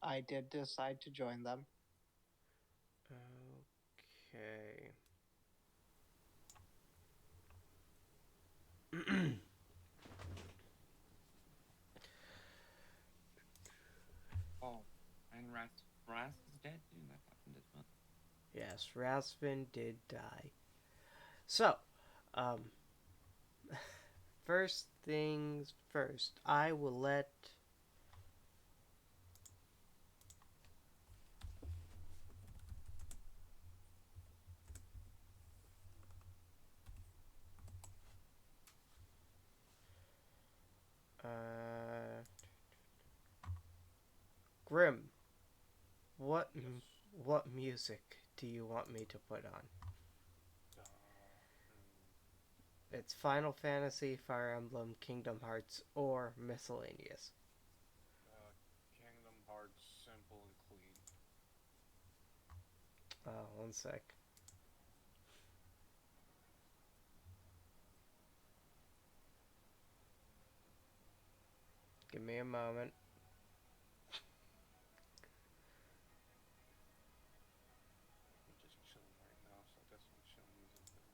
I did decide to join them. Okay. Oh, and Ras is dead too. That happened as well. Yes, Rasvin did die. So, um, first things first, I will let. Uh, Grim, what Yes. what music do you want me to put on? Uh, hmm. It's Final Fantasy, Fire Emblem, Kingdom Hearts, or miscellaneous. Kingdom Hearts, simple and clean. One sec. Give me a moment. I'm just chilling right now, so I got some chill music playing.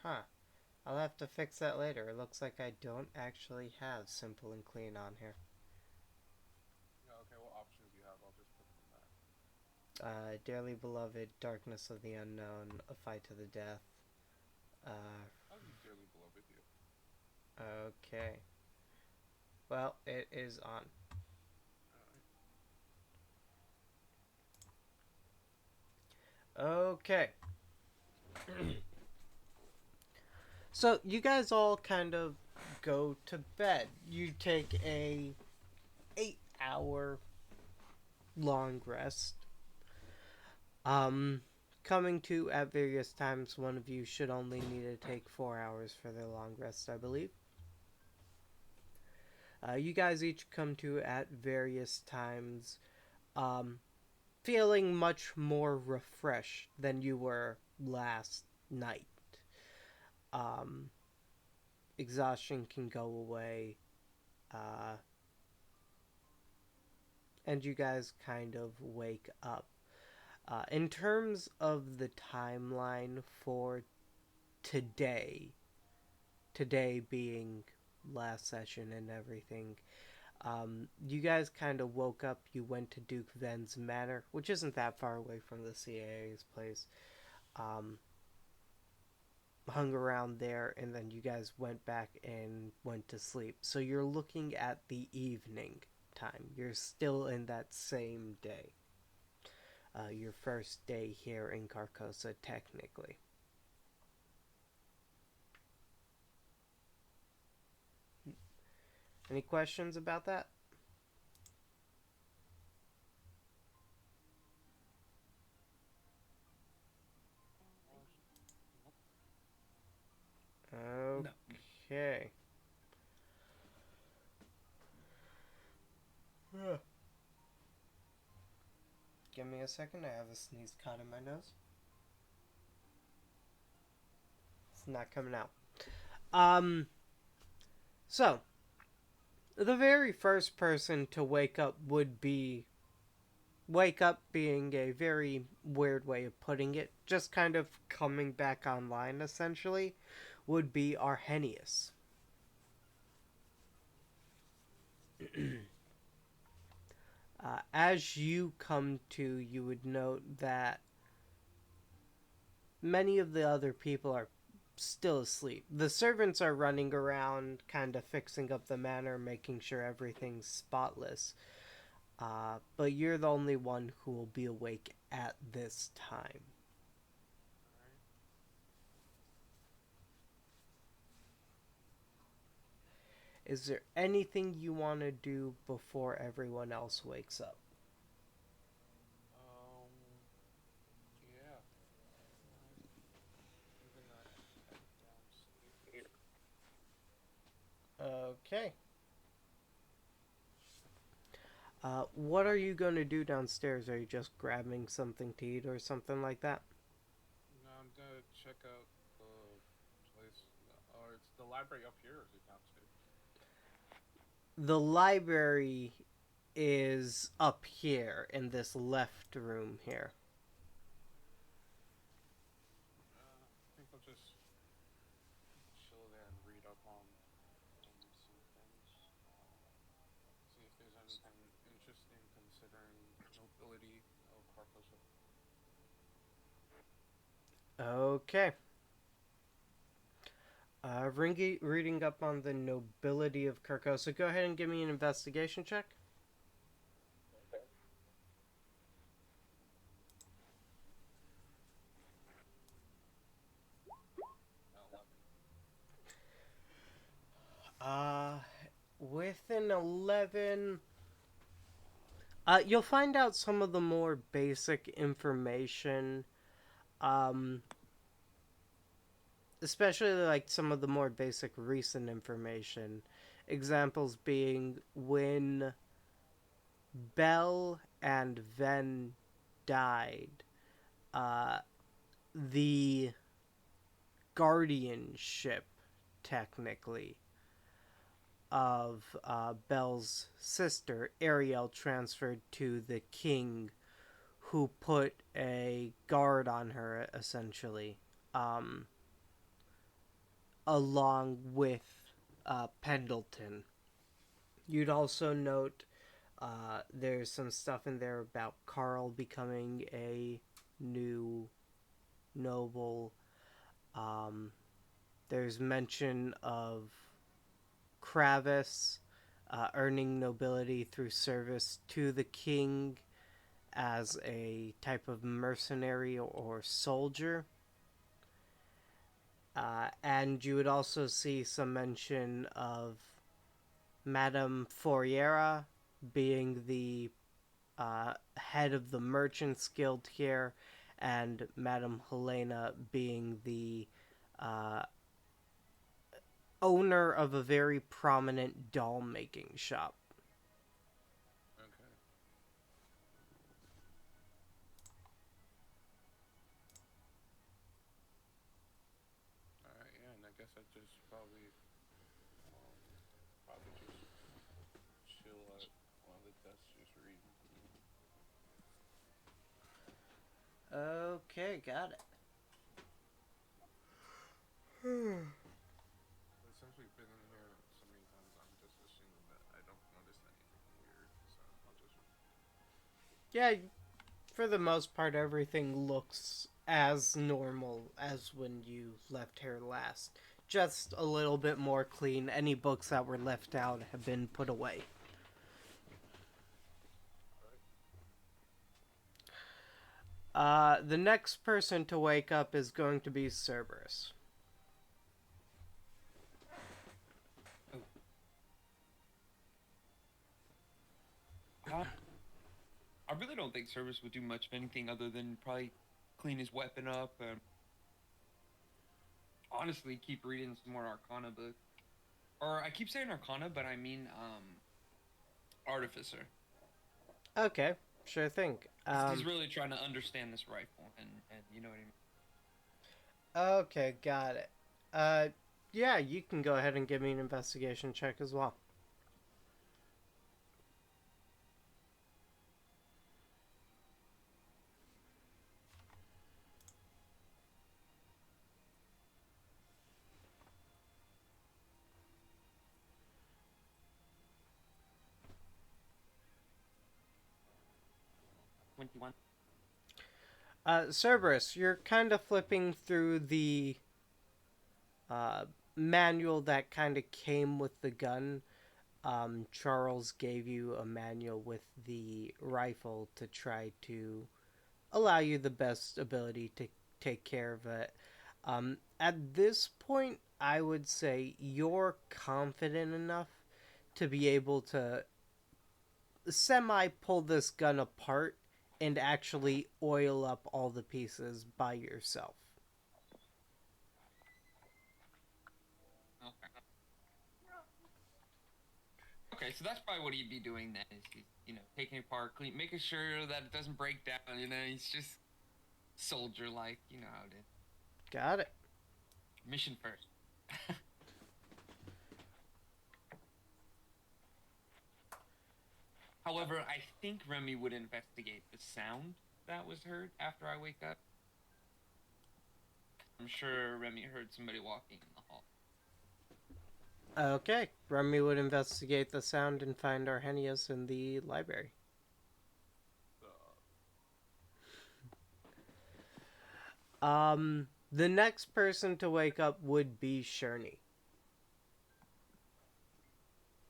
Huh. I'll have to fix that later. It looks like I don't actually have Simple and Clean on here. Yeah, okay, what options do you have? I'll just put them back. Dearly Beloved, Darkness of the Unknown, A Fight to the Death. Uh, I'll use Dearly Beloved, yeah. okay. Well, it is on. Alright. Okay. So you guys all kind of go to bed. You take a 8 hour long rest. Um, Coming to at various times, one of you should only need to take 4 hours for their long rest, I believe. You guys each come to at various times, um, feeling much more refreshed than you were last night. Um, Exhaustion can go away, uh, and you guys kind of wake up. In terms of the timeline for today, today being last session and everything, you guys kind of woke up. You went to Duke Ven's manor, which isn't that far away from the CAA's place. Um, Hung around there, and then you guys went back and went to sleep. So you're looking at the evening time. You're still in that same day. Your first day here in Carcosa, technically. Any questions about that? Nope. No. Okay. Give me a second. I have a sneeze caught in my nose. It's not coming out. Um. So the very first person to wake up would be wake up being a very weird way of putting it, just kind of coming back online essentially, would be Arrhenius. As you come to, you would note that many of the other people are still asleep. The servants are running around, kind of fixing up the manor, making sure everything's spotless. But you're the only one who will be awake at this time. Alright. Is there anything you want to do before everyone else wakes up? Um, yeah. I'm gonna head downstairs. Okay. What are you going to do downstairs? Are you just grabbing something to eat or something like that? No, I'm gonna check out. the place? Or it's the library up here, or is it downstairs? The library is up here in this left room here. I think I'll just chill there and read up on some things. See if there's anything interesting considering nobility of Carcosa. Okay. Reading up on the nobility of Carcosa. Go ahead and give me an investigation check. Uh, with an 11, you'll find out some of the more basic information. Um, especially like some of the more basic recent information. Examples being when Bell and Ven died, uh, the guardianship, technically, of Bell's sister, Ariel, transferred to the king, who put a guard on her, essentially, along with Pendleton. You'd also note there's some stuff in there about Carl becoming a new noble. There's mention of Kravis earning nobility through service to the king as a type of mercenary or soldier. And you would also see some mention of Madame Fouriera being the head of the Merchants Guild here, and Madame Helena being the uh, owner of a very prominent doll making shop. Okay. Alright, yeah, and I guess I just um, probably just chill at one of the desks, just read. Okay, got it. But since we've been in here so many times, I'm just assuming that I don't notice anything weird, so I'll just. Yeah, for the most part, everything looks as normal as when you left here last. Just a little bit more clean. Any books that were left out have been put away. The next person to wake up is going to be Cerberus. I really don't think Service would do much of anything other than probably clean his weapon up and honestly keep reading some more Arcana books. Or I keep saying Arcana, but I mean Artificer. Okay, sure thing. He's really trying to understand this rifle, and you know what I mean. Okay, got it. Yeah, you can go ahead and give me an investigation check as well. Cerberus, you're kind of flipping through the manual that kind of came with the gun. Charles gave you a manual with the rifle to try to allow you the best ability to take care of it. At this point, I would say you're confident enough to be able to semi pull this gun apart and actually oil up all the pieces by yourself. Okay. Okay, so that's probably what he'd be doing then. Is he's, taking it apart, clean, making sure that it doesn't break down. He's just soldier-like. You know how it is. Got it. Mission first. However, I think Remy would investigate the sound that was heard after I wake up. I'm sure Remy heard somebody walking in the hall. Okay, Remy would investigate the sound and find Arrhenius in the library. The next person to wake up would be Sherney.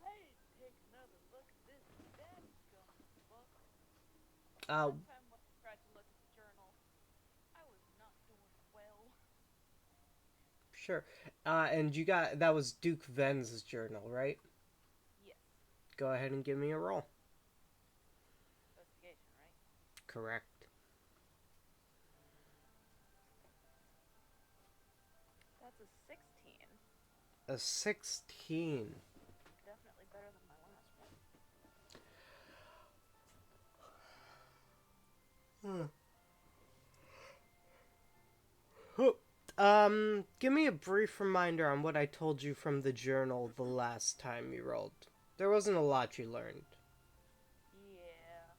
Hey, take another look at this dadgum book. Uh, Last time when I tried to look at the journal, I was not doing well. sure. And you got that was Duke Ven's journal, right? Yes, Go ahead and give me a roll. investigation, right? Correct. That's a 16. A 16. Definitely better than my last one. Give me a brief reminder on what I told you from the journal the last time you rolled. There wasn't a lot you learned. Yeah.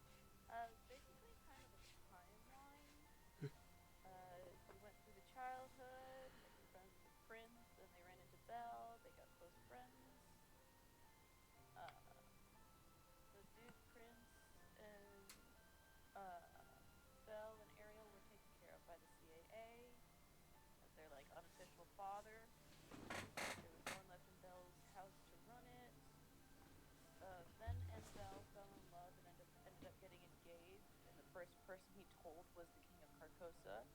Basically kind of a timeline. You went through the childhood, met your friends with the prince, then they ran into Belle, they got close friends. The Duke, Prince, and Belle and Ariel were taken care of by the CAA as their like unofficial father. There was no one left in Belle's house to run it. Ven and Belle fell in love and ended up getting engaged, and the first person he told was the King of Carcosa.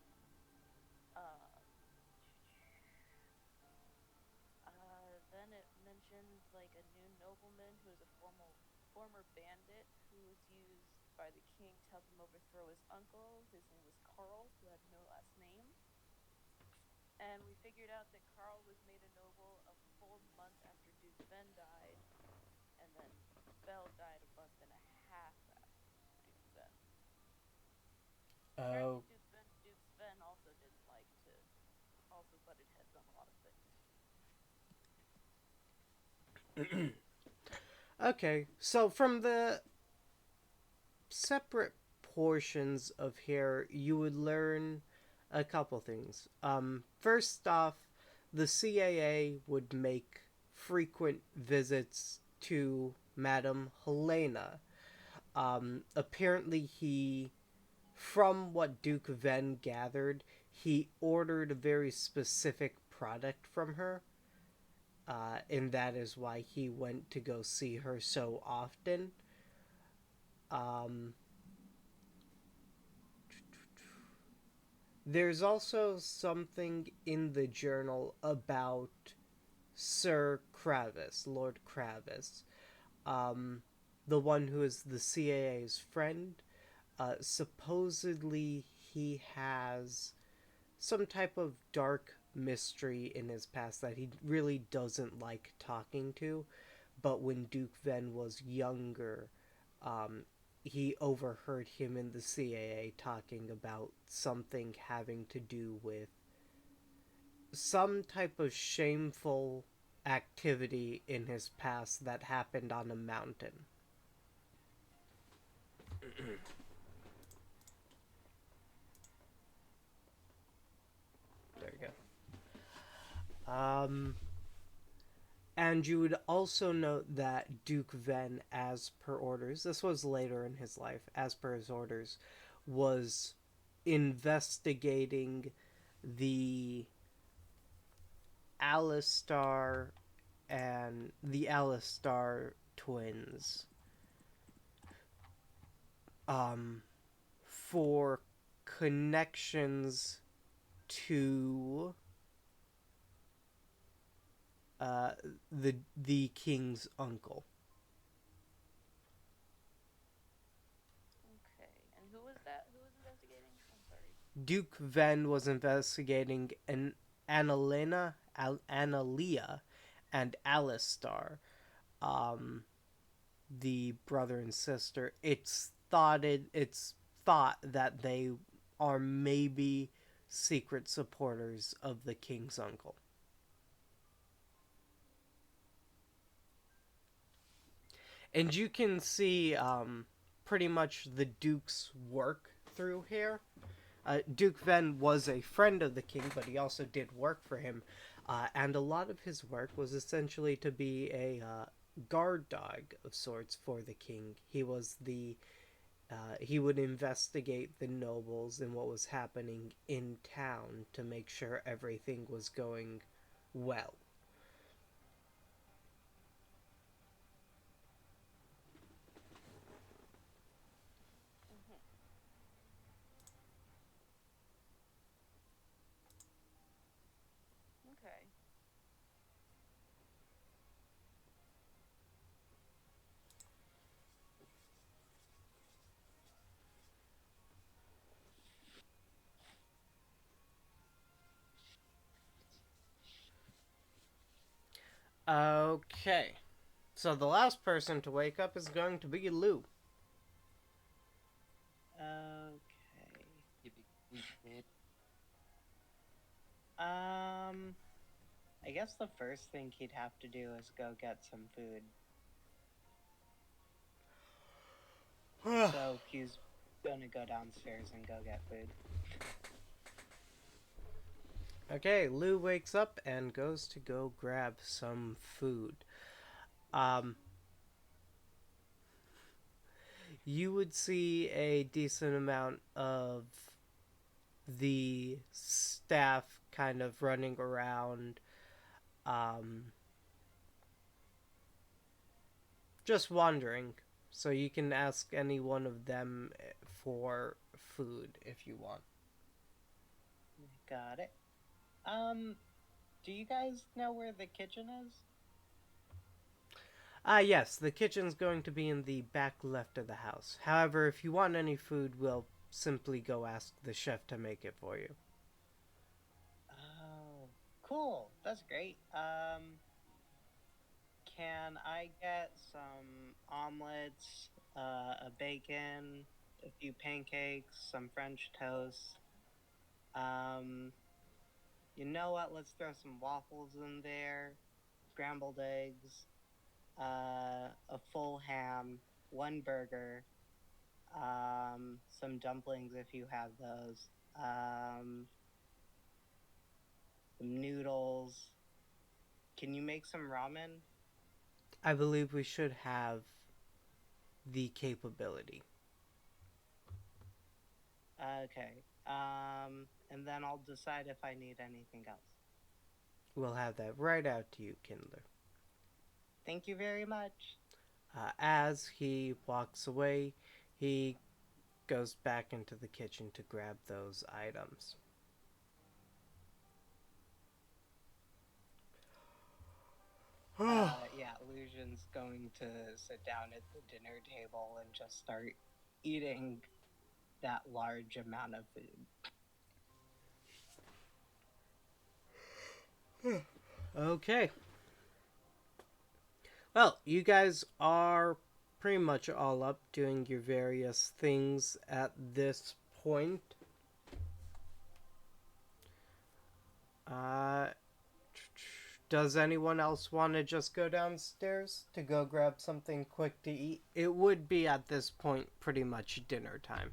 Then it mentioned like a new nobleman who was a former bandit who was used by the king to help him overthrow his uncle. His name was Carl, who had no last name. And we figured out that Carl was made a noble a full month after Duke Ven died, and then Belle died a month and a half after Duke Ven. Oh. Apparently Duke Ven also didn't like to, also butted heads on a lot of things. Okay, so from the separate portions of here, you would learn a couple things. First off, the CAA would make frequent visits to Madame Helena. Apparently, from what Duke Ven gathered, he ordered a very specific product from her. And that is why he went to go see her so often. There's also something in the journal about Sir Kravis, Lord Kravis, the one who is the CAA's friend. Supposedly, he has some type of dark mystery in his past that he really doesn't like talking to. But when Duke Ven was younger, he overheard him and the CAA talking about something having to do with some type of shameful activity in his past that happened on a mountain. There you go. And you would also note that Duke Ven, as per orders, this was later in his life, as per his orders, was investigating the Alistar and the Alistar twins for connections to the king's uncle. Okay, and who was that? Who was investigating? I'm sorry. Duke Ven was investigating an Annalena, Analea, and Alistar, the brother and sister. It's thought that they are maybe secret supporters of the king's uncle. And you can see pretty much the Duke's work through here. Duke Ven was a friend of the king, but he also did work for him. And a lot of his work was essentially to be a guard dog of sorts for the king. He would investigate the nobles and what was happening in town to make sure everything was going well. Mm-hmm. Okay. Okay. So the last person to wake up is going to be Lou. Okay. You big weak kid. I guess the first thing he'd have to do is go get some food. So he's gonna go downstairs and go get food. Okay, Lou wakes up and goes to go grab some food. You would see a decent amount of the staff kind of running around, just wandering. So you can ask any one of them for food if you want. Got it. Do you guys know where the kitchen is? Yes, the kitchen's going to be in the back left of the house. However, if you want any food, we'll simply go ask the chef to make it for you. Oh, cool. That's great. Can I get some omelets, a bacon, a few pancakes, some French toast? Um, you know what? Let's throw some waffles in there, scrambled eggs, a full ham, one burger, some dumplings if you have those, some noodles. Can you make some ramen? I believe we should have the capability. Okay. And then I'll decide if I need anything else. We'll have that right out to you, Kindler. Thank you very much. As he walks away, he goes back into the kitchen to grab those items. Yeah, Illusion's going to sit down at the dinner table and just start eating that large amount of food. Okay. Well, you guys are pretty much all up doing your various things at this point. Does anyone else want to just go downstairs to go grab something quick to eat? It would be at this point pretty much dinner time.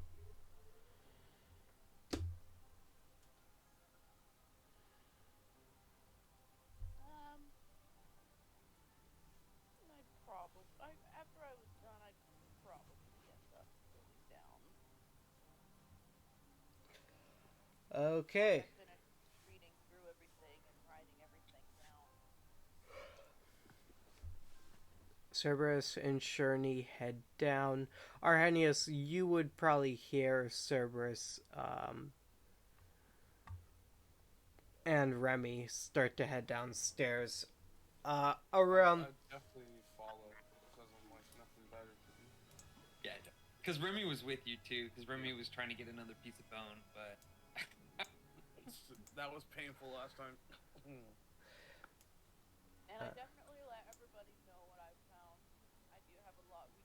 After I was done, I'd probably end up going down. Okay. I finished reading through everything and writing everything down. Cerberus and Shurney head down. Arrhenius, you would probably hear Cerberus and Remy start to head downstairs. Around. I'd definitely follow because I'm like nothing better to do. Yeah, because Remy was with you too. Because Remy was trying to get another piece of bone, but That was painful last time. And I definitely let everybody know what I found. We do have a logbook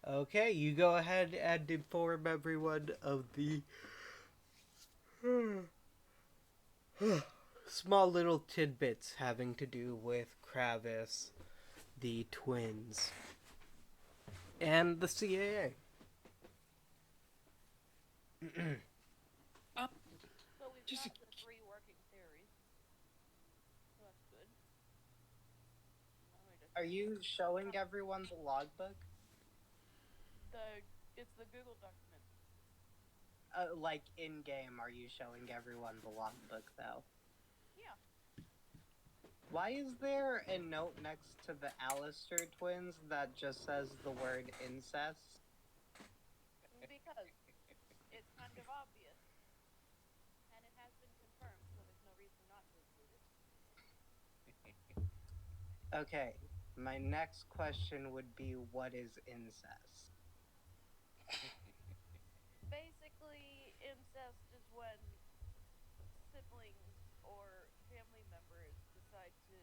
going. Okay, you go ahead and inform everyone of the small little tidbits having to do with Travis, the twins, and the CAA. So we've Just got the 3 working theories. So that's good. Let me just Are you showing everyone the logbook? it's the Google document. Like in game, are you showing everyone the logbook though? Yeah. Why is there a note next to the Alistair twins that just says the word incest? Because it's kind of obvious. And it has been confirmed, so there's no reason not to include it. Okay, my next question would be, what is incest? Basically, incest is when siblings or family members decide to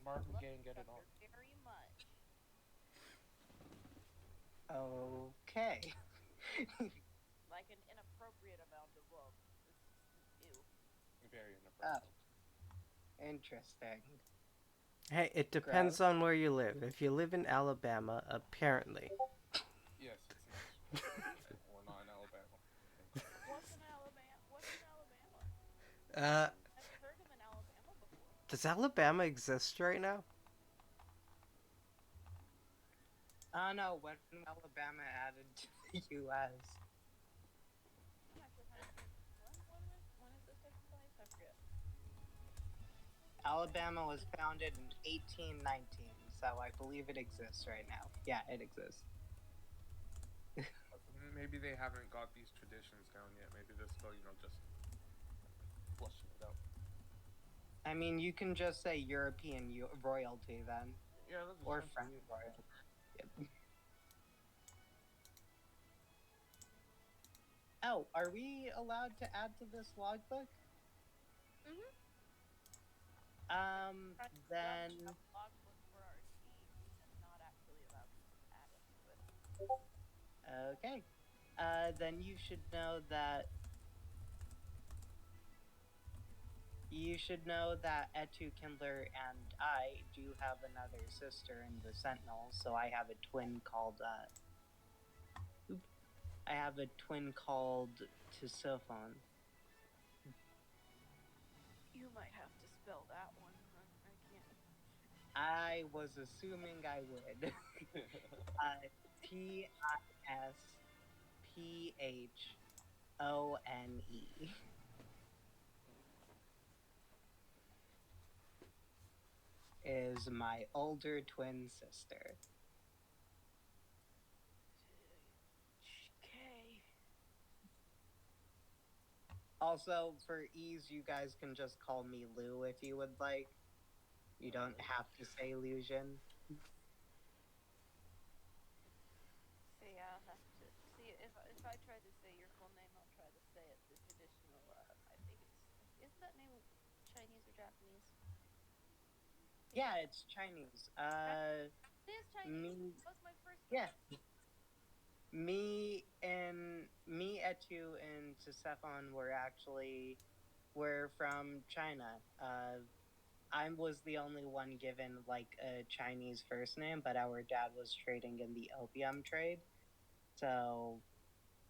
Marvin love Gaye and each get it on. other very much. Okay. Like an inappropriate amount of love. Ew. Very inappropriate. Interesting. Hey, it depends Gross. on where you live. If you live in Alabama, apparently. Yes, it's nice. We're not in Alabama. What's in Alabama? What's in Alabama? Never heard of an Alabama before. Does Alabama exist right now? Oh no, when Alabama added to the U.S. I'm actually kind of curious. When is this taking place? I forget. Alabama was founded in 1819, so I believe it exists right now. Yeah, it exists. Maybe they haven't got these traditions down yet. Maybe they're still, just flushing it out. I mean, you can just say European royalty then, Yeah, that's or essentially French it. royalty. Yep. Oh, are we allowed to add to this logbook? Mm-hmm. Then A logbook for our team and not actually allowed to add it to it. okay. Then you should know that Etu Kindler and I do have another sister in the Sentinel, so I have a twin called Tisiphone. You might have to spell that one. I can't. I was assuming I would. Tisphone is my older twin sister. Okay. Also, for ease, you guys can just call me Lou if you would like. You don't have to say illusion. See, I'll have to see if I try to say your full name, I'll try to say it the traditional. I think isn't that name Chinese or Japanese? Yeah, it's Chinese. It is Chinese. That was my first guess. Yeah. Me, Etu, and Tisiphone were from China. I was the only one given like a Chinese first name, but our dad was trading in the opium trade, so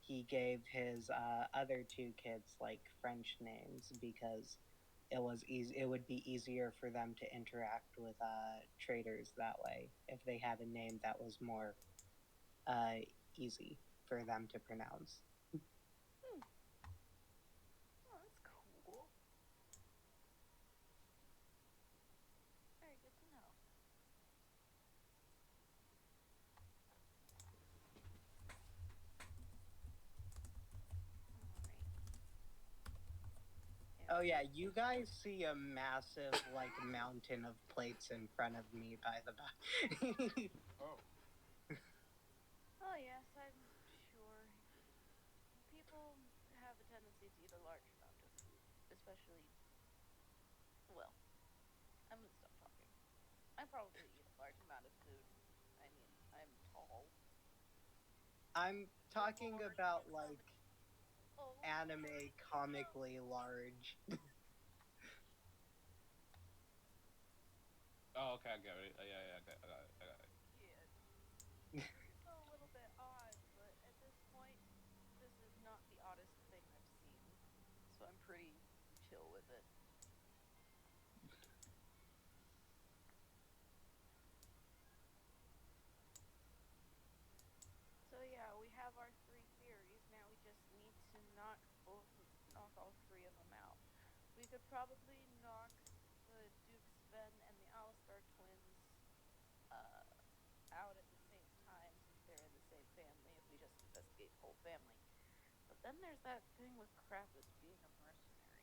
he gave his other 2 kids like French names because it was easy. It would be easier for them to interact with traders that way if they had a name that was more easy for them to pronounce. Oh, that's cool. Very good to know. Oh yeah, you guys see a massive like mountain of plates in front of me, by the by. Oh. Oh yes, I'm sure. People have a tendency to eat a large amount of food, especially. Well, I'm gonna stop talking. I probably eat a large amount of food. I mean, I'm tall. I'm talking about like Oh, anime comically large. Oh, okay, I get it. Yeah, I got it. Yeah, it's a little bit odd, but at this point, this is not the oddest thing I've seen, so I'm pretty chill with it. So yeah, we have our three theories. Now we just need to knock all three of them out. We could probably knock the Duke Sven and the Alistar twins uh, out at the same time since they're in the same family if we just investigate the whole family. But then there's that thing with Krampus being a mercenary.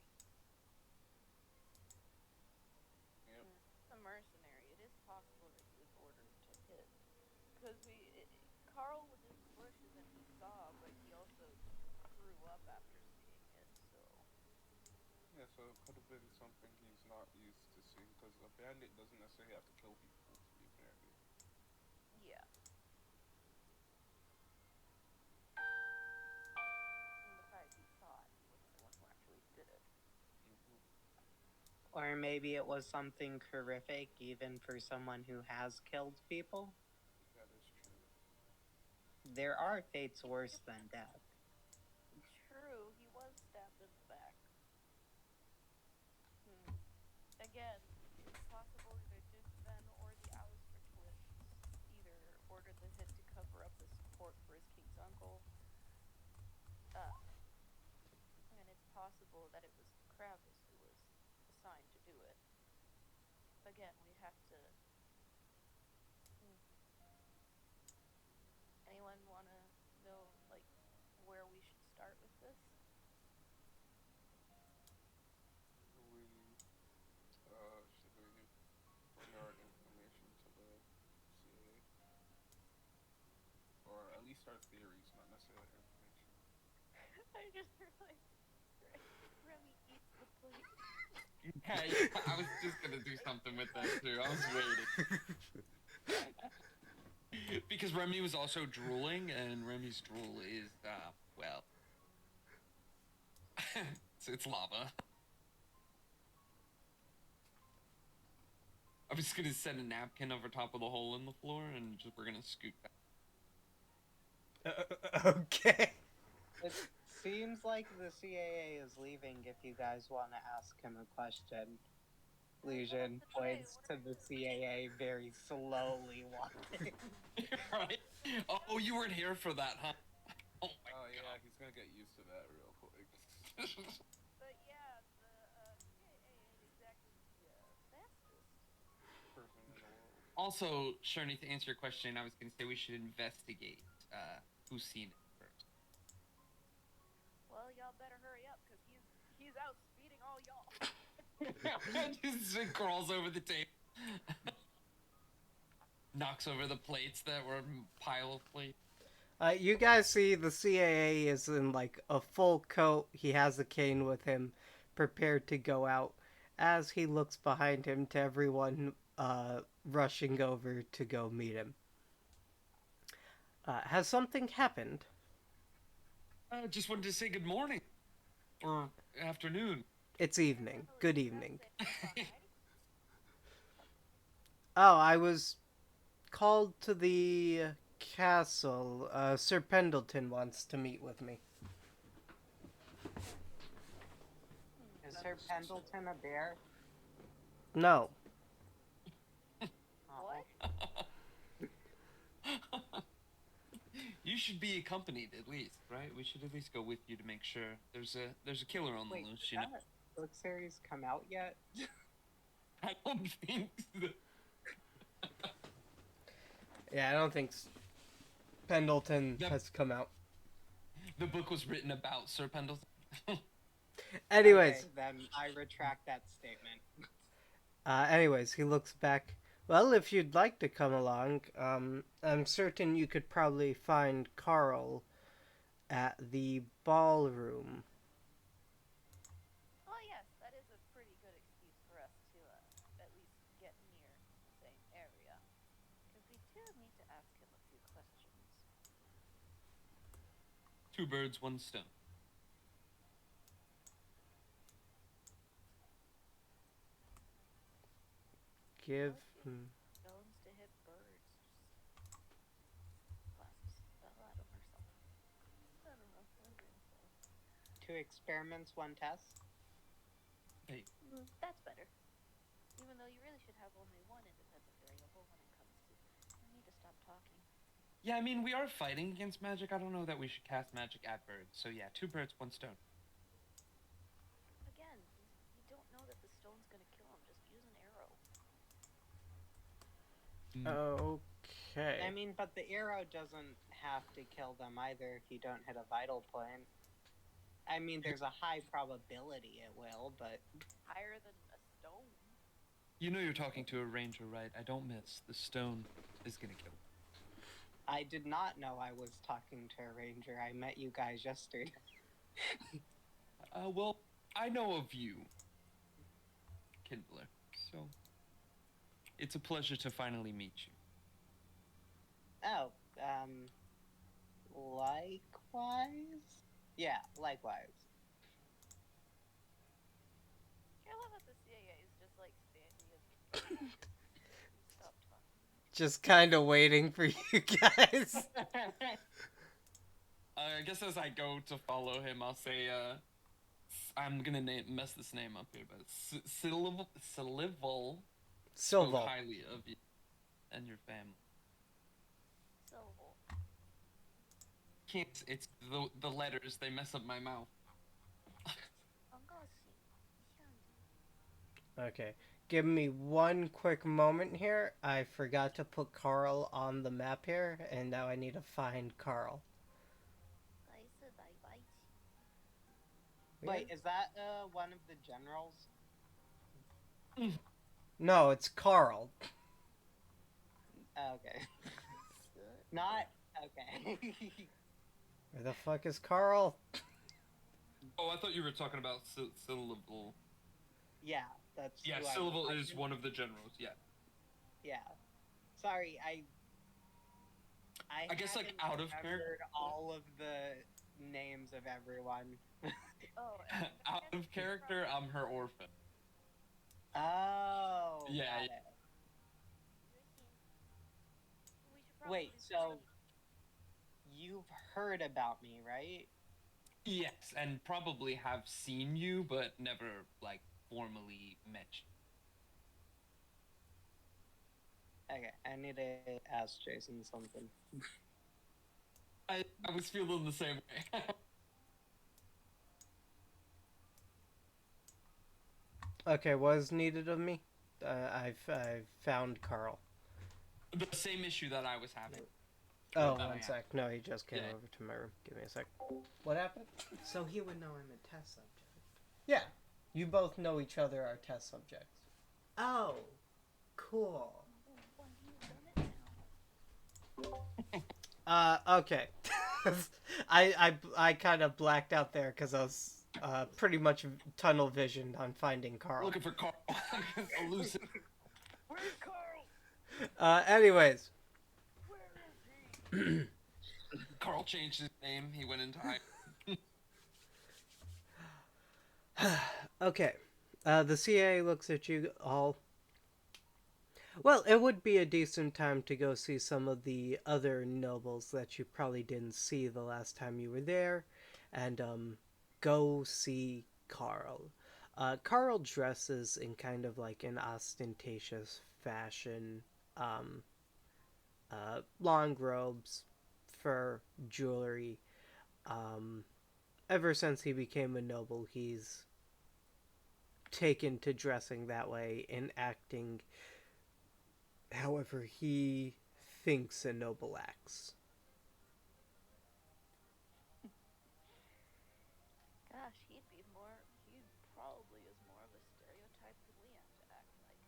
Yep. A mercenary, it is possible that he was ordered to hit. Because Carl was in the bushes and he saw, but he also threw up after seeing it, so. Yeah, so it could have been something he's not used to seeing, because a bandit doesn't necessarily have to kill people to be a bandit. Yeah. And the fact he saw it, he wasn't the one who actually did it. Mm-hmm. Or maybe it was something horrific, even for someone who has killed people. That is true. There are fates worse than death. True, he was stabbed in the back. Again, it's possible either Duke Sven or the Alistair twins either ordered the hit to cover up the support for his king's uncle, and it's possible that it was Kravis who was assigned to do it. Again, we have to. Anyone want to know like where we should start with this? Should we bring our information to the CAA? Or at least our theories, not necessarily information. I just realized Remy eats the plate. Yeah, I was just gonna do something with that too. I was waiting. Because Remy was also drooling, and Remy's drool is, well, it's lava. I'm just gonna set a napkin over top of the hole in the floor, and we're gonna scoop that. Okay. It seems like the CAA is leaving if you guys want to ask him a question. Legion points to the CAA very slowly walking. Right? Oh, you weren't here for that, huh? Oh my Oh, yeah, god. he's gonna get used to that real quick. But yeah, the CAA ain't exactly the fastest. Person in the world. Also, Sherney, to answer your question, I was gonna say we should investigate who's seen it first. Well, y'all better hurry up because he's outspeeding all y'all. Just crawls over the table. Knocks over the plates that were a pile of plates. You guys see the CAA is in like a full coat. He has a cane with him, prepared to go out. As he looks behind him to everyone rushing over to go meet him. Has something happened? Just wanted to say good morning. Or afternoon. It's evening. Good evening. Bye. Oh, I was called to the castle. Sir Pendleton wants to meet with me. Is Sir Pendleton a bear? No. What? You should be accompanied at least, right? We should at least go with you to make sure there's a killer on the Wait, loose. did that book series come out yet? I don't think so. Yeah, I don't think Pendleton has come out. The book was written about Sir Pendleton. Anyways. Okay, then I retract that statement. Anyways, he looks back. Well, if you'd like to come along, I'm certain you could probably find Carl at the ballroom. Oh yes, that is a pretty good excuse for us to at least get near the same area. Because we do need to ask him a few questions. Two birds, one stone. Give Hmm. stones to hit birds. Just blast a spell at them or something. I don't know. I'm being silly. 2 experiments, 1 test. Hey, That's better. Even though you really should have only one independent variable when it comes to. I need to stop talking. yeah, I mean, we are fighting against magic. I don't know that we should cast magic at birds. So yeah, 2 birds, 1 stone. Again, you don't know that the stone's gonna kill him. Just use an arrow. Okay. I mean, but the arrow doesn't have to kill them either if you don't hit a vital point. I mean, there's a high probability it will, but Higher than a stone. You know you're talking to a ranger, right? I don't miss. The stone is gonna kill. I did not know I was talking to a ranger. I met you guys yesterday. Well, I know of you, Kindler. So it's a pleasure to finally meet you. Oh, likewise? Yeah, likewise. I love that the CIA is just like standing and stop talking. Just kind of waiting for you guys. I guess as I go to follow him, I'll say, I'm gonna mess this name up here, but Silival spoke Silval. highly of you and your family. Syllable. Can't. It's the letters. They mess up my mouth. Okay. Give me one quick moment here. I forgot to put Carl on the map here, and now I need to find Carl. Wait, is that one of the generals? No, it's Carl. Okay. Not okay. Where the fuck is Carl? Oh, I thought you were talking about Syllable. Yeah, that's Yeah, who Syllable I is one of the generals. Yeah. Yeah. Sorry, I guess, like, haven't out of character. remembered all of the names of everyone. Oh, Out of character, I'm her orphan. Oh. Yeah, got yeah. it. We should probably Wait, so you've heard about me, right? Yes, and probably have seen you, but never like formally met you. Okay, I need to ask Jason something. I was feeling the same way. Okay, what is needed of me? I've found Carl. The same issue that I was having. Oh, that one sec. No, he just came over to my room. Give me a sec. What happened? So he would know I'm a test subject. Yeah, you both know each other are test subjects. Oh, cool. Okay. I kind of blacked out there because I was pretty much tunnel visioned on finding Carl. Looking for Carl. Elusive. Where's Carl? Anyways. Where is he? Carl changed his name. He went into hiding. Okay. The CA looks at you all. Well, it would be a decent time to go see some of the other nobles that you probably didn't see the last time you were there, and go see Carl. Carl dresses in kind of like an ostentatious fashion, long robes, fur, jewelry. Ever since he became a noble, he's taken to dressing that way and acting however he thinks a noble acts. Gosh, he probably is more of a stereotype than we have to act like.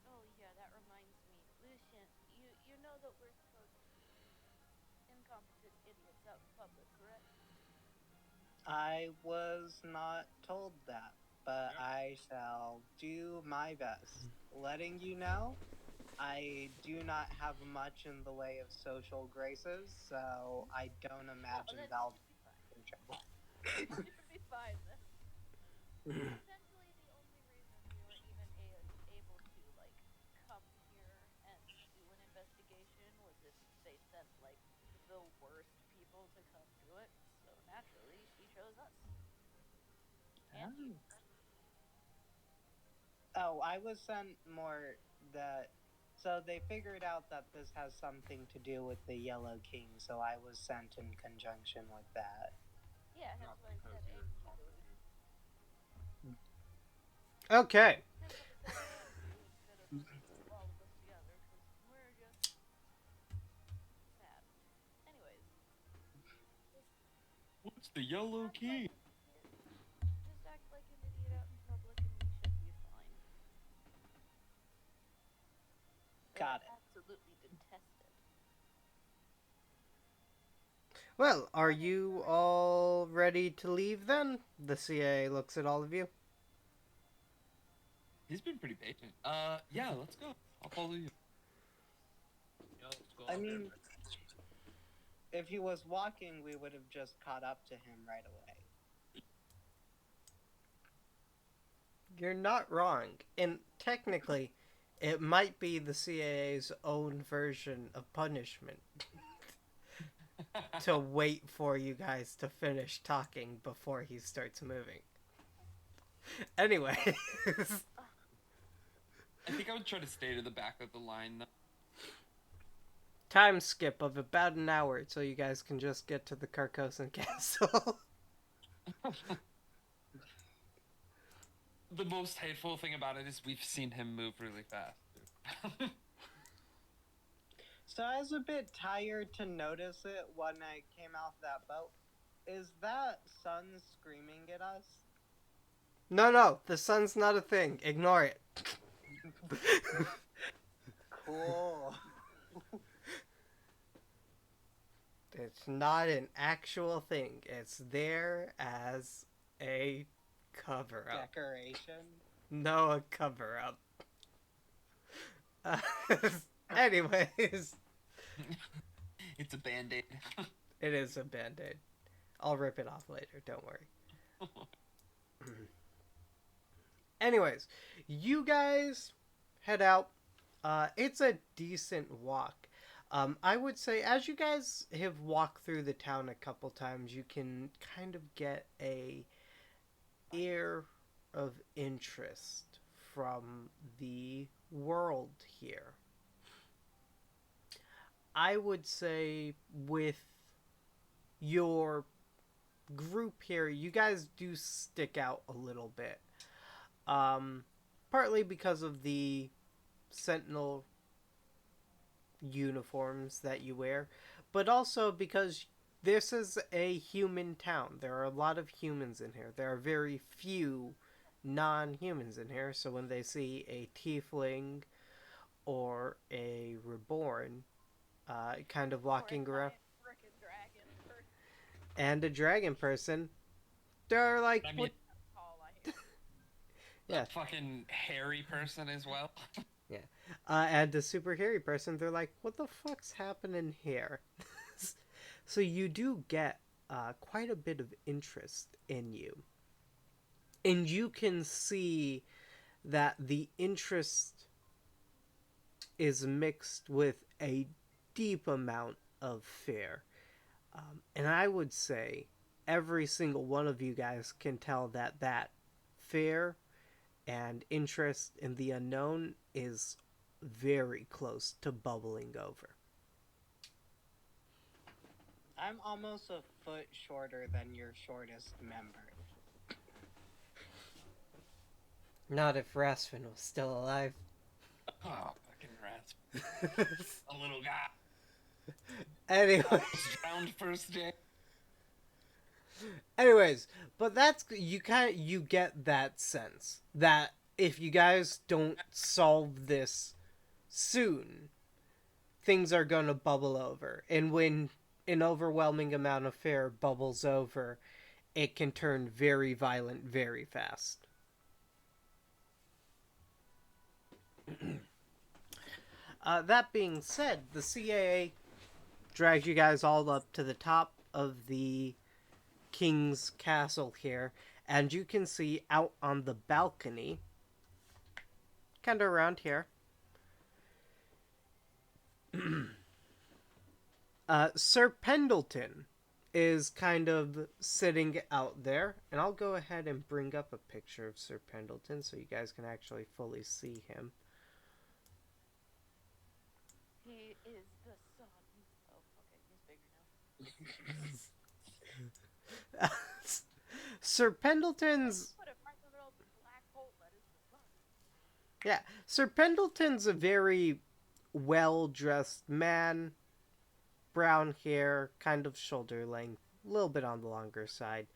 Oh yeah, that reminds me, Lucian. You know that we're supposed to be incompetent idiots out in public, correct? I was not told that, but Yep. I shall do my best. Letting you know, I do not have much in the way of social graces, so I don't imagine then that'll you should be fine. be in trouble. Should be fine then. Potentially the only reason we were even able to like chose us. And you. Oh, I was sent more that. So they figured out that this has something to do with the Yellow King, so I was sent in conjunction with that. Yeah, Not that's what I because said. you're And you. talking. Okay. Hence why I said and you instead of all of us together, because we're just sad. Anyways, What's the Yellow act like Key? an idiot. Just act like an idiot out in public, and we should be fine. Got it. Absolutely detest it. Well, are you all ready to leave then? The CA looks at all of you. He's been pretty patient. Yeah, let's go. I'll follow you. Yeah, let's go I out there. mean, if he was walking, we would have just caught up to him right away. You're not wrong. And technically, it might be the CAA's own version of punishment to wait for you guys to finish talking before he starts moving. Anyway. I think I would try to stay to the back of the line, though. Time skip of about an hour so you guys can just get to the Carcosan Castle. The most hateful thing about it is we've seen him move really fast. So I was a bit tired to notice it when I came off that boat. Is that sun screaming at us? No, the sun's not a thing. Ignore it. Cool. It's not an actual thing. It's there as a cover-up. Decoration. No, a cover-up. Anyways. It's a band-aid. It is a band-aid. I'll rip it off later, don't worry. Anyways, you guys head out. It's a decent walk. I would say as you guys have walked through the town a couple times, you can kind of get a air of interest from the world here. I would say with your group here, you guys do stick out a little bit. Partly because of the sentinel uniforms that you wear, but also because this is a human town. There are a lot of humans in here. There are very few non-humans in here, so when they see a tiefling or a reborn kind of walking around, and a dragon person, they're like, I mean, what? yeah, fucking hairy person as well. Yeah. And a super hairy person, they're like, what the fuck's happening here? So you do get quite a bit of interest in you. And you can see that the interest is mixed with a deep amount of fear. And I would say every single one of you guys can tell that fear and interest in the unknown is very close to bubbling over. I'm almost a foot shorter than your shortest member. Not if Rasfin was still alive. Oh, fucking Rasp. A little guy. Anyway. Drowned first day. Anyways, but that's you get that sense that if you guys don't solve this soon, things are going to bubble over. And when an overwhelming amount of fear bubbles over, it can turn very violent very fast. That being said, the CAA drags you guys all up to the top of the King's Castle here, and you can see out on the balcony, kind of around here, Sir Pendleton is kind of sitting out there, and I'll go ahead and bring up a picture of Sir Pendleton so you guys can actually fully see him. He is the sun. Oh, okay, he's bigger now. Sir Pendleton's Put it right in the middle of the black hole that is the sun. yeah, Sir Pendleton's a very well-dressed man, brown hair, kind of shoulder length, a little bit on the longer side.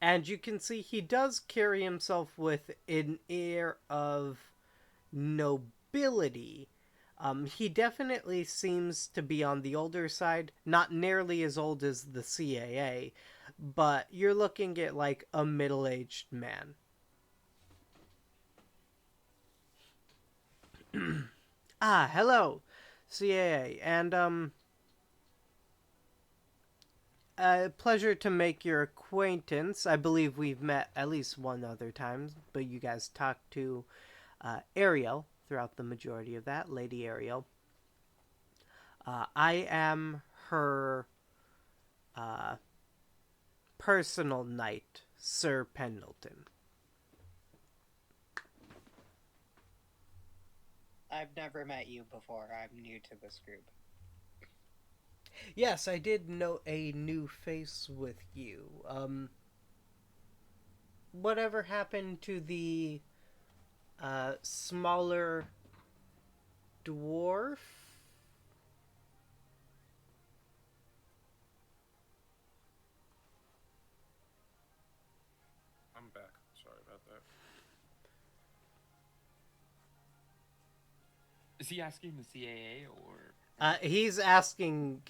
And you can see he does carry himself with an air of nobility. He definitely seems to be on the older side, not nearly as old as the CAA, but you're looking at like a middle-aged man. Ah, hello, CAA, and pleasure to make your acquaintance. I believe we've met at least one other time, but you guys talked to Ariel throughout the majority of that, Lady Ariel. I am her personal knight, Sir Pendleton. I've never met you before. I'm new to this group. Yes, I did note a new face with you. Whatever happened to the smaller dwarf? I'm back. Sorry about that. Is he asking the CAA or? He's asking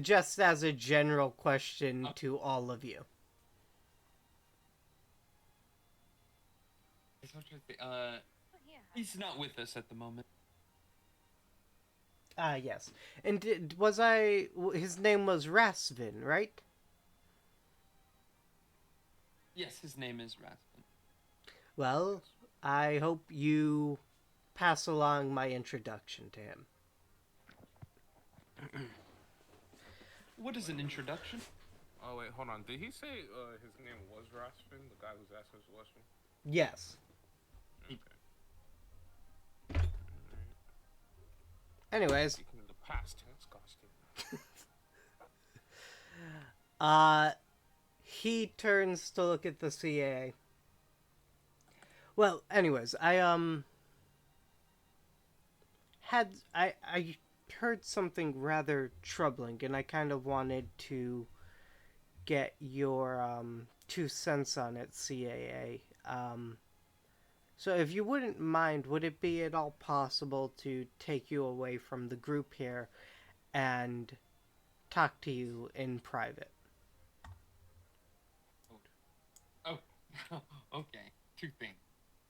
just as a general question to all of you. Yeah. He's not with us at the moment. Yes. And his name was Rasvin, right? Yes, his name is Rasmus. Well, I hope you pass along my introduction to him. What is an introduction? Oh wait, hold on. Did he say his name was Rasfin? The guy who's asking us the question. Yes. Okay. Anyways, Speaking in the past tense costume. he turns to look at the CA. Well, anyways, I heard something rather troubling, and I kind of wanted to get your 2 cents on it, CAA. So if you wouldn't mind, would it be at all possible to take you away from the group here and talk to you in private? Oh, okay. 2 things.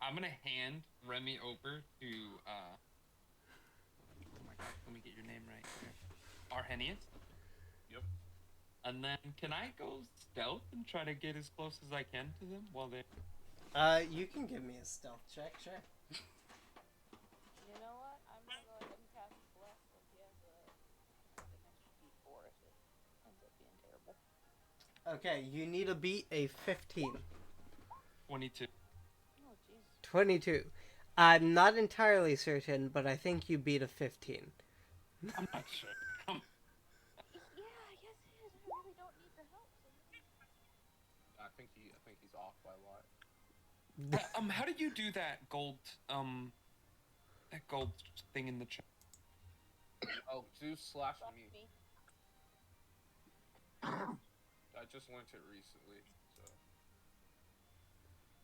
I'm gonna hand Remy over to oh my gosh, let me get your name right here. Arhenius. Yep. And then can I go stealth and try to get as close as I can to them while they? You can give me a stealth check, sure. You know what? I'm gonna go ahead and cast Bless so he has an extra D4 if it ends up being terrible. Okay, you need to beat a 15. 22. Oh, jeez. 22. I'm not entirely certain, but I think you beat a 15. I'm not sure. Yeah, yes it is. I really don't need the help. So I think he's off by a lot. How did you do that gold thing in the chat? Oh, do slash Trust me. me. I just learned it recently, so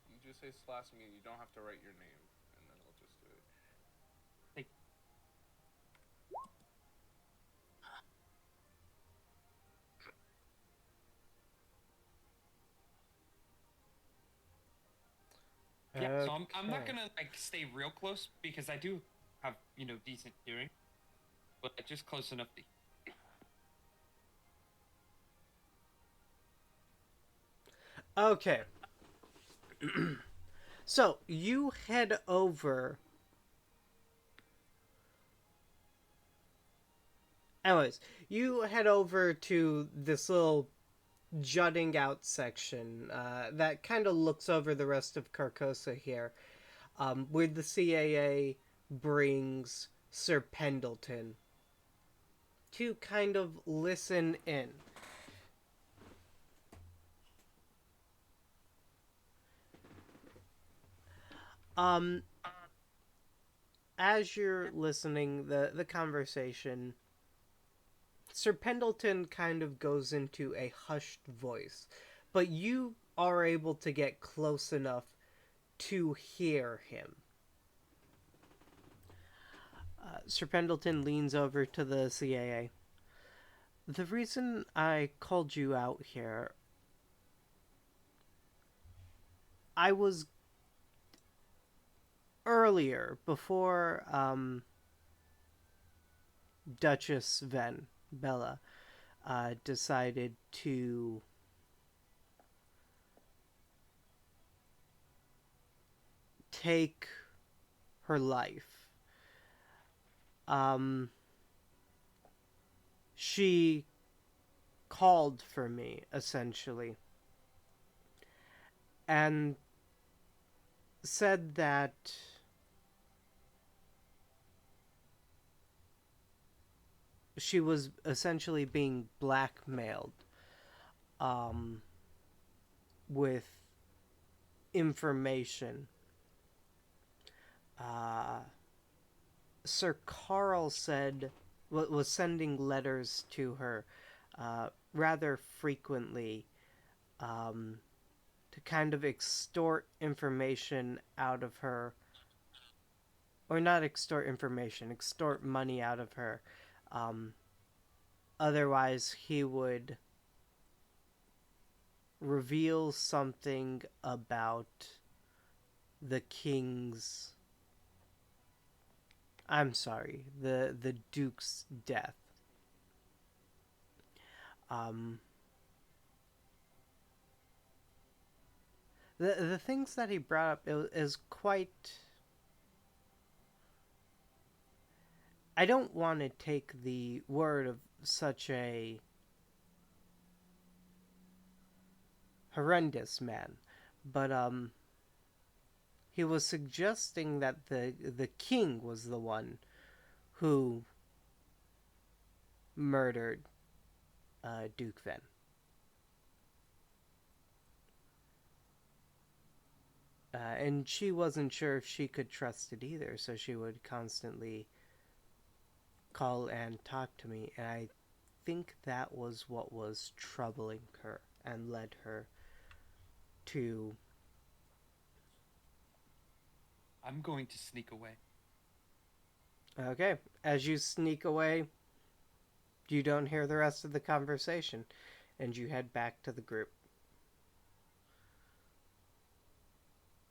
you just say slash me and you don't have to write your name, and then I'll just do it. Yeah, so I'm not gonna like stay real close because I do have decent hearing, but just close enough to. Okay. So, you head over Anyways, you head over to this little jutting out section that kind of looks over the rest of Carcosa here, where the CAA brings Sir Pendleton to kind of listen in. Um, as you're listening, the conversation, Sir Pendleton kind of goes into a hushed voice, but you are able to get close enough to hear him. Sir Pendleton leans over to the CAA. The reason I called you out here, I was earlier, before Duchess Ven Bella decided to take her life. She called for me, essentially, and said that she was essentially being blackmailed with information. Sir Carl said was sending letters to her rather frequently to kind of extort information out of her, or not extort information, extort money out of her. Otherwise, he would reveal something about the king's, I'm sorry, the Duke's death. The things that he brought up is quite. I don't want to take the word of such a horrendous man, but he was suggesting that the king was the one who murdered Duke Ven. And she wasn't sure if she could trust it either, so she would constantly call and talk to me, and I think that was what was troubling her and led her to. I'm going to sneak away. Okay, as you sneak away, you don't hear the rest of the conversation, and you head back to the group.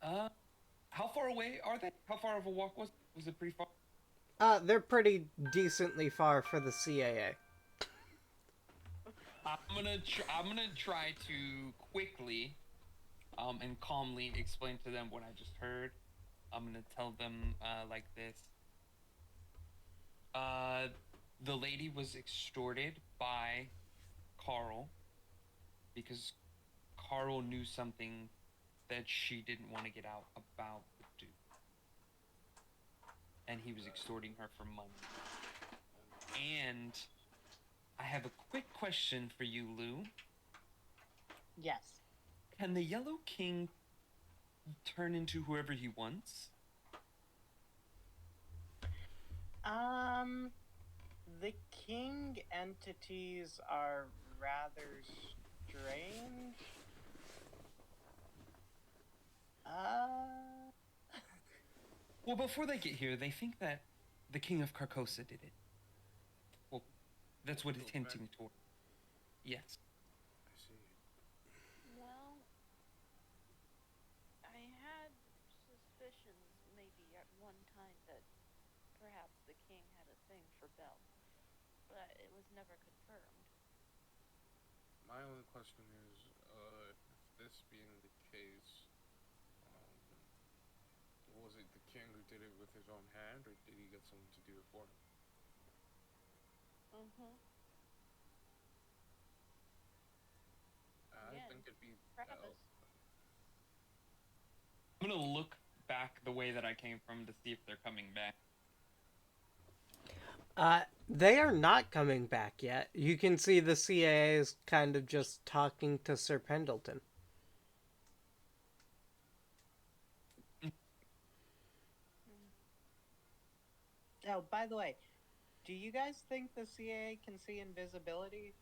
How far away are they? How far of a walk was it? Was it pretty far? They're pretty decently far for the CAA. I'm gonna try to quickly, and calmly explain to them what I just heard. I'm gonna tell them like this. The lady was extorted by Carl because Carl knew something that she didn't want to get out about the Duke. And he was extorting her for money. And I have a quick question for you, Lou. Yes. Can the Yellow King turn into whoever he wants? The king entities are rather strange. Well, before they get here, they think that the King of Carcosa did it. Well, that's what it's hinting toward. Yes. I see. Well, I had suspicions maybe at one time that perhaps the king had a thing for Belle, but it was never confirmed. My only question is, if this being the case, was it the king who did it with his own hand, or did he get someone to do it for him? Mm-hmm. I Again, think it'd be. Oh, Travis. I'm gonna look back the way that I came from to see if they're coming back. They are not coming back yet. You can see the CAA is kind of just talking to Sir Pendleton. Mm. Oh, by the way, do you guys think the CAA can see invisibility?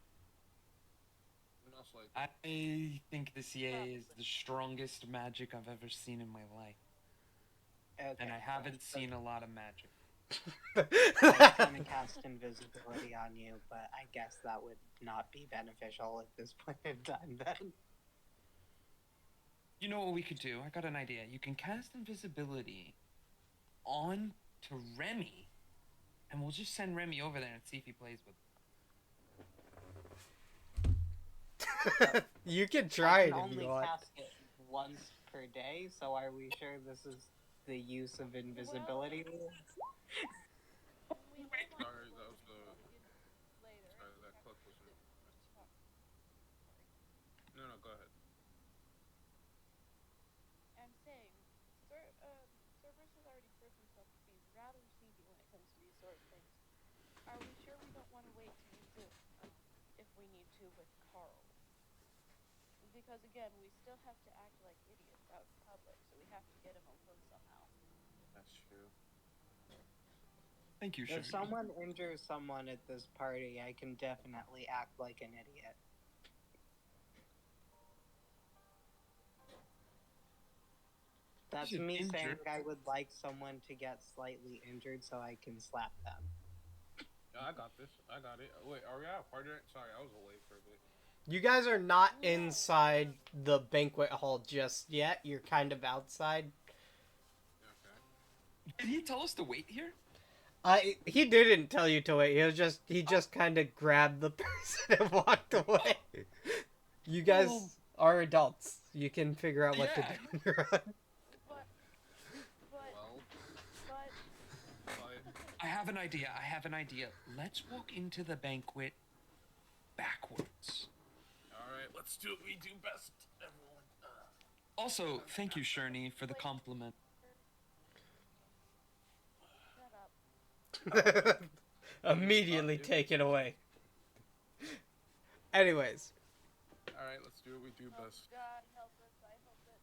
most likely. I think the CA is Probably. the strongest magic I've ever seen in my life, Okay. and I haven't seen a lot of magic. I was gonna cast invisibility on you, but I guess that would not be beneficial at this point in time then. You know what we could do? I got an idea. You can cast invisibility on to Remy, and we'll just send Remy over there and see if he plays with us. You can I try can it if only you want. cast it once per day, so are we sure this is the use of invisibility rules? We might want Sorry, to that look was the. later. Sorry, that Travis clip was. did talk. Sorry. No, go ahead. I'm saying, Cerberus has already proved himself to be rather sneaky when it comes to these sort of things. Are we sure we don't want to wait to use it if we need to with Carl? Because again, we still have to act like idiots out in public, so we have to get him a look somehow. That's true. Thank you, If Shirley. someone injures someone at this party, I can definitely act like an idiot. That's Is it me saying injured? I would like someone to get slightly injured so I can slap them. Yeah, I got this. I got it. Wait, are we at a party? Sorry, I was away for a bit. You guys are not No. inside the banquet hall just yet. You're kind of outside. Okay. Did he tell us to wait here? He didn't tell you to wait. He just kind of grabbed the person and walked away. You guys Well, are adults. You can figure out what yeah. to do on your own. But, Well, but, but I have an idea. Let's walk into the banquet backwards. all right, let's do what we do best, everyone. Also, thank you, Shirley, for the compliment. shut up. Immediately taken away. Anyways, All right, let's do what we do Oh, best. God help us. I hope that.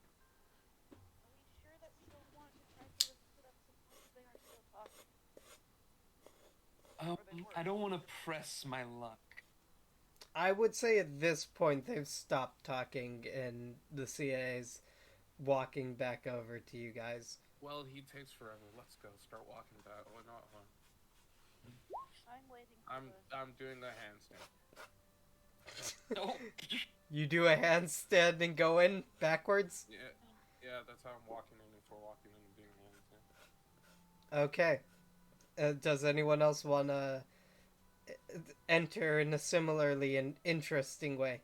Are we sure that we don't want to try to put up some points? They are still talking. I don't want to press my luck. I would say at this point they've stopped talking and the CA's walking back over to you guys. Well, he takes forever. Let's go. Start walking back. Or not, huh? I'm waiting for I'm doing the handstand. No. You do a handstand and go in backwards? Yeah, that's how I'm walking in if we're walking in and doing the handstand. Okay. Does anyone else want to enter in a similarly interesting way?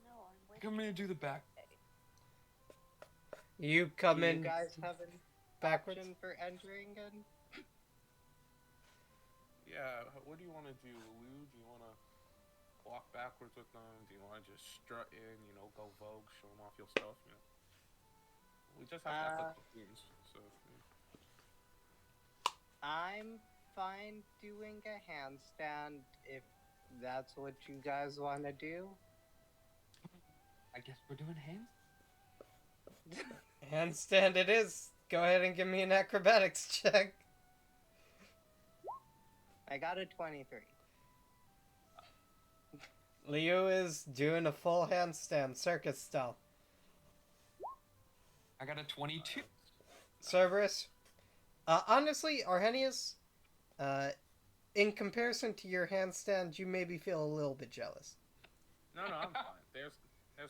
No, I'm waiting. I'm gonna do the back. You come Do in you guys have an backwards? option for entering in? Yeah, what do you want to do, Lou? Do you want to walk backwards with them? Do you want to just strut in, go Vogue, show them off your stuff, We just have to have the balloons, so. I'm fine doing a handstand if that's what you guys want to do. I guess we're doing hands. Handstand it is. Go ahead and give me an acrobatics check. I got a 23. Leo is doing a full handstand, circus style. I got a 22. Cerberus. Honestly, Arrhenius, in comparison to your handstand, you maybe feel a little bit jealous. No, I'm fine. There's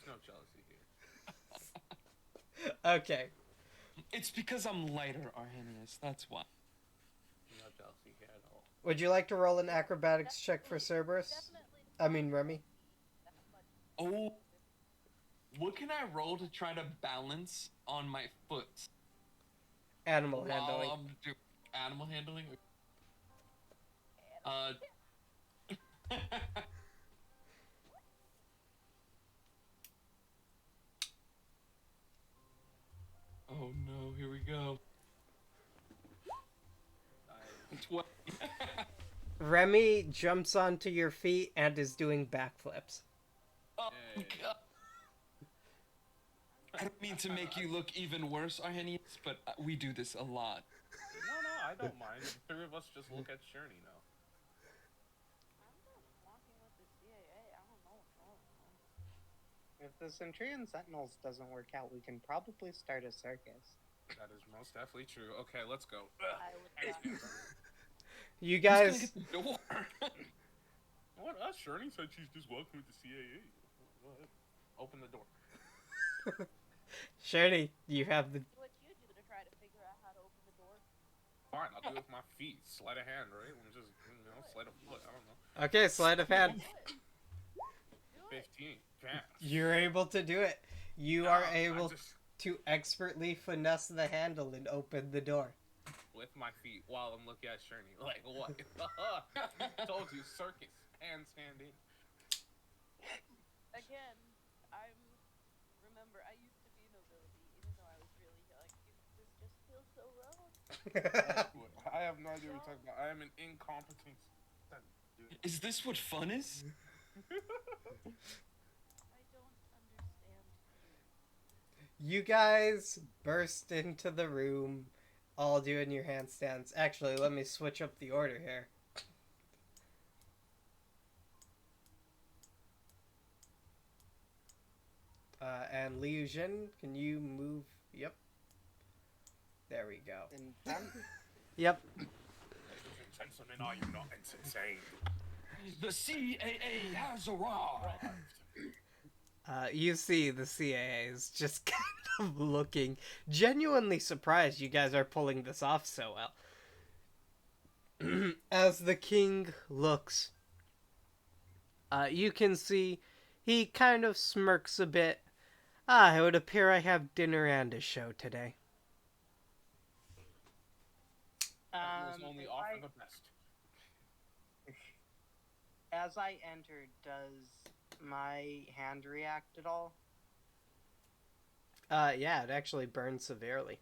no jealousy here. Okay. It's because I'm lighter, Arrhenius. That's why. No jealousy here at all. Would you like to roll an acrobatics check for Cerberus? I mean, Remy. Oh, what can I roll to try to balance on my foot? Animal handling. While I'm animal handling? Oh no, here we go. Nice. 20. Remy jumps onto your feet and is doing backflips. Oh Yay. god. I don't mean to make you look even worse, Arhenius, but we do this a lot. No, I don't mind. The three of us just look at Sherney now. I'm just walking with the CAA. I don't know what's wrong with them. If the Centurion Sentinels doesn't work out, we can probably start a circus. That is most definitely true. Okay, let's go. I would not. You Who's gonna guys, get the door? What? Sherney said she's just walking with the CAA. Go ahead. Open the door. Shirley, you have the. What you do to try to figure out how to open the door? Fine, I'll do it with my feet. Sleight of hand, right? And just, sleight of foot. I don't know. Okay, sleight of hand. Do it. 15. Pass. You're able to do it. You No, are I able just, to expertly finesse the handle and open the door. with my feet while I'm looking at Sherney. Like, what? Told you, circus. Hands hand in. Again, remember, I used to be nobility, even though I was really young. This just feels so wrong. I have no idea what you're talking about. I am an incompetent dude. Is this what fun is? I don't understand you. You guys burst into the room, all doing your handstands. Actually, let me switch up the order here. And Liu Jin, can you move? Yep. There we go. And then, Yep. Ladies and gentlemen, are you not insane? The CAA has arrived. You see the CAA is just kind of looking genuinely surprised you guys are pulling this off so well. As the king looks, you can see he kind of smirks a bit. It would appear I have dinner and a show today. That was only if offer I- the best. as I entered, does my hand react at all? Yeah, it actually burns severely.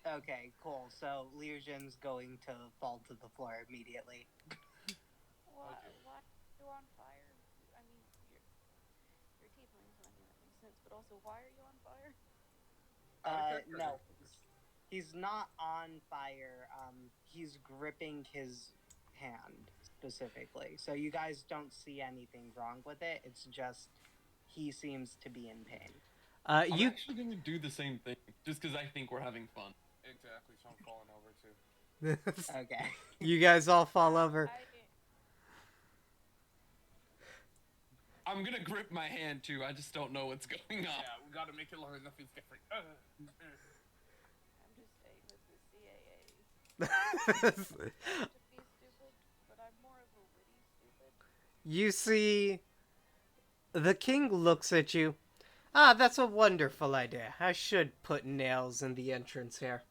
Okay, cool. So Liu Jin's going to fall to the floor immediately. Why Okay. are you on fire? I mean, you're tiefling, so I mean that makes sense. But also, why are you on fire? No, he's not on fire. He's gripping his hand specifically. So you guys don't see anything wrong with it. It's just he seems to be in pain. I'm You actually gonna do the same thing, just because I think we're having fun. Exactly, so I'm falling over too. Okay. you guys all fall over. I'm gonna grip my hand too, I just don't know what's going on. Yeah, we gotta make it learn nothing's different. I'm just saying with the CAA. To be stupid, but I'm more of a witty stupid. You see, the king looks at you. That's a wonderful idea. I should put nails in the entrance here.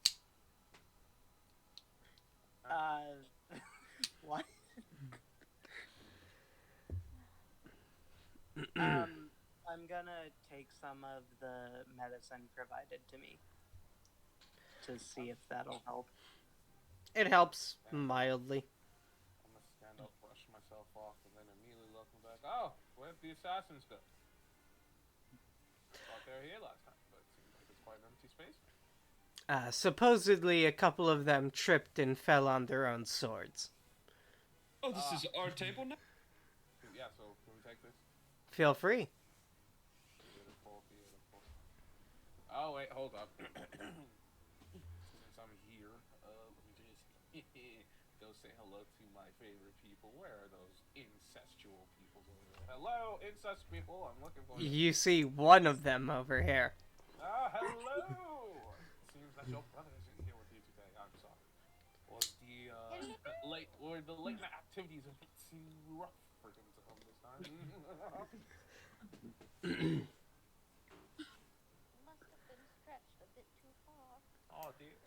What? I'm gonna take some of the medicine provided to me to see if that'll help. It helps mildly. I'm gonna stand up, brush myself off, and then immediately looking back. Oh, where'd the assassins go? Thought they were here last time, but it seems like it's quite an empty space. Supposedly, a couple of them tripped and fell on their own swords. Oh, this is our table now? Yeah, so can we take this? Feel free. Beautiful, beautiful. Oh, wait, hold up. Since I'm here, let me just go say hello to my favorite people. Where are those incestual people over there? Hello, incest people. I'm looking for you. You see one of them over here. Hello! Seems that your brother isn't here with you today. I'm sorry. Were the late night activities a bit too rough for him to come this time? Must have been stretched a bit too far. Oh dear.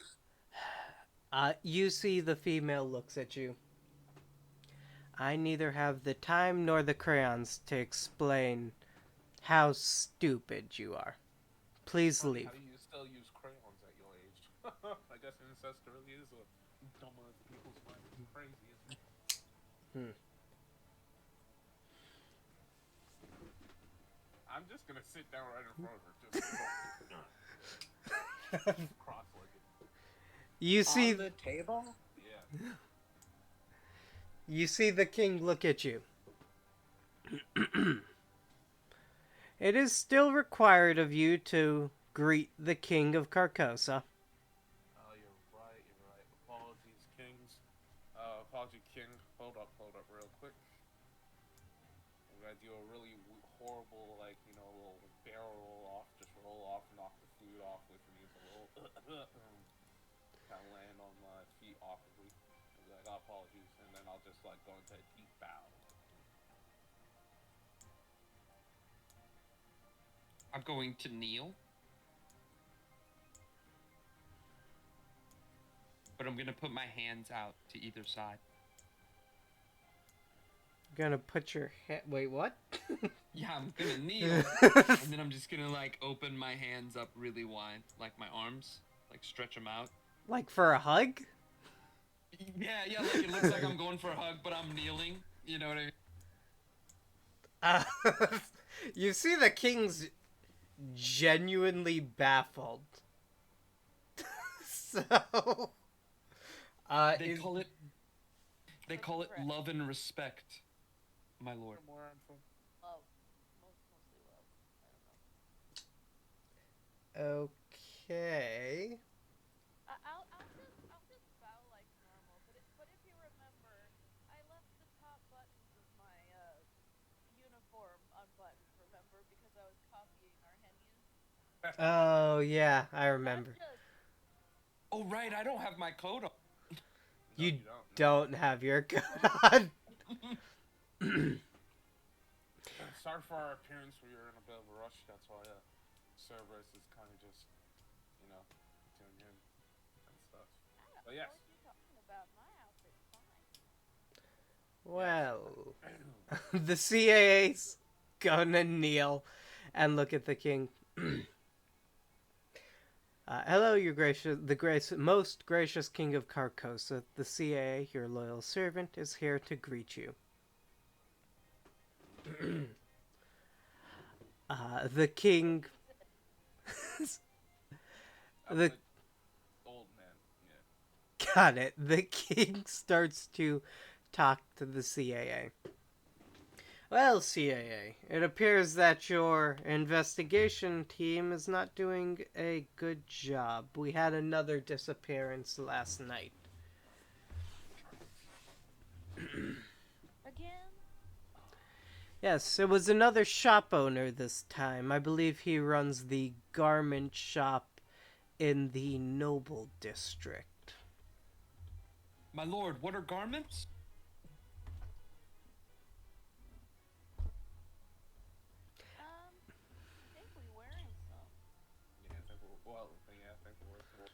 You see the female looks at you. I neither have the time nor the crayons to explain how stupid you are. Please Funny leave. how you still use crayons at your age. I guess incest really is a dumber of people's mind. It's crazy, isn't it? Hmm. I'm just gonna sit down right in front of her, just cross-legged. You see, On the table? Yeah. you see the king look at you. It is still required of you to greet the king of Carcosa. Oh, you're right. You're right. Apologies, kings. Apology, king. Hold up, real quick. I'm gonna do a really horrible, like, little barrel roll off. Just roll off, knock the food off with me. It's a little kind of land on my feet awkwardly. I'll be like, oh, apologies, and then I'll just like go into a deep bow. I'm going to kneel. But I'm going to put my hands out to either side. Gonna put your hand. Wait, what? Yeah, I'm going to kneel. And then I'm just going to, like, open my hands up really wide. Like my arms. Like, stretch them out. Like for a hug? Yeah, like it looks like I'm going for a hug, but I'm kneeling. You know what I mean? You see the king's genuinely baffled. So, They call it love and respect, my lord. Love. Mostly love. I don't know. Okay. I'll just bow like normal. But if you remember, I left the top buttons of my uniform unbuttoned. Remember, because I was copying our Henyans. Oh yeah, I remember. Oh, right, I don't have my coat on. No, You don't. don't have your gun. Sorry for our appearance. We were in a bit of a rush. That's why Cerberus is kind of just, doing him and stuff. But yes. What are you talking about? My outfit's fine. Well, the CAA's gonna kneel and look at the king. Hello, your most gracious king of Carcosa. The CAA, your loyal servant, is here to greet you. The king. The old man. Yeah. got it. The king starts to talk to the CAA. Well, CAA, it appears that your investigation team is not doing a good job. We had another disappearance last night. Again? Yes, it was another shop owner this time. I believe he runs the garment shop in the Noble District. My lord, what are garments? I think we wearing some. Yeah, I think we're some.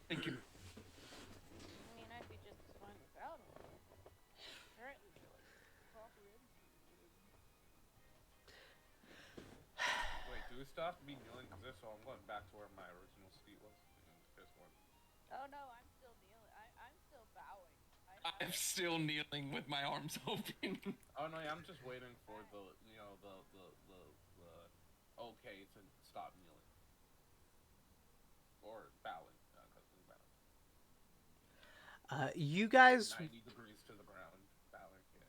Thank you. I mean, I'd be just as fine without them. Apparently, they're like proper Wait, do we still have to be kneeling? Because if so, I'm going back to where my original seat was. This one. Oh no, I'm still kneeling. I'm still bowing. I'm still kneeling with my arms open. Oh no, yeah, I'm just waiting for the okay to stop kneeling or bowing, because we're bowing. You guys 90 degrees to the ground, bowing. Yeah.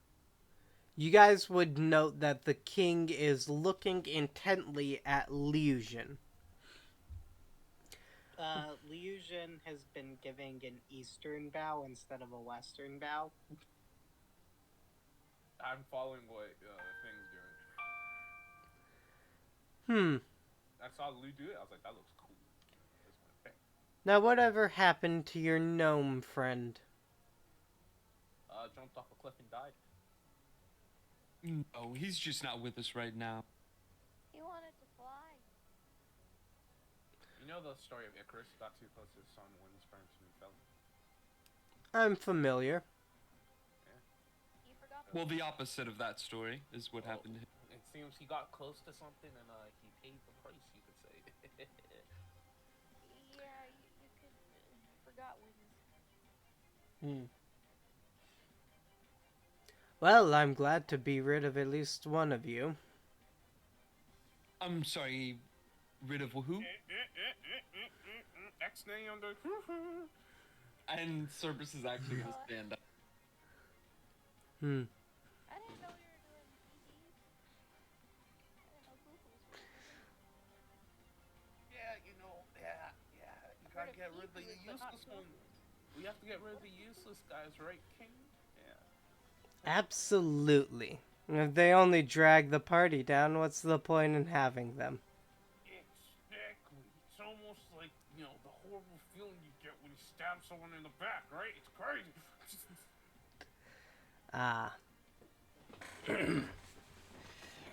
You guys would note that the king is looking intently at Liusian. Liusian has been giving an eastern bow instead of a western bow. I'm following what Thing's doing. I saw Lou do it. I was like, that looks cool. This one, bang. Now, whatever happened to your gnome friend? Jumped off a cliff and died. No, he's just not with us right now. He wanted to fly. You know the story of Icarus? Got too close to the sun, wind sprang and fell. I'm familiar. He forgot. Well, the opposite of that story is what Well, happened to him. it seems he got close to something and he paid the price, you could say. Yeah, you could. Forgot wins. Hmm. Well, I'm glad to be rid of at least one of you. I'm sorry, rid of who? X-nay on the... And Cerberus is actually gonna stand up. Hmm. I didn't know you were doing Pvs. I didn't know Goofus was doing it. Yeah, you I've heard gotta of get rid of the Kifus, but not useless ones. Goofus. We have to get rid of the useless guys, right, King? Yeah. Absolutely. If they only drag the party down, what's the point in having them? Exactly. It's almost like, the horrible feeling you get when you stab someone in the back, right? It's crazy. Ah.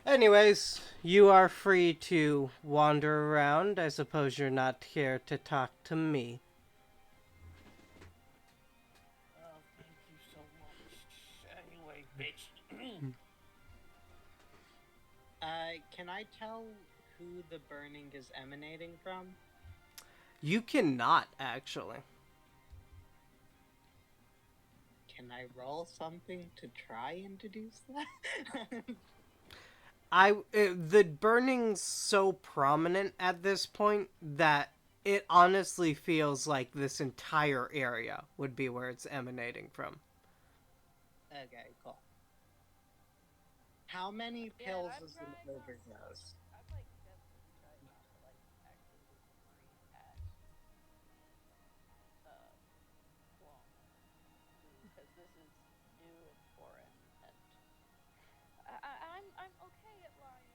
Anyways, you are free to wander around. I suppose you're not here to talk to me. Oh, thank you so much. Anyway, bitch. Can I tell who the burning is emanating from? You cannot, actually. Can I roll something to try and deduce that? The burning's so prominent at this point that it honestly feels like this entire area would be where it's emanating from. Okay, cool. How many Yeah, pills I'm is an trying not. overdose? I'm definitely trying not to actually look great at uh clone because this is new and foreign, and I'm okay at lying.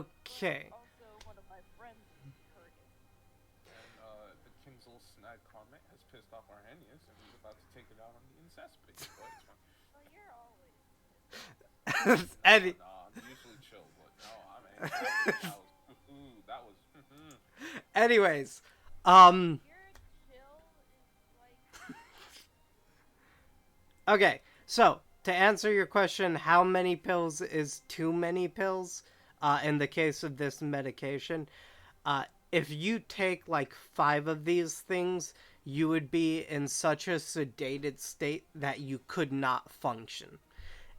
Okay. But also, one of my friends heard it. And the king's little snide comment has pissed off Arrhenius, and he's about to take it out on the incespit. But it's fine. Well, you're always pissed off. Any- No, I'm usually chill, but no, I'm angry. That was. Anyways, Your chill is like okay. So, to answer your question, how many pills is too many pills? In the case of this medication, if you take like 5 of these things, you would be in such a sedated state that you could not function.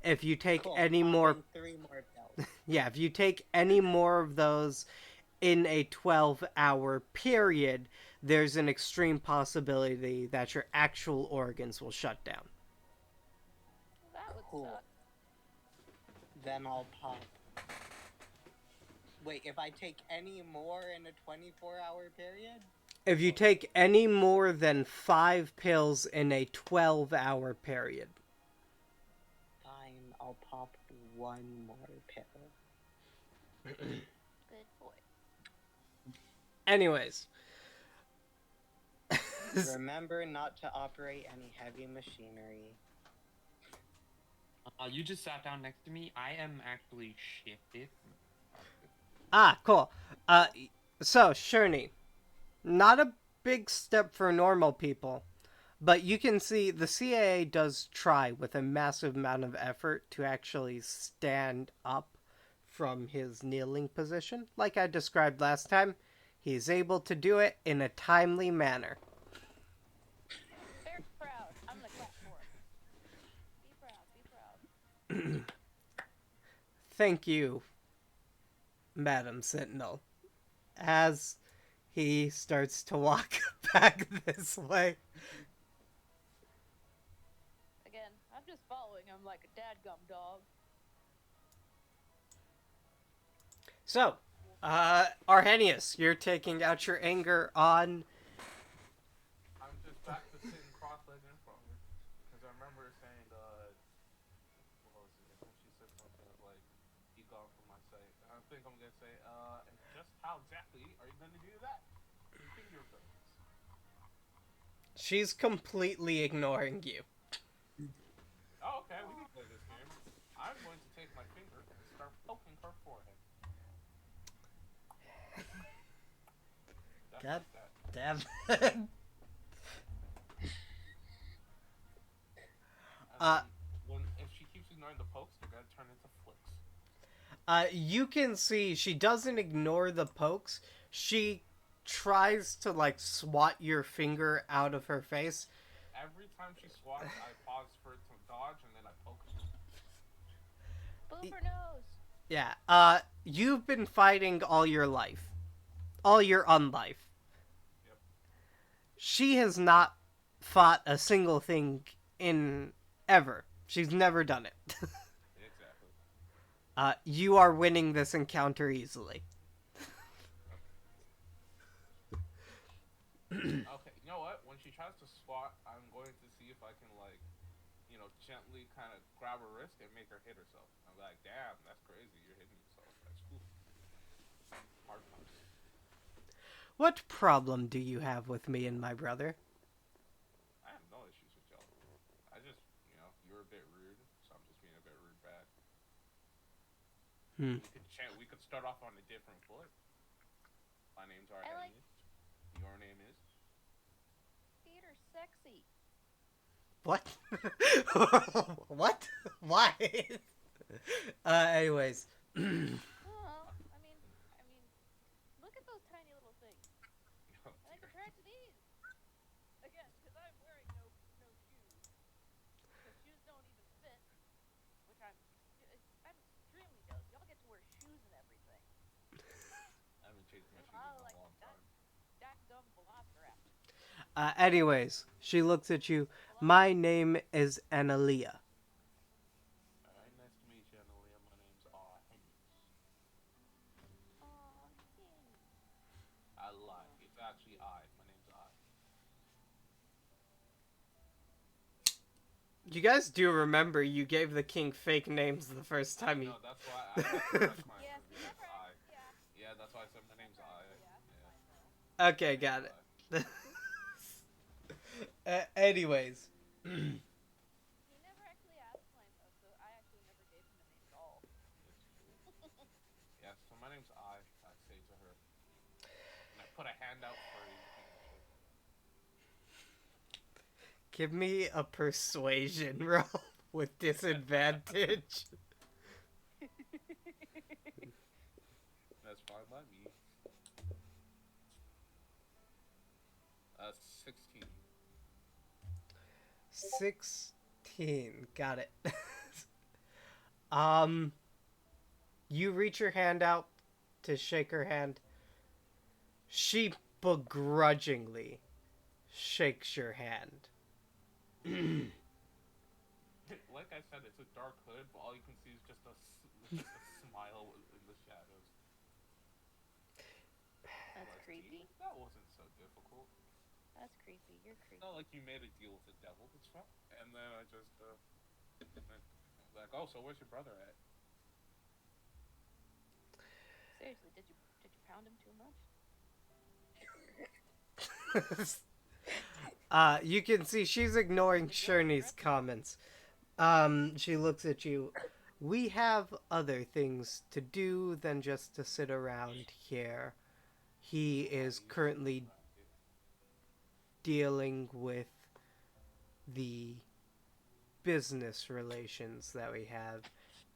If you take Cool. any more, Popping 3 more pills. yeah, if you take any more of those in a 12-hour period, there's an extreme possibility that your actual organs will shut down. that would Cool. suck. Then I'll pop. Wait, if I take any more in a 24-hour period? If you take any more than 5 pills in a 12-hour period. Fine, I'll pop 1 more pill. Good boy. Anyways. Remember not to operate any heavy machinery. You just sat down next to me. I am actually shifted. Ah, cool. So, Sherney, not a big step for normal people, but you can see the CAA does try with a massive amount of effort to actually stand up from his kneeling position. Like I described last time, he's able to do it in a timely manner. Very proud. I'm gonna clap for him. Be proud. Be proud. Thank you, Madam Sentinel. As he starts to walk back this way. Again, I'm just following him like a dadgum dog. So, Arrhenius, you're taking out your anger on. I'm just back to sitting cross-legged in front of her. Because I remember her saying, what was it? I think she said something like, be gone from my sight. I think I'm going to say, and just how exactly are you going to do that? Finger burns. She's completely ignoring you. Oh, okay, we can play this game. I'm going to take my finger and start poking her forehead. God damn it. And Uh, then if she keeps ignoring the pokes, they're gonna turn into flicks. you can see she doesn't ignore the pokes. She tries to like swat your finger out of her face. Every time she swats, I pause for it to dodge, and then I poke her. Booper nose. Yeah. You've been fighting all your life, all your unlife. Yep. She has not fought a single thing in ever. She's never done it. Exactly. You are winning this encounter easily. Okay, you know what? When she tries to swat, I'm going to see if I can gently kind of grab her wrist and make her hit herself. I'm like, damn, that's crazy. You're hitting yourself. That's cool. Hard pass. What problem do you have with me and my brother? I have no issues with y'all. I just, you're a bit rude, so I'm just being a bit rude back. Hmm. We could start off on a different foot. My name's Arhenius. Your name is? Theater sexy. What? What? Why? Anyways. Oh, I mean, look at those tiny little things. And I compare it to these. Again, because I'm wearing no shoes. Because shoes don't even fit. Which I'm extremely jealous. Y'all get to wear shoes and everything. I haven't changed my shoes I in a like long time. that gum velociraptor. Anyways, she looks at you. My name is Analia. Alright, nice to meet you, Analia. My name's Arhenius. Aw, Henny. I lied. It's actually I. My name's I. You guys do remember you gave the king fake names the first time No, that's why I had to correct my Yes, my he name's never I. actually asked. Yeah, that's why I said my name's I. Yeah. I know. Okay, My name's got I. it. Anyways. He never actually asked mine though, so I actually never gave him a name at all. It's true. Yeah, so my name's I say to her. And I put a hand out for a handshake. Give me a persuasion roll with disadvantage. That's fine by me. 16. 16. Got it. You reach your hand out to shake her hand. She begrudgingly shakes your hand. Like I said, it's a dark hood, but all you can see is just a smile in the shadows. That's creepy. That wasn't so difficult. That's creepy. You're creepy. It's not like you made a deal with the devil. It's fine. And then I just, like, oh, so where's your brother at? Seriously, did you pound him too much? You can see she's ignoring Sherney's comments. She looks at you. We have other things to do than just to sit around here. He is currently dealing with the business relations that we have,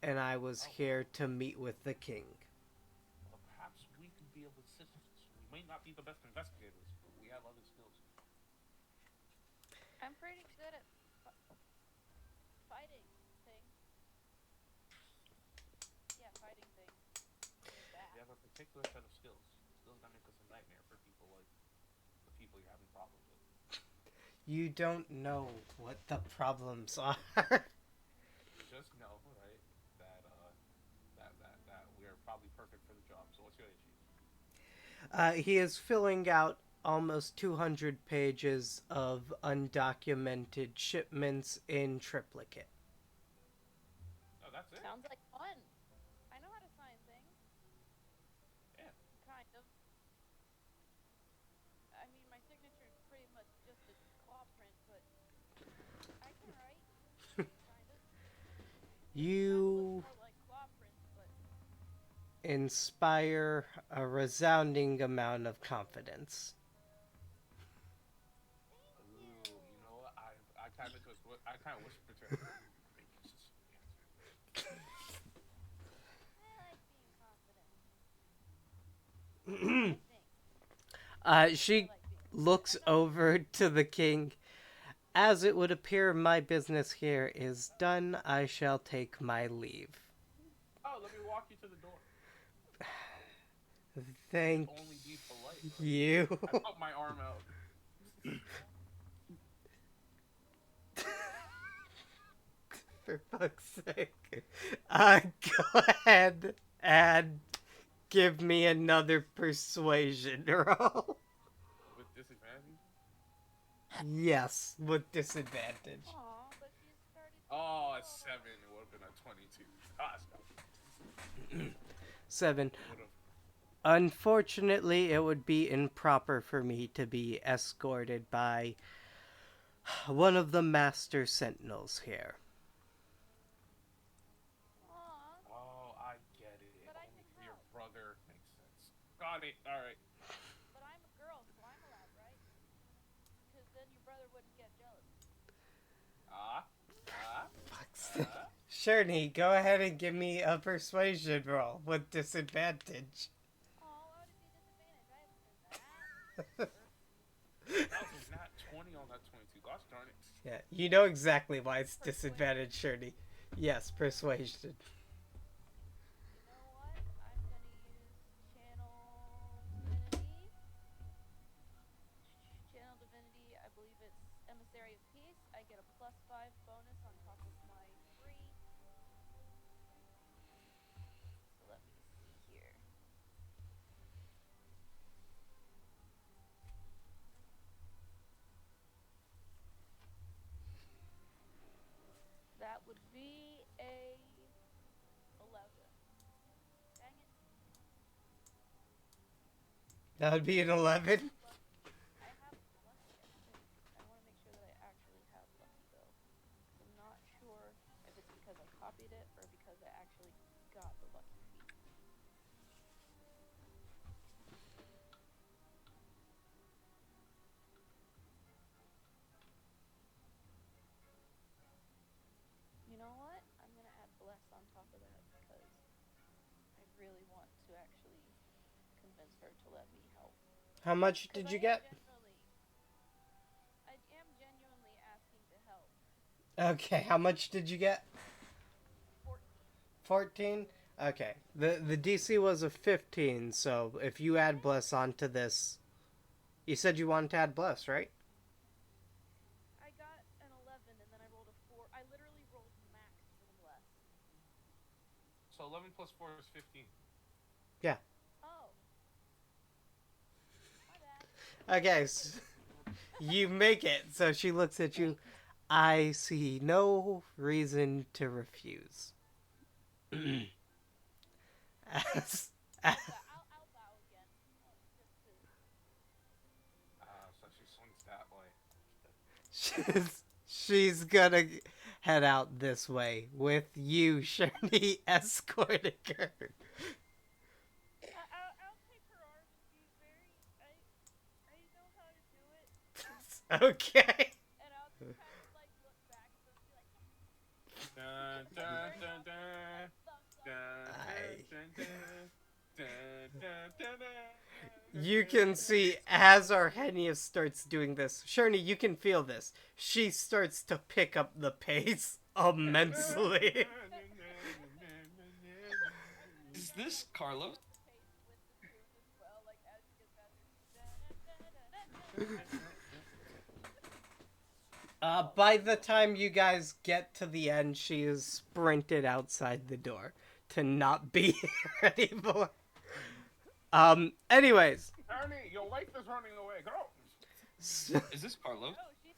and I was here to meet with the king. Well, perhaps we could be of assistance. We may not be the best investigators, but we have other skills. I'm pretty good at fighting things. Yeah, fighting things. We have a particular set of skills. Skills that make us a nightmare for people like the people you're having problems with. You don't know what the problems are. Just know, right, that we are probably perfect for the job. So what's your issue? He is filling out almost 200 pages of undocumented shipments in triplicate. Oh, that's it? Sounds like fun. I know how to sign things. Yeah. Kind of. I mean, my signature is pretty much just a claw print, but I can write. Kind of. You More like claw prints, but inspire a resounding amount of confidence. thank Ooh, you. you know what? I kind of whisper to I like being confident. I think. She I like being. looks I'm not. over to the king. As it would appear my business here is done, I shall take my leave. Oh, let me walk you to the door. Thank Only be polite, right? you. I put my arm out. For fuck's sake. Go ahead and give me another persuasion roll. With disadvantage? Yes, with disadvantage. Aw, but she started. Oh, a 7. It would have been a 22. Gosh, no. 7. It would have. Unfortunately, it would be improper for me to be escorted by one of the master sentinels here. Aw, Oh, I get it. but I Only can for your help. brother. Makes sense. Got it. Alright. But I'm a girl, so I'm allowed, right? Because then your brother wouldn't get jealous. Ah. Ah. Fuck's sake. Ah. Sherney, go ahead and give me a persuasion roll with disadvantage. Oh, why would it be disadvantage? I haven't been that. That was a nat 20 on that 22. Gosh darn it. Yeah, you know exactly why it's Persuasion? disadvantage, Sherney. Yes, persuasion. You know what? I'm gonna use channel divinity. Channel divinity. I believe it's emissary of peace. I get a +5 bonus on top of my 3. So let me see here. That would be a 11. Dang it. That would be an 11. I have lucky, I think. I want to make sure that I actually have lucky, though. Because I'm not sure if it's because I copied it or because I actually got the lucky feat. You know what? I'm going to add bless on top of that because I really want to actually convince her to let me help. How much did you get? I am genuinely asking to help. Okay, how much did you get? 14. 14? Okay. The DC was a 15, so if you add bless onto this, you said you wanted to add bless, right? I got an 11 and then I rolled a 4. I literally rolled max for the bless. So 11 plus 4 is 15. Yeah. Oh. My bad. Okay, so you make it. So she looks at you. I see no reason to refuse. as, I'll bow again. Just to. So she swings that way. she's gonna head out this way with you, Sherney, escorting her. I'll take her arm and be very. I know how to do it. Okay. And I'll just kind of like look back at them and be like. Dun, dun, dun, dun. Dun, dun, dun, dun, dun, dun, dun. You can see as Arrhenius starts doing this, Sherney, you can feel this. She starts to pick up the pace immensely. Is this Carlos? Pace with the tune as well, like as she gets faster. By the time you guys get to the end, she is sprinted outside the door to not be here anymore. Anyways. Ernie, your wife is running away. Go. Is this Carlos? No, she's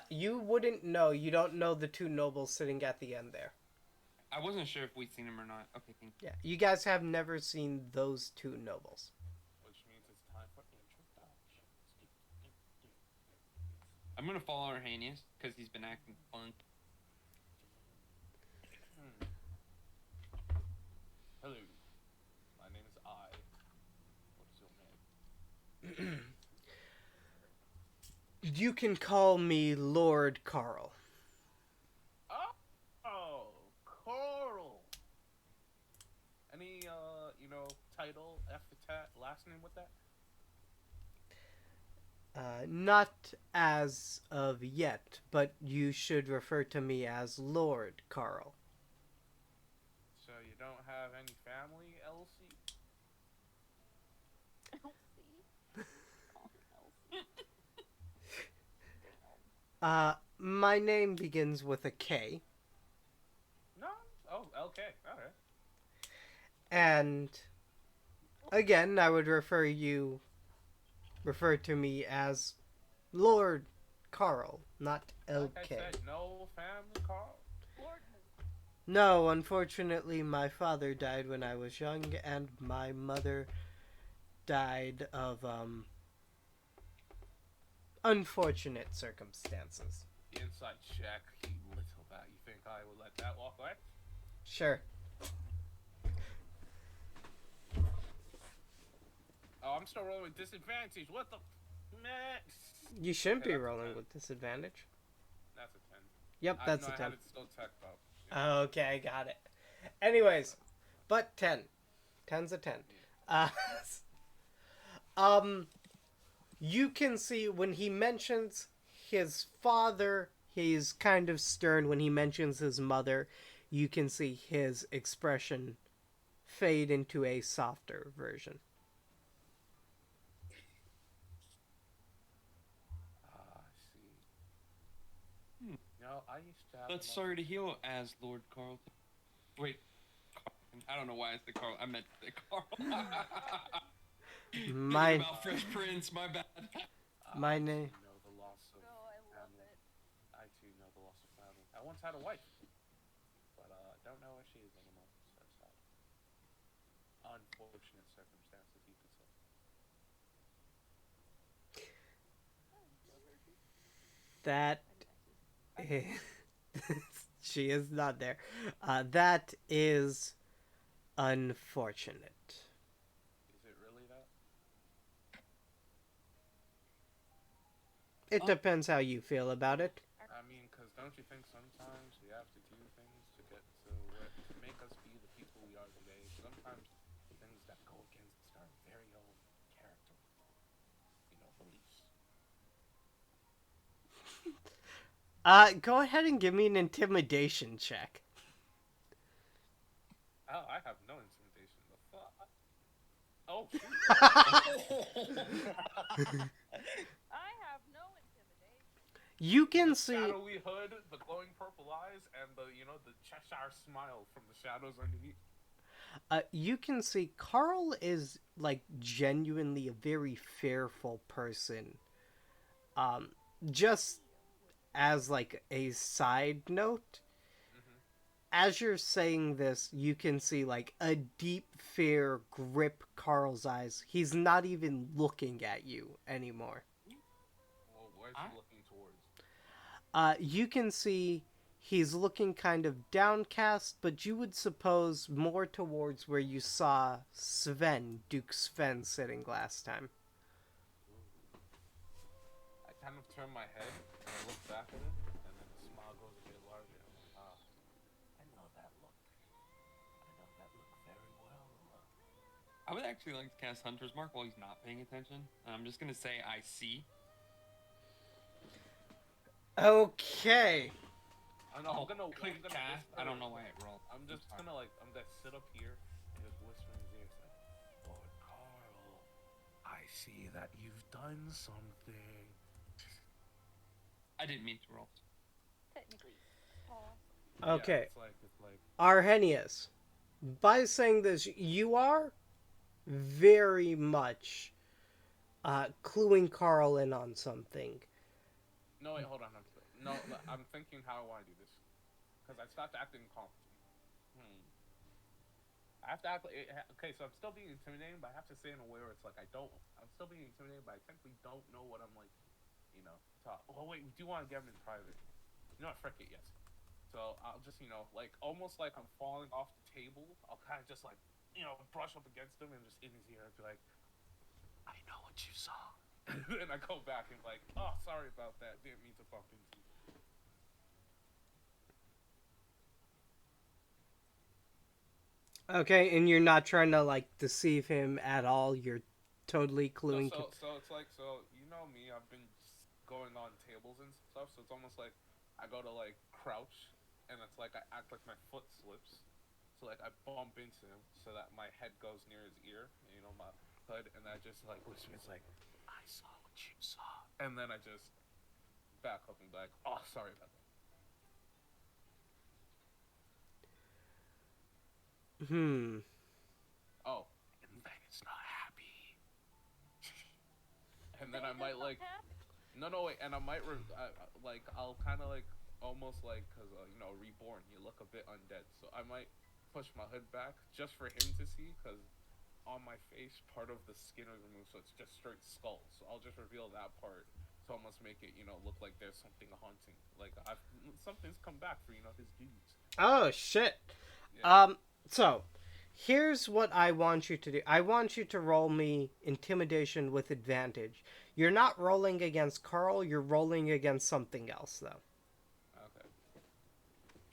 You wouldn't know. You don't know the two nobles sitting at the end there. I wasn't sure if we'd seen him or not. Okay, thank you. Yeah, you guys have never seen those two nobles. Which means it's time for introductions. I'm gonna follow Arrhenius because he's been acting fun. Hello. My name is I. What is your name? You can call me Lord Carl. title, epithet, last name with that? Not as of yet, but you should refer to me as Lord Carl. So you don't have any family, Elsie? Elsie. Call me Elsie. Damn. My name begins with a K, No? Oh, okay. Alright. and again, I would refer to me as Lord Carl, not Like I LK. said, no family, Carl? Lord has No, unfortunately, my father died when I was young, and my mother died of, unfortunate circumstances. Inside check, you little bat. You think I would let that walk away? Sure. Oh, I'm still rolling with disadvantage. What the? Meh. You shouldn't Okay, be that's a rolling 10. with disadvantage. That's a 10. Yep, that's no, a I 10. had it still teched up. Yeah. Okay, I got it. Anyways, but 10. 10's a 10. Uh, um, you can see when he mentions his father, he's kind of stern. When he mentions his mother, you can see his expression fade into a softer version. Ah, I see. Hmm. No, I used to have. That's sorry to hear, as Lord Carl. Wait, Carl. I don't know why I said Carl. I meant to say Carl. Thinking My about Fresh Prince. My bad. My I name- too know the loss of No, I love family. it. I too know the loss of family. I once had a wife, but don't know where she is anymore. So sad. Unfortunate circumstances, you could say. Love her too. that I mean, she is not there. That is unfortunate. Is it really that? It depends how you feel about it. I mean, cause don't you think sometimes we have to do things to get to to make us be the people we are today? Sometimes things that go against our very own character, beliefs. Go ahead and give me an intimidation check. Oh, I have no intimidation. The fuck? Oh shoot! I have no intimidation. You can The see. shadowy hood, the glowing purple eyes, and the Cheshire smile from the shadows underneath. You can see Carl is like genuinely a very fearful person. Um, just as like a side note, Mm-hmm. as you're saying this, you can see like a deep fear grip Carl's eyes. He's not even looking at you anymore. Well, where's he looking towards? You can see he's looking kind of downcast, but you would suppose more towards where you saw Duke Sven, sitting last time. Ooh. I kind of turn my head and I look back at him, and then the smile goes a bit larger. I'm like, ah, I know that look. I know that look very well. I would actually like to cast Hunter's Mark while he's not paying attention. And I'm just gonna say I see. Okay. I know. I'm gonna click I'm gonna cast. whisper, I don't know why it rolled. I'm just sorry. I'm gonna sit up here and just whisper in his ear, say, Lord Carl, I see that you've done something. I didn't mean to roll. Technically, awesome. Okay. Yeah, it's like. Arrhenius, by saying this, you are very much cluing Carl in on something. No, wait, hold on. No, I'm thinking how I want to do this. Because I stopped acting competent. I have to act like. Okay, so I'm still being intimidating, but I have to say in a way where it's like I'm still being intimidating, but I technically don't know what I'm like, talk. Oh, wait, we do want to get him in private. You know what? Frick it, yes. So I'll just, like, almost like I'm falling off the table. I'll kind of just, like, brush up against him and just in his ear and be like, I know what you saw. And then I go back and be like, oh, sorry about that. Didn't mean to bump into you. Okay, and you're not trying to like deceive him at all. You're totally No, cluing. so it's like, so you know me, I've been going on tables and stuff, so it's almost like I go to like crouch, and it's like I act like my foot slips, so like I bump into him, so that my head goes near his ear, my hood, and I just like whisper, it's like, I saw what you saw, and then I just back up and be like, oh, sorry about that. Hmm. Oh, and Vegas not happy, and then I might like. No, no, wait, and I might like I'll kind of like almost like because reborn, you look a bit undead, so I might push my hood back just for him to see because on my face part of the skin is removed, so it's just straight skull. So I'll just reveal that part to almost make it look like there's something haunting, like I've something's come back for his dudes. Oh shit. Yeah. So here's what I want you to do. I want you to roll me intimidation with advantage. You're not rolling against Carl, you're rolling against something else though. Okay.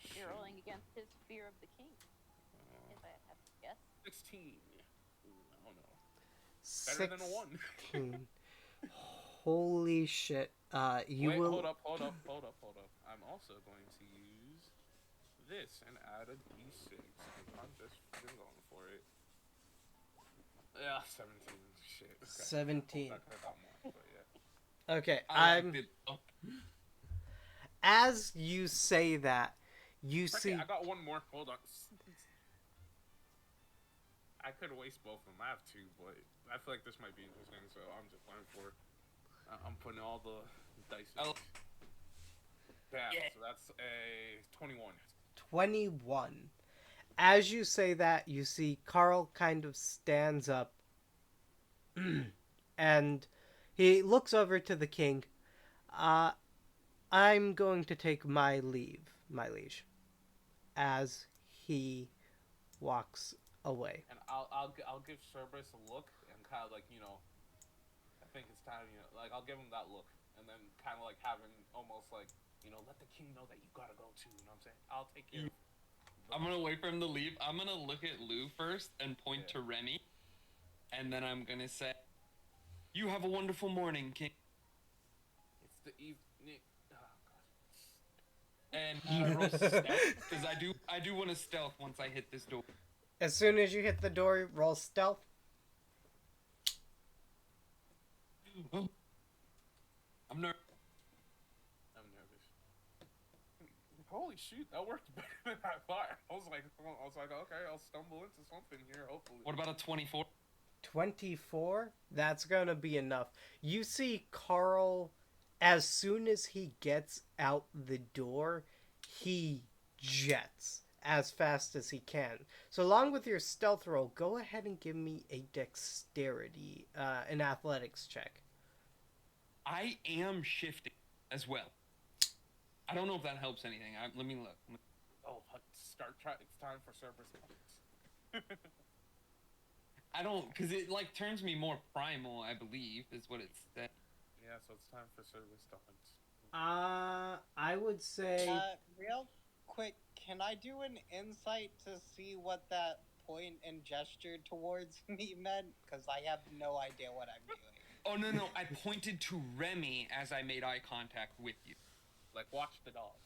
You're Shoot. rolling against his fear of the king, if I have to guess. 16. Ooh, I don't know. Better 16. than a 1. Holy shit. You Wait, will. hold up. I'm also going to use this and add a d6. I'm just going for it. Yeah, 17. Shit. Okay. 17. I could have got more, but yeah. Okay, I liked it. Oh, as you say that, you see. I got one more. Hold on. I could waste both of them. I have two, but I feel like this might be interesting, so I'm just going for it. I'm putting all the dice in. Oh. Bam. Yeah. So that's a 21. 21. As you say that, you see Carl kind of stands up and he looks over to the king. I'm going to take my leave, my liege, as he walks away. And I'll give Cerberus a look and kind of like I think it's time like I'll give him that look and then kind of like have him almost like let the king know that you gotta go too. You know what I'm saying? I'll take care of. I'm gonna wait for him to leave. I'm gonna look at Lou first and point to Remy, and then I'm gonna say, "You have a wonderful morning, King." It's the evening. Oh god. And roll stealth because I do want to stealth once I hit this door. As soon as you hit the door, roll stealth. Oh. I'm nervous. Holy shoot, that worked better than I thought. I was like, okay, I'll stumble into something here, hopefully. What about a 24? 24? That's gonna be enough. You see Carl, as soon as he gets out the door, he jets as fast as he can. So along with your stealth roll, go ahead and give me a dexterity, an athletics check. I am shifting as well. I don't know if that helps anything. Let me look. Oh, it's time for Cerberus. I don't, because it like turns me more primal, I believe, is what it said. Yeah, so it's time for Cerberus to hunt. I would say. Real quick, can I do an insight to see what that point and gesture towards me meant? Because I have no idea what I'm doing. Oh, no, I pointed to Remy as I made eye contact with you. Like, watch the dog.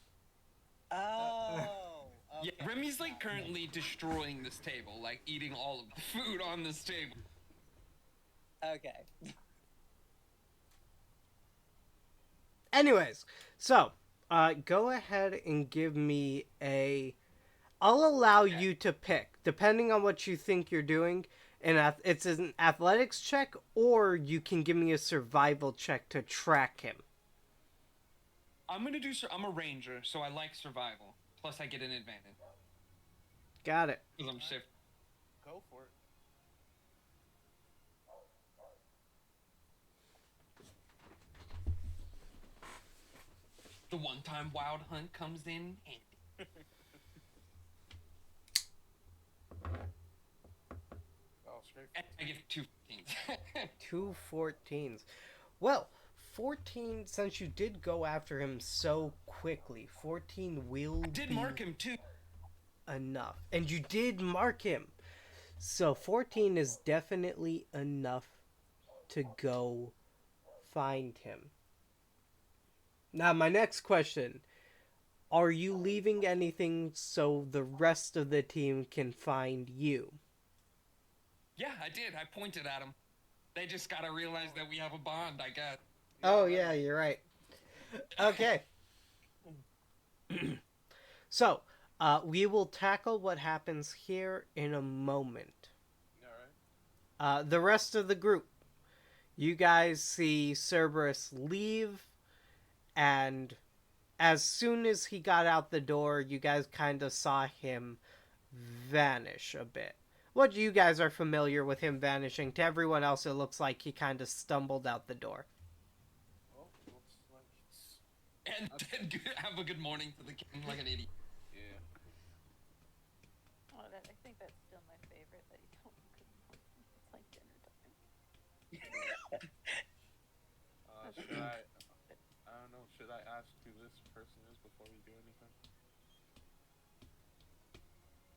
Oh. Okay. Yeah, Remy's like currently destroying this table, like eating all of the food on this table. Okay. Anyways, so go ahead and give me a. I'll allow you to pick, depending on what you think you're doing. And it's an athletics check, or you can give me a survival check to track him. I'm a ranger, so I like survival. Plus, I get an advantage. Got it. Because I'm shift. Go for it. The one-time wild hunt comes in handy. Oh, straight. I give 2 14s. 2 14s. Well, 14, since you did go after him so quickly, 14 will I did be mark him too. enough. And you did mark him. So 14 is definitely enough to go find him. Now, my next question, are you leaving anything so the rest of the team can find you? Yeah, I did. I pointed at him. They just gotta realize that we have a bond, I guess. Oh, yeah, you're right. Okay. So, we will tackle what happens here in a moment. Alright. The rest of the group, you guys see Cerberus leave, and as soon as he got out the door, you guys kind of saw him vanish a bit. What you guys are familiar with him vanishing. To everyone else, it looks like he kind of stumbled out the door. Well, looks like it's. And then have a good morning to the king like an idiot. Yeah. Well, I think that's still my favorite. That you don't look good morning. It's like dinner time. Should I? I don't know. Should I ask who this person is before we do anything?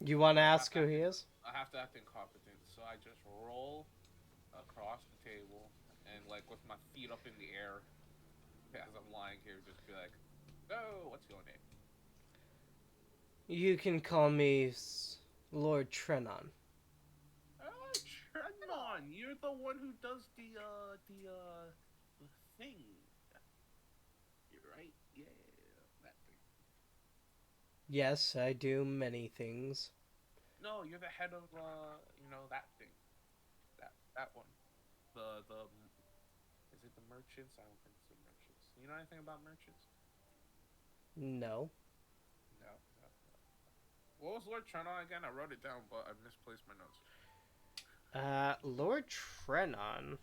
You want to ask who he is? I have to act incompetent, so I just roll across the table and, like, with my feet up in the air as I'm lying here, just be like, "Oh, what's your name?" You can call me Lord Trenon. Trenon, you're the one who does the thing. You're right. Yeah, that thing. Yes, I do many things. No, you're the head of that thing. That one. The is it the merchants? I don't think it's the merchants. You know anything about merchants? No. No. What was Lord Trenon again? I wrote it down, but I misplaced my notes. Lord Trenon.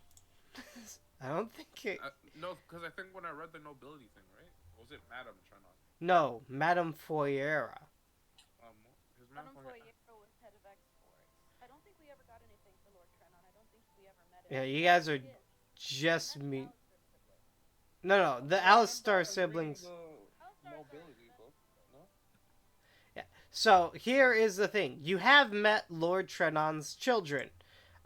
I don't think it. No, because I think when I read the nobility thing, right? Was it Madame Trenon? No, Madame Foyera. His Madame Foyera was head of exports. I don't think we ever got anything for Lord Trenon. I don't think we ever met him. Yeah, you guys are just me. No, the Alistar siblings. Nobility book, no? Yeah. So here is the thing: you have met Lord Trenon's children.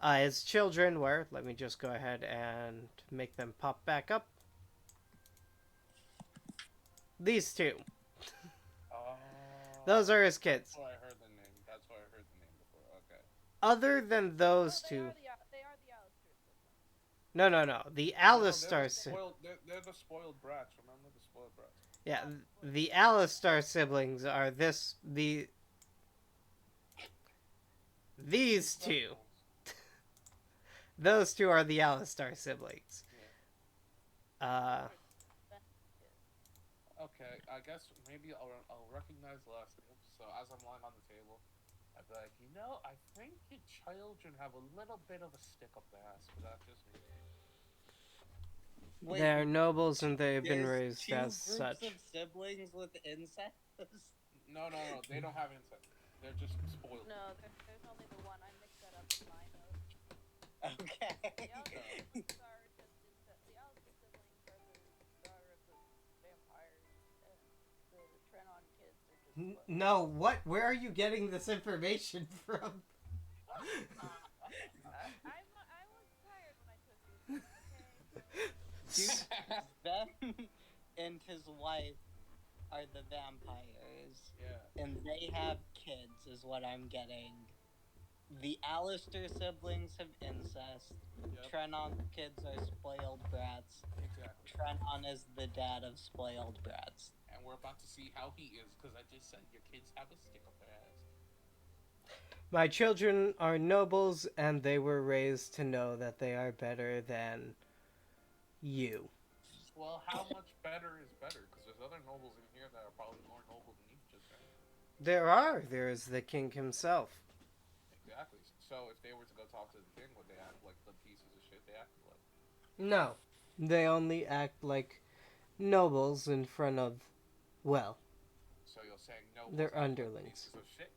His children were. Let me just go ahead and make them pop back up. These two. Those are his kids. That's why I heard the name before. Okay. Other than those two. They are the Alistair siblings. No. The Alistar They're the spoiled brats. Remember the spoiled brats? Yeah, the Alistar siblings are these two. Those two are the Alistar siblings. Yeah. Okay, I guess maybe I'll recognize the last name. So as I'm lying on the table, I'd be like, I think your children have a little bit of a stick up their ass, but that's just me. Wait, They're nobles and they've been raised two as groups such. of siblings with incest? No, they don't have incest. They're just spoiled. No, there's only the one. I mixed that up in my notes. Okay. The Alistair siblings are just incest. The Alistair siblings are the daughter of the vampires, and the Trenon kids are just. No, what? Where are you getting this information from? I was tired when I took these, okay? Them and his wife are the vampires. Yeah. And they have kids, is what I'm getting. The Alistair siblings have incest. Yep. Trenon's kids are spoiled brats. Exactly. Trenon is the dad of spoiled brats. And we're about to see how he is, because I just said your kids have a stick up their ass. My children are nobles and they were raised to know that they are better than you. Well, how much better is better? Because there's other nobles in here that are probably more noble than you just said. There is the king himself. Exactly. So if they were to go talk to the king, would they act like the pieces of shit they acted like? No, they only act like nobles in front of, well, So you're saying nobles their act like underlings. pieces of shit?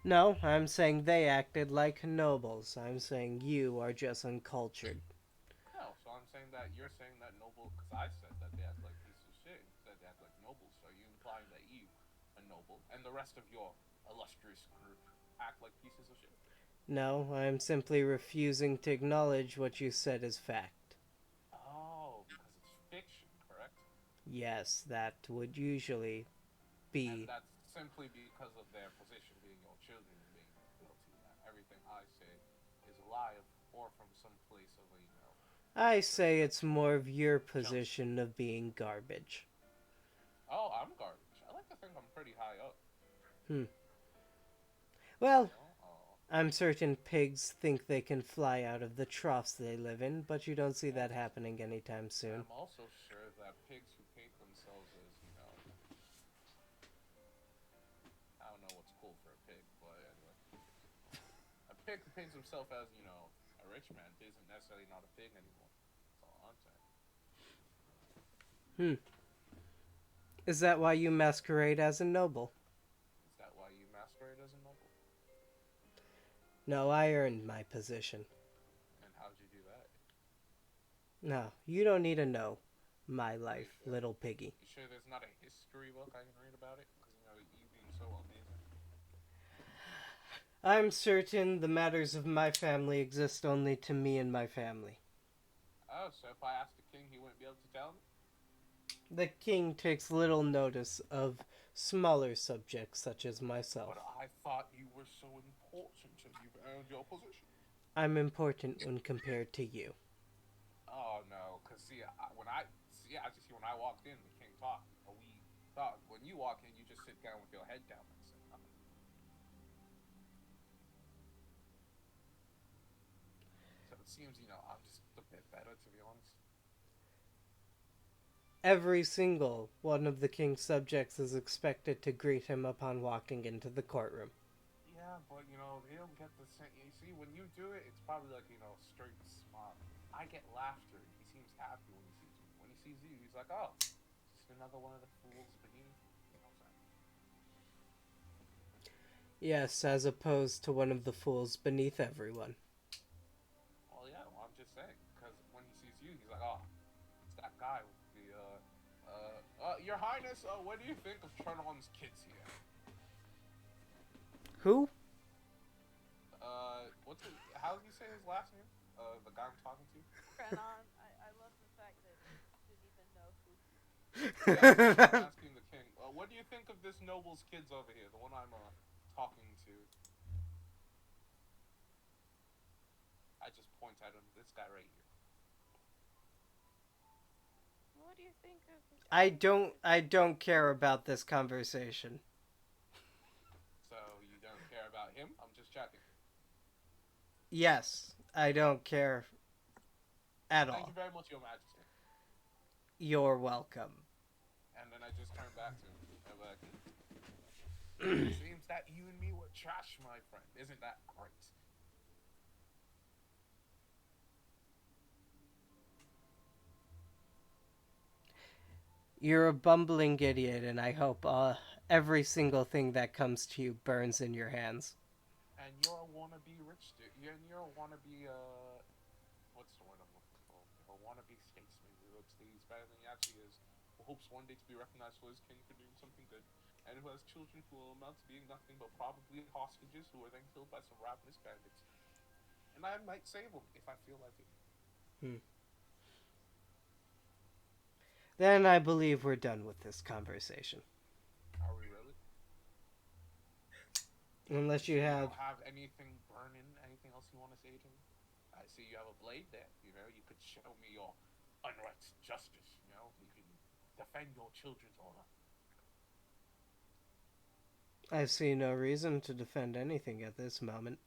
No, I'm saying they acted like nobles. I'm saying you are just uncultured. No, so I'm saying that you're saying that noble, because I said that they act like pieces of shit. You said they act like nobles, so are you implying that you are noble and the rest of your illustrious group act like pieces of shit? No, I'm simply refusing to acknowledge what you said as fact. Oh, because it's fiction, correct? Yes, that would usually And be. that's simply because of their position being your children and being guilty. That everything I say is a lie or from some place of I say it's perspective more of your jealousy. position of being garbage. Oh, I'm garbage. I like to think I'm pretty high up. Hmm. Well, Oh, I'm certain pigs think they can fly out of the troughs they live in, but you don't see that and happening anytime and soon. I'm also sure that pigs who paint themselves as I don't know what's cool for a pig, but anyway, a pig who paints himself as a rich man isn't necessarily not a pig anymore. That's all I'm saying. Hmm. Is that why you masquerade as a noble? Is that why you masquerade as a noble? No, I earned my position. And how'd you do that? No, you don't need to know my Are you life, sure? little piggy. You sure there's not a history book I can read about it? Because you being so amazing. I'm certain the matters of my family exist only to me and my family. Oh, so if I asked the king, he wouldn't be able to tell me? The king takes little notice of smaller subjects such as myself. But I thought you were so important and you've earned your position. I'm important when compared to you. Oh no, cause when I walked in, the king talked. We talked. When you walk in, you just sit down with your head down and say nothing. So it seems I'm just a bit better to be honest. Every single one of the king's subjects is expected to greet him upon walking into the courtroom. Yeah, but they don't get the same. You see, when you do it, it's probably like straight smile. I get laughter, and he seems happy when he sees me. When he sees you, he's like, "Oh, just another one of the fools beneath me." You know what I'm saying? Yes, as opposed to one of the fools beneath everyone. Well, yeah. Well, I'm just saying because when he sees you, he's like, "Oh, it's that guy with the Your Highness. What do you think of Turnon's kids here?" Who? What's it? How do you say his last name? The guy I'm talking to. Krenon, I love the fact that you didn't even know who he. Yeah, I'm asking the king. What do you think of this noble's kids over here? The one I'm talking to. I just point at him. This guy right here. What do you think of his I elder don't brother? I don't care about this conversation. So you don't care about him? I'm just checking. Yes, I don't care at Thank you all. very much, Your Majesty. You're welcome. And then I just turn back to him. I'm like, seems that you and me were trash, my friend. Isn't that great? You're a bumbling idiot, and I hope every single thing that comes to you burns in your hands. And you're a wannabe rich dude. And you're a wannabe, what's the word I'm looking for? A wannabe statesman who hopes that he's better than he actually is. Who hopes one day to be recognized for his king for doing something good. And who has children who will amount to being nothing but probably hostages who are then killed by some ravenous bandits. And I might save them if I feel like it. Hmm. Then I believe we're done with this conversation. Are we really? Unless you You have... don't have anything burning? Anything else you want to say to me? I see you have a blade there. You could show me your unrighteous justice. You can defend your children's honor. I see no reason to defend anything at this moment.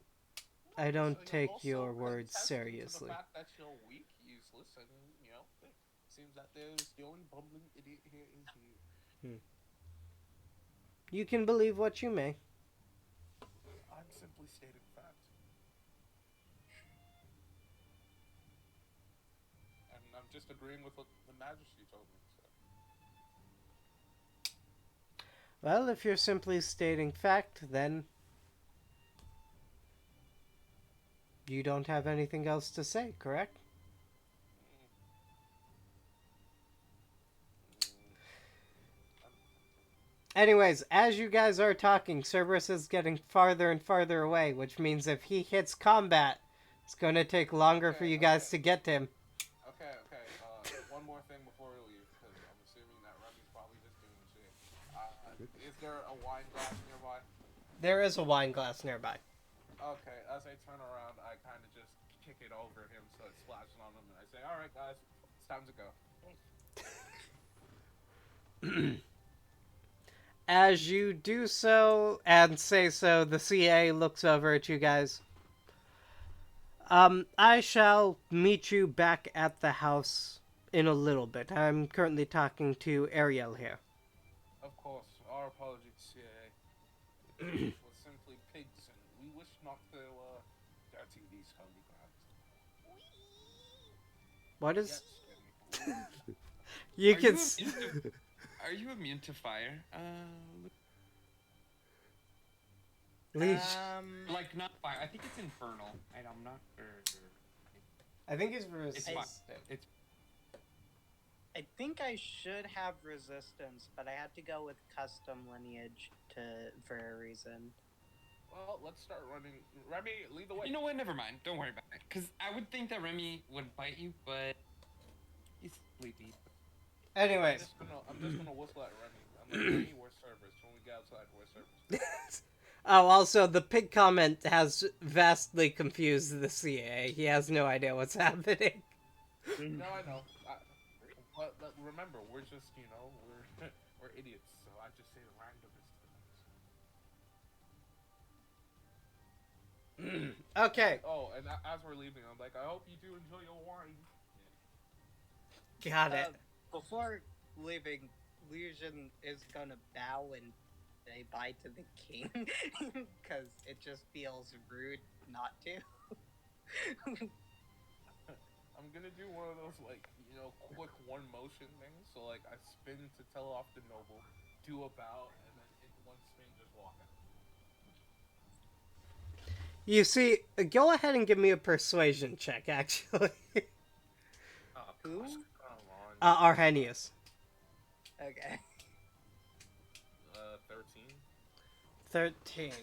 I So don't you're take your also words contesting to the seriously. fact that you're weak, useless, and it seems that there's the only bumbling idiot here is you. Hmm. You can believe what you may. I'm simply stating fact, and I'm just agreeing with what the Majesty told me. So. Well, if you're simply stating fact, then you don't have anything else to say, correct? Mm, I'm thinking. Anyways, as you guys are talking, Cerberus is getting farther and farther away, which means if he hits combat, it's going to take longer for you guys to get to him. Okay. One more thing before we leave, because I'm assuming that Remy's probably just doing shit. Is there a wine glass nearby? There is a wine glass nearby. Okay, as I turn around, I kind of just kick it over him so it splashes on him, and I say, "Alright, guys, it's time to go." As you do so and say so, the CA looks over at you guys. I shall meet you back at the house in a little bit. I'm currently talking to Ariel here. Of course, our apologies, CIA. We're simply pigs, and we wish not to dirty these holy grounds. What is... Yes, You Are can... you immune are you immune to fire? Leech. Like not fire. I think it's infernal. And I'm not sure. I think he's It's resistant. It's I think I should have resistance, but I had to go with custom lineage for a reason. Well, let's start running. Remy, lead the way. You know what? Never mind. Don't worry about it. Because I would think that Remy would bite you, but he's sleepy. Anyways. I'm just gonna whistle at Remy. I'm like, Remy, we're servers. When we get outside, we're servers. Oh, also, the pig comment has vastly confused the CA. He has no idea what's happening. No, I know. But remember, we're just, we're idiots. So I just say randomest. Okay. Oh, and as we're leaving, I'm like, I hope you do enjoy your wine. Got it. Before leaving, Legion is gonna bow and say bye to the king, because it just feels rude not to. I'm gonna do one of those, quick one motion things. So, I spin to tell off the noble, do a bow, and then in one spin just walk out. You see, go ahead and give me a persuasion check, actually. Who? Come on. Arrhenius. Okay. 13.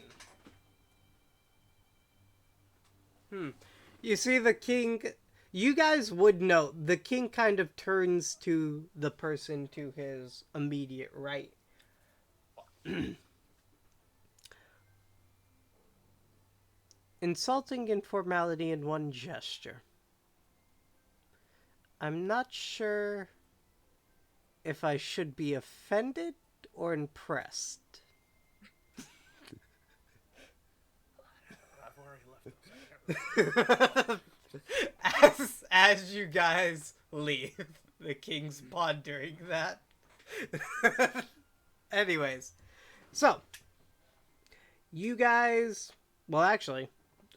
13. You see, the king... You guys would know, the king kind of turns to the person to his immediate right. Insulting informality in one gesture. I'm not sure if I should be offended or impressed. I've already left. As you guys leave, the king's pondering that. Anyways, so you guys, well, actually,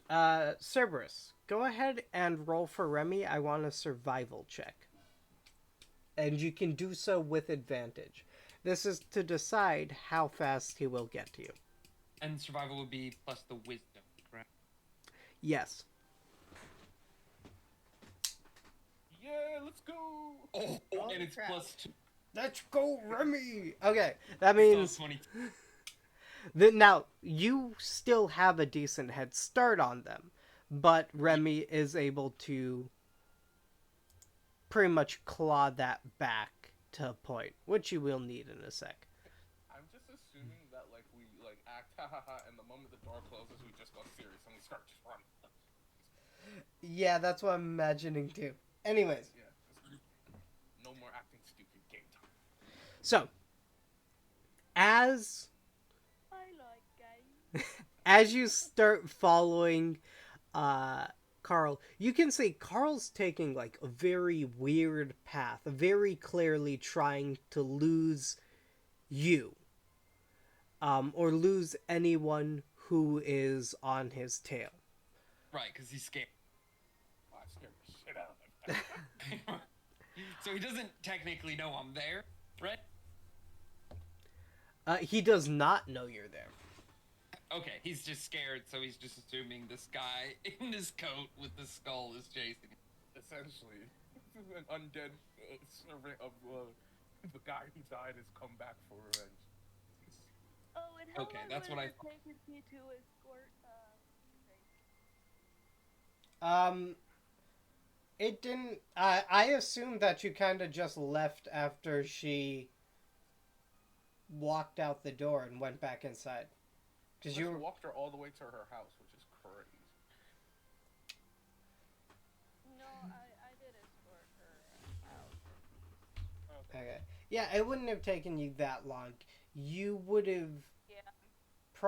Cerberus, go ahead and roll for Remy. I want a survival check, and you can do so with advantage. This is to decide how fast he will get to you. And survival would be plus the wisdom, correct? Yes. Yeah, let's go. Oh, Oh, and it's crap. +2. Let's go, Remy! Okay, that means... So 20. Now, you still have a decent head start on them, but Remy is able to pretty much claw that back to a point, which you will need in a sec. I'm just assuming that, we, act ha-ha-ha, and the moment the door closes, we just go serious, and we start just running. Yeah, that's what I'm imagining too. Anyways. Yeah. No more acting stupid game time. So, as I like games. as you start following Carl, you can see Carl's taking a very weird path, very clearly trying to lose you. Or lose anyone who is on his tail. Right, because he's scared. I scared the shit out of him. So he doesn't technically know I'm there, right? He does not know you're there. Okay, he's just scared, so he's just assuming this guy in his coat with the skull is chasing him. Essentially, an undead servant of the guy who died has come back for revenge. Oh, and how Okay, long that's would what it I have thought. taken me to escort what's her face? Um, it didn't. I assumed that you kind of just left after she walked out the door and went back inside. Because Unless you you were. walked her all the way to her house, which is crazy. No, I did escort her out at least. Okay. Okay. Yeah, it wouldn't have taken you that long. You would have Yeah,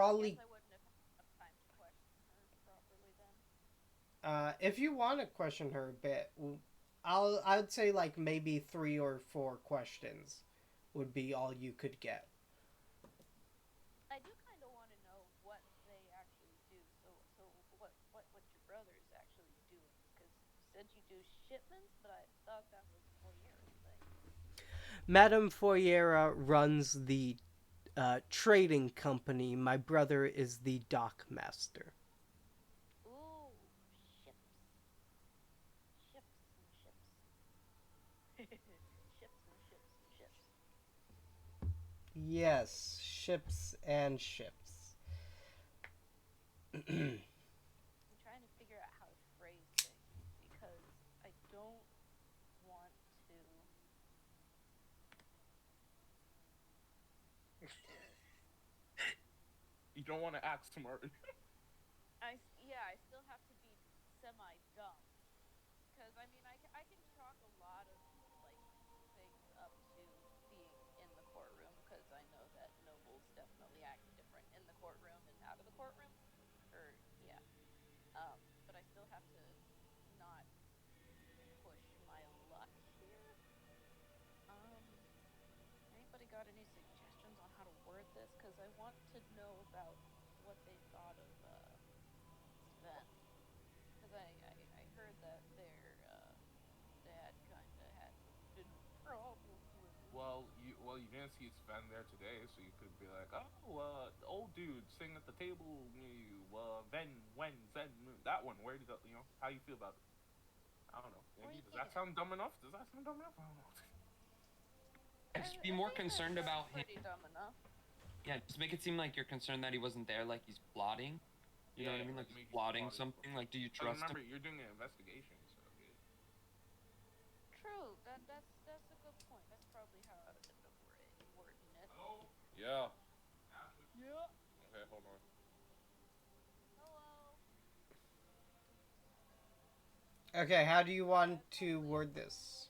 I guess probably. I wouldn't have had enough time to question her properly then. If you want to question her a bit, I'd say like maybe 3 or 4 questions would be all you could get. I do kind of want to know what they actually do. So what your brother is actually doing? Because you said you do shipments, but I thought that was Foyera's thing. Madame Foyera runs the trading company. My brother is the dock master. Ooh, ships, ships and ships, ships and ships and ships. Yes, ships and ships. I'm trying to figure out how to phrase things because I don't want to. You don't want to act smart. Yeah, I still have to be semi dumb because I mean I can chalk a lot of like things up to being in the courtroom because I know that nobles definitely act different in the courtroom and out of the courtroom. Or yeah, but I still have to not push my luck here. Um, Anybody got any suggestions on how to word this? Because I want to know about what they thought of Sven. Because I heard that their dad kind of had forbidden problems with him. You didn't see Sven there today, so you could be like, oh, the old dude sitting at the table near you. When Zen that one. Where did how you feel about it? I don't know. Well, Maybe does that yeah. sound dumb enough? Does that sound dumb enough? I don't know. I'd just be I more think that concerned sounds about him. pretty dumb enough. Yeah, just make it seem like you're concerned that he wasn't there, like he's plotting. You know what I mean? Like he's maybe he's plotting plotting something. something. Like, do you But trust him? remember, you're doing an investigation, so yeah. True. That's a good point. That's probably how I would end up wording it. Yeah. Yeah. Okay, hold on. Hello. Okay, how do you want Yeah, to totally. word this?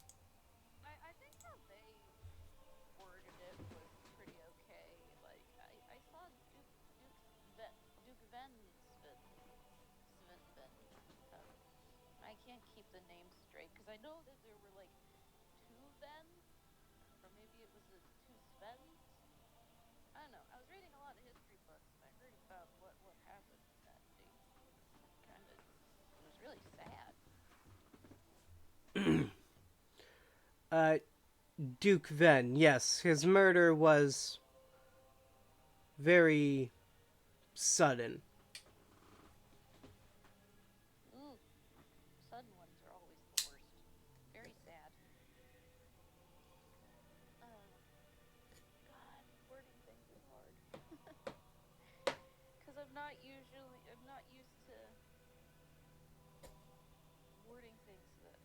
I think how they worded it was pretty okay. Like I saw Duke Van Sven. Um, I can't keep the names straight because I know that there were like two Vens, or maybe it was two Svens. I don't know. I was reading a lot of history books and I heard about what happened that day. Kind of, it was really sad. uh, Duke Ven, yes, his murder was very sudden. Ooh, sudden ones are always the worst. Very sad. Uh, God, wording things is hard. Because I'm not used to wording things that.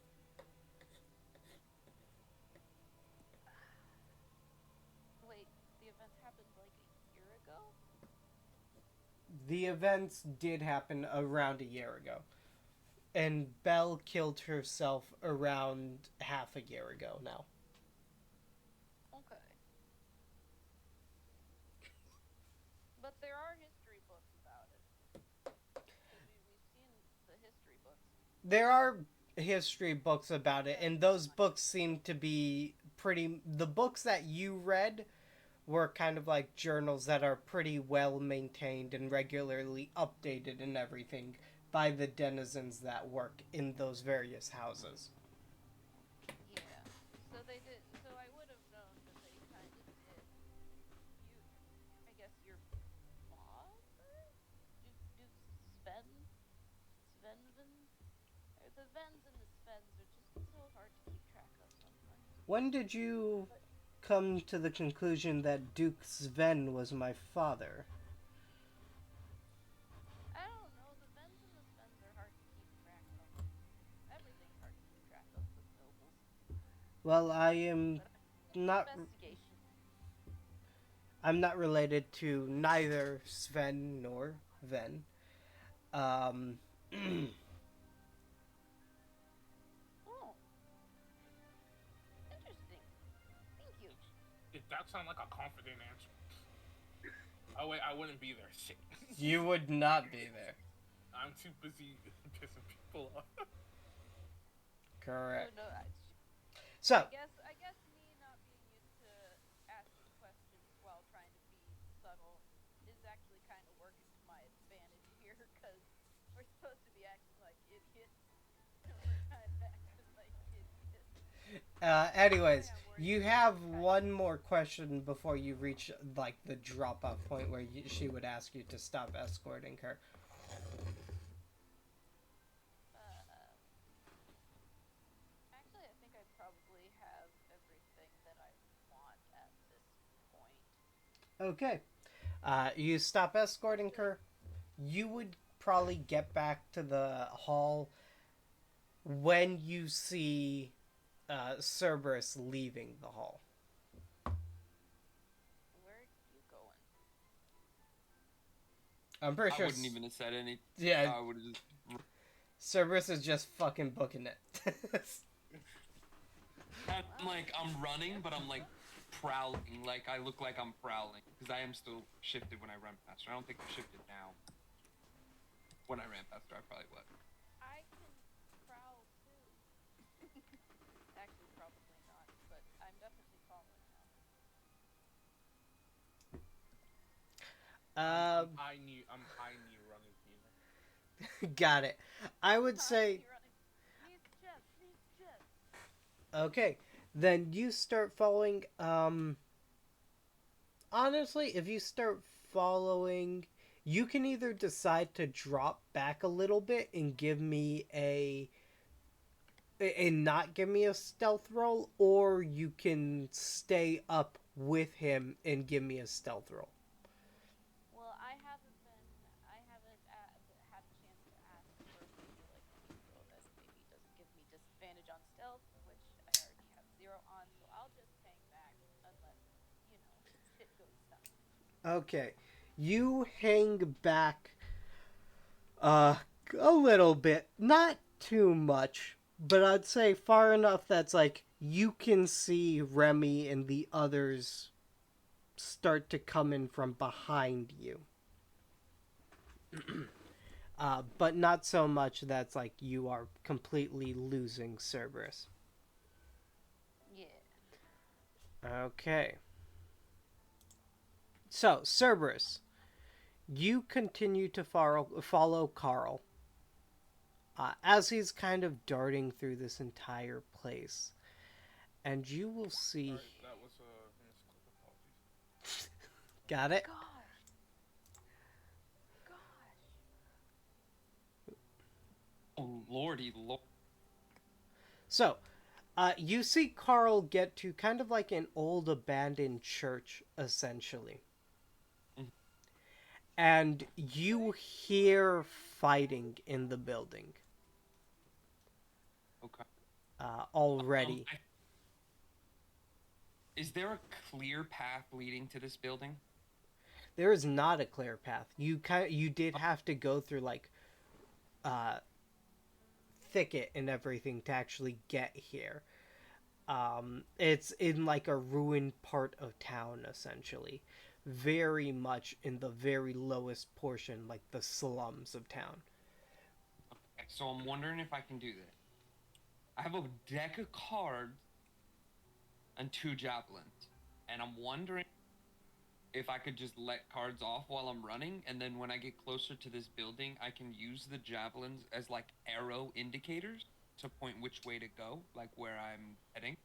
Wait, the events happened like a year ago? The events did happen around a year ago. And Belle killed herself around half a year ago now. Okay. But there are history books about it. Because we've seen the history books. There are history books about it, Yeah, and never those mind. books seem to be pretty. The books that you read were kind of like journals that are pretty well maintained and regularly updated and everything by the denizens that work in those various houses. Yeah. So they did. So I would have known that they kind of did. You, I guess your father, Duke Svenven. The Vens and the Svens are just so hard to keep track of sometimes. When did you But come to the conclusion that Duke Sven was my father? I don't know. The Vens and the Svens are hard to keep track of. Everything's hard to keep track of with nobles. Well, I am But I'm an not. investigation. I'm not related to neither Sven nor Ven. Um, Oh, interesting. Thank you. If that sounds like a confident answer. Oh wait, I wouldn't be there. Shit. you would not be there. I'm too busy pissing people off. Correct. Oh, no, So, I guess me not being used to asking questions while trying to be subtle is actually kind of working to my advantage here because we're supposed to be acting like idiots and we're kind of acting like idiots. anyways, I'm worried you about have this kind one more question before you reach like the drop-off point where she would ask you to stop escorting her. Actually, I think I probably have everything that I want at this point. Okay. You stop escorting her. You would probably get back to the hall when you see Cerberus leaving the hall. Where are you going? I'm pretty I sure. wouldn't even have said anything. Yeah, I would have just. Cerberus is just fucking booking it. I'm like, I'm running, but I'm like prowling. Like, I look like I'm prowling. Because I am still shifted when I run faster. I don't think I'm shifted now. When I ran faster, I probably was. I can prowl too. Actually, probably not, but I'm definitely following now. I'm high knee running Peter. Got it. I would say. Needs chest, needs chest. Okay. Then you start following. Honestly, if you start following, you can either decide to drop back a little bit and give me and not give me a stealth roll, or you can stay up with him and give me a stealth roll. Well, I haven't had a chance to ask for maybe like a neat roll that maybe doesn't give me disadvantage on stealth, which I already have 0 on, so I'll just hang back unless, shit goes south. Okay. You hang back uh a little bit, not too much, but I'd say far enough that's like you can see Remy and the others start to come in from behind you. But not so much that's like you are completely losing Cerberus. Yeah. Okay. So, Cerberus, you continue to follow Carl as he's kind of darting through this entire place. And you will see. Sorry, that was a misclick. Apologies. Got it? Gosh. Oh, lordy, lord. So, you see Carl get to kind of like an old abandoned church, essentially. Mhm. And you hear fighting in the building Okay. already. Is there a clear path leading to this building? There is not a clear path. You did have to go through like thicket and everything to actually get here. It's in like a ruined part of town, essentially. Very much in the very lowest portion, like the slums of town. Okay, so I'm wondering if I can do this. I have a deck of cards and 2 javelins. And I'm wondering if I could just let cards off while I'm running, and then when I get closer to this building, I can use the javelins as like arrow indicators to point which way to go, like where I'm heading.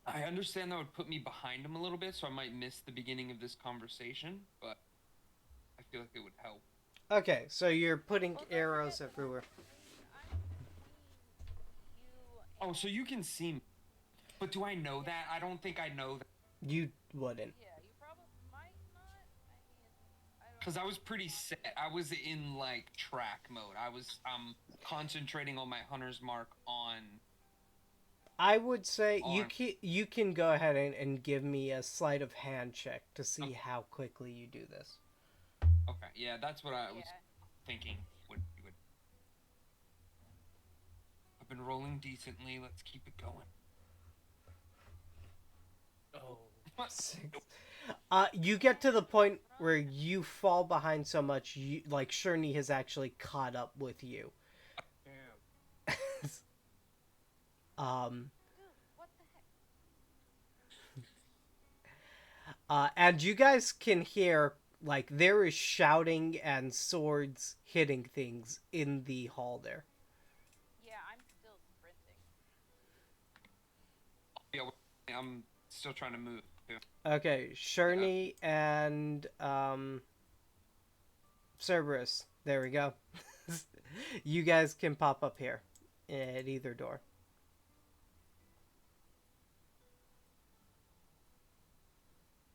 I understand that would put me behind him a little bit, so I might miss the beginning of this conversation, but I feel like it would help. Okay, so you're putting Well, arrows everywhere. I'm between you and Oh, so you can see me. But do I know that? I don't think I know that. You wouldn't. Yeah, you probably might not. I mean, I don't Because I know. was pretty set. I was in like track mode. Concentrating on my hunter's mark I would say on. you can go ahead and give me a sleight of hand check to see Okay. how quickly you do this. Okay. Yeah, that's what I was Yeah. thinking would. I've been rolling decently. Let's keep it going. Oh. Six. You get to the point where you fall behind so much, like Sherney has actually caught up with you. Damn. um, Dude, what the heck? and you guys can hear like there is shouting and swords hitting things in the hall there. Yeah, I'm still sprinting. Yeah, I'm still trying to move too. Okay, Sherney and Cerberus. There we go. You guys can pop up here at either door.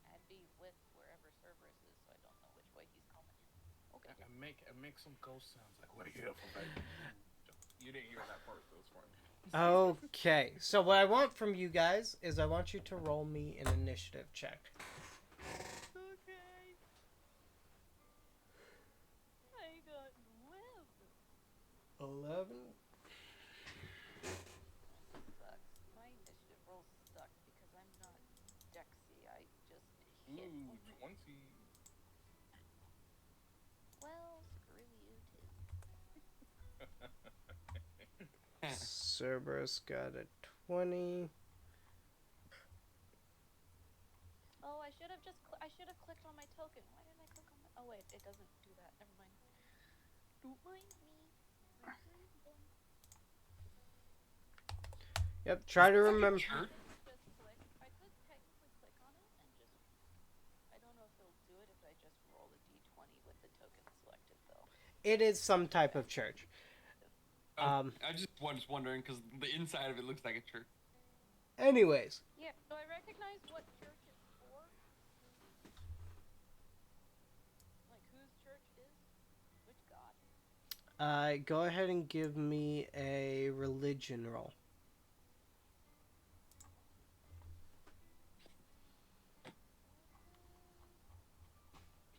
I'd be with wherever Cerberus is, so I don't know which way he's coming. Okay. And make some ghost sounds like we're here for baby. You didn't hear that part, so it's fine. Okay, so what I want from you guys is I want you to roll me an initiative check. Okay. I got 11. 11? Sucks. My initiative rolls suck because I'm not Dexy. I just hit. Ooh, 20. Well, screw you too. Cerberus got a 20. Oh, I should have clicked on my token. Why didn't I click on my? Oh wait, it doesn't do that. Never mind. Don't mind me. Yep, try to remember. Just click. I could technically click on it and just. I don't know if it'll do it if I just roll a d20 with the token selected though. It is some type of church. I just was wondering because the inside of it looks like a church. Anyways. Yeah, so I recognize what church it's for. Like whose church is? Which god? Go ahead and give me a religion roll.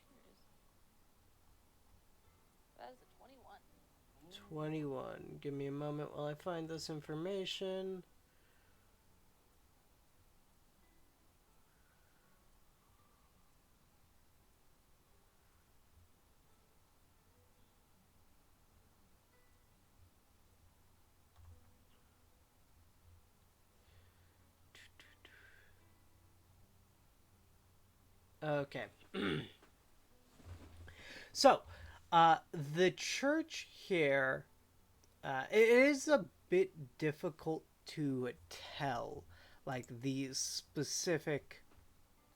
Here it is. That is a 21. 21. Give me a moment while I find this information. Okay. So, the church here, it is a bit difficult to tell, like, the specific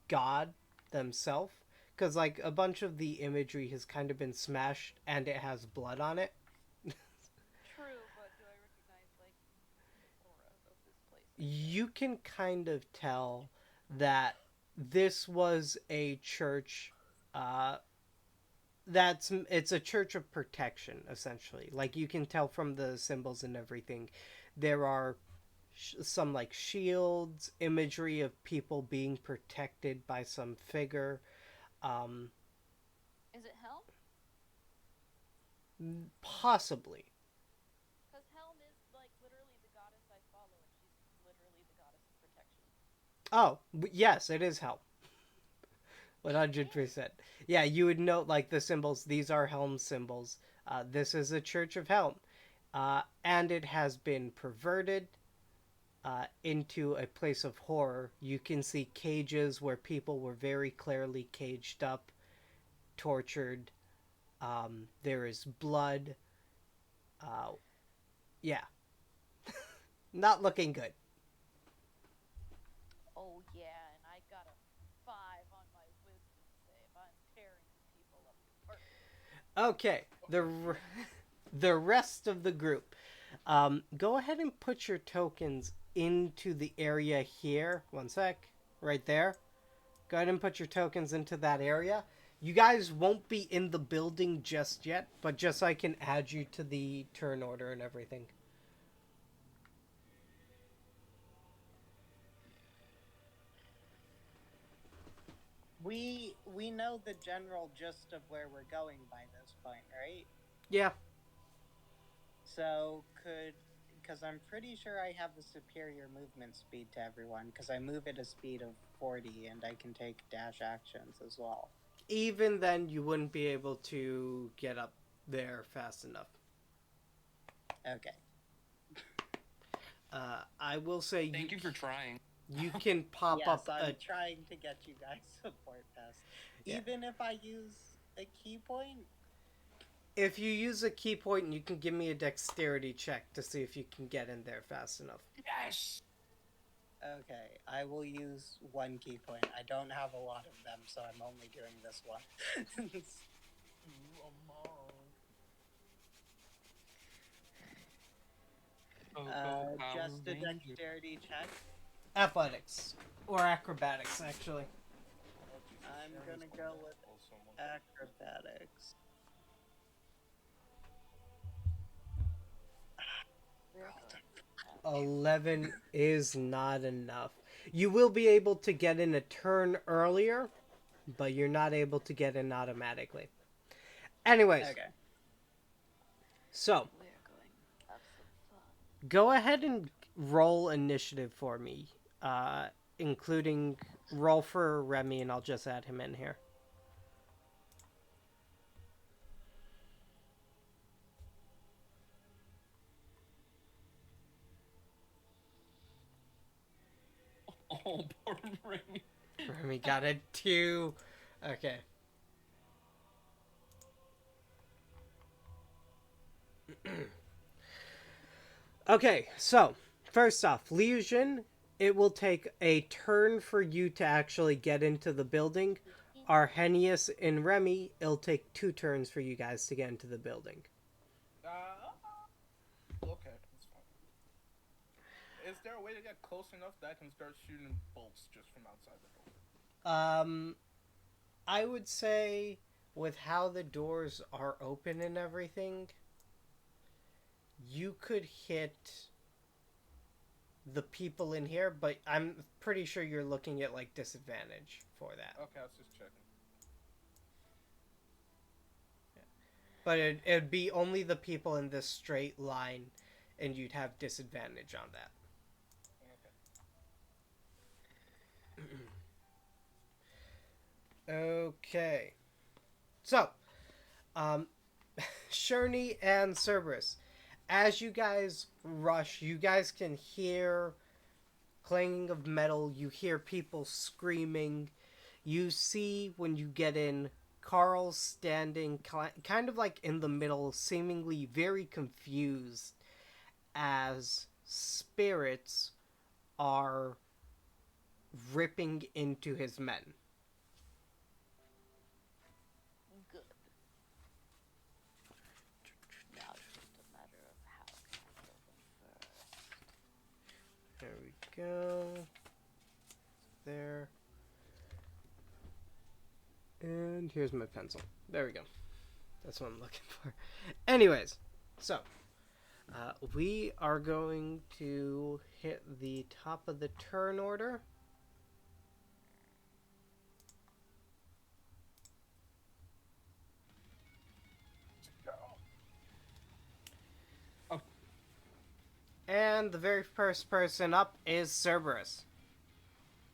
god themselves, because, like, a bunch of the imagery has kind of been smashed and it has blood on it. True, but do I recognize like the aura of this place? You can kind of tell that this was a church it's a church of protection essentially. Like you can tell from the symbols and everything, there are some like shields, imagery of people being protected by some figure. Is it Helm? Possibly. Because Helm is like literally the goddess I follow, and she's literally the goddess of protection. Oh, yes, it is Helm. 100%. Yeah, you would note like the symbols. These are Helm symbols. This is a Church of Helm. And it has been perverted into a place of horror. You can see cages where people were very clearly caged up, tortured. There is blood. Yeah. Not looking good. Oh yeah, and I got a 5 on my wisdom save. I'm tearing people apart. Okay, the rest of the group, go ahead and put your tokens into the area here. One sec. Right there. Go ahead and put your tokens into that area. You guys won't be in the building just yet, but just so I can add you to the turn order and everything. We know the general gist of where we're going by this point, right? Yeah. So because I'm pretty sure I have the superior movement speed to everyone, because I move at a speed of 40 and I can take dash actions as well. Even then, you wouldn't be able to get up there fast enough. Okay. I will say Thank you for trying. you can pop yes, up I'm trying to get you guys support past. Yeah. Even if I use a key point? If you use a key point, you can give me a dexterity check to see if you can get in there fast enough. Yes! Okay, I will use one key point. I don't have a lot of them, so I'm only doing this one. Just a dexterity check. Athletics. Or acrobatics, actually. I'm gonna go with acrobatics. 11 is not enough. You will be able to get in a turn earlier, but you're not able to get in automatically. Anyways. Okay. So. We're going to have some fun. Go ahead and roll initiative for me. Including roll for Remy, and I'll just add him in here. Oh, poor Remy. Remy got a 2. Okay. Okay, so, first off, Legion, it will take a turn for you to actually get into the building. Arrhenius and Remy, it'll take 2 turns for you guys to get into the building. Okay, that's fine. Is there a way to get close enough that I can start shooting bolts just from outside the door? I would say with how the doors are open and everything, you could hit the people in here, but I'm pretty sure you're looking at like disadvantage for that. Okay, I was just checking. But it'd be only the people in this straight line, and you'd have disadvantage on that. Okay. So, Sherney and Cerberus, as you guys rush, you guys can hear clanging of metal, you hear people screaming. You see when you get in Carl standing kind of like in the middle, seemingly very confused as spirits are ripping into his men. Good. Now it's just a matter of how can I kill them first. There we go. There. And here's my pencil. There we go. That's what I'm looking for. Anyways, so we are going to hit the top of the turn order. Oh. And the very first person up is Cerberus.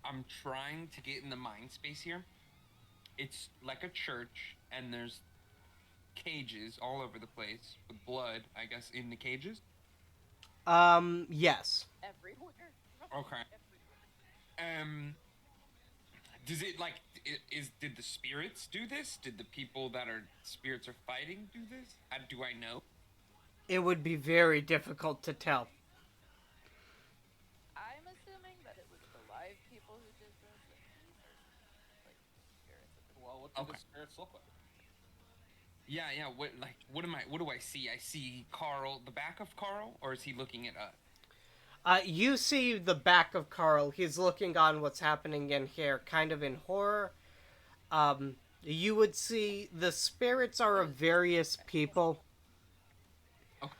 I'm trying to get in the mind space here. It's like a church, and there's cages all over the place with blood, I guess, in the cages. Yes. Everywhere. Okay. Everywhere. Does it like did the spirits do this? Did the people that are spirits are fighting do this? How do I know? It would be very difficult to tell. I'm assuming that it was the live people who did this, and these are like spirits. Well, what do the spirits look like? Yeah. What do I see? I see Carl, the back of Carl, or is he looking at us? You see the back of Carl. He's looking on what's happening in here, kind of in horror. You would see the spirits are of various people. Okay.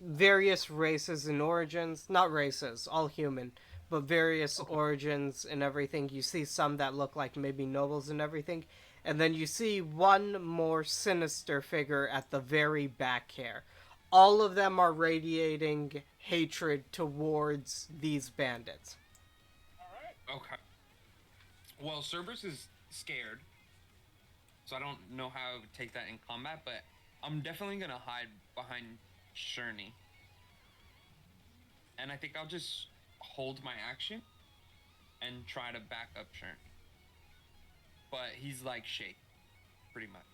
Various races and origins. Not races, all human, but various Okay. origins and everything. You see some that look like maybe nobles and everything. And then you see one more sinister figure at the very back here. All of them are radiating hatred towards these bandits. Okay. Well, Cerberus is scared, so I don't know how I would take that in combat, but I'm definitely gonna hide behind Sherney. And I think I'll just hold my action and try to back up Sherney. But he's like shake, pretty much.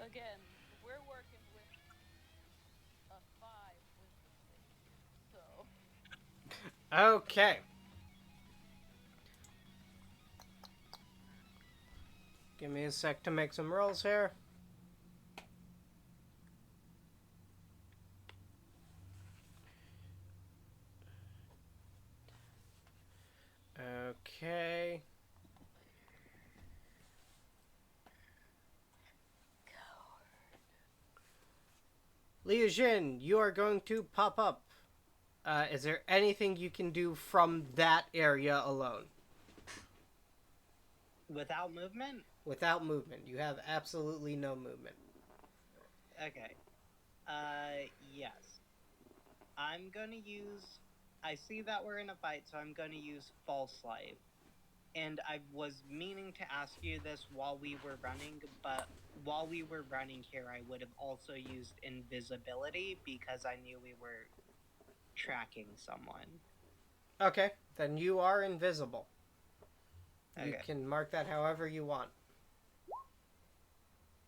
Again, we're working with a 5 wisdom save, so Okay. Give me a sec to make some rolls here. Okay. Liu Jin, you are going to pop up. Is there anything you can do from that area alone? Without movement? Without movement. You have absolutely no movement. Okay. Yes. I'm gonna use... I see that we're in a fight, so I'm gonna use False Life. And I was meaning to ask you this while we were running, but while we were running here, I would have also used Invisibility because I knew we were tracking someone. Okay, then you are invisible. Okay. You can mark that however you want.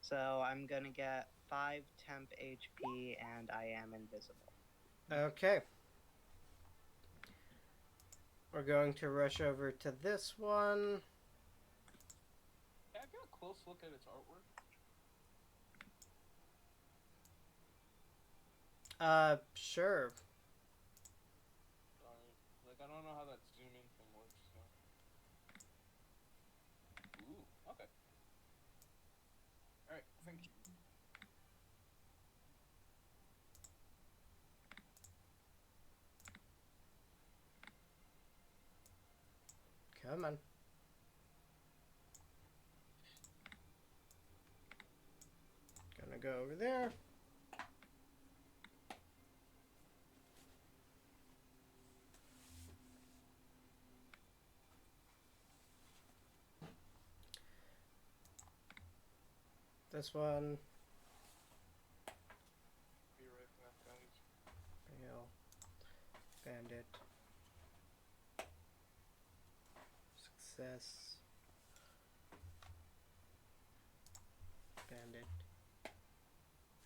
So I'm gonna get 5 temp HP and I am invisible. Okay. We're going to rush over to this one. Can I get a close look at its artwork? Sure. Sorry. Like, I don't know how that zoom in thing works, so. Ooh, okay. Alright, thank you. Come on. Gonna go over there. This one. Be right back, guys. Male. Bandit. Success. Bandit.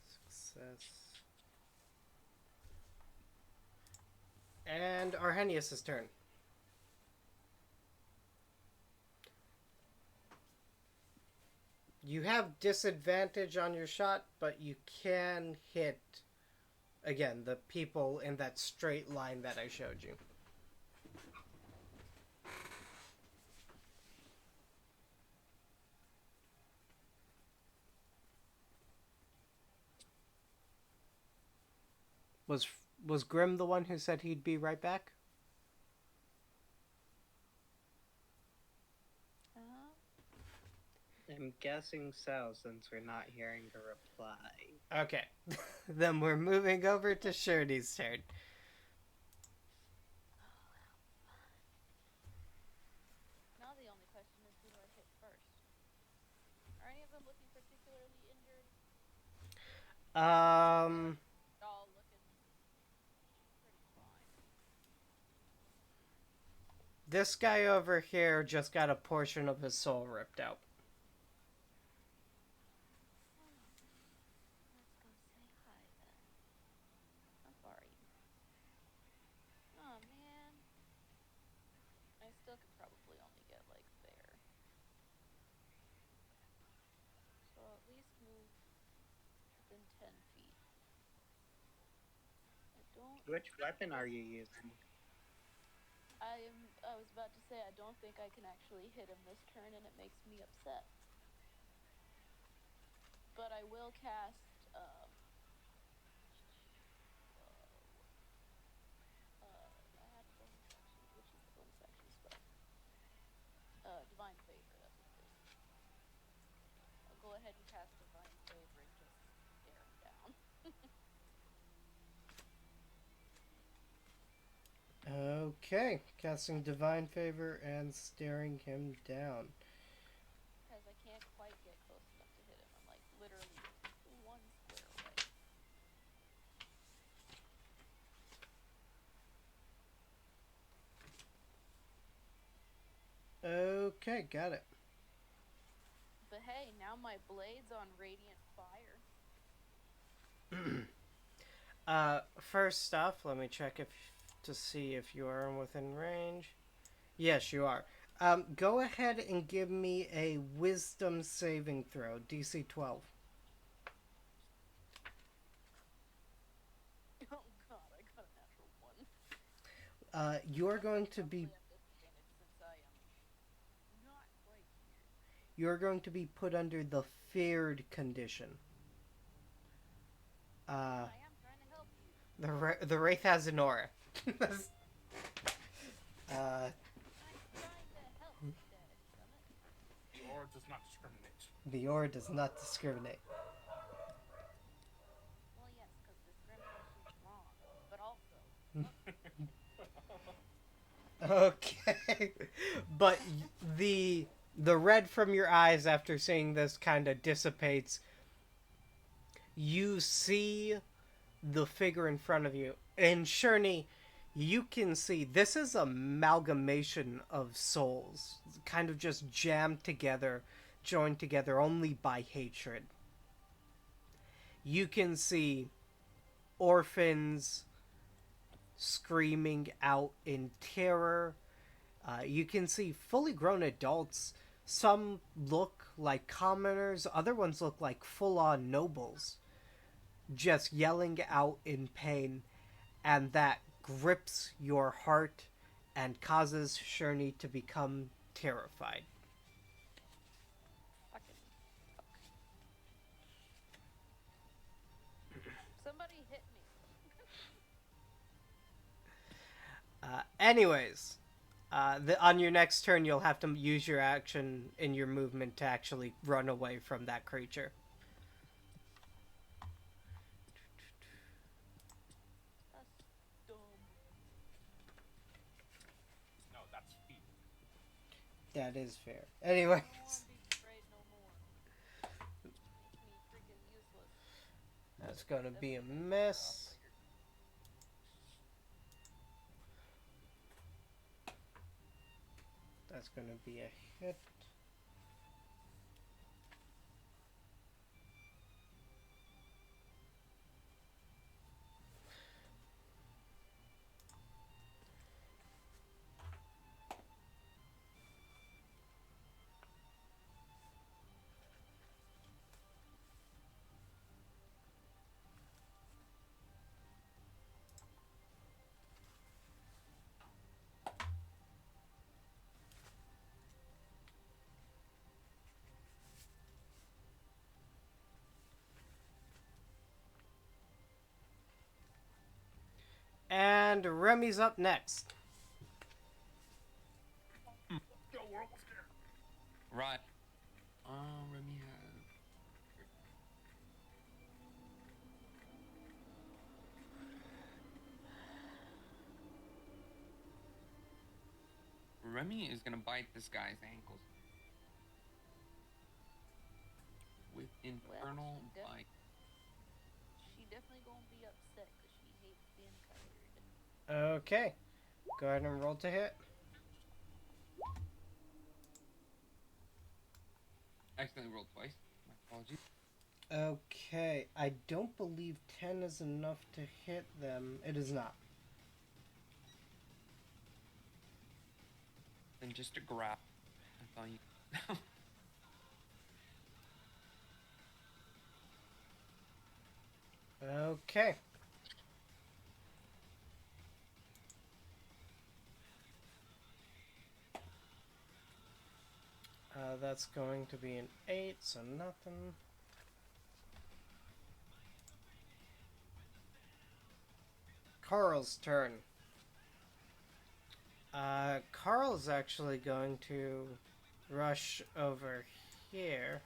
Success. And Arrhenius' turn. You have disadvantage on your shot, but you can hit, again, the people in that straight line that I showed you. Was Grim the one who said he'd be right back? I'm guessing so, since we're not hearing a reply. Okay. Then we're moving over to Shirley's turn. now the only question is who do I hit first? Are any of them looking particularly injured? All looking pretty fine. This guy over here just got a portion of his soul ripped out. Let's go say hi then. How far are you? Oh man. I still could probably only get like there. So I'll at least move within 10 feet. Which weapon are you using? I was about to say I don't think I can actually hit him this turn, and it makes me upset. But I will cast add bonus action. Which is the bonus action spell? Divine Favor. That's what it is. I'll go ahead and cast Divine Favor and just stare him down. Okay, casting Divine Favor and staring him down. Because I can't quite get close enough to hit him. I'm like literally one square away. Okay, got it. But hey, now my blade's on radiant fire. First off, let me check to see if you are within range. Yes, you are. Go ahead and give me a Wisdom saving throw, DC 12. Oh god, I got a natural one. You're going to be Since I am not quite here. you're going to be put under the feared condition. I am trying to help you. The wraith has an aura. I'm trying to help you, Daddy Summit. The aura does not discriminate. The aura does not discriminate. Well, yes, because discrimination is wrong, but also. Okay, but the red from your eyes after seeing this kind of dissipates. You see the figure in front of you, and Sherney, you can see this is an amalgamation of souls, kind of just jammed together, joined together only by hatred. You can see orphans screaming out in terror. You can see fully grown adults. Some look like commoners, other ones look like full-on nobles, just yelling out in pain, and that grips your heart and causes Sherney to become terrified. Fucking fuck. Somebody hit me. Anyways, on your next turn, you'll have to use your action in your movement to actually run away from that creature. That's dumb. No, that's feet. That is fair. Anyways. I don't want to be afraid no more. Makes me freaking useless. That's gonna be a miss. That's gonna be a hit. And Remy's up next. Yo, we're almost there. Right. Remy has. Remy is gonna bite this guy's ankles with infernal bite. She definitely gonna be upset because she hates being covered. Okay. Go ahead and roll to hit. Accidentally rolled twice. My apologies. Okay. I don't believe 10 is enough to hit them. It is not. Then just a grab. That's all you. Okay. that's going to be an 8, so nothing. Carl's turn. Carl's actually going to rush over here.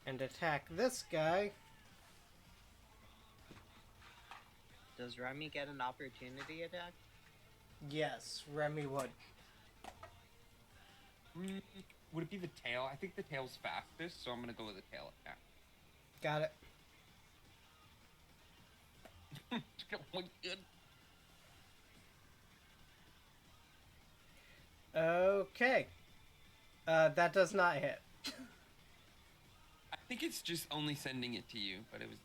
And attack this guy. Does Remy get an opportunity attack? Yes, Remy would. Would it be the tail? I think the tail's fastest, so I'm gonna go with the tail attack. Got it. Good. Okay. That does not hit. I think it's just only sending it to you, but it was.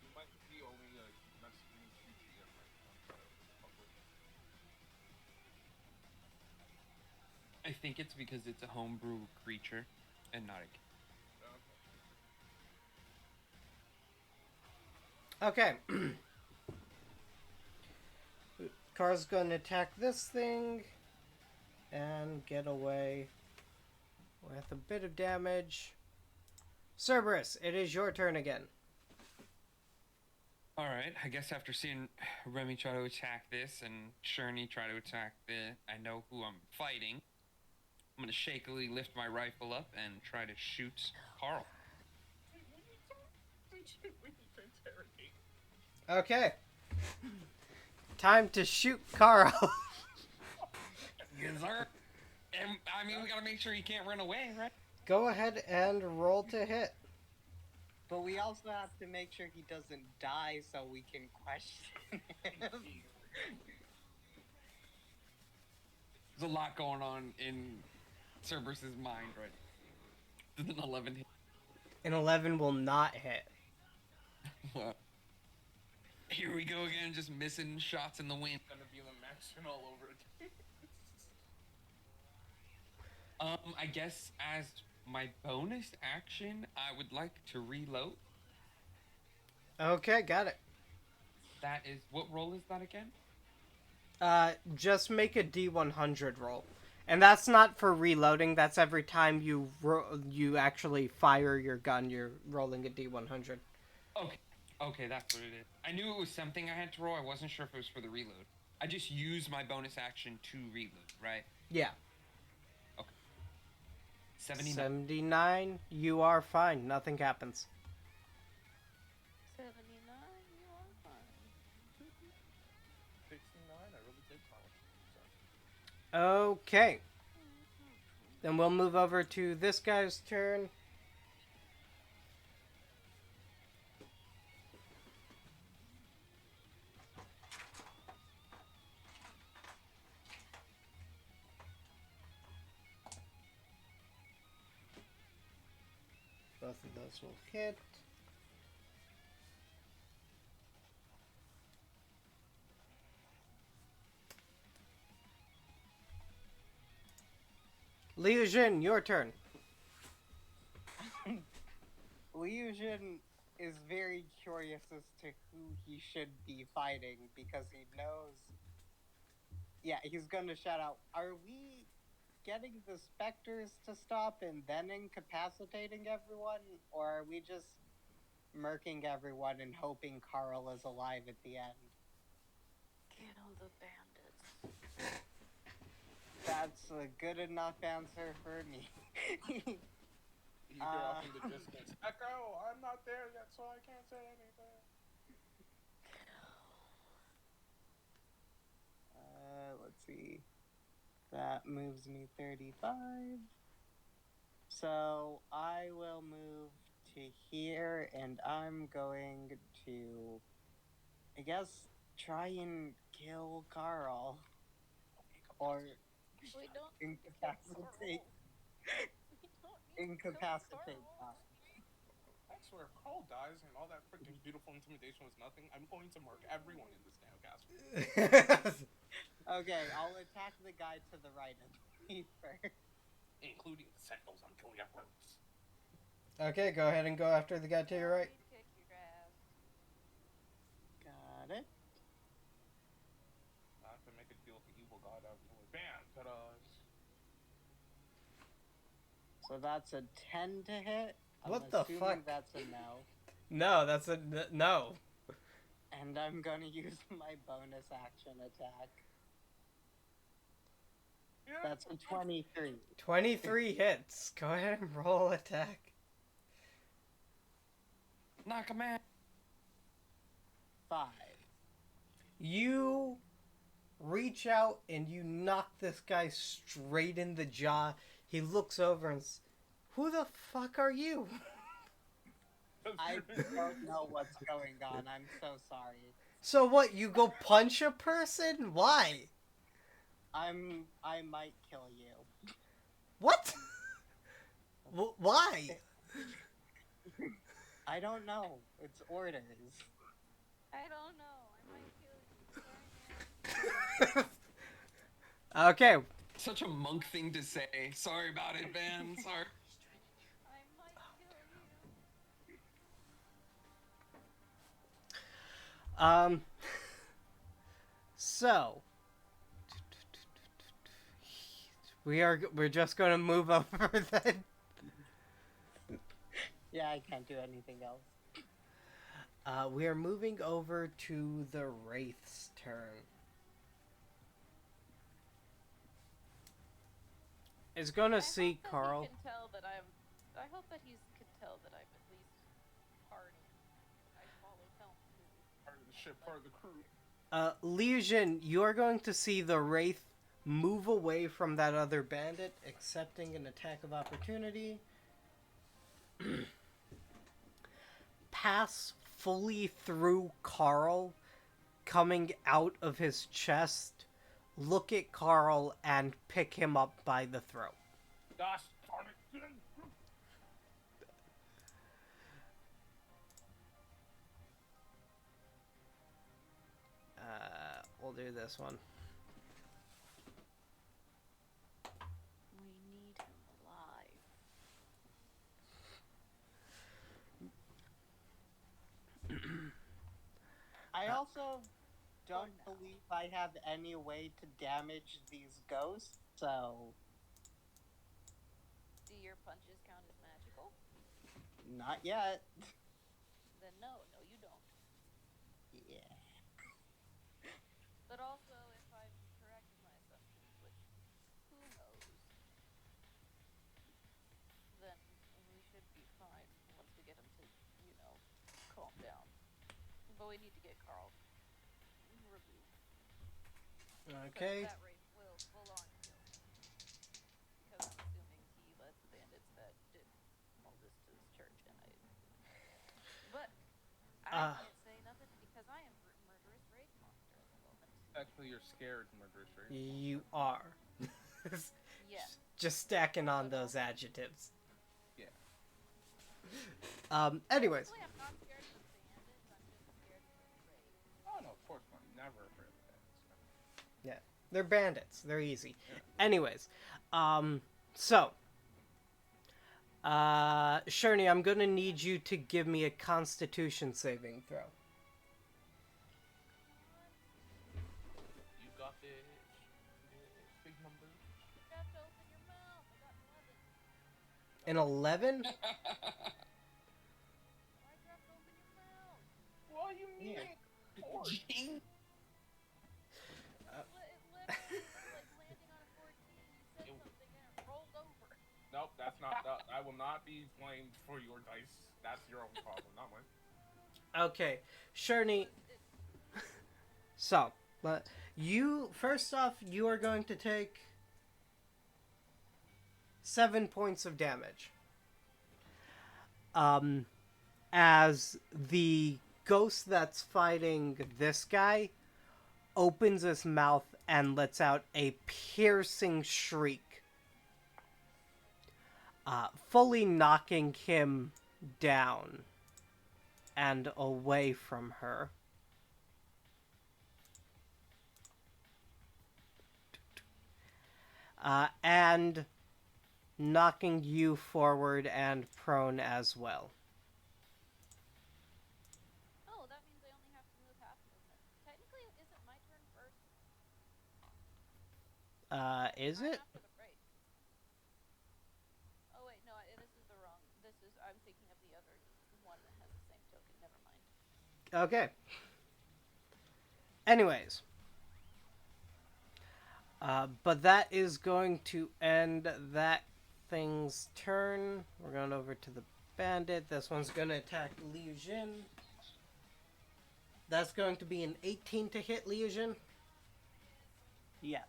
You might be only messaging QGM right now. Public. I think it's because it's a homebrew creature and not a. Okay. Car's gonna attack this thing and get away with a bit of damage. Cerberus, it is your turn again. Alright, I guess after seeing Remy try to attack this and Sherney try to attack I know who I'm fighting. I'm gonna shakily lift my rifle up and try to shoot Carl. We need to interrogate. Okay. Time to shoot Carl. Yes, sir. And I mean, we gotta make sure he can't run away, right? Go ahead and roll to hit. But we also have to make sure he doesn't die so we can question him. There's a lot going on in Cerberus's mind, right? Does an 11 hit? An 11 will not hit. Here we go again, just missing shots in the wind. Gonna be the mansion all over again. I guess as my bonus action, I would like to reload. Okay, got it. That is, what roll is that again? Just make a D100 roll. And that's not for reloading, that's every time you actually fire your gun, you're rolling a D100. Okay, that's what it is. I knew it was something I had to roll, I wasn't sure if it was for the reload. I just used my bonus action to reload, right? Yeah. 79. 79, you are fine, nothing happens. 79, you are fine. 69, I really did promise. Okay. Then we'll move over to this guy's turn. Both of those will hit. Liu Jin, your turn. Liu Jin is very curious as to who he should be fighting because he knows. Yeah, he's gonna shout out, "Are we getting the specters to stop and then incapacitating everyone? Or are we just murking everyone and hoping Carl is alive at the end?" Kill the bandits. That's a good enough answer for me. You hear off in the distance, Echo, I'm not there yet, so I can't say anything. Let's see. That moves me 35. So I will move to here, and I'm going to, I guess, try and kill Carl. Or We don't incapacitate. We don't need to kill Incapacitate Carl. Carl. That's swear, if Carl dies and all that freaking beautiful intimidation was nothing, I'm going to mark everyone in this damn castle. Okay, I'll attack the guy to the right of me first. Including the sentinels, I'm killing everyone. Okay, go ahead and go after the guy to your right. Kick your ass. Got it. I have to make a deal with the evil god out of the bam, ta-da. So that's a 10 to hit. What the assuming fuck? That's a no. No, that's a no. And I'm gonna use my bonus action attack. Yeah, That's a 23. 23 hits. Go ahead and roll attack. Knock him out. 5. You reach out and you knock this guy straight in the jaw. He looks over and says, "Who the fuck are you?" I don't know what's going on. I'm so sorry. So what, you go punch a person? Why? I might kill you. What? Why? I don't know. It's orders. I don't know. I might kill you. Sorry, man. Okay. Such a monk thing to say. Sorry about it, man. Sorry. I might kill you. So we're just gonna move over then. Yeah, I can't do anything else. We are moving over to the Wraith's turn. It's gonna see Carl. I hope that he can tell that I'm at least partying. I followed Helm too. part of the ship, part of the crew. Legion, you are going to see the Wraith move away from that other bandit, accepting an attack of opportunity. Pass fully through Carl, coming out of his chest, look at Carl, and pick him up by the throat. Gosh darn it. We'll do this one. We need him alive. I also don't now. believe I have any way to damage these ghosts, so Do your punches count as magical? not yet. Then no, you don't. Yeah. But also, if I'm correct in my assumptions, which who knows, then we should be fine once we get him to, calm down. But we need to get Carl removed. Okay. That race will full on kill him. Because I'm assuming he led the bandits that did all this to this church, But I can't say nothing because I am murderous rage monster at the moment. Actually, you're scared, murderous rage. You are. Yeah. Just stacking on those adjectives. Yeah. Anyways. Actually, I'm not scared of the bandits, I'm just scared of the rage. Oh no, of course not. Never afraid of that. Yeah, they're bandits. They're easy. Anyways, so, Sherney, I'm gonna need you to give me a Constitution saving throw. You got this. Big number. You have to open your mouth. I got 11. An 11? Why'd you have to open your mouth? What do you mean? Yeah. It literally was like landing on a 14. You said something and it rolled over. Nope, that's not. That, I will not be blamed for your dice. That's your own problem, not mine. Okay, Sherney. So, first off, you are going to take 7 points of damage. As the ghost that's fighting this guy opens his mouth and lets out a piercing shriek, fully knocking him down. and away from her. And knocking you forward and prone as well. Oh, that means I only have to move half movement. Technically, is it my turn first? Is I'm it? after the break. Oh wait, no, this is the wrong. I'm thinking of the other one that has the same token. Never mind. Okay. Anyways. But that is going to end that thing's turn. We're going over to the bandit. This one's going to attack Liu Jin. That's going to be an 18 to hit Liu Jin. Yes.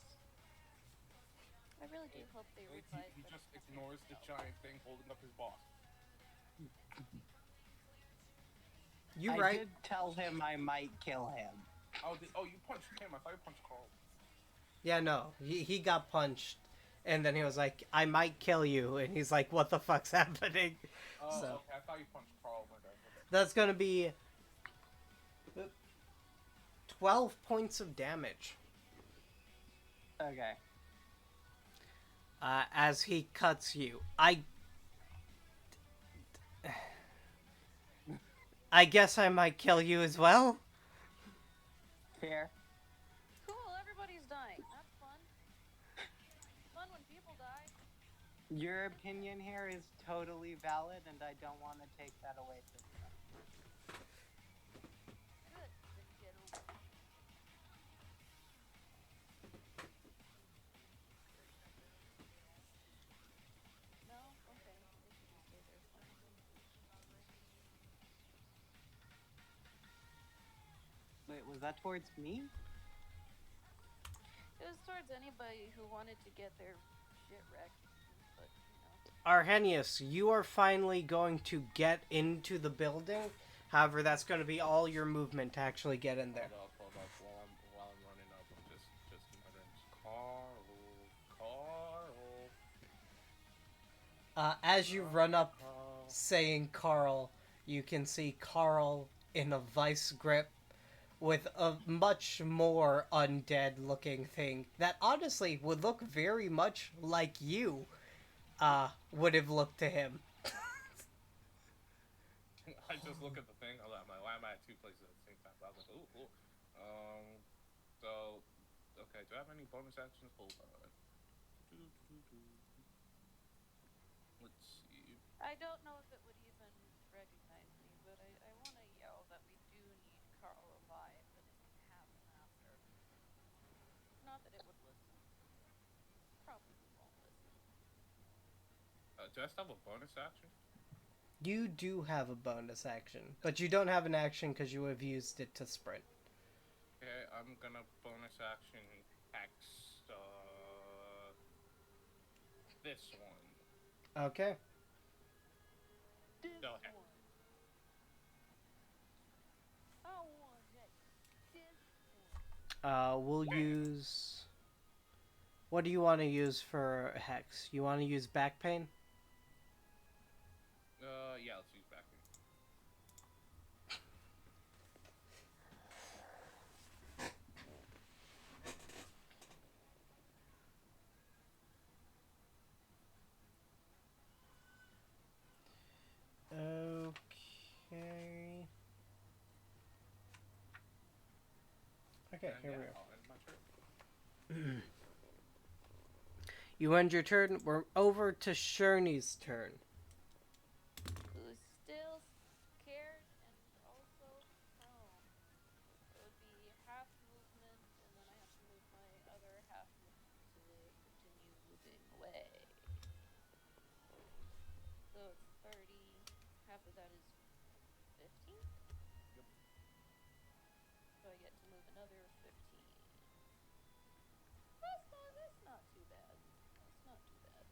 I really do hope they He realize that just it's ignores the giant thing holding up his boss. You I right. did tell him I might kill him. Oh, you punched him. I thought you punched Carl. Yeah, no. He got punched. And then he was like, I might kill you. And he's like, what the fuck's happening? Oh, So. okay. I thought you punched Carl. My bad. That's going to be 12 points of damage. Okay. As he cuts you. I guess I might kill you as well. Fair. cool. Everybody's dying. That's fun. It's fun when people die. Your opinion here is totally valid, and I don't want to take that away from you. Good. Then get over. No. Okay. They can just stay there. Fine. Wait, was that towards me? It was towards anybody who wanted to get their shit wrecked, but Arrhenius, you are finally going to get into the building. However, that's going to be all your movement to actually get in there. Hold up. While I'm running up, I'm just Carl. As you run up saying Carl, you can see Carl in a vice grip with a much more undead looking thing that honestly would look very much like you would have looked to him. I just look at the thing. I'm like, why am I at two places at the same time? So I was like, ooh, cool. So, okay, do I have any bonus actions? Hold on. Let's see. I don't know if it would even recognize me, but I want to yell that we do need Carl alive, and it can happen after. Not that it would listen. Probably won't listen. Do I still have a bonus action? You do have a bonus action, but you don't have an action because you have used it to sprint. Okay, I'm gonna bonus action X this one. Okay. This Go ahead. one. I want this one. We'll use... What do you want to use for Hex? You want to use back pain? Yeah, let's use back. Okay. Okay, And here yeah, we I'll end my turn. You end your turn. We're over to Sherney's turn. Who's still scared and also prone. So it would be half movement, and then I have to move my other half movement to continue moving away. So it's 30. Half of that is 15? Yep. So I get to move another 15. That's not too bad. That's not too bad.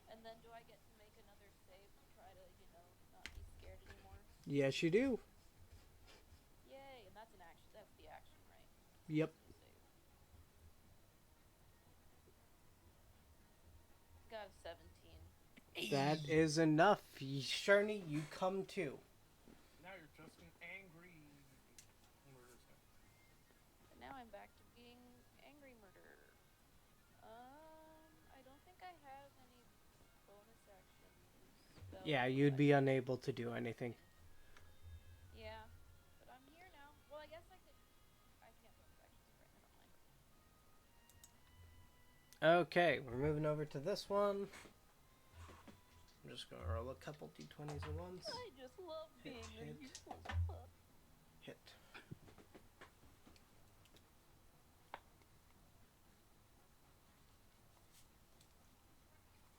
And then do I get to make another save to try to, not be scared anymore? Yes, you do. Yay! And that's an action. That's the action, right? Yep. Got a 17. That is enough. Sherney, you come to. Now So Yeah, you'd be unable to do anything. yeah, but I'm here now. Well, I guess I could. I can't bonus action spray. Never mind. Okay, we're moving over to this one. I'm just gonna roll a couple d20s at once. I just love Hit, being the hit. useless pup. Hit.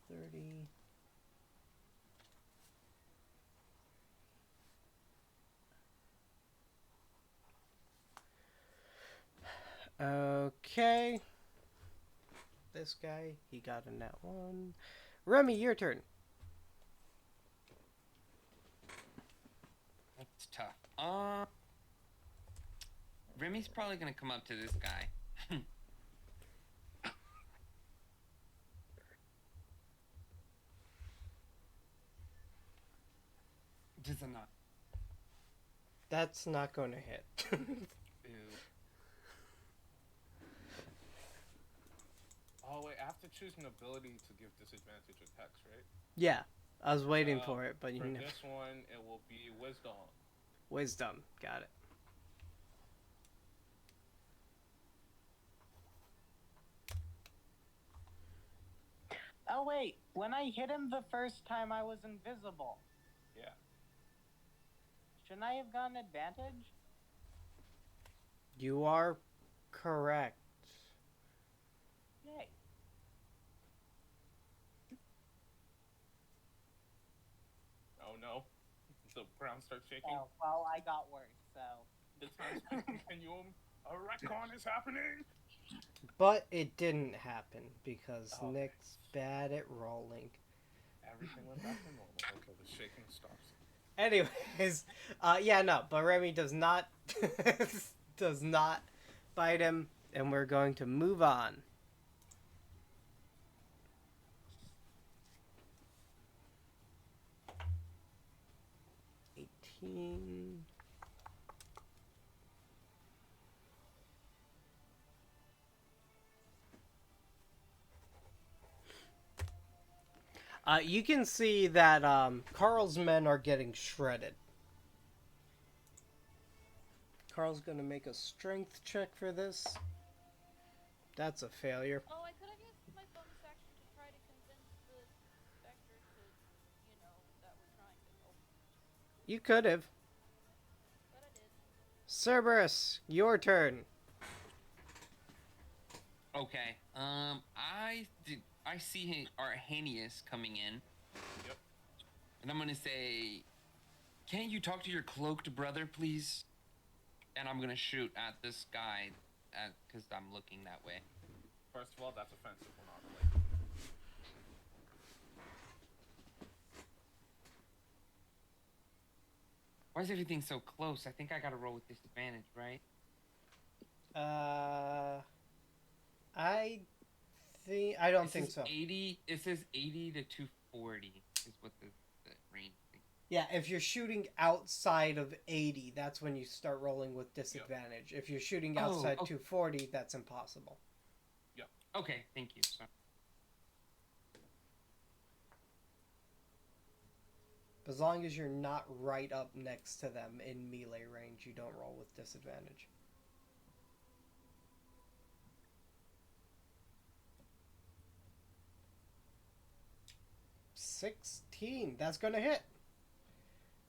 $30. Okay. This guy, he got a nat 1. Remy, your turn. That's tough. Remy's probably gonna come up to this guy. Does it not? That's not going to hit. Ew. Oh wait, I have to choose an ability to give disadvantage attacks, right? Yeah, I was waiting for it, but you For know. this one, it will be wisdom. Wisdom, got it. Oh wait, when I hit him the first time, I was invisible. Yeah. Shouldn't I have gotten advantage? You are correct. Yay. Oh no. The ground starts shaking. Oh, well, I got worse, so. The time continuum. A retcon is happening. But it didn't happen because Oh, Nick's bad at rolling. Everything went back to normal. Okay, the shaking stops. Anyways, yeah, no, but Remy does not does not bite him, and we're going to move on. $18. You can see that Carl's men are getting shredded. Carl's gonna make a strength check for this. That's a failure. Oh, I could have used my bonus action to try to convince the specter to, that we're trying to help. You could have. But I did. Cerberus, your turn. Okay. I see Arrhenius coming in. Yep. And I'm gonna say, can't you talk to your cloaked brother, please? And I'm gonna shoot at this guy, because I'm looking that way. First of all, that's offensive. We're not related. Why is everything so close? I think I gotta roll with disadvantage, right? I don't think so. 80. It says 80 to 240 is what the range thing. Yeah, if you're shooting outside of 80, that's when you start rolling with disadvantage. If you're shooting outside 240, that's impossible. Yep. Okay, thank you. Sorry. As long as you're not right up next to them in melee range, you don't roll with disadvantage. $16. That's gonna hit.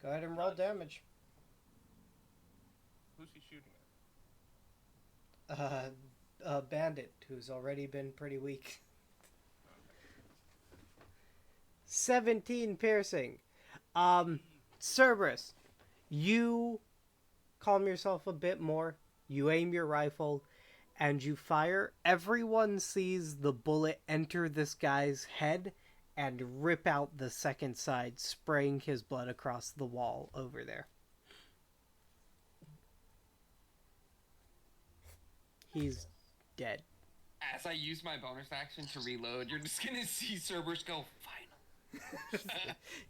Go ahead and roll damage. Who's he shooting at? A bandit who's already been pretty weak. 17 piercing. Cerberus, you calm yourself a bit more. You aim your rifle and you fire. Everyone sees the bullet enter this guy's head and rip out the second side, spraying his blood across the wall over there. He's dead. As I use my bonus action to reload, you're just gonna see Cerberus go, final.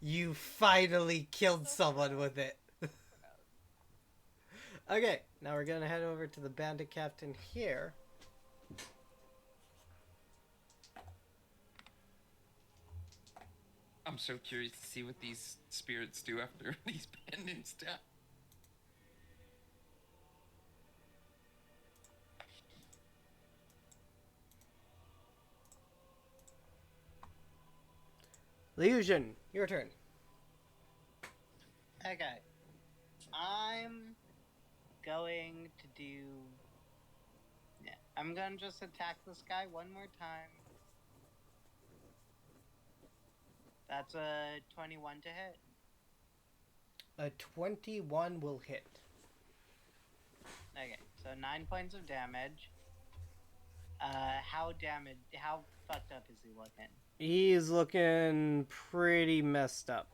You finally killed someone with it. Okay, now we're gonna head over to the bandit captain here. I'm so curious to see what these spirits do after these pendants die. Illusion, your turn. Okay. I'm going to do. Yeah, I'm gonna just attack this guy one more time. That's a 21 to hit. A 21 will hit. Okay, so 9 points of damage. How fucked up is he looking? He's looking pretty messed up.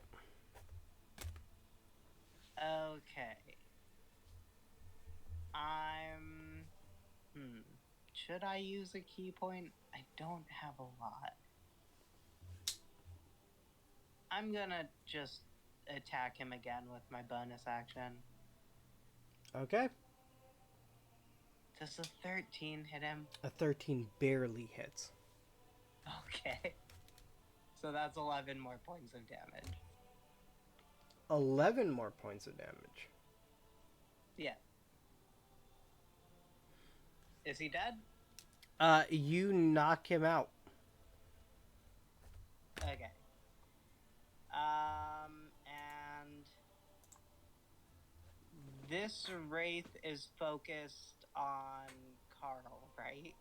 Okay. Should I use a key point? I don't have a lot. I'm gonna just attack him again with my bonus action. Okay. Does a 13 hit him? A 13 barely hits. Okay. So that's 11 more points of damage. 11 more points of damage. Yeah. Is he dead? You knock him out. Okay. And this wraith is focused on Carl, right?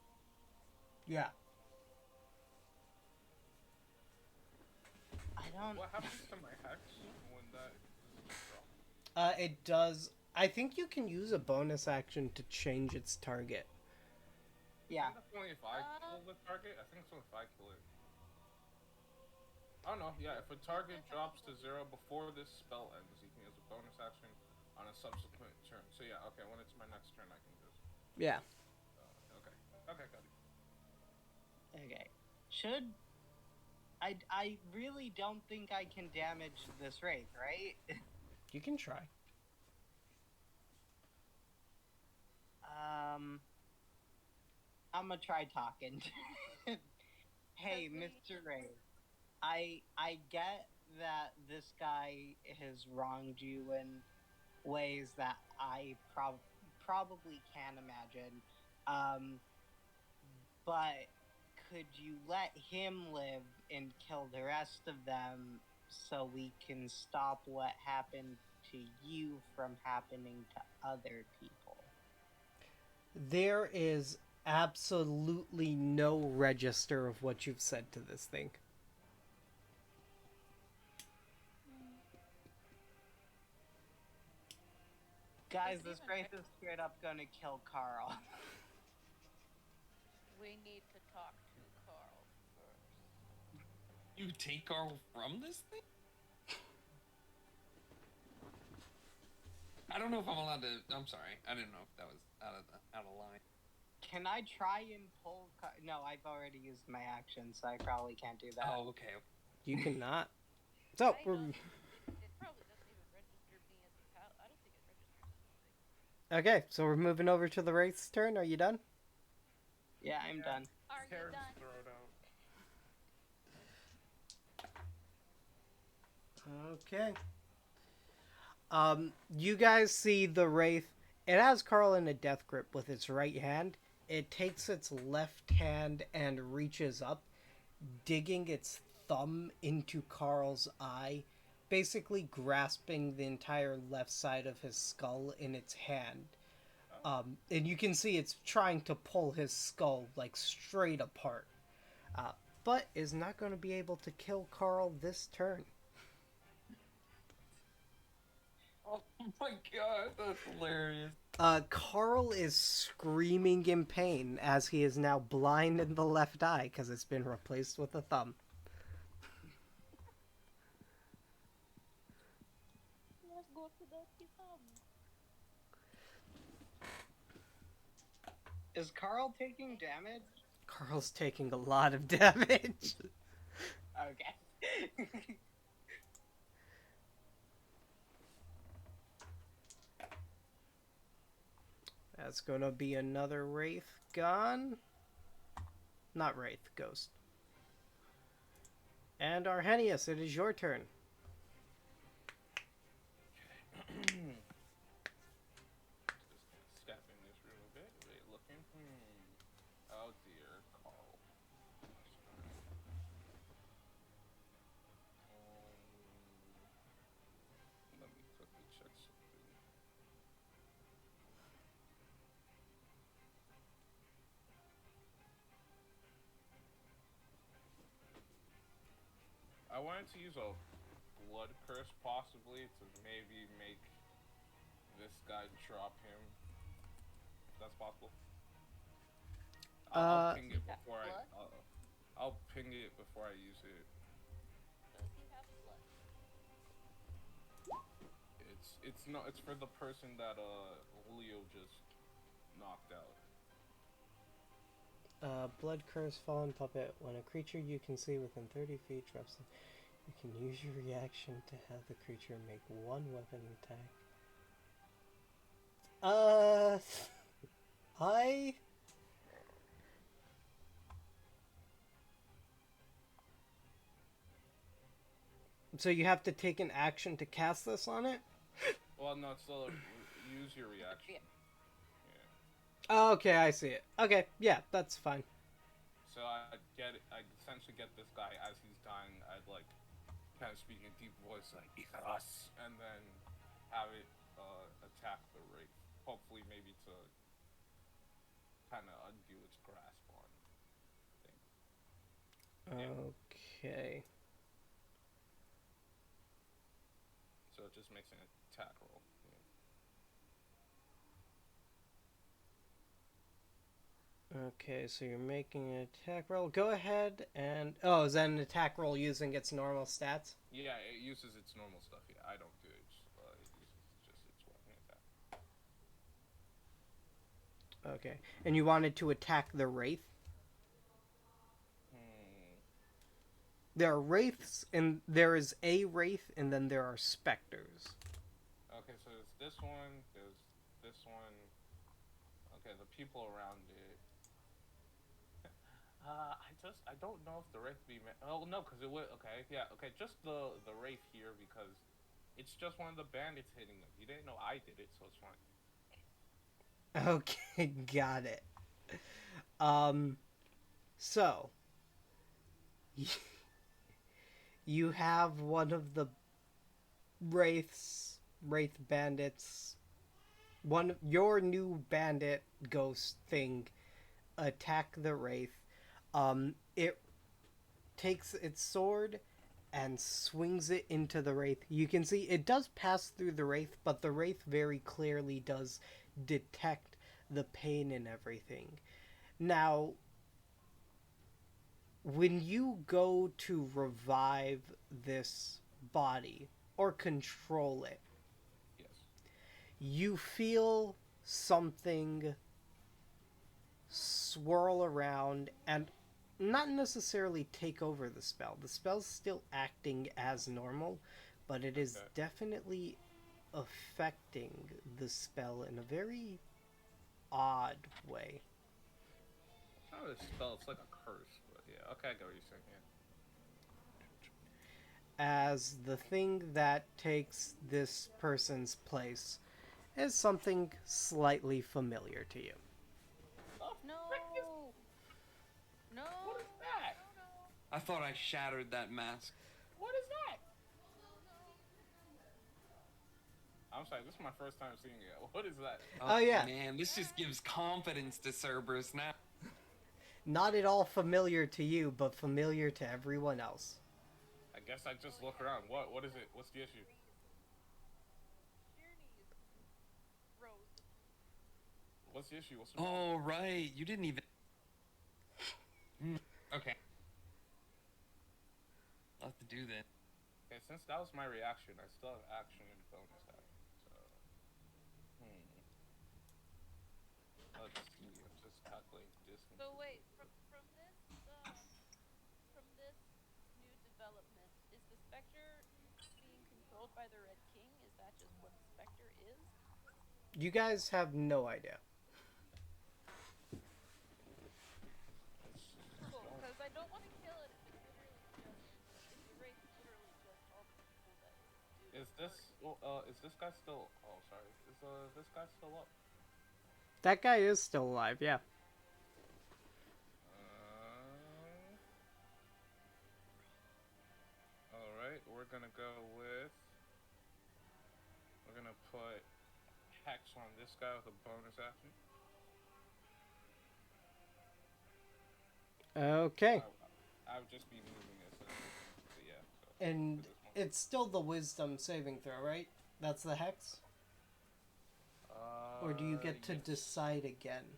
Yeah. I don't. What happens to my hex when that drops? It does. I think you can use a bonus action to change its target. Yeah. I think that's only if I kill the target. I think it's only if I kill it. Oh no, yeah. If a target drops to 0 before this spell ends, you can use a bonus action on a subsequent turn. So yeah, okay. When it's my next turn, I can just. Yeah. Okay. Okay, got it. Okay. I really don't think I can damage this wraith, right? You can try. I'm gonna try talking. Hey, Mr. Wraith. I get that this guy has wronged you in ways that I probably can imagine. But could you let him live and kill the rest of them so we can stop what happened to you from happening to other people? There is absolutely no register of what you've said to this thing. Guys, this wraith is straight up gonna kill Carl. We need to talk to Carl first. You take Carl from this thing? I don't know if I'm allowed to. I'm sorry. I didn't know if that was out of line. Can I try and pull? No, I've already used my action, so I probably can't do that. Oh, okay. You cannot. So we're. It probably doesn't even register me as a pal. I don't think it registers anything. Okay, so we're moving over to the Wraith's turn. Are you done? Yeah, I'm done. Are you Tears done? throat out. Okay. You guys see the Wraith. It has Carl in a death grip with its right hand. It takes its left hand and reaches up, digging its thumb into Carl's eye, basically grasping the entire left side of his skull in its hand. And you can see it's trying to pull his skull, like, straight apart. But is not going to be able to kill Carl this turn. Oh my god, that's hilarious. Carl is screaming in pain as he is now blind in the left eye because it's been replaced with a thumb. Let's go to the thumb. Is Carl taking damage? Carl's taking a lot of damage. Okay. That's gonna be another Wraith gone. Not Wraith, Ghost. And Arrhenius, it is your turn. Just gonna step in this room a bit. Wait, looking. Oh dear, Carl. Let me quickly check something. I wanted to use a blood curse possibly to maybe make this guy drop him. If that's possible. I'll Uh, ping it Have before blood? I'll ping it before I use it. Does he have blood? It's for the person that Leo just knocked out. Blood curse fallen puppet. When a creature you can see within 30 feet drops, you can use your reaction to have the creature make one weapon attack. I. So you have to take an action to cast this on it? Well, no, it's still use your reaction. Yeah. Yeah. Oh, okay, I see it. Okay, yeah, that's fine. So I essentially get this guy as he's dying. I'd like kind of speak in a deep voice like us, and then have it attack the wraith. Hopefully, maybe to kind of undo its grasp on things. Yeah. Okay. So it just makes an attack roll. Yeah. Okay, so you're making an attack roll. Go ahead and... Oh, is that an attack roll using its normal stats? Yeah, it uses its normal stuff. Yeah, I don't do it. It uses just its weapon attack. Okay. And you wanted to attack the wraith? There are wraiths, and there is a wraith, and then there are specters. Okay, so there's this one, there's this one. Okay, the people around it. I don't know if the wraith be. Oh no, because it would. Okay, yeah, okay, just the wraith here because it's just one of the bandits hitting them. You didn't know I did it, so it's fine. Okay, got it. So you have one of the wraith bandits, your new bandit ghost thing attack the wraith. It takes its sword and swings it into the wraith. You can see it does pass through the wraith, but the wraith very clearly does detect the pain and everything. Now, when you go to revive this body or control it, Yes. you feel something swirl around and not necessarily take over the spell. The spell's still acting as normal, but it is definitely affecting the spell in a very odd way. It's not a spell, it's like a curse, but yeah, okay, I get what you're saying, yeah. As the thing that takes this person's place is something slightly familiar to you. Oh, No. No. What is that? No. I thought I shattered that mask. What is that? I'm sorry, this is my first time seeing it. What is that? Oh, yeah. Man, this just gives confidence to Cerberus now. Not at all familiar to you, but familiar to everyone else. I guess I just look around. What is it? What's the issue? What's the issue? What's the Oh, right. You didn't even... Okay. I'll have to do that. Okay, since that was my reaction, I still have action and bonus action. So, let's see. I'm just calculating distance. So wait, from this new development, is the Spectre being controlled by the Red King? Is that just what the Spectre is? You guys have no idea. Cool, because I don't want to kill it if it's literally just Is this guy still? Oh, sorry. Is this guy still up? That guy is still alive, yeah. All right, we're gonna go with. We're gonna put hex on this guy with a bonus action. Okay. I would just be moving this, but yeah. So And for this one. it's still the wisdom saving throw, right? That's the hex? Or do you get to Yes. decide again?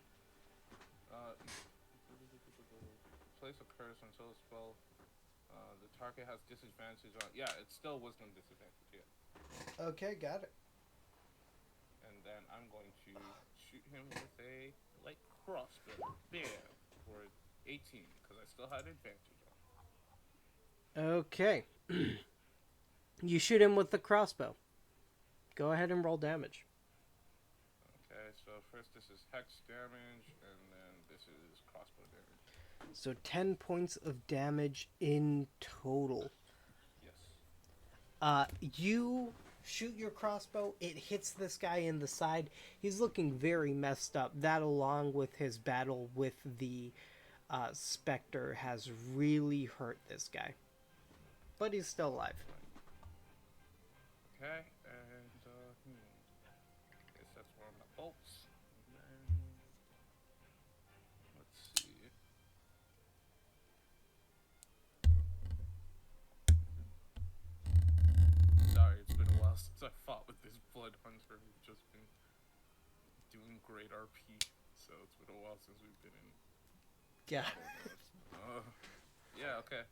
Place a curse until a spell. The target has disadvantage on. Yeah, it's still wisdom disadvantage. Yeah. Okay, got it. And then I'm going to shoot him with a light crossbow. Bam! For 18, because I still had advantage on. Okay. You shoot him with the crossbow. Go ahead and roll damage. Okay, so first this is hex damage, and then this is crossbow damage. So 10 points of damage in total. Yes. You shoot your crossbow, it hits this guy in the side. He's looking very messed up. That, along with his battle with the specter, has really hurt this guy. But he's still alive. Okay, and guess that's one of my bolts. And then let's see. Sorry, it's been a while since I fought with this blood hunter. We've just been doing great RP, so it's been a while since we've been in. Yeah. Yeah. Okay.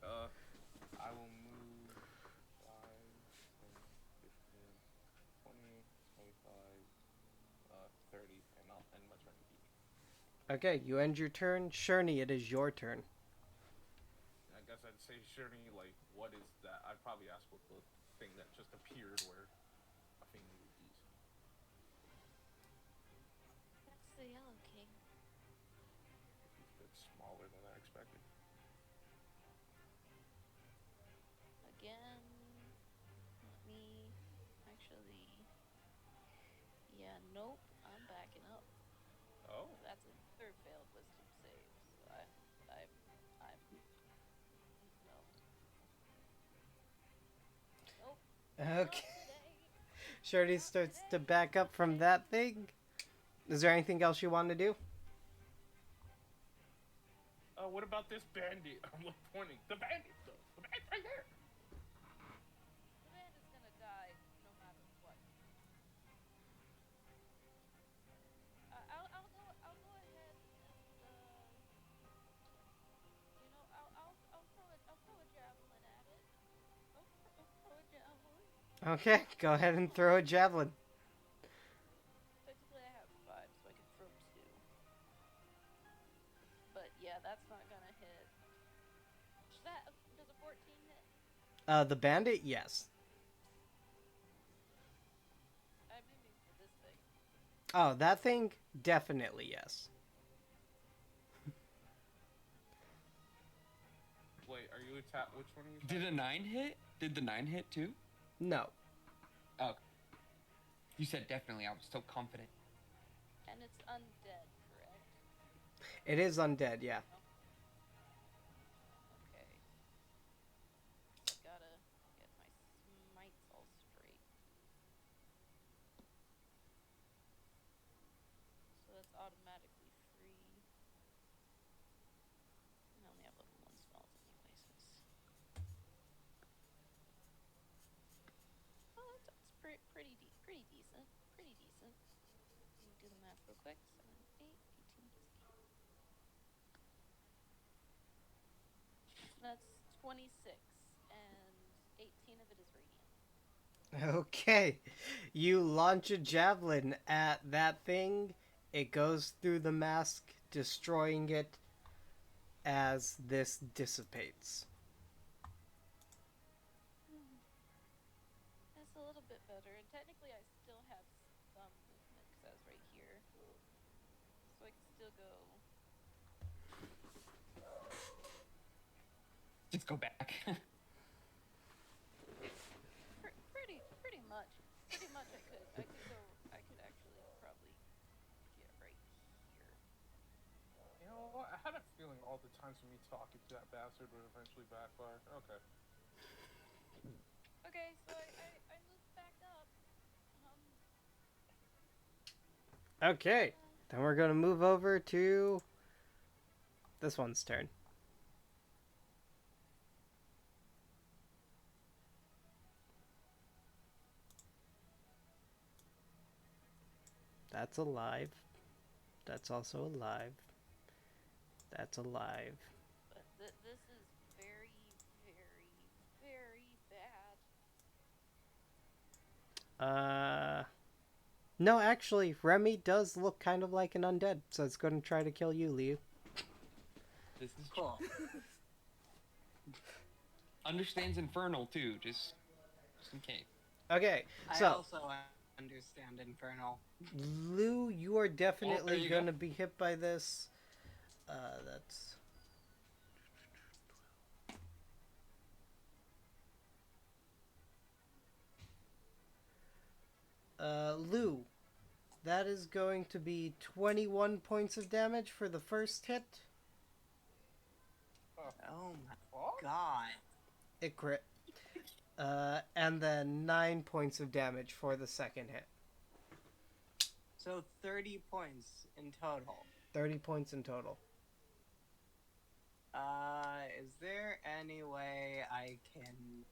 I will move 5, 10, 15, 20, 25, 30, and I'll end my turn. Okay, you end your turn. Sherney, it is your turn. I guess I'd say, Shirley, like, what is that? I'd probably ask what the thing that just appeared where a finger would be. That's the Yellow King. He's a bit smaller than I expected. Again, let me actually. Yeah, nope. I'm backing up. Oh. That's a third failed wisdom save. So I'm no. Nope. Okay. Not today. Sherney starts to back up from that thing. Is there anything else you want to do? What about this bandit? I'm like pointing. The bandit, though. The bandit right there. The bandit's gonna die no matter what. I'll go ahead and I'll throw a javelin at it. I'll throw a javelin. Okay, go ahead and throw a javelin. Technically, I have 5, so I can throw 2. But yeah, that's not gonna hit. Does a 14 hit? The bandit, yes. I'm aiming for this thing. Oh, that thing, definitely yes. Wait, are you attack? Which one are you? Did a 9 hit? Did the 9 hit too? No. Oh. You said definitely. I was so confident. And it's undead, correct? It is undead, yeah. Okay. Gotta get my smites all straight. So that's automatically free. I only have level 1 spells anyways. Oh, that's pretty decent. Pretty decent. Let me do the math real quick. 7, 8, 18 plus 8. That's 26, and 18 of it is radiant. Okay. You launch a javelin at that thing. It goes through the mask, destroying it as this dissipates. That's a little bit better. And technically, I still have some movement because I was right here. So I can still go. Just go back. Pretty all the times of me talking to that bastard would eventually backfire. Okay. Okay, so I moved back up. Okay, then we're gonna move over to this one's turn. That's alive. That's also alive. That's alive. But this is very, very, very bad. No, actually, Remy does look kind of like an undead, so it's going to try to kill you, Liu. This is Cool. Understands Infernal too, just in case. Okay, I so also understand Infernal. Liu, you are definitely you going go. to be hit by this. That's Lou, that is going to be 21 points of damage for the first hit. Oh my What? god. It crit. And then 9 points of damage for the second hit. So 30 points in total. 30 points in total. Is there any way I can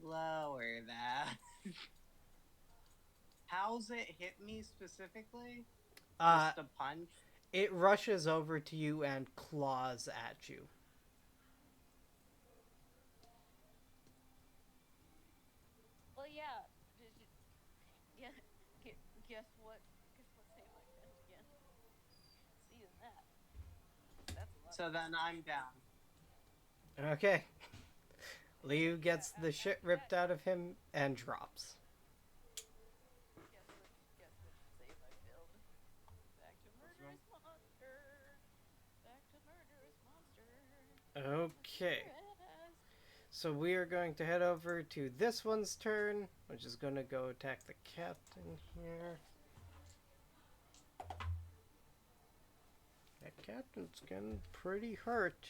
lower that? How's it hit me specifically? Just a punch? It rushes over to you and claws at you. Well, yeah. Yeah. Guess what? Guess what save I failed again? Seeing that. That's a lot. So then I'm down. Okay. Liu gets the shit ripped out of him and drops. Guess which save I failed. Back to murderous monster. Back to murderous monster. Okay. So we are going to head over to this one's turn, which is going to go attack the cat in here. That cat is getting pretty hurt.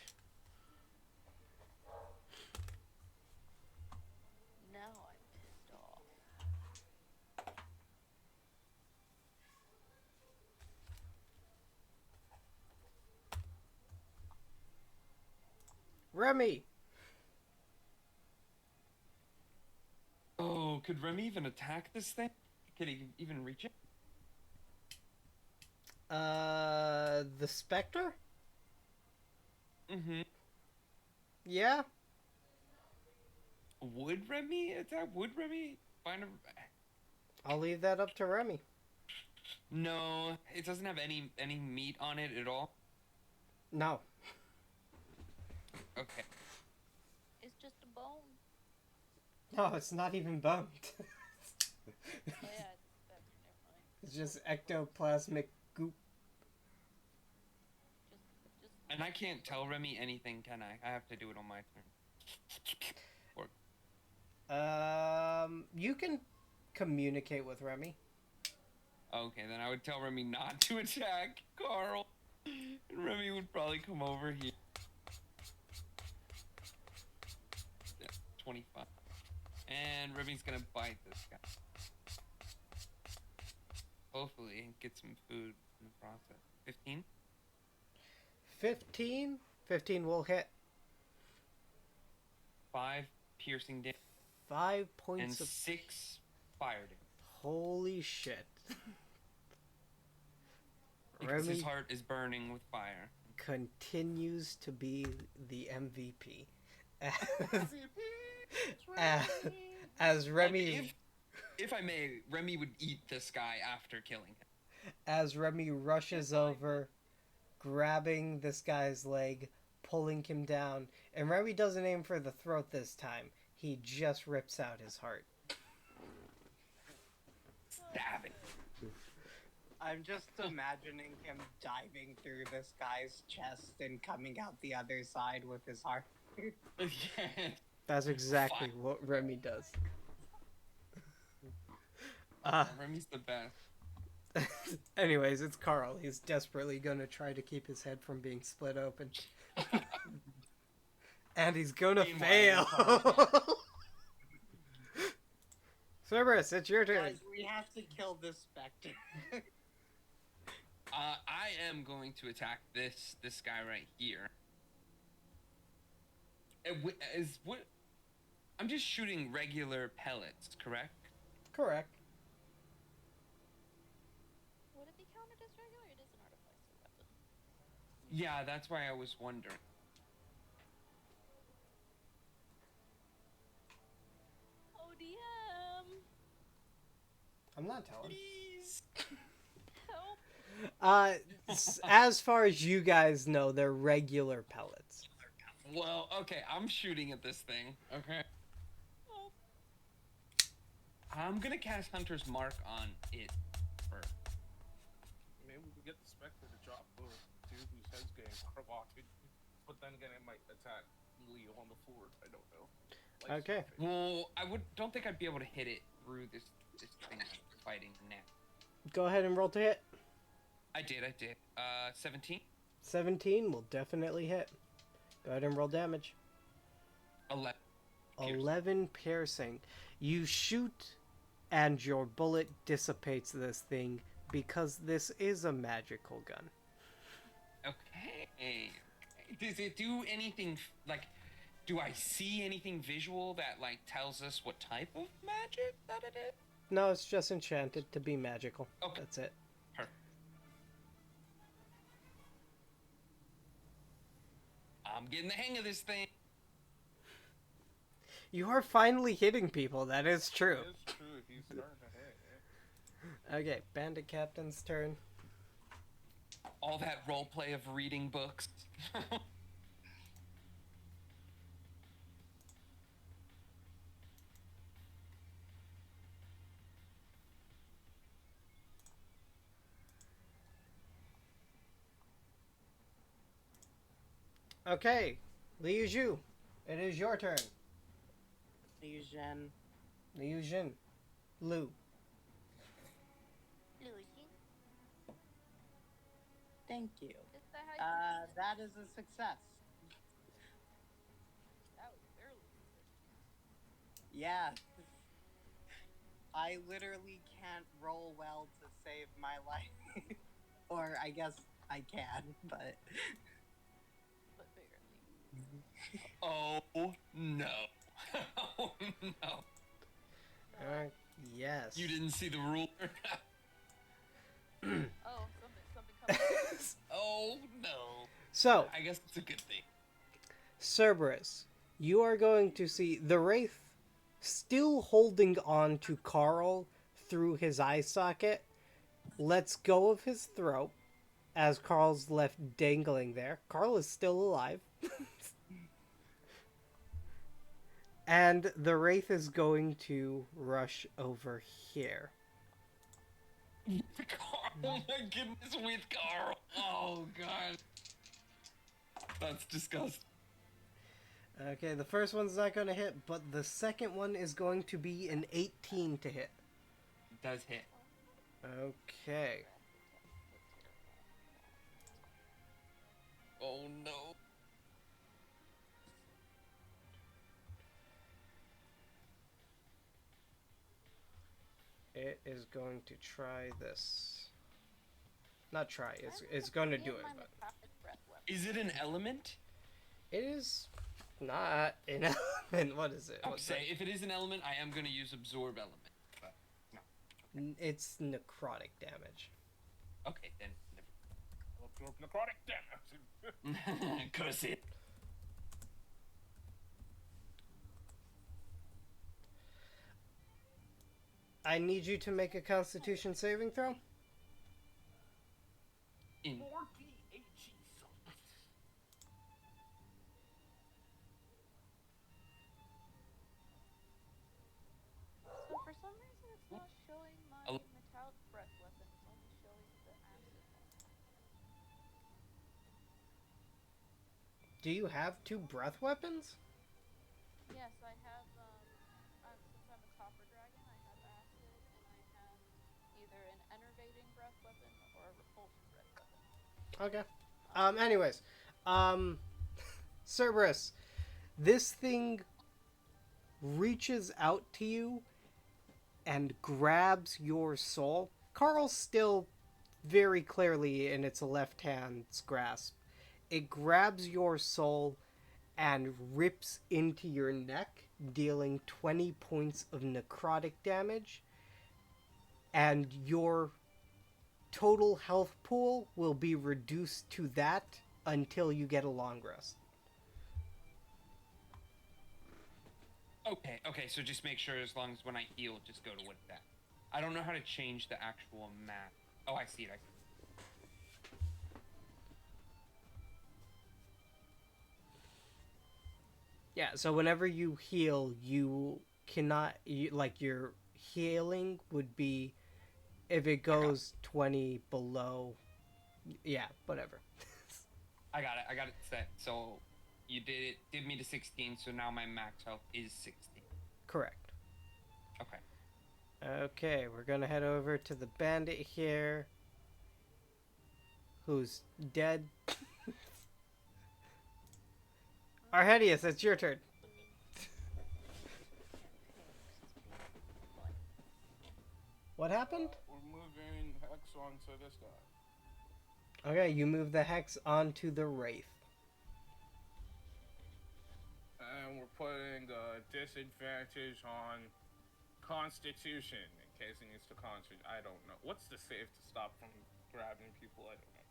Now I'm pissed off. Remy! Oh, could Remy even attack this thing? Could he even reach it? The Spectre? Mm-hmm. Yeah? Would Remy attack? Would Remy find a... I'll leave that up to Remy. No, it doesn't have any meat on it at all. No. Okay. It's just a bone. No, it's not even boned. Oh yeah, it's Spectre. Never mind. It's just ectoplasmic goop. Just. And I can't tell Remy anything, can I? I have to do it on my turn. You can communicate with Remy. Okay, then I would tell Remy not to attack Carl. And Remy would probably come over here. Yeah, 25. And Remy's gonna bite this guy. Hopefully, get some food in the process. 15? 15? 15 will hit. 5 piercing damage. 5 And points of... 6 fire damage. Holy shit. Because Remy his heart is burning with fire. continues to be the MVP. As Remy... If I may, Remy would eat this guy after killing him. As Remy rushes over, grabbing this guy's leg, pulling him down. And Remy doesn't aim for the throat this time. He just rips out his heart. Stab it. I'm just imagining him diving through this guy's chest and coming out the other side with his heart. That's exactly what Remy does. Remy's the best. Anyways, it's Carl. He's desperately gonna try to keep his head from being split open. And he's gonna Meanwhile, fail! Cerberus, it's your turn. Guys, we have to kill this specter. I am going to attack this guy right here. I'm just shooting regular pellets, correct? Correct. Would it be counted as regular? It is an artificer weapon. Yeah, that's why I was wondering. ODM! I'm not telling. Please. Help! As far as you guys know, they're regular pellets. Well, okay, I'm shooting at this thing. Okay. Help! I'm gonna cast Hunter's Mark on it first. Maybe we could get the Spectre to drop the dude whose head's getting carboxed. But then again, it might attack Leo on the fort. I don't know. Like, Okay. Well, don't think I'd be able to hit it through this thing I'm fighting now. Go ahead and roll to hit. I did. 17? 17 will definitely hit. Go ahead and roll damage. 11. Piercing. 11 piercing. You shoot, and your bullet dissipates this thing because this is a magical gun. Okay. Does it do anything, like, do I see anything visual that, like, tells us what type of magic that it is? No, it's just enchanted to be magical. Okay. That's it. Perfect. I'm getting the hang of this thing. You are finally hitting people, that is true. It is true. He's starting to hit. Okay, Bandit Captain's turn. All that roleplay of reading books. Okay, Liu Zhu, it is your turn. Legion. Liu Jin. Lu. Lucy, Thank you. is that how you pronounce it? That is a success. That was barely success. Yeah. I literally can't roll well to save my life. Or I guess I can, but... But barely. Oh, no. Oh, no. Yes. You didn't see the ruler? Oh, something coming. Oh, no. So, I guess it's a good thing. Cerberus, you are going to see the Wraith still holding on to Carl through his eye socket, lets go of his throat as Carl's left dangling there. Carl is still alive. And the Wraith is going to rush over here. Carl, oh my goodness, with Carl. Oh, God. That's disgusting. Okay, the first one's not going to hit, but the second one is going to be an 18 to hit. It does hit. Okay. Oh, no. It is going to try this. Not try, it's going to do it, but... Is it an element? It is not an element. What is it? I would What's say, if it is an element, I am going to use absorb element. But, no. that? It's necrotic damage. Okay, then. Necrotic damage. Curse it. I need you to make a Constitution saving throw. In. So for some reason it's not showing my Oh. metallic breath weapon, it's only showing the acid one. Do you have 2 breath weapons? Yes, I have, since I'm a copper dragon, I have acid, and I have either an enervating breath Okay. Anyways, um, Cerberus, this thing reaches out to you and grabs your soul. Carl's still very clearly in its left hand's grasp. It grabs your soul and rips into your neck, dealing 20 points of necrotic damage, and your total health pool will be reduced to that until you get a long rest. Okay, so just make sure as long as when I heal, just go to what that. I don't know how to change the actual map. Oh, I see it. Yeah, so whenever you heal, you cannot, like, your healing would be if it goes 20 below. Yeah, whatever. I got it set. So you did me to 16, so now my max health is 16. Correct. Okay. Okay, we're gonna head over to the bandit here, who's dead. Arhedius, it's your turn. What happened? We're moving Hex onto this guy. Okay, you move the hex onto the wraith. And we're putting a disadvantage on Constitution in case he needs to concentrate. I don't know. What's the save to stop from grabbing people? I don't know.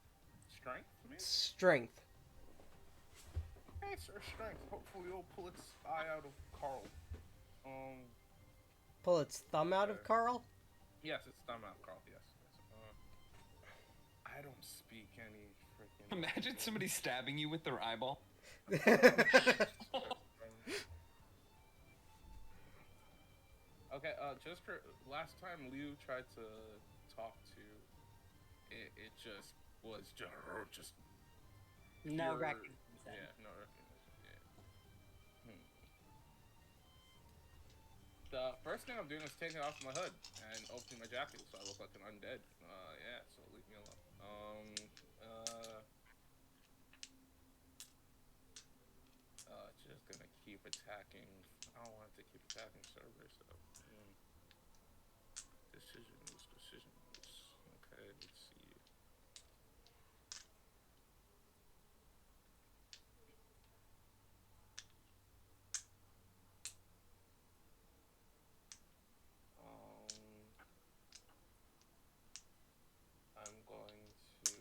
Strength, maybe? Strength. Okay, sir, strength. Hopefully it'll pull its eye out of Carl. Pull its thumb out of Carl? Yes, it's thumb out, Carl. Yes. I don't speak any freaking. Imagine somebody stabbing you with their eyeball. Okay, just for last time Liu tried to talk to it just was just No pure, recognition. Yeah, no recognition. Yeah. The first thing I'm doing is taking off my hood and opening my jacket so I look like an undead. Yeah, so leave me alone. Just gonna keep attacking. I don't want it to keep attacking servers, so decisions. Okay, let's see. I'm going to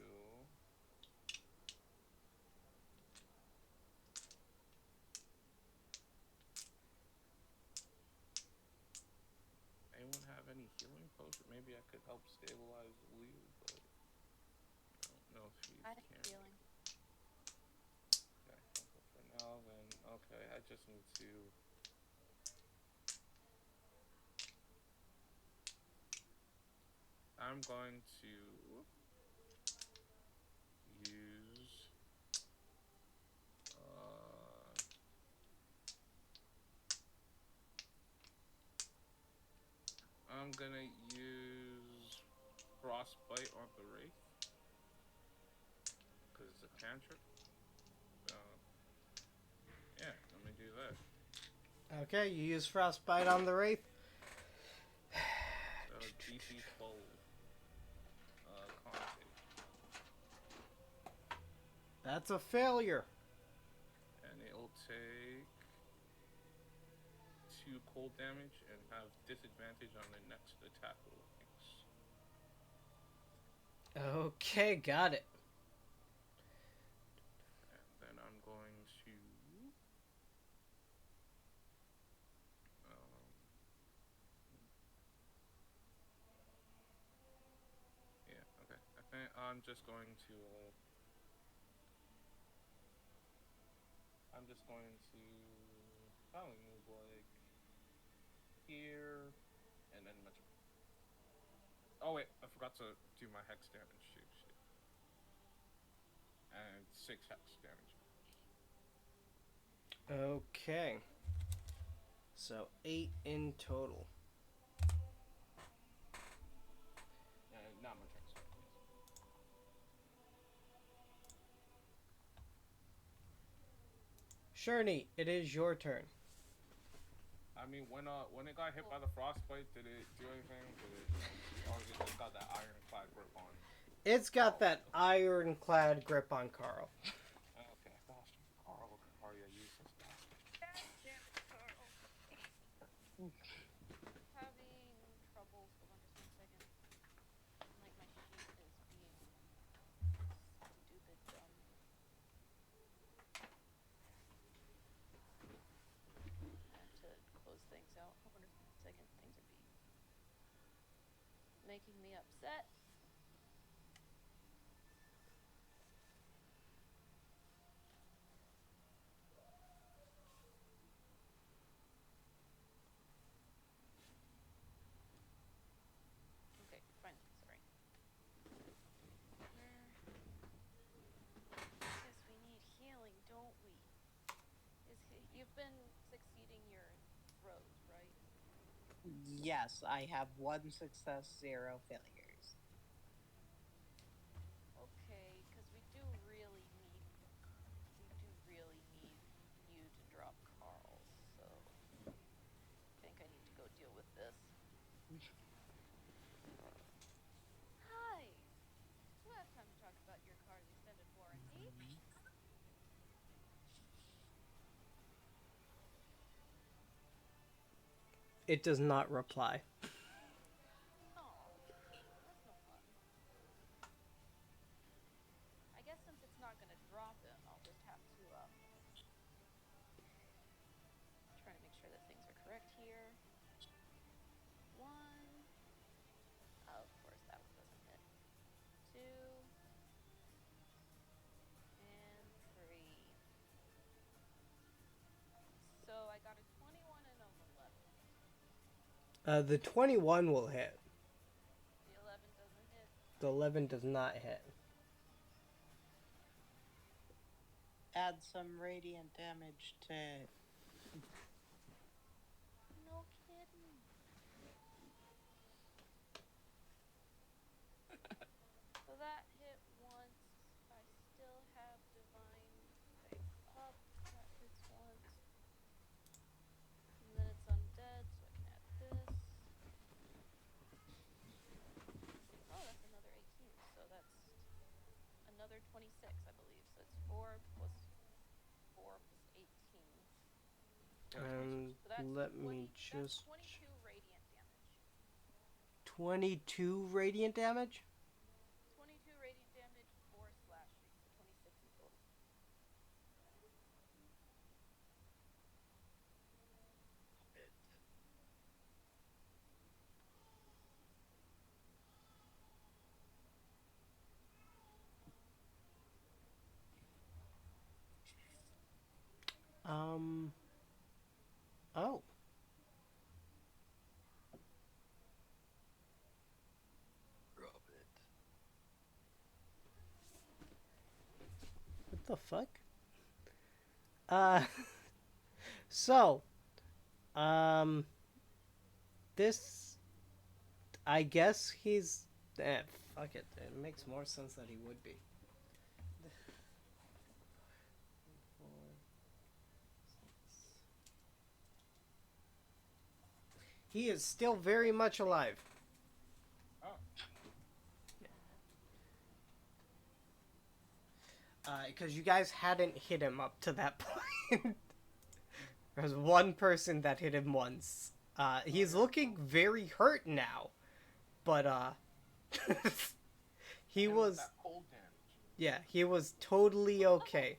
anyone have any healing potion? Maybe I could help stabilize Liu, but I don't know if he's Healing. Okay, for now then. Okay, I just need to. I'm going to use. I'm gonna use Frostbite on the Wraith because it's a cantrip. Yeah, let me do that. Okay, you use Frostbite on the wraith. So DC 12 con save. That's a failure. And it'll take 2 cold damage and have disadvantage on the next attack roll. Okay, got it. And then I'm going to yeah, okay. I think I'm just going to probably move like here and then much. Oh wait, I forgot to do my hex damage. Shit. And 6 hex damage. Okay. So 8 in total. Not much hex. Sherney, it is your turn. I mean, when it got hit by the frostbite, did it do anything? Or it just got that ironclad grip on? It's got that ironclad grip on Carl. Okay, bastard. Carl, you useless bastard. God damn it, Carl. Having troubles. Hold on just 1 second. Like my sheet is being stupid dumb. I have to close things out. Hold on just 1 second. Things are making me upset. Okay, fine. Sorry. Guess we need healing, don't we? You've been succeeding your throws, right? Yes, I have 1 success, 0 failures. Okay, because we do really need you to drop Carl, so I think I need to go deal with this. Hi! So I have time to talk about your car's extended warranty. It does not reply. Oh, that's no fun. I guess since it's not going to drop him, I'll just have to, trying to make sure that things are correct here. 1. Oh, of course, that one doesn't hit. 2. And 3. So I got a 21 and an 11. The 21 will hit. The 11 doesn't hit. The 11 does not hit. Add some radiant damage to it. No kidding. So that hit once. I still have divine thing up. That hits once. And then it's undead, so I can add this. Oh, that's another 18. So that's another 26, I believe. So it's 4 plus 4 plus 18. And So that's let 20, me that's just... 22 radiant damage. 22 radiant damage? 22 radiant damage, 4 slashing, so 26 in total. Oh. Drop it. What the fuck? So, this, I guess he's, fuck it. It makes more sense that he would be. He is still very much alive. Oh. Because you guys hadn't hit him up to that point. There's one person that hit him once. He's looking very hurt now. But, he was... That cold damage. Yeah, he was totally okay.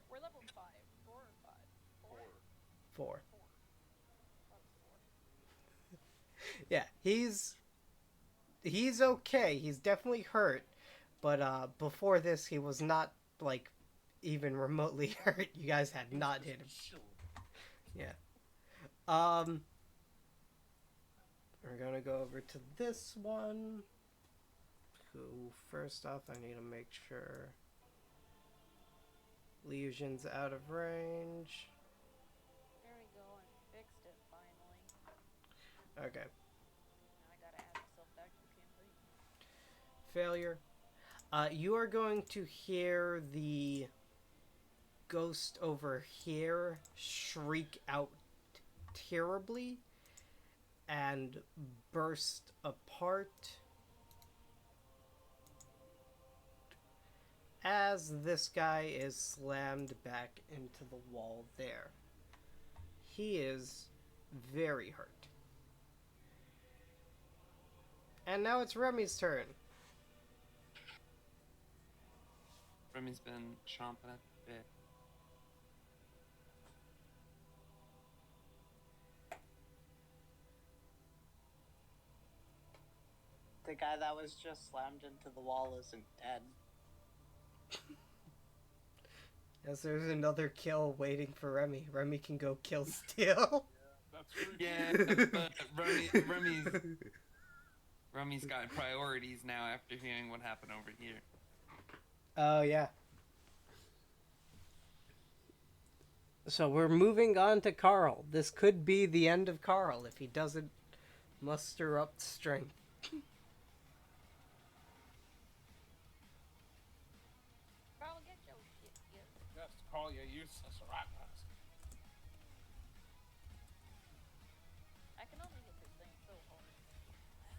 We're level 5. 4 or 5? 4? 4. 4. That was 4. Yeah, he's okay. He's definitely hurt. But, before this, he was not, like, even remotely hurt. You guys had not hit him. Yeah. We're gonna go over to this one. Who, first off, I need to make sure Legion's out of range. There we go, I fixed it finally. Okay. Now I gotta add myself back to the campaign. Failure. You are going to hear the ghost over here shriek out terribly and burst apart as this guy is slammed back into the wall there. He is very hurt. And now it's Remy's turn. Remy's been chomping at the bit. The guy that was just slammed into the wall isn't dead. As there's another kill waiting for Remy. Remy can go kill Steel. That's true. Yeah, but Remy's got priorities now after hearing what happened over here. Oh, yeah. So we're moving on to Carl. This could be the end of Carl if he doesn't muster up strength. Carl, get your shit together. Yes, call you useless rat mask. I can only hit this thing so hard.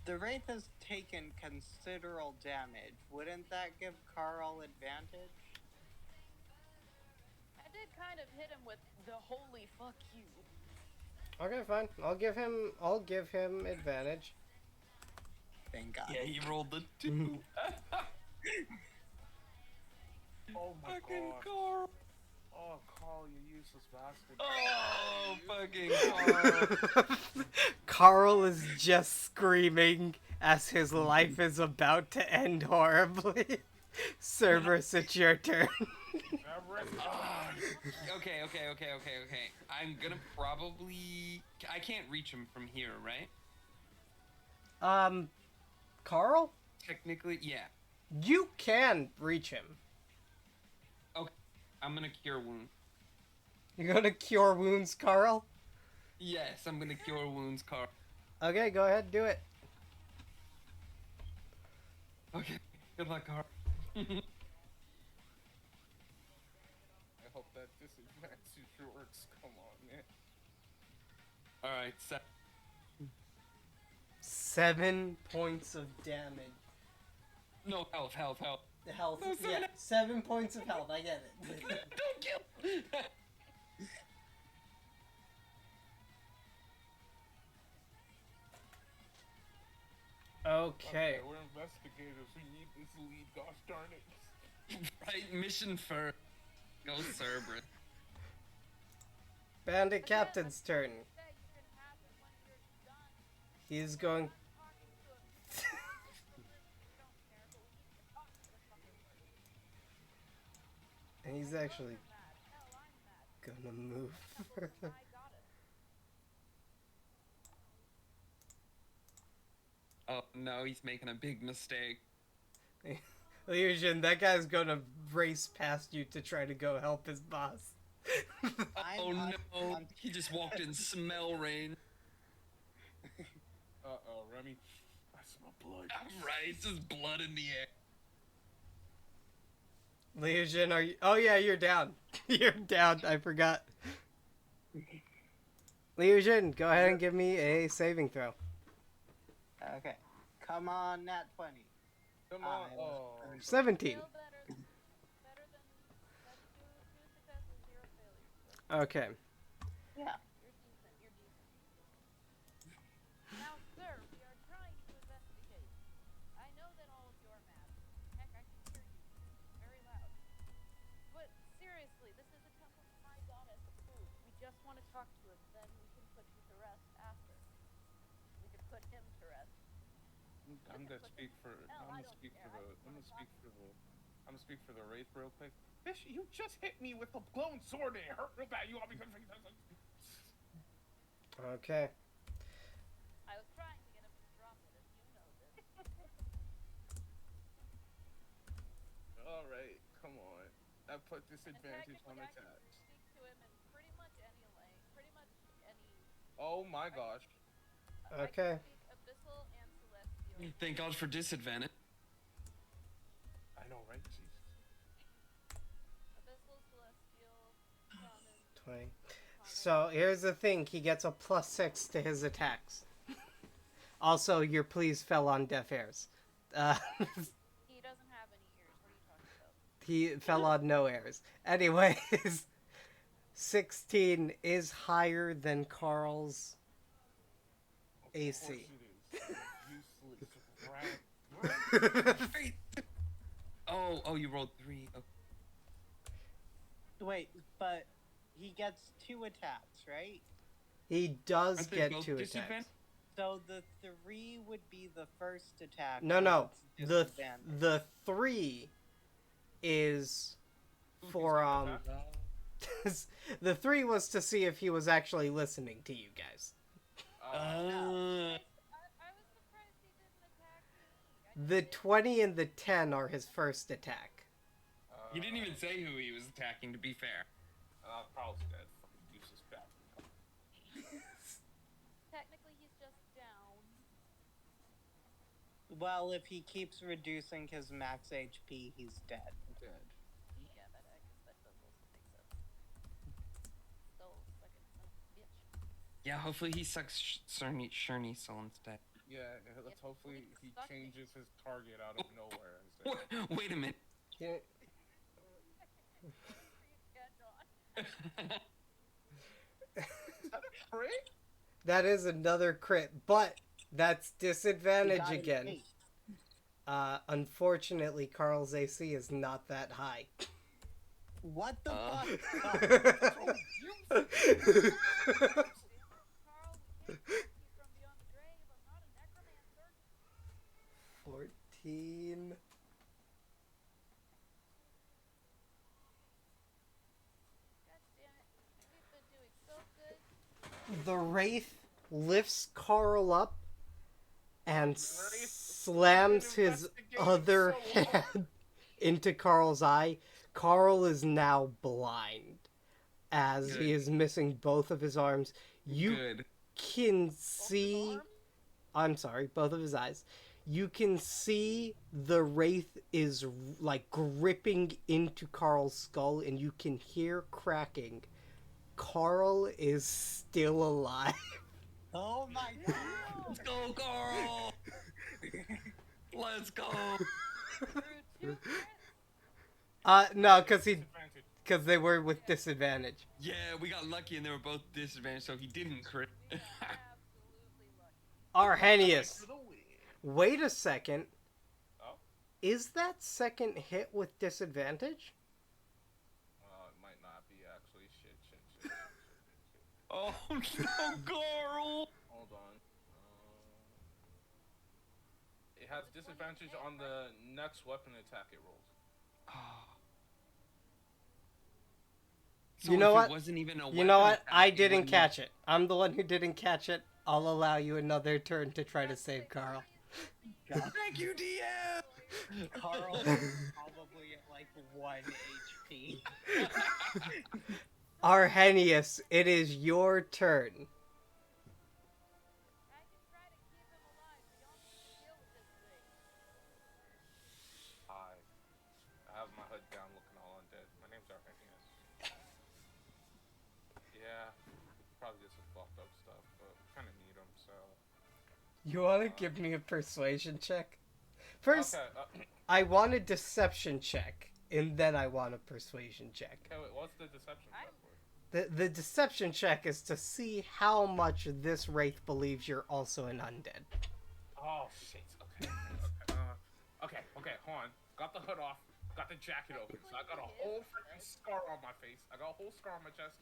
The Wraith has taken considerable damage. Wouldn't that give Carl advantage? I did kind of hit him with the holy fuck you. Okay, fine. I'll give him advantage. Thank God. Yeah, he rolled the 2. Oh my Fucking god. Carl. Oh, Carl, you useless bastard. Oh, fucking Carl. Carl is just screaming as his life is about to end horribly. Cerberus, it's your turn. Okay. I'm gonna probably... I can't reach him from here, right? Carl? Technically, yeah. You can reach him. Okay, I'm gonna cure wound. You're gonna cure wounds, Carl? Yes, I'm gonna cure wounds, Carl. Okay, go ahead, do it. Okay, good luck, Carl. I hope that disadvantage works. Come on, man. Alright, 7 points of damage. No, health. Health, No, yeah. 7 points of health, I get it. Don't kill! Okay. We're investigators. We need this lead. Gosh darn it. Right, mission first. Go Cerberus. Bandit Captain's turn. Say you can have it when you're done. He's going... Talking to him. We don't care, but we need to talk to the fucker first. And he's I know actually you're mad. Hell, I'm mad. gonna move further. I got it. Oh no, he's making a big mistake. Legion, that guy's gonna race past you to try to go help his boss. Oh no, he just walked in smell rain. Uh-oh, Remy. I smell blood. Right, just blood in the air. Legion, are you... Oh yeah, you're down. You're down, I forgot. Legion, go ahead and give me a saving throw. Okay. Come on, nat 20. Come on. I Oh. 17. Still better than that's two successes, 0 failures. Okay. Yeah. You're decent. Now, sir, we are trying to investigate. I know that all of you are mad. Heck, I can hear you. Very loud. But seriously, this is a temple to my goddess, Food. We just want to talk to him, then we can put you to rest after. We can put him to rest. I'm gonna speak for. I'm gonna speak for the Wraith real quick. Bish, you just hit me with a blown sword and it hurt real bad. You want me to? Okay. I was trying to get him to drop it, if you know this. All right, come on. I put And disadvantage on technically, I can attacks. speak to him in pretty much any lane, pretty much any. Oh my gosh. Okay. I can speak Abyssal and Celestial. Thank God for disadvantage. I know, right? Jesus. Abyssal, Celestial, 20. So here's the thing: he gets a +6 to his attacks. Also, your pleas fell on deaf ears. He doesn't have any ears. What are you talking about? He fell on no ears. Anyways, 16 is higher than Carl's AC. Of course it is. Useless rat. Wait. Oh, you rolled 3. Okay. Wait, but he gets 2 attacks, right? He does Aren't they get both 2 attacks. disadvantage? So the 3 would be the first attack. No. since The it's disadvantage. the 3 is for the 3 was to see if he was actually listening to you guys. I was surprised he didn't attack me. The 20 and the 10 are his first attack. You didn't even say who he was attacking, to be fair. Carl's dead. Fucking useless bat. Technically, he's just down. Well, if he keeps reducing his max HP, he's dead. Yeah, I guess that does also make sense. Still, second son of a bitch. Yeah, hopefully he sucks Sherney soul instead. Yeah, let's hopefully he Suck me. changes his target out of nowhere instead. Wait a minute. Yeah. Yeah, John. Crit? That is another crit, but that's He disadvantage got an again. 8. Unfortunately, Carl's AC is not that high. What the Uh. fuck? Carl, we can't take you from beyond the grave. I'm not a necromancer. 14. God damn it. We've been doing so good. The Wraith lifts Carl up and Wraith slams his investigating other so long. hand into Carl's eye. Carl is now blind as Good. he is missing both of his arms. You Good. can see... I'm sorry, both of his eyes. You can see the Wraith is like gripping into Carl's skull, and you can hear cracking. Carl is still alive. Oh my god! Let's go, Carl! Let's go! Through 2 crits. No, because Disadvantage. they were with disadvantage. Yeah, we got lucky and they were both disadvantaged, so he didn't crit. We got absolutely lucky. Arrhenius, For the win. wait a second. Oh? Is that second hit with disadvantage? It might not be actually. Shit. Oh no, Carl! Hold on. It has disadvantage on the next weapon attack it rolls. So You know if what? It wasn't even a You know weapon what? attack, I it didn't wouldn't- catch it. I'm the one who didn't catch it. I'll allow you another turn to try to save Carl. Thank you, DM! Carl is probably at like 1 HP. Arrhenius, it is your turn. I can try to keep him alive. We all need to deal with this thing. I have my hood down looking all undead. My name's Arrhenius. Yeah, probably just some fucked up stuff, but we kind of need them, so... You want to give me a persuasion check? First, Okay, I want a deception check, and then I want a persuasion check. okay, wait, what's the deception check for? The deception check is to see how much this wraith believes you're also an undead. Oh, shit, okay, hold on. Got the hood off, got the jacket open, so I got a whole freaking scar on my face. I got a whole scar on my chest.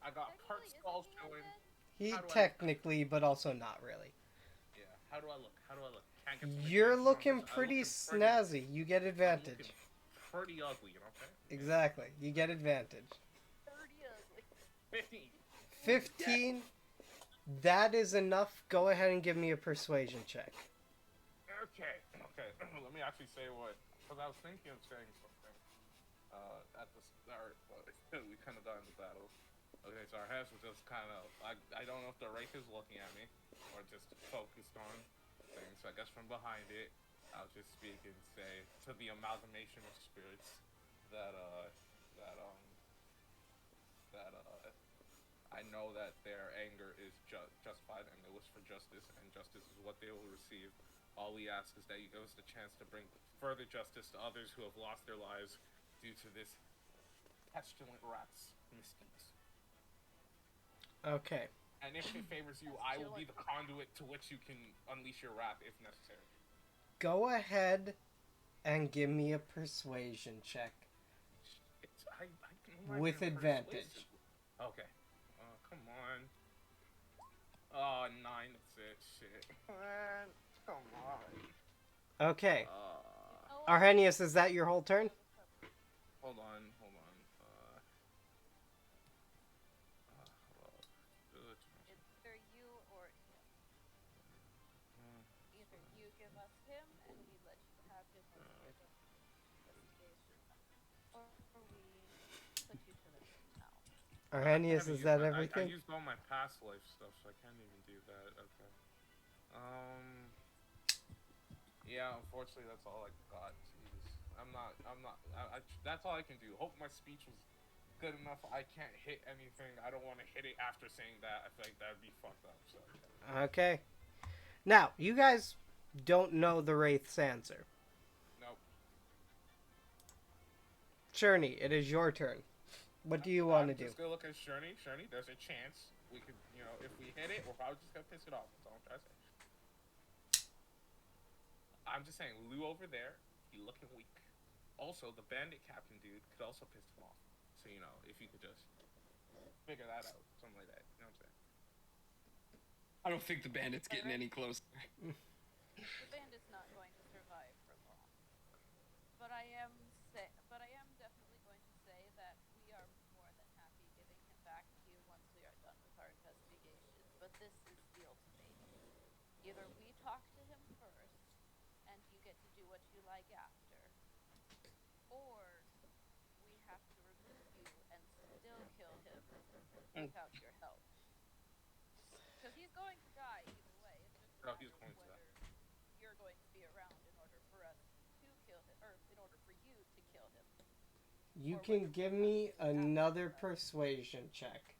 I got part Technically, skull isn't he showing. undead? He How do I- technically, but also not really. Yeah, how do I look? Can't get some You're advantage on looking this. I'm pretty looking snazzy. You get I'm advantage. looking pretty ugly, you know what I'm saying? Exactly. You get advantage. Pretty ugly. 15. 15. That is enough. Go ahead and give me a persuasion check. Okay. Let me actually say what, because I was thinking of saying something at the start, but we kind of got into battle. Okay, so our heads was just kind of, I don't know if the Wraith is looking at me, or just focused on things, so I guess from behind it, I'll just speak and say to the amalgamation of spirits that I know that their anger is justified, and they wish for justice, and justice is what they will receive. All we ask is that you give us the chance to bring further justice to others who have lost their lives due to this pestilent rat's misdeeds. Okay. And if it favors you, I will be the conduit to which you can unleash your wrath if necessary. Go ahead and give me a persuasion check. With advantage. Okay. Come on. Oh, 9, that's it. Shit. Come on. Okay. Arrhenius, is that your whole turn? Hold on. It's either you or him. Either you give us him and we let you have him once we are done with the investigation, or we put you to the moon now. Arrhenius, is that everything? I used all my past life stuff, so I can't even do that. Okay. Yeah, unfortunately, that's all I got. Jeez. That's all I can do. Hope my speech was good enough. I can't hit anything. I don't want to hit it after saying that. I feel like that would be fucked up. So. Okay. Now, you guys don't know the Wraith's answer. Nope. Sherney, it is your turn. What do you want to do? I'm just gonna look at Sherney. Sherney, there's a chance we could, if we hit it, we're probably just gonna piss it off. That's all I'm trying to say. I'm just saying, Lou over there, he looking weak. Also, the bandit captain dude could also piss him off. So, if you could just figure that out, something like that. You know what I'm saying? I don't think the bandit's getting any closer. The bandit's not going to survive for long. But I am definitely going to say that we are more than happy giving him back to you once we are done with our investigation. But this is the ultimatum. Either we talk to him first, and you get to do what you like after, or we have to remove you and still kill him without your help. Because he's going to die either way. It's just a matter of whether you're going to be around in order for us to kill him, or in order for you to kill him. You can give me another persuasion check.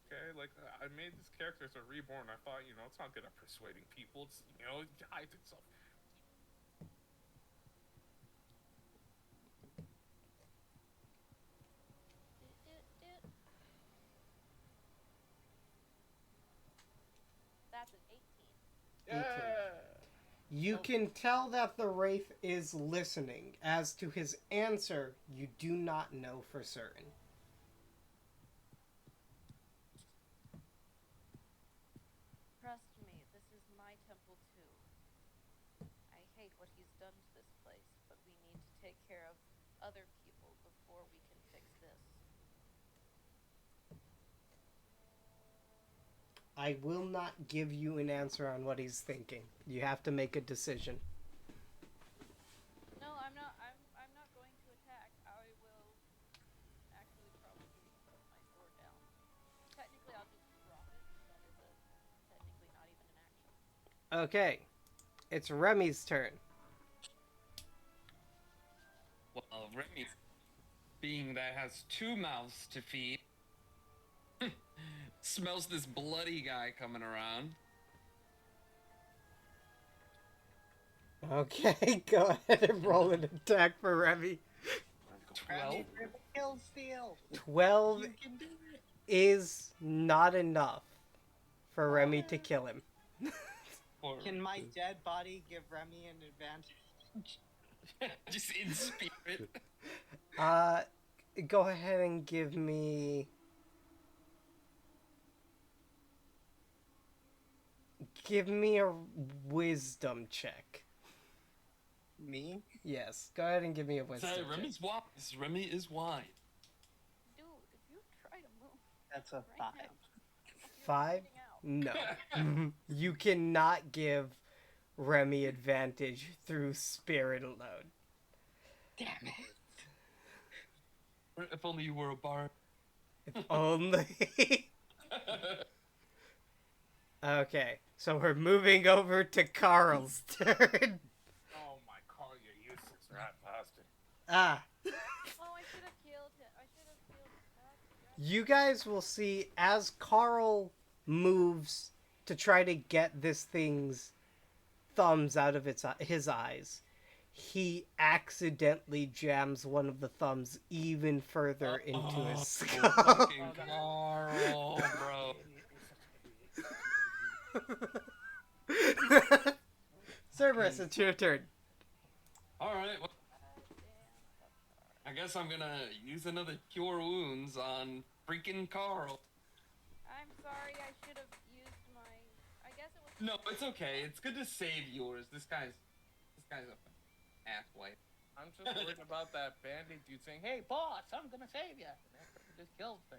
Okay, like, I made this character as a reborn. I thought, it's not good at persuading people. It's, it hides itself. That's an 18. Yeah! You can tell that the Wraith is listening. As to his answer, you do not know for certain. Trust me, this is my temple too. I hate what he's done to this place, but we need to take care of other people before we can fix this. I will not give you an answer on what he's thinking. You have to make a decision. No, I'm not going to attack. I will actually probably put my sword down. Technically, I'll just drop it. That is technically not even an action. Okay. It's Remy's turn. Well, Remy, being that has 2 mouths to feed, smells this bloody guy coming around. Okay, go ahead and roll an attack for Remy. 12. Kill steal. 12 You can do it. is not enough for Remy to kill him. Can my dead body give Remy an advantage? Just in spirit. Go ahead and give me... Give me a wisdom check. Me? Yes, go ahead and give me a wisdom Sorry, check. Remy's wise. Remy is wise. Dude, if you try to move That's a right 5. now, you're 5? bleeding out. No. You cannot give Remy advantage through spirit alone. Damn it. If only you were a bard. If only. Okay, so we're moving over to Carl's turn. Oh my God, you useless rat bastard. Ah. Oh, I should have killed him. I should You guys will see as Carl moves to try to get this thing's thumbs out of his eyes, he accidentally jams one of the thumbs even further into his skull. Fucking Carl, bro. Cerberus, it's your turn. Alright, well, Damn. I guess I'm gonna use another Cure Wounds on freaking Carl. I'm sorry, I should have used my. I guess it was. No, it's okay. It's good to save yours. This guy's a asswipe. I'm just worried about that bandit dude saying, "Hey, boss, I'm gonna save you." And after he just kills me,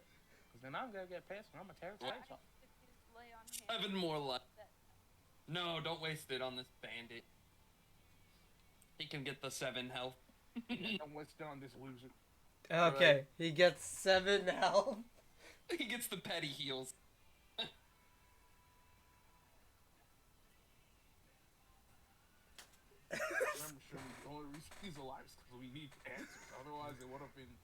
because then I'm gonna get pissed and I'm gonna tear his face off. I could use lay on hands. 7 more left. That- No, don't waste it on this bandit. He can get the 7 health. Don't waste it on this loser. Okay, he gets 7 health. He gets the petty heals. Remember, Shrimmy, the only reason he's alive is because we need answers. Otherwise, it would have been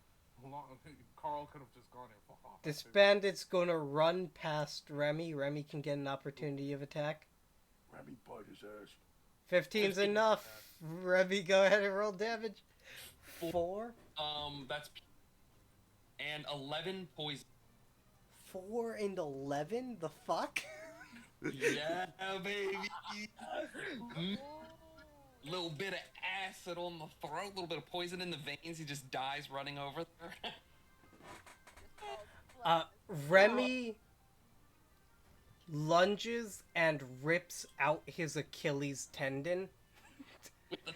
long. Carl could have just gone and fuck off. This bandit's gonna run past Remy. Remy can get an opportunity of attack. Remy bite his ass. 15's 15 enough. Remy, go ahead and roll damage. 4? That's... And 11 poison. 4 and 11? The fuck? Yeah, baby. Ooh. Little bit of acid on the throat, a little bit of poison in the veins. He just dies running over there. Just falls flat. Remy lunges and rips out his Achilles tendon. With the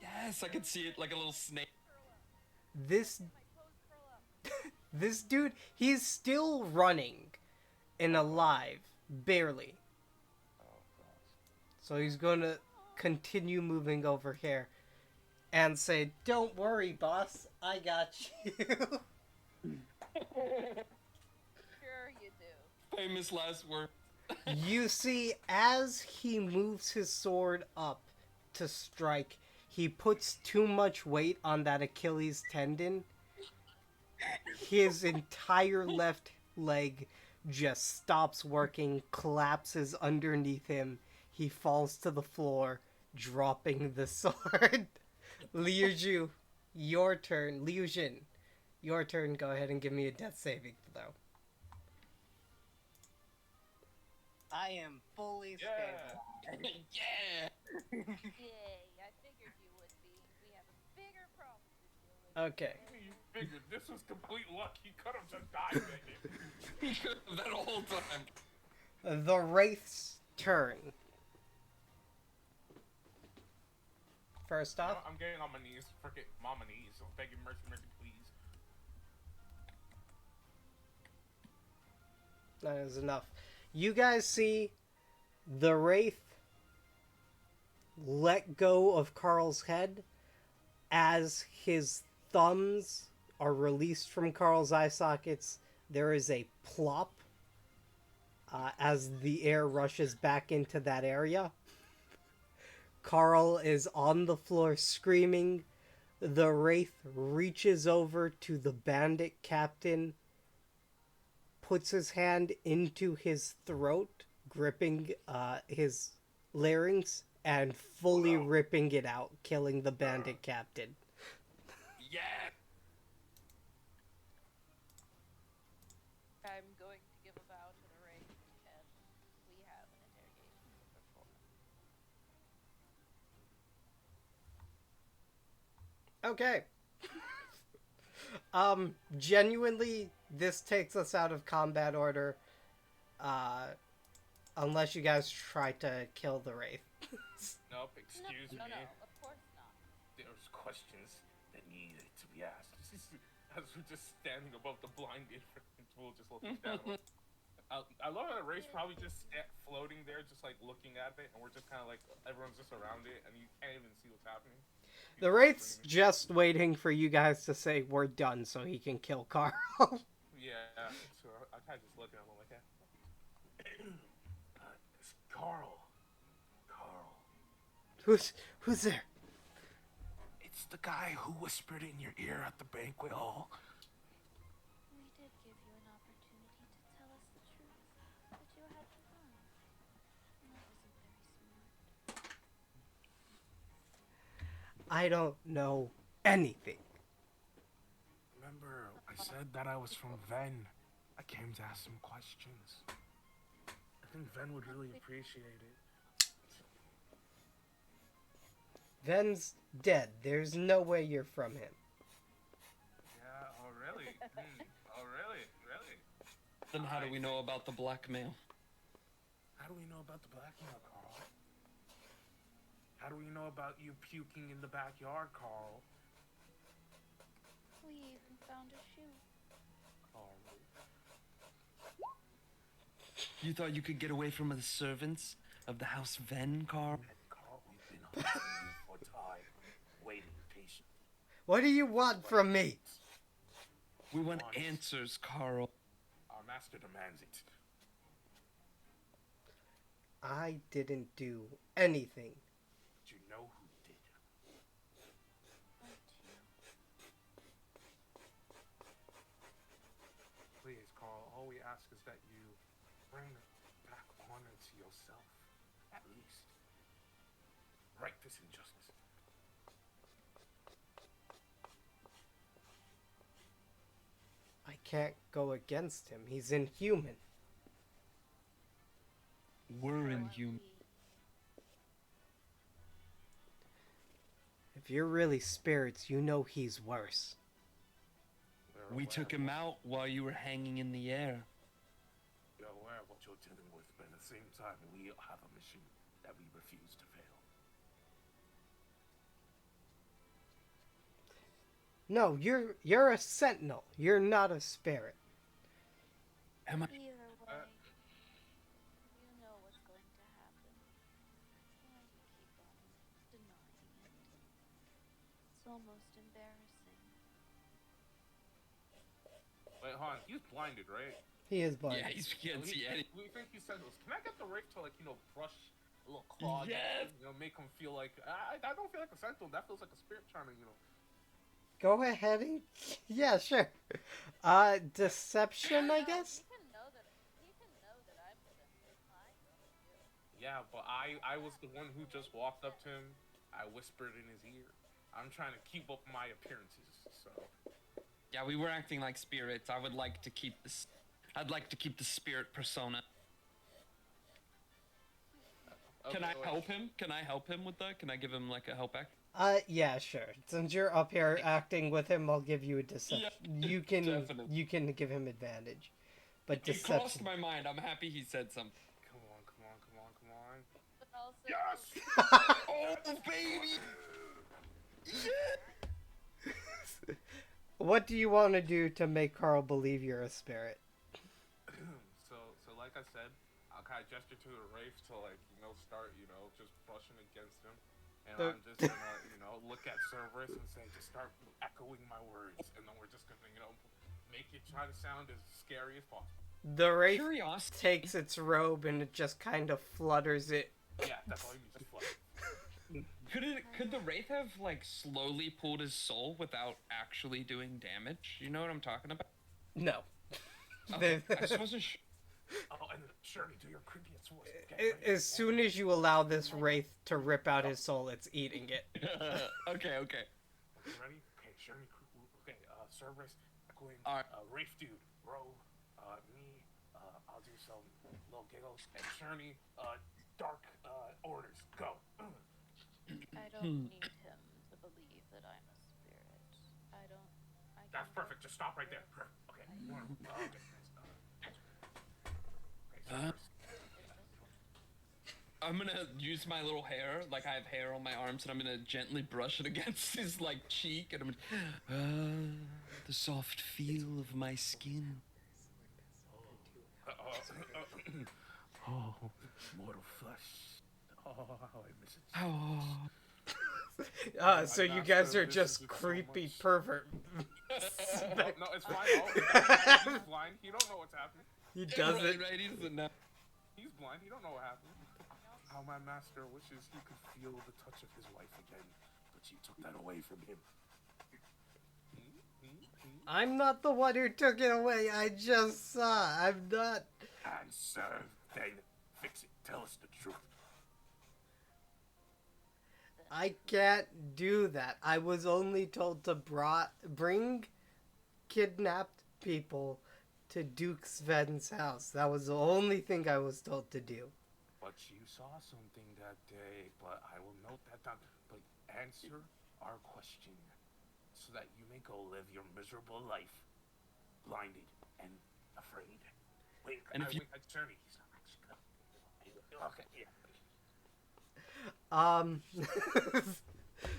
yes, I could see it like a little snake. This My toes curl up. this dude, he's still running and alive, barely. Oh, gosh. So he's gonna continue moving over here and say, "Don't worry, boss, I got you." Sure you do. Famous last word. You see, as he moves his sword up to strike, he puts too much weight on that Achilles tendon. His entire left leg just stops working, collapses underneath him. He falls to the floor, dropping the sword. Liu, your turn. Liu Jin, your turn. Go ahead and give me a death saving throw. I am fully stable. Yeah. Yay, I figured you would be. We have a bigger problem to deal with. Okay. You figured this was complete luck. He could have just died, baby. He could have that whole time. The Wraith's turn. First off, I'm getting on my knees. Forget mama knees. So begging mercy, mercy, please. that is enough. You guys see the Wraith let go of Carl's head as his thumbs are released from Carl's eye sockets. There is a plop as the air rushes back into that area. Carl is on the floor screaming. The Wraith reaches over to the bandit captain, puts his hand into his throat, gripping his larynx, and fully ripping it out, killing the bandit captain. Yeah. I'm going to give a bow to the Wraith, and we have an interrogation to perform. Okay. Genuinely, this takes us out of combat order. Unless you guys try to kill the Wraith. Nope, excuse no, me. No, of course not. There's questions that needed to be asked. As we're just standing above the blinded tool, just looking down. I love how the race probably just floating there, just like looking at it, and we're just kind of like, everyone's just around it, and you can't even see what's happening. The Wraith's just waiting for you guys to say we're done so he can kill Carl. Yeah, so I kind of just looking at him like that. It's Carl. Carl. Who's there? It's the guy who whispered in your ear at the banquet hall. We did give you an I don't know anything. Remember, I said that I was from Ven. I came to ask some questions. I think Ven would really appreciate it. Ven's dead. There's no way you're from him. Yeah, oh really? Oh really? Really? Then how do we know about the blackmail? How do we know about the blackmail, Carl? How do we know about you puking in the backyard, Carl? We even found a shoe. Carl. You thought you could get away from the servants of the House Ven, Carl? Carl, we've been hunting you for time, waiting patiently. What do you want from me? We want answers, Carl. Our master demands it. I didn't do anything. But you know who did. Please, Carl, all we ask is that you bring back honor to yourself, at least. Right this injustice. I can't go against him. He's inhuman. We're inhuman. If you're really spirits, you know he's worse. We took him out while you were hanging in the air. We're aware of what you're dealing with, but at the same time, we have a mission that we refuse to fail. No, you're a sentinel. You're not a spirit. Am I? Either way, you know what's going to happen. And you keep on denying it. It's almost embarrassing. Wait, Han, he's blinded, right? He is blind. Yeah, he can't see any. We think he said this. Can I get the Wraith to, like, brush a little claw? Yes! Make him feel like... I don't feel like a sentinel. That feels like a spirit trying to, Go ahead and... Yeah, sure. Deception, I guess? He can know that I'm sensitive. I know you. Yeah, but I was the one who just walked up to him. I whispered in his ear. I'm trying to keep up my appearances, so... Yeah, we were acting like spirits. I would like to keep this. I'd like to keep the spirit persona. Can I help him? Can I help him with that? Can I give him like a help act? Yeah, sure. Since you're up here acting with him, I'll give you a deception. Yeah, you can definitely. you can give him advantage. But It crossed deception. my mind. I'm happy he said something. Come on. But also, Yes! Oh, baby! What do you want to do to make Carl believe you're a spirit? So like I said, I'll kind of gesture to the Wraith to, start, just brushing against him. And I'm just gonna, look at Cerberus and say, just start echoing my words. And then we're just gonna, make it try to sound as scary as possible. The wraith Curiosity. takes its robe and it just kind of flutters it. Yeah, that's all you need, just flutter. Could the Wraith have slowly pulled his soul without actually doing damage? You know what I'm talking about? No. Okay, I just wasn't sure. Oh, and Shirley, do your creepiest voice. Okay, As soon as you allow this wraith to rip out his soul, it's eating it. Okay. Okay, ready? Okay, Shirley, okay, Cerberus, echoing, Alright. Wraith dude, robe, me, I'll do some little giggles, and Shirley, dark, orders, go. I don't need him to believe that I'm a spirit. That's perfect, just stop right there. Perfect. Okay, okay. I'm gonna use my little hair, I have hair on my arms, and I'm gonna gently brush it against his cheek, and I'm gonna, the soft feel of my skin. Oh, mortal flesh. Oh, how I miss it. Oh. So you guys are just creepy pervert. No, it's fine. He's blind. He don't know what's happening. He doesn't. Right, he doesn't know. He's blind. He don't know what happened. How my master wishes he could feel the touch of his wife again, but you took that away from him. I'm not the one who took it away. I just saw. I'm not. Answer, then fix it. Tell us the truth. I can't do that. I was only told to bring kidnapped people to Duke Sven's house. That was the only thing I was told to do. But you saw something that day, but I will note that down. But answer our question so that you may go live your miserable life, blinded and afraid. Wait, And if you- wait, Journey, he's not actually good. Okay, yeah.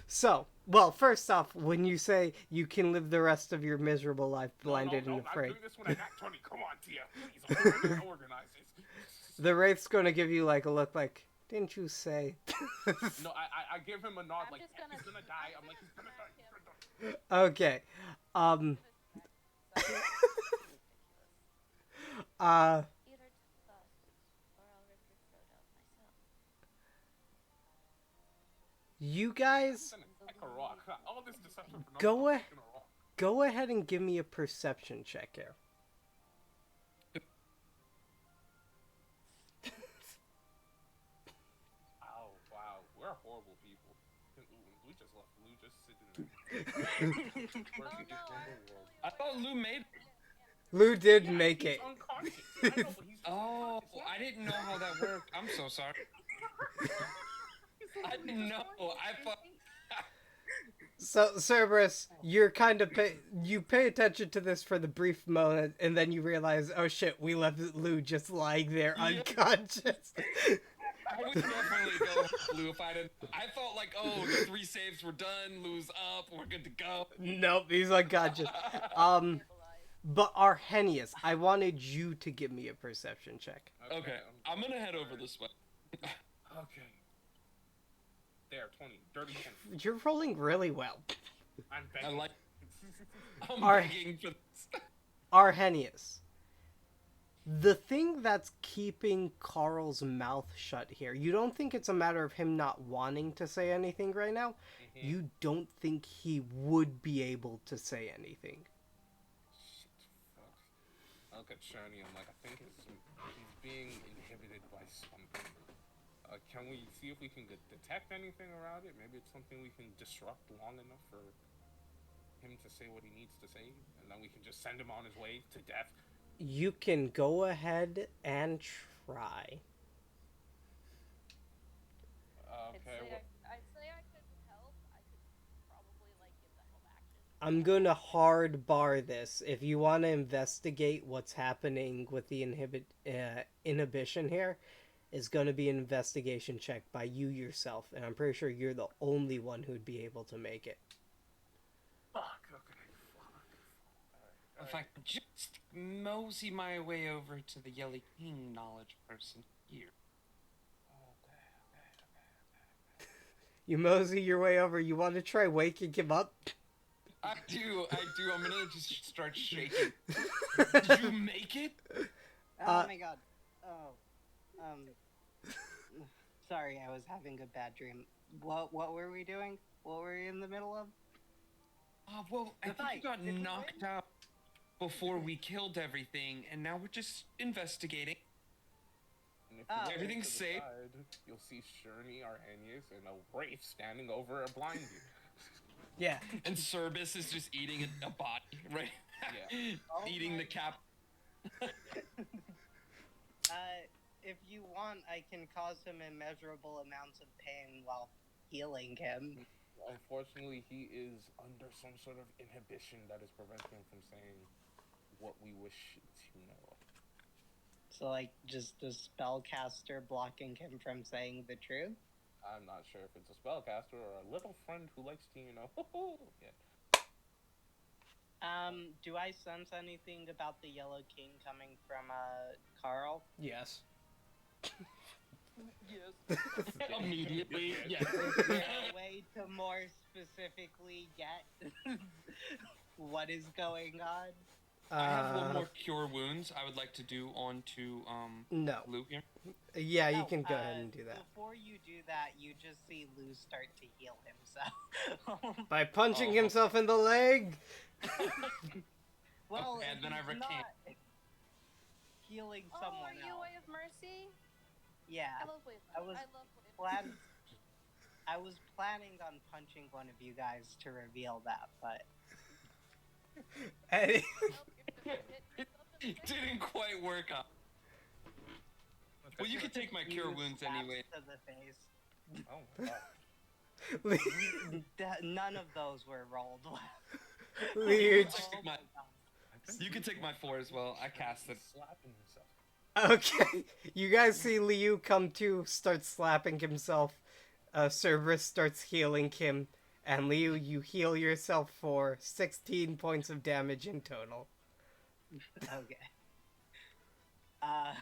So, well, first off, when you say you can live the rest of your miserable life blinded and afraid, I'm doing this when I got 20. Come on, Tia, please, organize this. the Wraith's gonna give you like a look like, didn't you say? No, I give him a nod I'm like just gonna- he's gonna die. I'm like he's gonna die. He's gonna die. Okay. Uh, Either to bust, or I'll rip your throat out myself. you guys I'm gonna attack a rock. All this deception for Go nothing. I'm ahead. gonna rock. go ahead and give me a perception check here. Oh wow, we're horrible people. We just left Lou just sitting there. Worst Oh people no, in I the world. I thought Lou made. Lou did Yeah, make he's it. unconscious. I know, but he's just Oh, unconscious. I didn't know how that worked. I'm so sorry. I didn't know. I thought. So, Cerberus, you're kind of you pay attention to this for the brief moment, and then you realize, oh shit, we left Lou just lying there Yeah. unconscious. I would definitely go with Lou if I didn't. I felt like, oh, the 3 saves were done. Lou's up. We're good to go. Nope, he's unconscious. Stabilized. But Arrhenius, I wanted you to give me a perception check. Okay, I'm gonna head over this way. Okay. There, 20. Dirty 20. You're rolling really well. I'm I begging. like. I'm Alright. begging for this. Arrhenius, the thing that's keeping Carl's mouth shut here, you don't think it's a matter of him not wanting to say anything right now? Mhm. You don't think he would be able to say anything. Shit, fuck. I look at Shani, I'm like, I think he's being inhibited by something. Can we see if we can detect anything around it? Maybe it's something we can disrupt long enough for him to say what he needs to say, and then we can just send him on his way to death. You can go ahead and try. Okay, I'd say I could help. I could probably like give the help action. I'm gonna hard bar this. If you want to investigate what's happening with the inhibition here, is going to be an investigation check by you yourself, and I'm pretty sure you're the only one who'd be able to make it. fuck, okay, fuck. If I could just mosey my way over to the Yellow King knowledge person here. You mosey your way over. You want to try waking him up? I do. I'm gonna just start shaking. Did you make it? Oh my god. Oh. Sorry, I was having a bad dream. What were we doing? What were we in the middle of? Well, I The think we fight. got Did we knocked win? out before we killed everything, and now we're just investigating. And if Oh. you look Everything's to the safe. side, you'll see Shurney, Arrhenius, and a wraith standing over a blind you. Yeah. And Cerbus is just eating a body, right? Yeah. Oh Eating my the cap. If you want, I can cause him immeasurable amounts of pain while healing him. Unfortunately, he is under some sort of inhibition that is preventing him from saying what we wish to know. So, like, just a spellcaster blocking him from saying the truth? I'm not sure if it's a spellcaster or a little friend who likes to, yeah. Do I sense anything about the Yellow King coming from, Carl? Yes. Yes. Immediately, yeah. Is there a way to more specifically get what is going on? I have one more cure wounds I would like to do on to No. Lou here. Yeah, you No, can go ahead and do that. Before you do that, you just see Lou start to heal himself. By punching Oh. himself in the leg! Well, Okay, if then I he's recant. not healing Oh, someone are you else. Way of Mercy? Yeah. I love Way of I Mercy. was I love Way of Mercy. I was planning on punching one of you guys to reveal that, but Any- Nope, you're just hit yourself in the It face. didn't quite work out. Well, you can take my cure you wounds slapped anyway. to the face. Oh my god. None of those were rolled well. Liu, Just Oh my- my god. You can take my 4 as well. I cast it. Slapping himself. okay. You guys see Liu come to, start slapping himself. Cerberus starts healing him. And Liu, you heal yourself for 16 points of damage in total. Okay. How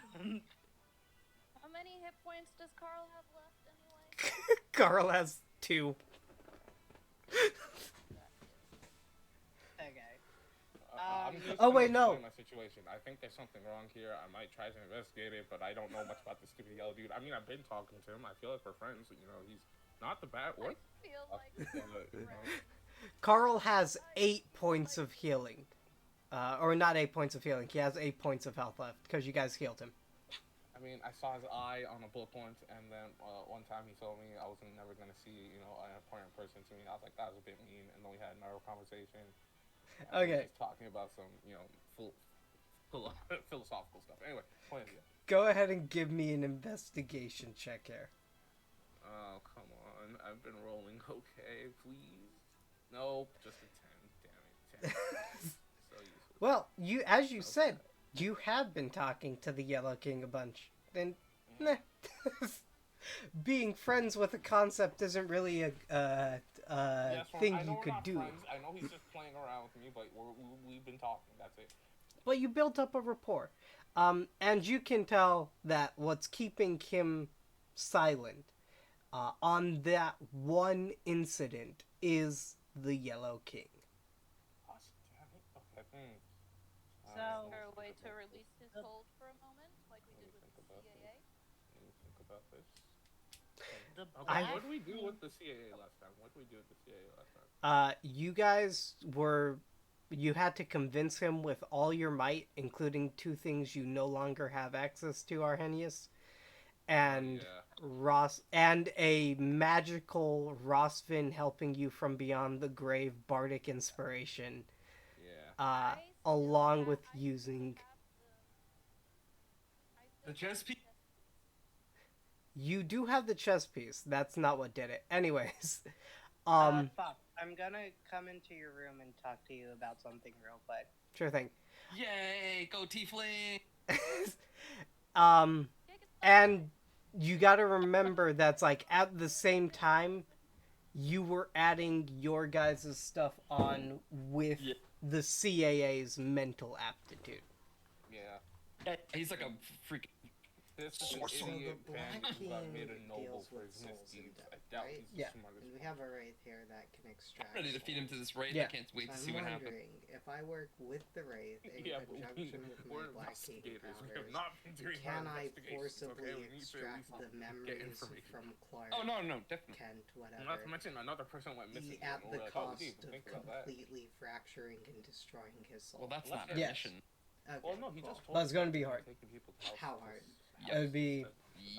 many hit points does Carl have left anyway? Carl has 2. Okay. I'm just Oh, gonna wait, no. explain my situation. I think there's something wrong here. I might try to investigate it, but I don't know much about this stupid yellow dude. I mean, I've been talking to him. I feel like we're friends. You know, he's not the bad I word. feel like You know, Carl has 8 points of healing. Or not 8 points of healing. He has 8 points of health left because you guys healed him. I mean, I saw his eye on a bullet point, and then one time he told me I wasn't never gonna see, you know, an important person to me. I was like, that was a bit mean, and then we had another conversation. And Okay. He's talking about some, you know, philosophical stuff. Anyway, point of view. Go ahead and give me an investigation check here. Oh, come on. I've been rolling okay, please. Nope, just a 10. Damn it. 10. So useless. Well, as you said, you have been talking to the Yellow King a bunch. Then, nah. Being friends with a concept isn't really a Yes, well, thing I know you we're could not do. friends. I know he's just playing around with me, but we've been talking. That's it. But you built up a rapport. And you can tell that what's keeping him silent on that one incident is the Yellow King. Gosh, damn it. Okay, thanks. So- is there a way to release his hold for a moment, like we did with the CAA? Let me think about this. The Okay, black what did we do with the CAA last time? You guys you had to convince him with all your might, including 2 things you no longer have access to, Arrhenius. And Yeah. and a magical Rosvin helping you from beyond the grave bardic inspiration. Yeah. I Along still with have- I still using... have The chess piece? You do have the chess piece. That's not what did it. Anyways, fuck. I'm gonna come into your room and talk to you about something real quick. sure thing. Yay! Go Tiefling! And you gotta remember that's like at the same time you were adding your guys' stuff on with Yeah. the CAA's mental aptitude. Yeah. He's like a freaking. This is Sorcerer. an idiot So the bandit Black who got King made a noble deals for with his souls misdeeds. and I death, doubt right? he's the Yeah. smartest And we one. have a wraith here that can extract. I'm ready to feed him to souls. this raid. Yeah. I can't wait to So see I'm what happens. wondering if I work with the wraith in Yeah, but conjunction with my we're Black King investigators. We have powers, not been doing can our I investigations, forcibly okay? We need to at extract least the get memories information. from Clark, Oh no, definitely. Kent, Not to whatever, mention another person went missing. at and the we're like, oh, we cost didn't even of think about that. completely fracturing and destroying his soul? Well, that's not our Yes. mission. Okay, Well, no, he cool. just told But it's us gonna that be he's hard. taking people to How houses. hard? It would be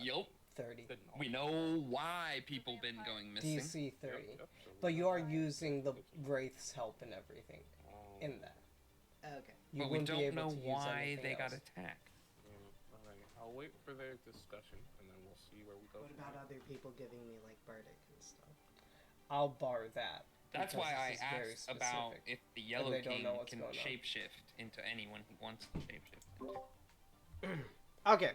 Yup. 30. Said no. We know why people been going missing. DC 30. Yep, so But you are we're- using the Wraith's help and everything in that. Okay. You But we wouldn't be don't able know to use why anything they got else. attacked. Alright, I'll wait for their discussion and then we'll see where we go. What from about there. other people giving me like bardic and stuff? I'll bar that. That's because why I this is very asked about specific. if the Yellow they don't King know what's can going on. shapeshift into anyone he wants to shapeshift into. Okay,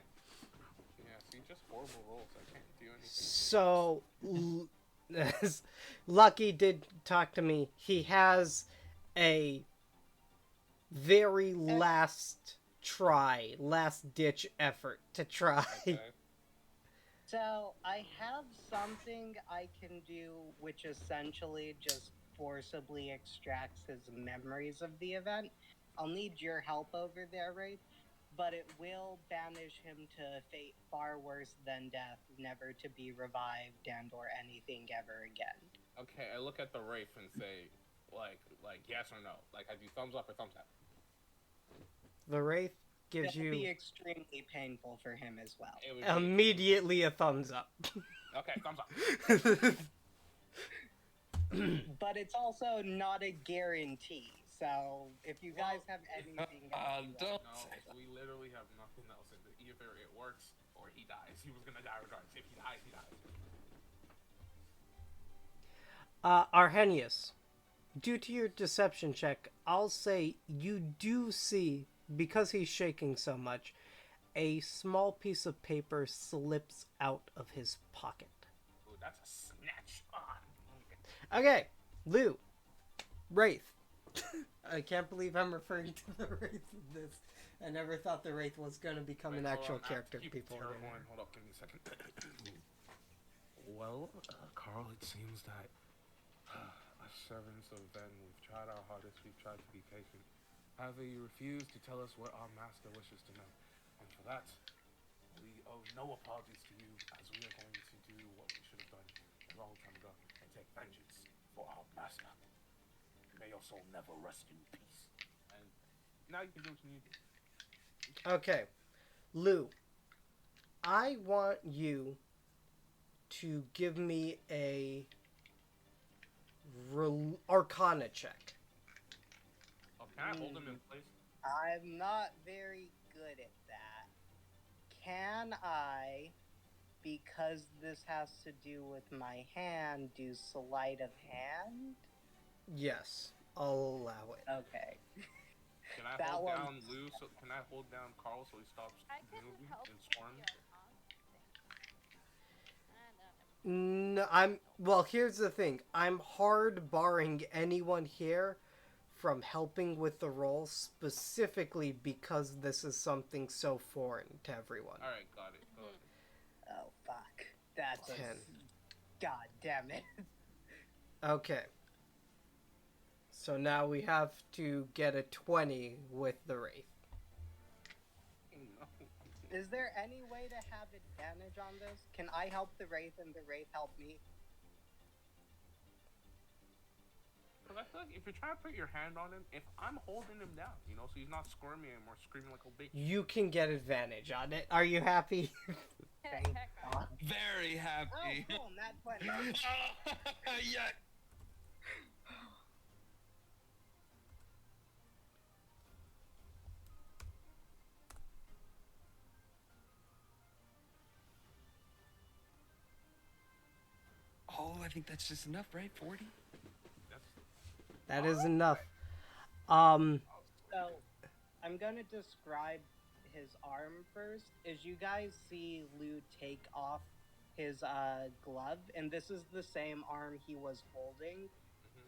Yeah, see, just horrible rolls. I can't do anything. so Lucky did talk to me. He has a very last ditch effort to try. Okay. So I have something I can do which essentially just forcibly extracts his memories of the event. I'll need your help over there, Wraith, but it will banish him to a fate far worse than death, never to be revived and or anything ever again. Okay, I look at the Wraith and say, like yes or no. Like, I do thumbs up or thumbs down. The Wraith gives It'll be you extremely painful for him as well. It would be- immediately a thumbs up. Okay, thumbs up. but it's also not a guarantee. So if you guys have anything else, you don't No, say that. we literally have nothing else. Either it works or he dies. He was gonna die regardless. If he dies, he dies. Arrhenius, due to your deception check, I'll say you do see, because he's shaking so much, a small piece of paper slips out of his pocket. Ooh, that's a snatch on. Okay, Lou, Wraith. I can't believe I'm referring to the Wraith in this. I never thought the Wraith was going to become an actual character. People are terrible. Hold up, give me a second. Well, Carl, it seems that us servants of Ven, we've tried our hardest. We've tried to be patient. However, you refuse to tell us what our master wishes to know, and for that, we owe no apologies to you, as we are going to do what we should have done a long time ago and take vengeance for our master. May your soul never rest in peace. And now you can do what you need to do. Okay, Lou, I want you to give me a Arcana check. Oh, can I hold him in place? I'm not very good at that. Can I, because this has to do with my hand, do sleight of hand? Yes, I'll allow it. Okay. Can I That hold one- down Lou? So can I hold down Carl so he stops I can moving help and with squirming? the Arcana thing. No, well, here's the thing. I'm hard barring anyone here from helping with the roll, specifically because this is something so foreign to everyone. All right, got it. Go ahead. Oh, fuck. That's 10. God damn it. Okay. So now we have to get a 20 with the Wraith. No. Is there any way to have advantage on this? Can I help the Wraith and the Wraith help me? Because I feel like if you're trying to put your hand on him, if I'm holding him down, you know, so he's not squirming or screaming like a bitch. You can get advantage on it. Are you happy? Thank Heck, God. Very Oh, happy. cool, Nat 20. Yeah. Oh, I think that's just enough, right? 40? That is enough. So, I'm gonna describe his arm first. As you guys see Lou take off his glove, and this is the same arm he was holding,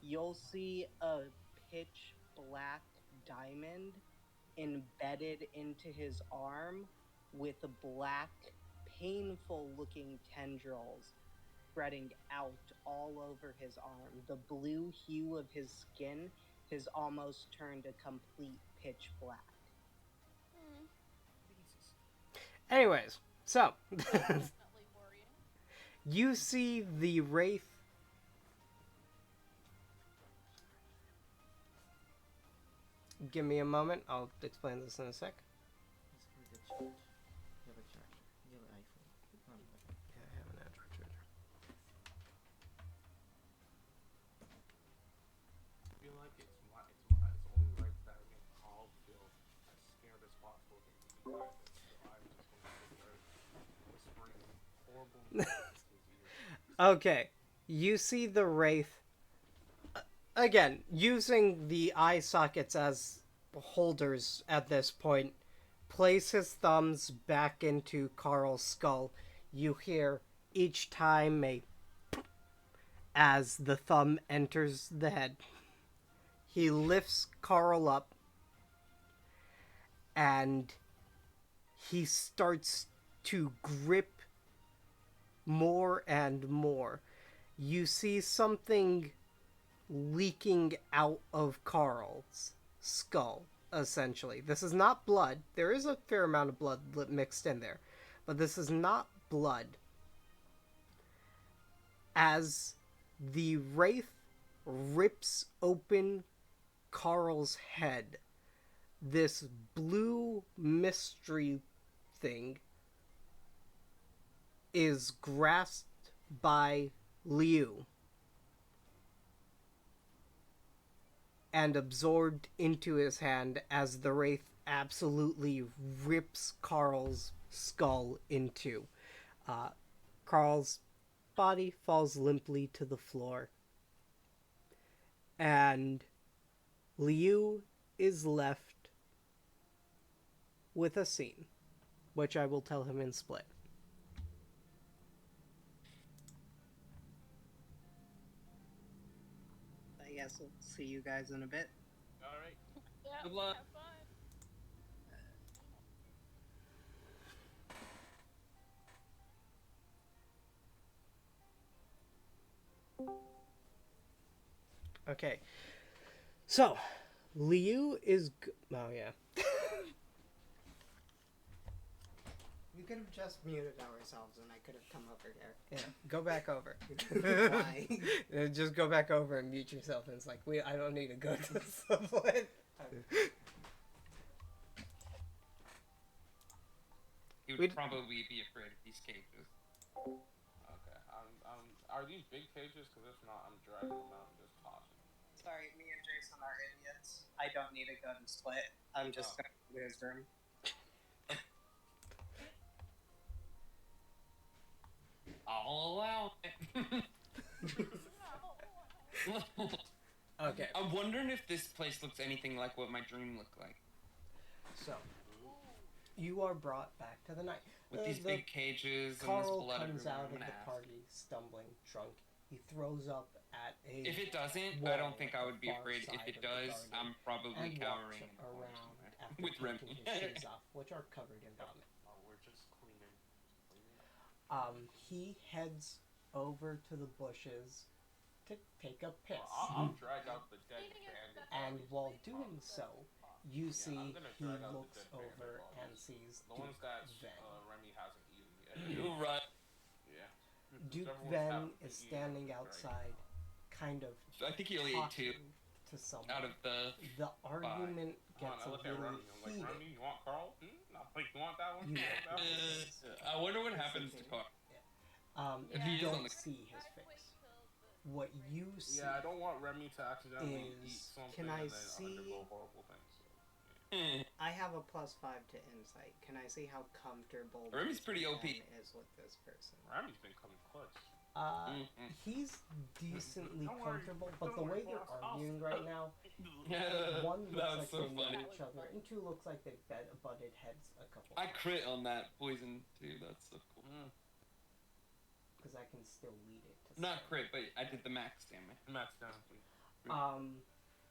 you'll see a pitch black diamond embedded into his arm with black, painful looking tendrils spreading out all over his arm. The blue hue of his skin has almost turned a complete pitch black. Anyways, so definitely worrying. you see the Wraith. Give me a moment. I'll explain this in a sec. You have a charger. You have an iPhone. Yeah, I have an Android charger. I feel like it's only right that I make Carl feel as scared as possible. I'm just going to sit there whispering horrible nonsense in his ear. Okay, you see the Wraith. Again, using the eye sockets as holders at this point, place his thumbs back into Carl's skull. You hear each time as the thumb enters the head. He lifts Carl up and he starts to grip more and more. You see something leaking out of Carl's skull, essentially. This is not blood. There is a fair amount of blood mixed in there, but this is not blood. As the Wraith rips open Carl's head, this blue mystery thing is grasped by Liu. and absorbed into his hand as the wraith absolutely rips Carl's skull in two. Carl's body falls limply to the floor, and Liu is left with a scene, which I will tell him in split. I guess we'll see you guys in a bit. All right. Yeah, Good luck. have fun. Okay. So, Liu is. Oh, yeah. We could have just muted ourselves and I could have come over here. Yeah, go back over. Why? Just go back over and mute yourself, and it's like, I don't need to go to the split. He would We'd- probably be afraid of these cages. Okay. Are these big cages? Because if not, I'm dragging them out and just tossing them. Sorry, me and Jason are idiots. I don't need a gun split. I'm just going to his room. I'll allow it. Okay, I'm wondering if this place looks anything like what my dream looked like. so you are brought back to the night. With these the big cages and this Carl blood comes everywhere. out I'm of gonna the ask. party, stumbling, drunk. He throws up at a If it doesn't, I don't think I would be afraid. If it does, I'm probably and cowering walks in the corner around somewhere. after With taking Remy. his shoes off, which are covered in vomit. Oh, we're just cleaning. He heads over to the bushes to take a piss. I'll drag out the dead Cleaning is bandit. the And best while way to doing talk. so, you see I'm gonna he drag out the looks dead bandit over bodies. and sees The ones Duke that Ven. Remy hasn't eaten yet. You're right. Yeah. Duke Whichever ones Ven haven't is been eaten, standing I'm outside, kind of I think he only ate two talking to someone. out of the. The argument Come on, gets I a look at little Remy. I'm like, heated. Remy, you want Carl? No, like, you want that one? You You want want that one? I wonder what happens to Carl. If If he you is don't on the- see his I'd wait face. till the What you see Yeah, I don't want Remy to accidentally eat is- something can I and then see- undergo horrible things. I have a +5 to insight. Can I see how comfortable Remy's pretty Jason OP. Ven is with this person? Remy's been coming clutch. He's decently Don't worry, comfortable, but the don't way worry, they're boss. arguing right now, Yeah, one looks that was like so they know funny. each other, and two looks like they've butted heads a couple I times. crit on that poison too. That's so cool. Because I can still lead it to Not something. crit, but I did the max damage. Max down.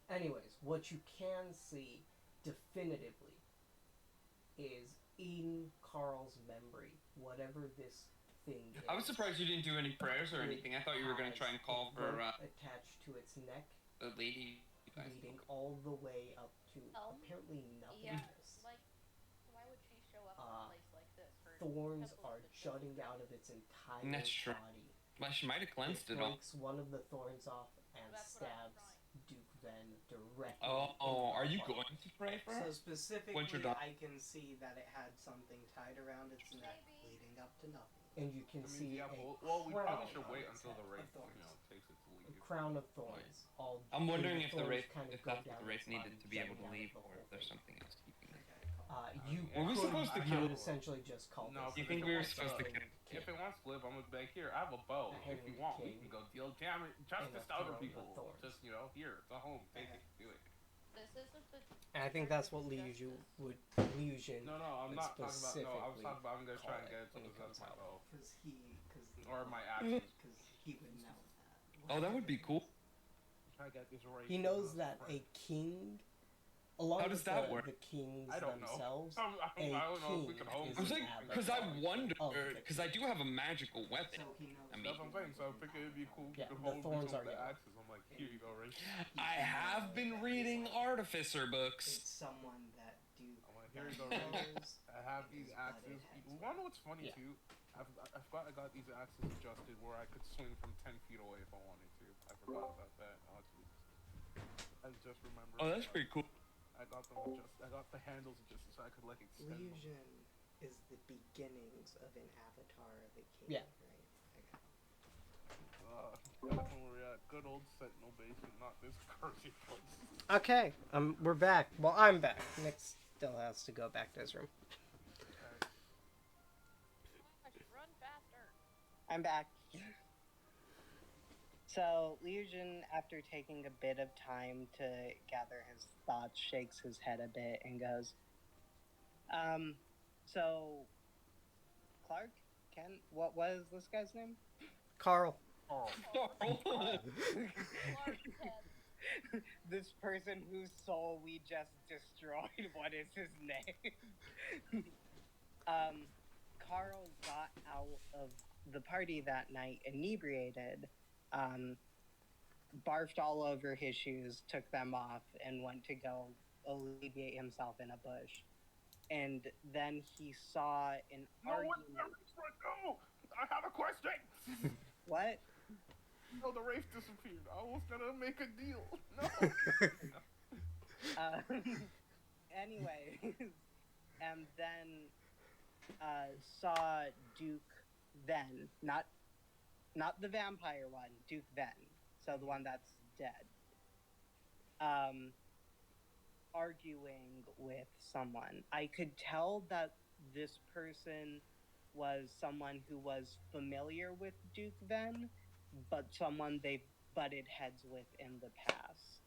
Anyways, what you can see definitively is in Carl's memory, whatever this thing is. I was surprised you didn't do any prayers or anything. I thought you were gonna try and call has a for rope attached to its neck, the lady. leading all the way up to apparently Yeah, nothingness. like, why would she show up in a place like this? Her Thorns temple's are the temple. jutting out of its entire That's true. body. Well, she might have cleansed It it all. breaks one of the thorns off and That's what I was stabs Duke Ven directly. Oh, in are the you heart. going to pray for So her? specifically, done. I can see that it had something tied around its neck Maybe. leading up to nothing. And you can I mean, see yeah, a well, we probably crown should on wait its until head the of raid, thorns. takes it to A leave. crown of thorns. All I'm wondering if the thorns wraith, kind of if go that's what down the wraith its needed body, to be able jutting to out leave, of the or whole if there's thing. something else keeping it. You Were we could, supposed to you kill- would essentially just call No, this. You if think it we were wants supposed to to- kill? If it wants to live, I'm gonna be like, here, I have a bow. The If you Hanged want, we King can go deal damage, justice a to other throne of people. thorns. Just, here, it's a home, take it, do it. This isn't the. And I think that's what Justice. Liu would. Liusion. No, I'm Would not talking about, no, I was specifically talking about I'm gonna try call and it get it to when it possess comes my out. bow. Because Or my axes. he would know that. Oh, that would be cool. Try to get this right. He knows that a king, along How with does that the, work? the kings I don't know. themselves, I don't know if we king can hold is I was an like, because I avatar wonder, of the because I do have a magical weapon. So he knows. I mean- That's what I'm saying. So I figured it'd be cool Yeah, to the hold thorns some are of the yellow. axes. I'm like, here you go, right? I have been reading artificer It's books. someone that Duke I'm like, here you go, right? knows. I have It these is axes. butted heads. You wanna know what's funny Yeah. too? I got these axes adjusted where I could swing from 10 feet away if I wanted to. I forgot about that. I just remembered. Oh, that's pretty cool. I got them adjusted. I got the handles adjusted so I could like extend them. Illusion is the beginnings of an avatar of a king, Yeah. right? Okay. That's when we're at good old Sentinel Base and not this cursed place. Okay, we're back. Well, I'm back. Nick still has to go back to his room. Alright. I should run faster. I'm back. So, Legion, after taking a bit of time to gather his thoughts, shakes his head a bit and goes, so, Clark? what was this guy's name? Carl. Oh. Clark's head. This person whose soul we just destroyed, what is his name? Carl got out of the party that night inebriated, barfed all over his shoes, took them off, and went to go alleviate himself in a bush. And then he saw an argument. No! I have a question! What? No, the Wraith disappeared. I was gonna make a deal. No! Anyways, and then saw Duke Venn, not the vampire one, Duke Venn, so the one that's dead, arguing with someone. I could tell that this person was someone who was familiar with Duke Venn, but someone they butted heads with in the past.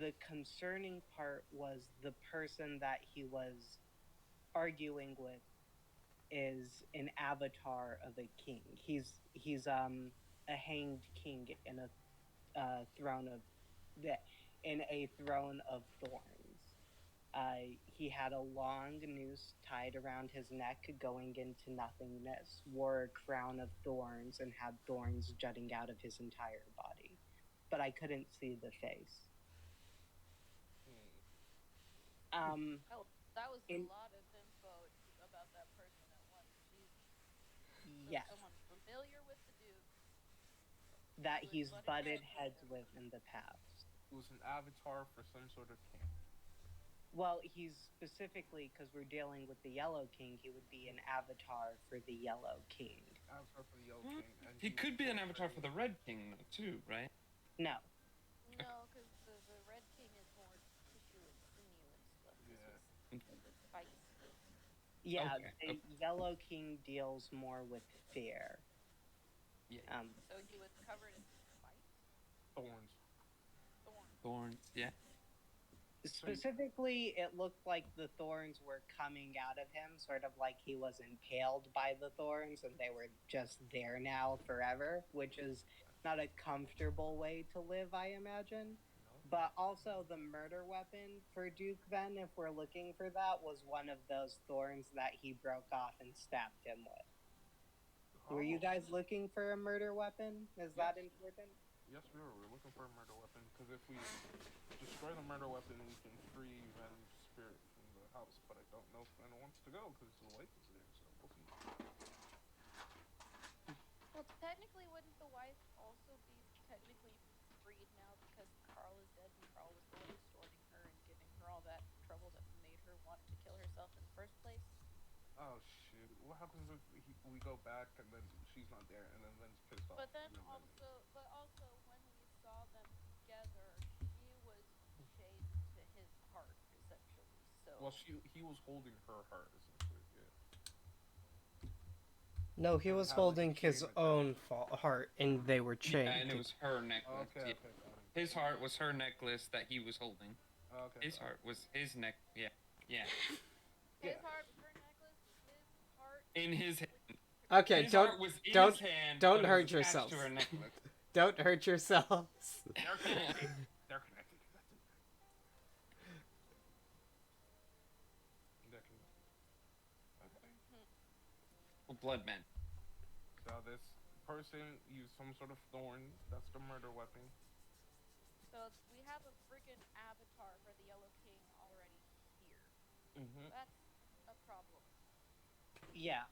The concerning part was the person that he was arguing with is an avatar of a king. He's a hanged king in a throne of thorns. He had a long noose tied around his neck going into nothingness, wore a crown of thorns, and had thorns jutting out of his entire body. But I couldn't see the face. That was a lot of info about that person at once. Jesus. So yes. Someone familiar with the Duke. That he's butted heads with in the past. It was an avatar for some sort of king. Well, he's specifically, because we're dealing with the Yellow King, he would be an avatar for the Yellow King. Avatar for the Yellow King. And He could be an avatar for the Red King, too, right? No. No, because the Red King is more tissue and sinew and stuff. Yeah. Spice. Yeah, Okay. the Yellow King deals more with fear. Yeah. So he was covered in spice? Thorns. Thorns, yeah. Specifically, it looked like the thorns were coming out of him, sort of like he was impaled by the thorns and they were just there now forever, which is not a comfortable way to live, I imagine. But also the murder weapon for Duke Venn, if we're looking for that, was one of those thorns that he broke off and stabbed him with. Were you guys looking for a murder weapon? Is that important? Yes, we were. We're looking for a murder weapon, because if we destroy the murder weapon, we can free Ven's spirit from the house. But I don't know if Ven wants to go, because the wife is there, so we'll see. Well, technically, wouldn't the wife also be technically freed now because Carl is dead and Carl was the one distorting her and giving her all that trouble that made her want to kill herself in the first place? Oh, shoot. What happens if we go back and then she's not there and then Ven's pissed off? But also, when we saw them together, she was chained to his heart, essentially. So. Well, he was holding her heart, essentially, yeah. No, he was holding his own heart, and they were chained. Yeah, and it was her necklace. Okay. His heart was her necklace that he was holding. Okay. His heart was his neck. Yeah. His heart was her necklace. His heart. In his hand. Okay, his heart was in don't his hand, don't but it hurt was attached yourselves. to her necklace. Don't hurt yourselves. They're connected. They're connected. Okay. Well, blood man. So this person used some sort of thorn. That's the murder weapon. So we have a freaking avatar for the Yellow King already here. Mm-hmm. That's a problem. Yeah.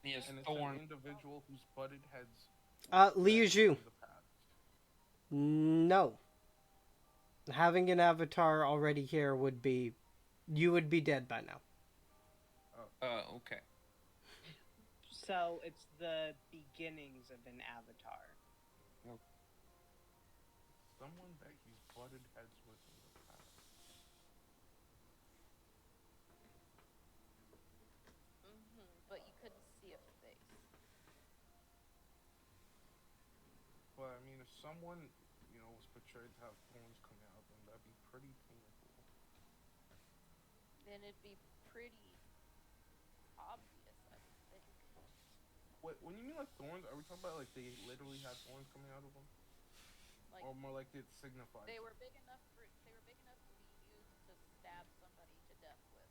He has And it's thorn. an individual who's butted heads. Liu Zhu. In the past. No. Having an avatar already here would be... You would be dead by now. Oh, okay. So it's the beginnings of an avatar. Someone that he's butted heads with in the past. But you couldn't see a face. But I mean, if someone, was portrayed to have thorns coming out of them, that'd be pretty painful. Then it'd be pretty obvious, I would think. Wait, when you mean like thorns, are we talking about like they literally had thorns coming out of them, Like or more like it signifies? they were big enough to be used to stab somebody to death with.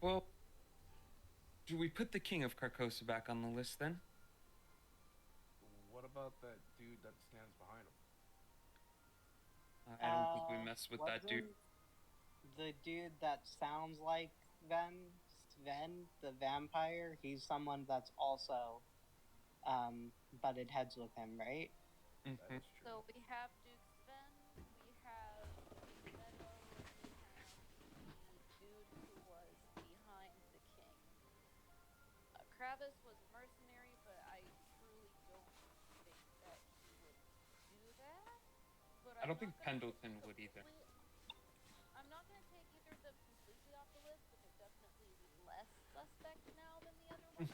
Well, do we put the King of Carcosa back on the list then? What about that dude that stands behind him? I don't think we mess with that dude. The dude that sounds like Sven, the vampire, he's someone that's also butted heads with him, right? Mm-hmm. That is true. So we have Duke Sven, we have Meadow, and we have the dude who was behind the king. Kravis was a mercenary, but I truly don't think that he would do that. But I don't think Pendleton would either. I'm not going to take either of them completely off the list, but they're definitely less suspect now than the other ones.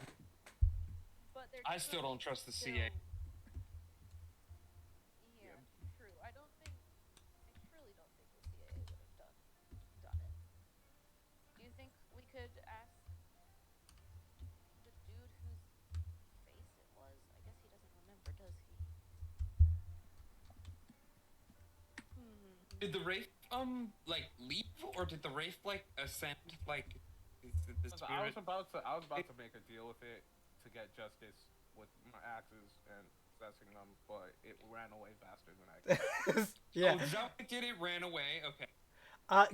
But they're I still don't trust the CA. Yeah, true. I truly don't think the CAA would have done it. Do you think we could ask the dude whose face it was? I guess he doesn't remember, does he? Did the Wraith leave, or did the Wraith ascend the spirit? I was about to make a deal with it to get justice with my axes and possessing them, but it ran away faster than I could. Yeah. Oh, Zelda did it, ran away. Okay.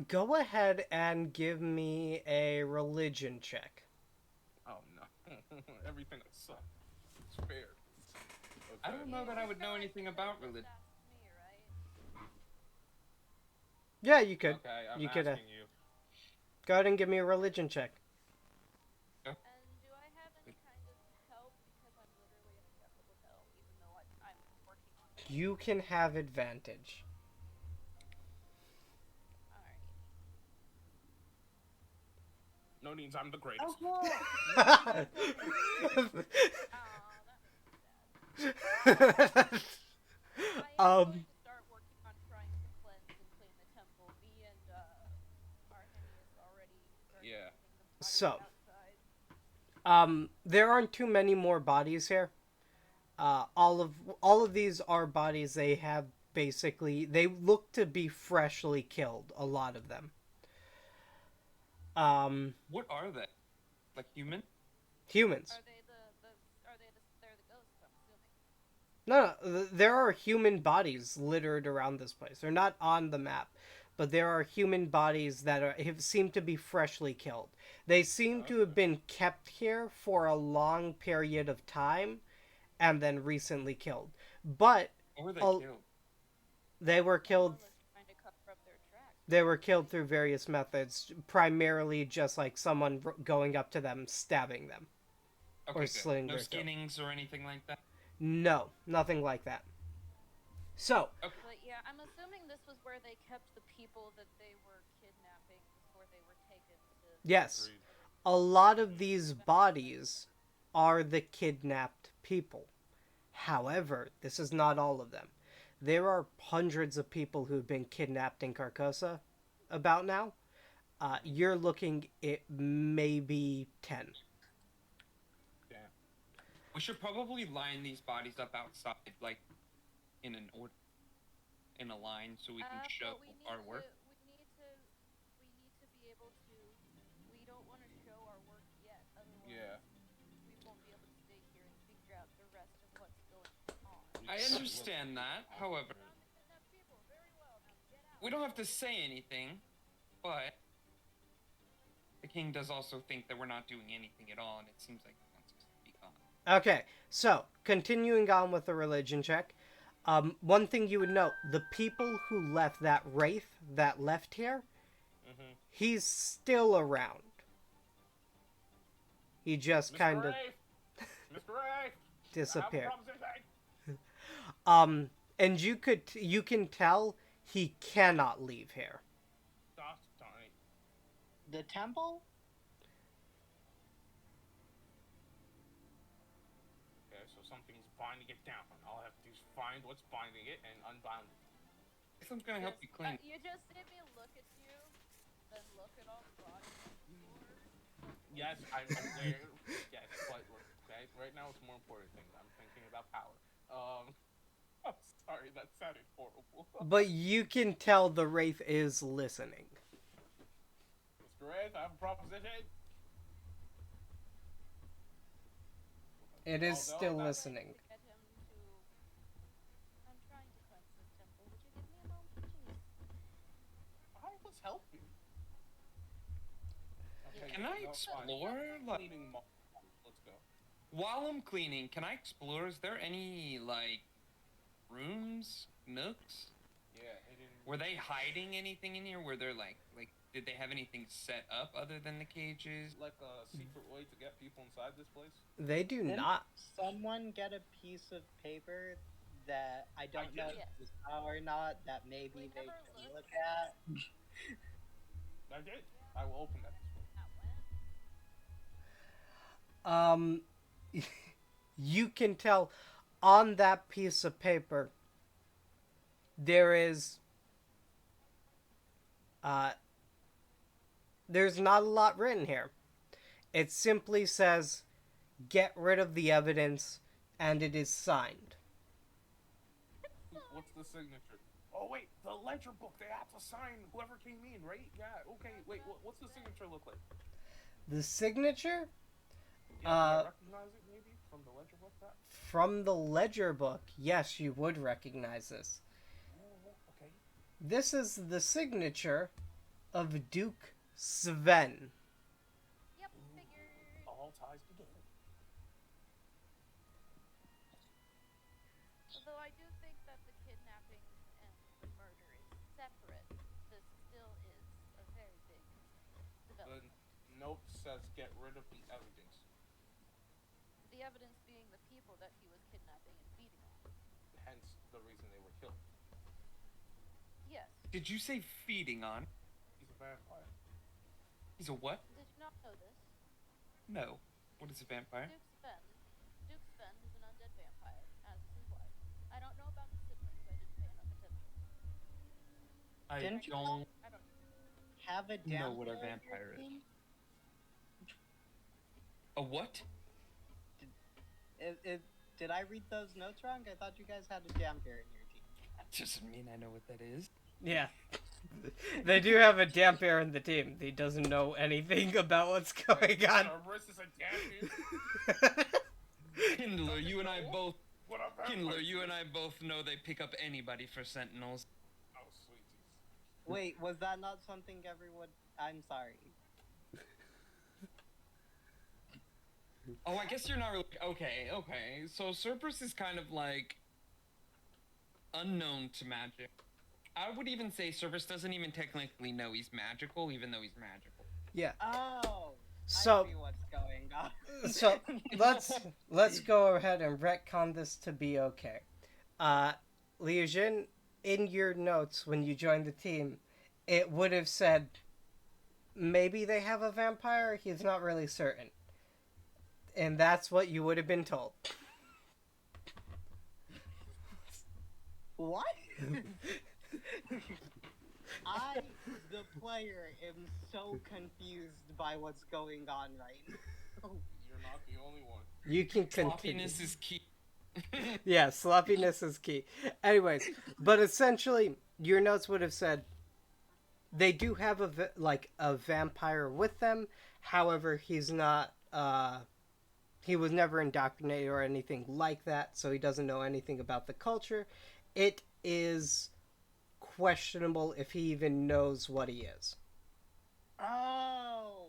Go ahead and give me a religion check. Oh no. Everything I saw. Spared. Okay. I don't know that I would know anything about religion. Me, right? Yeah, you could. Okay, I'm you asking could, you. Go ahead and give me a religion check. And do I have any kind of help? Because I'm literally obsessed with help, even though I'm working on it. You can have advantage. Alright. No means I'm the greatest. Oh, That makes me sad. I am going to start working on trying to cleanse and clean the temple. Me and Arrhenius already started the So, outside. there aren't too many more bodies here. All of these are bodies they have basically. They look to be freshly killed. A lot of them. What are they? Like human? Humans. Are they they're the ghosts, I'm assuming. No, there are human bodies littered around this place. They're not on the map, but there are human bodies that seem to be freshly killed. They seem to have been kept here for a long period of time, and then recently killed. But Or were they killed? They were killed. Trying to cover up their tracks. They were killed through various methods, primarily just like someone going up to them, stabbing them. Okay, or good. slitting No their throat. skinnings or anything like that? No, nothing like that. So, Okay. But yeah, I'm assuming this was where they kept the people that they were kidnapping before they were taken to... yes, a lot of these bodies are the kidnapped people. However, this is not all of them. There are hundreds of people who've been kidnapped in Carcosa about now. You're looking at maybe 10. Damn. We should probably line these bodies up outside, in an order, in a line, so we can show our work. We need to be able to... We don't want to show our work yet, otherwise we won't be able to stay here and figure out the rest of what's going on. I understand that, however, we don't have to say anything, but the king does also think that we're not doing anything at all, and it seems like he wants us to be gone. Okay, so, continuing on with the religion check. One thing you would note, the people who left that wraith that left here, he's still around. he just Mr. kind of Rafe! Mr. Rafe! disappeared. I have a proposition! And you can tell he cannot leave here. Gosh darn it. The temple? Okay, so something's binding it down. All I have to do is find what's binding it and unbind it. I guess I'm gonna help you clean. You just made me look at you, then look at all the bodies on the floor. Yes, I'm aware. Yes, but look, okay, right now it's more important things. I'm thinking about power. I'm sorry, that sounded horrible. But you can tell the Wraith is listening. Mr. Rafe, I have a proposition. It is Oh, no, still not- listening. To get him to... I'm trying to cleanse this temple. Would you give me a moment, please? I was helping. Okay, Can I no, fine. explore? Like, Cleaning let's go. while I'm cleaning, can I explore? Is there any like rooms, nooks? Yeah, hidden. Were they hiding anything in here? Were there like did they have anything set up other than the cages? Like a secret way to get people inside this place? They do Didn't not. someone get a piece of paper that I don't know did. if it's now or not that maybe We they never can looked. look at? I did. I will open that this way. That went. You can tell on that piece of paper there's not a lot written here. It simply says, "Get rid of the evidence," and it is signed. What's the signature? Oh wait, the ledger book. They have to sign whoever came in, right? Yeah. Okay. Wait. What's the signature look like? The signature Yeah, do I recognize it maybe from the ledger book? That. from the ledger book, yes, you would recognize this. Oh, okay. This is the signature of Duke Sven. Yep, figured. All ties begin. Although I do think that the kidnapping and the murder is separate, this still is a very big The development. note says get rid of the evidence. The evidence being the people that he was kidnapping and feeding on. Hence the reason they were killed. Yes. Did you say feeding on? He's a vampire. He's a what? Did you not know this? No. What is a vampire? Duke Sven is an undead vampire, as is his wife. I don't know about his siblings. I didn't pay enough attention. Didn't you don't I don't. have a know what a damper in your vampire is. team? A what? Did I read those notes wrong? I thought you guys had a damper in your team. That doesn't mean I know what that is. Yeah. They do have a damp air in the team. He doesn't know anything about what's going on. Cerberus is a damn Kindler, you and I both. What a vampire. Kindler, you and I both know they pick up anybody for sentinels. Oh, sweeties. Wait, was that not something everyone... I'm sorry. Oh, I guess you're not really. Okay. So Cerberus is kind of like unknown to magic. I would even say Cerberus doesn't even technically know he's magical, even though he's magical. Yeah. Oh, So- I see what's going on. So let's go ahead and retcon this to be okay. Liu Jin, in your notes when you joined the team, it would have said maybe they have a vampire. He's not really certain, and that's what you would have been told. What? I, the player, am so confused by what's going on right now. You're not the only one. You can continue. Sloppiness is key. Yeah, sloppiness is key. Anyways, but essentially, your notes would have said they do have a vampire with them. However, he's not. He was never indoctrinated or anything like that, so he doesn't know anything about the culture. It is questionable if he even knows what he is. Oh,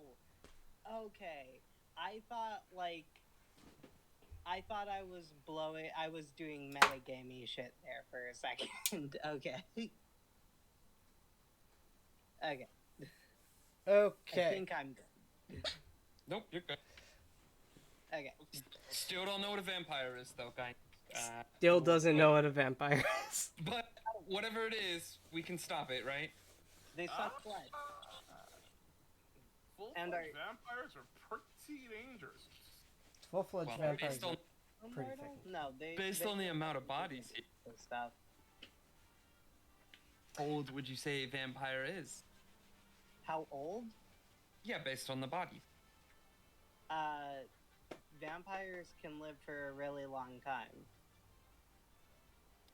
okay. I thought I was doing metagamey shit there for a second. Okay. Okay. I Okay. think I'm good. Nope, you're good. Okay. Still don't know what a vampire is, though, guys. Still doesn't know what a vampire is. But whatever it is, we can stop it, right? They suck blood. Full-fledged are- vampires are pretty dangerous. Full-fledged Well, vampires based on, are pretty Immortal? effective. No, they. based they on the get amount of really bodies, good and stuff. how old would you say a vampire is? How old? Yeah, based on the bodies. Vampires can live for a really long time.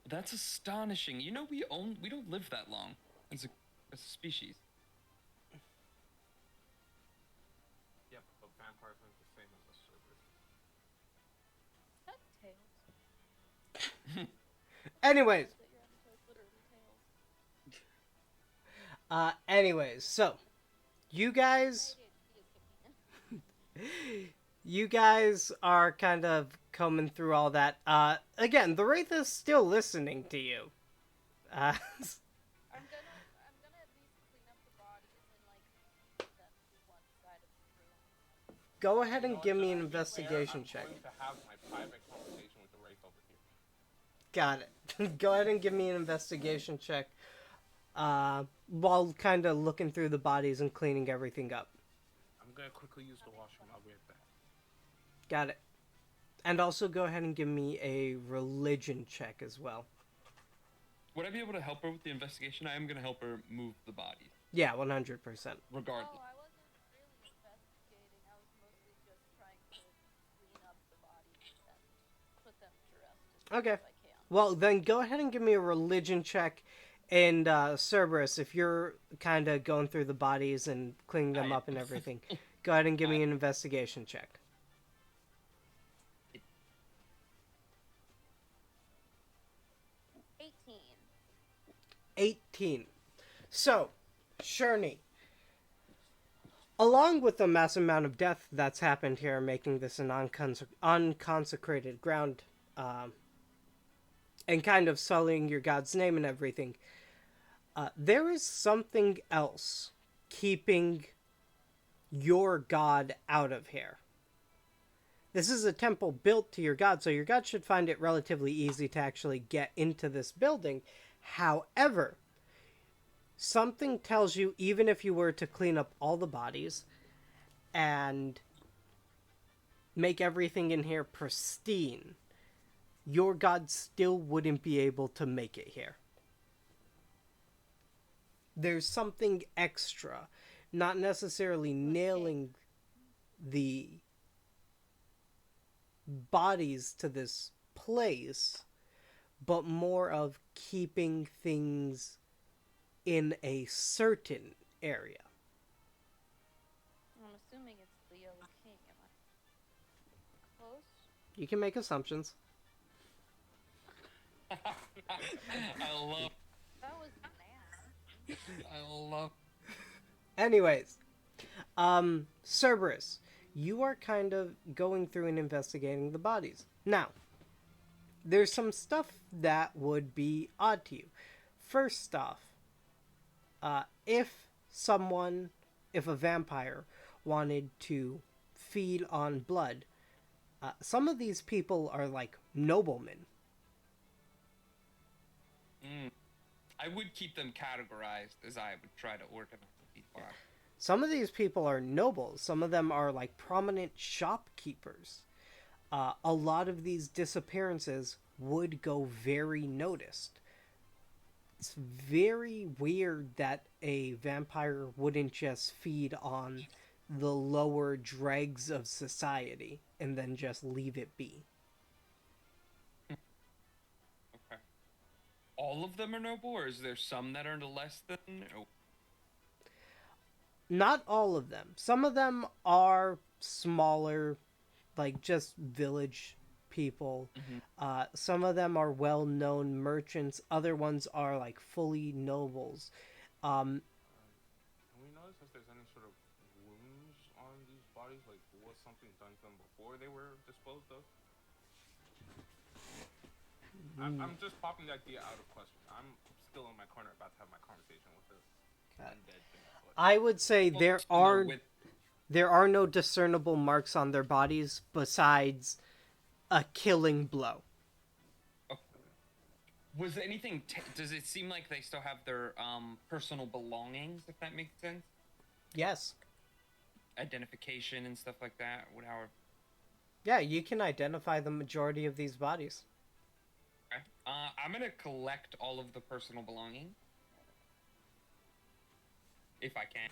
That's astonishing. You know, we don't live that long as a species. Yep, but vampires aren't the same as a Cerberus. That's tails. Anyways, That your avatar is literally tails. anyways, so you guys, ADHD is kicking in. you guys are kind of combing through all that. Again, the Wraith is still listening to you. I'm gonna at least clean up the bodies and like put them to one side of the room. Go ahead and You know give what, me an just to be fair, investigation check. I'm going to have my private conversation with the Wraith over here. Got it. Go ahead and give me an investigation check. While kind of looking through the bodies and cleaning everything up. I'm going to quickly use the washroom. I'll be right back. Got it. And also go ahead and give me a religion check as well. Would I be able to help her with the investigation? I am going to help her move the bodies, Yeah, 100%. regardless. Oh, I wasn't really investigating. I was mostly just trying to clean up the bodies and put them to rest as Okay. much as I can. Well, then go ahead and give me a religion check. And Cerberus, if you're kind of going through the bodies and cleaning them I up and am. everything, go ahead and give me an investigation check. 18. 18. So, Sherney, along with the massive amount of death that's happened here, making this an unconsecrated ground, and kind of sullying your god's name and everything, there is something else keeping your god out of here. This is a temple built to your god, so your god should find it relatively easy to actually get into this building. However, something tells you, even if you were to clean up all the bodies and make everything in here pristine, your god still wouldn't be able to make it here. There's something extra, not necessarily nailing the bodies to this place, but more of keeping things in a certain area. I'm assuming it's Leo King. Am I close? You can make assumptions. I love. That was nasty. I love. Anyways, Cerberus, you are kind of going through and investigating the bodies. Now, there's some stuff that would be odd to you. First off, if a vampire wanted to feed on blood, some of these people are like noblemen. I would keep them categorized as I would try to organize these bodies. Some of these people are nobles. Some of them are like prominent shopkeepers. A lot of these disappearances would go very noticed. It's very weird that a vampire wouldn't just feed on the lower dregs of society and then just leave it be. Okay. All of them are noble, or is there some that are less than? No. Not all of them. Some of them are smaller, like just village people. Some of them are well-known merchants. Other ones are like fully nobles. Can we notice if there's any sort of wounds on these bodies? Like, was something done to them before they were disposed of? I'm just popping the idea out of question. I'm still in my corner about to have my conversation with this undead thing. But I would say there are There are no discernible marks on their bodies besides a killing blow. Oh, was anything? Does it seem like they still have their personal belongings? If that makes sense. Yes. Identification and stuff like that. However. Yeah, you can identify the majority of these bodies. Okay. I'm gonna collect all of the personal belongings if I can.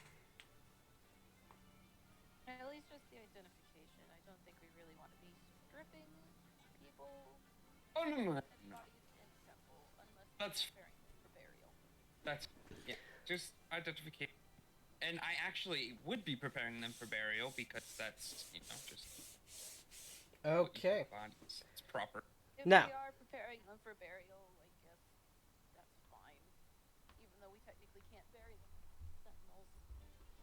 At least just the identification. I don't think we really want to be stripping people Oh no. dead bodies in the temple unless we're That's preparing them for burial. That's yeah, just identification. And I actually would be preparing them for burial because that's just Okay. it's proper. If Now. we are preparing them for burial, I guess that's fine. Even though we technically can't bury them. Sentinels.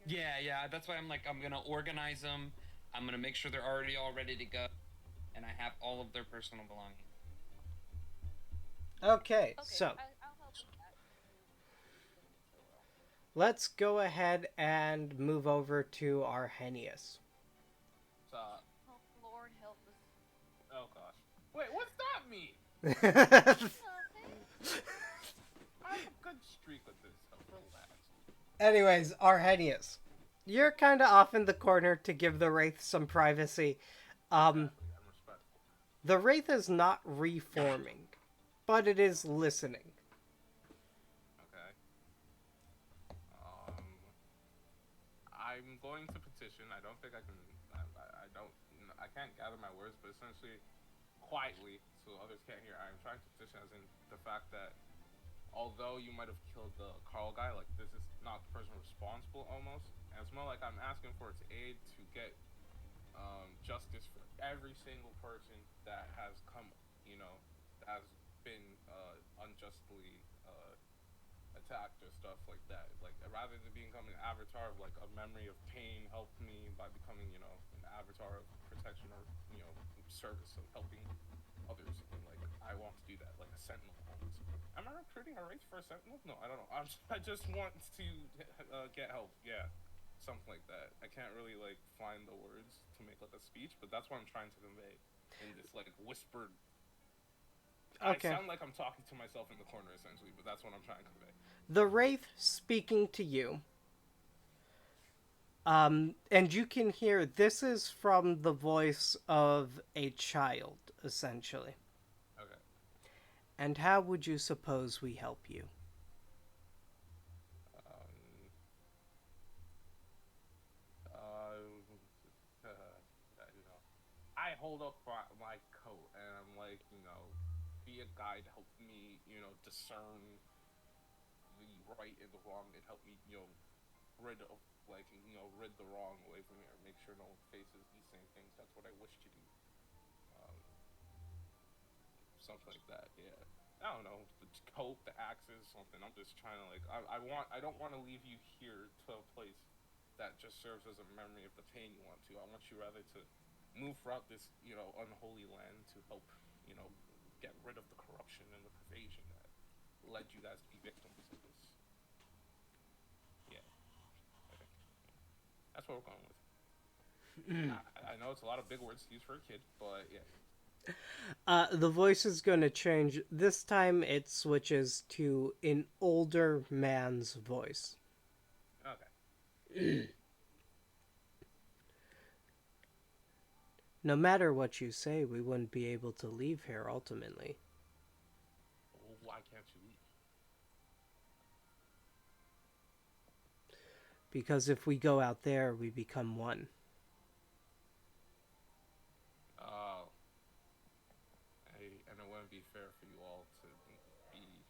Yeah. That's why I'm gonna organize them. I'm gonna make sure they're already all ready to go, and I have all of their personal belongings. Okay, so I'll help with that. let's go ahead and move over to Arrhenius. Oh, Lord help us. oh gosh. Wait, what's that mean? I have a good streak with this stuff. Relax. Anyways, Arrhenius, you're kind of off in the corner to give the Wraith some privacy. Exactly, I'm respectful. The Wraith is not reforming, but it is listening. Okay. I'm going to petition. I don't think I can. I don't. I can't gather my words, but essentially, quietly, so others can't hear. I'm trying to petition, as in the fact that although you might have killed the Carl guy, like this is not the person responsible, almost. And it's more like I'm asking for its aid to get justice for every single person that has come, that has been unjustly attacked or stuff like that. Like rather than becoming an avatar of like a memory of pain, help me by becoming an avatar of protection or service of helping others. And like I want to do that, like a sentinel almost. Am I recruiting a race for a sentinel? No, I don't know. I just want to get help. Yeah, something like that. I can't really like find the words to make like a speech, but that's what I'm trying to convey in this like whispered. Okay. I sound like I'm talking to myself in the corner essentially, but that's what I'm trying to convey. The Wraith speaking to you. And you can hear this is from the voice of a child, essentially. Okay. And how would you suppose we help you? I hold up my coat and I'm like, be a guide, help me, discern the right and the wrong, and help me, rid of rid the wrong away from here. Make sure no one faces these same things. That's what I wish to do. Something like that. Yeah. I don't know. The coat, the axes, something. I'm just trying to like. I don't want to leave you here to a place that just serves as a memory of the pain you want to. I want you rather to move throughout this, unholy land to help, get rid of the corruption and the pervasion that led you guys to be victims of this. Yeah. Okay. That's what we're going with. I know it's a lot of big words to use for a kid, but yeah. The voice is going to change. This time it switches to an older man's voice. Okay. No matter what you say, we wouldn't be able to leave here ultimately. Well, why can't you leave? Because if we go out there, we become one. And it wouldn't be fair for you all to be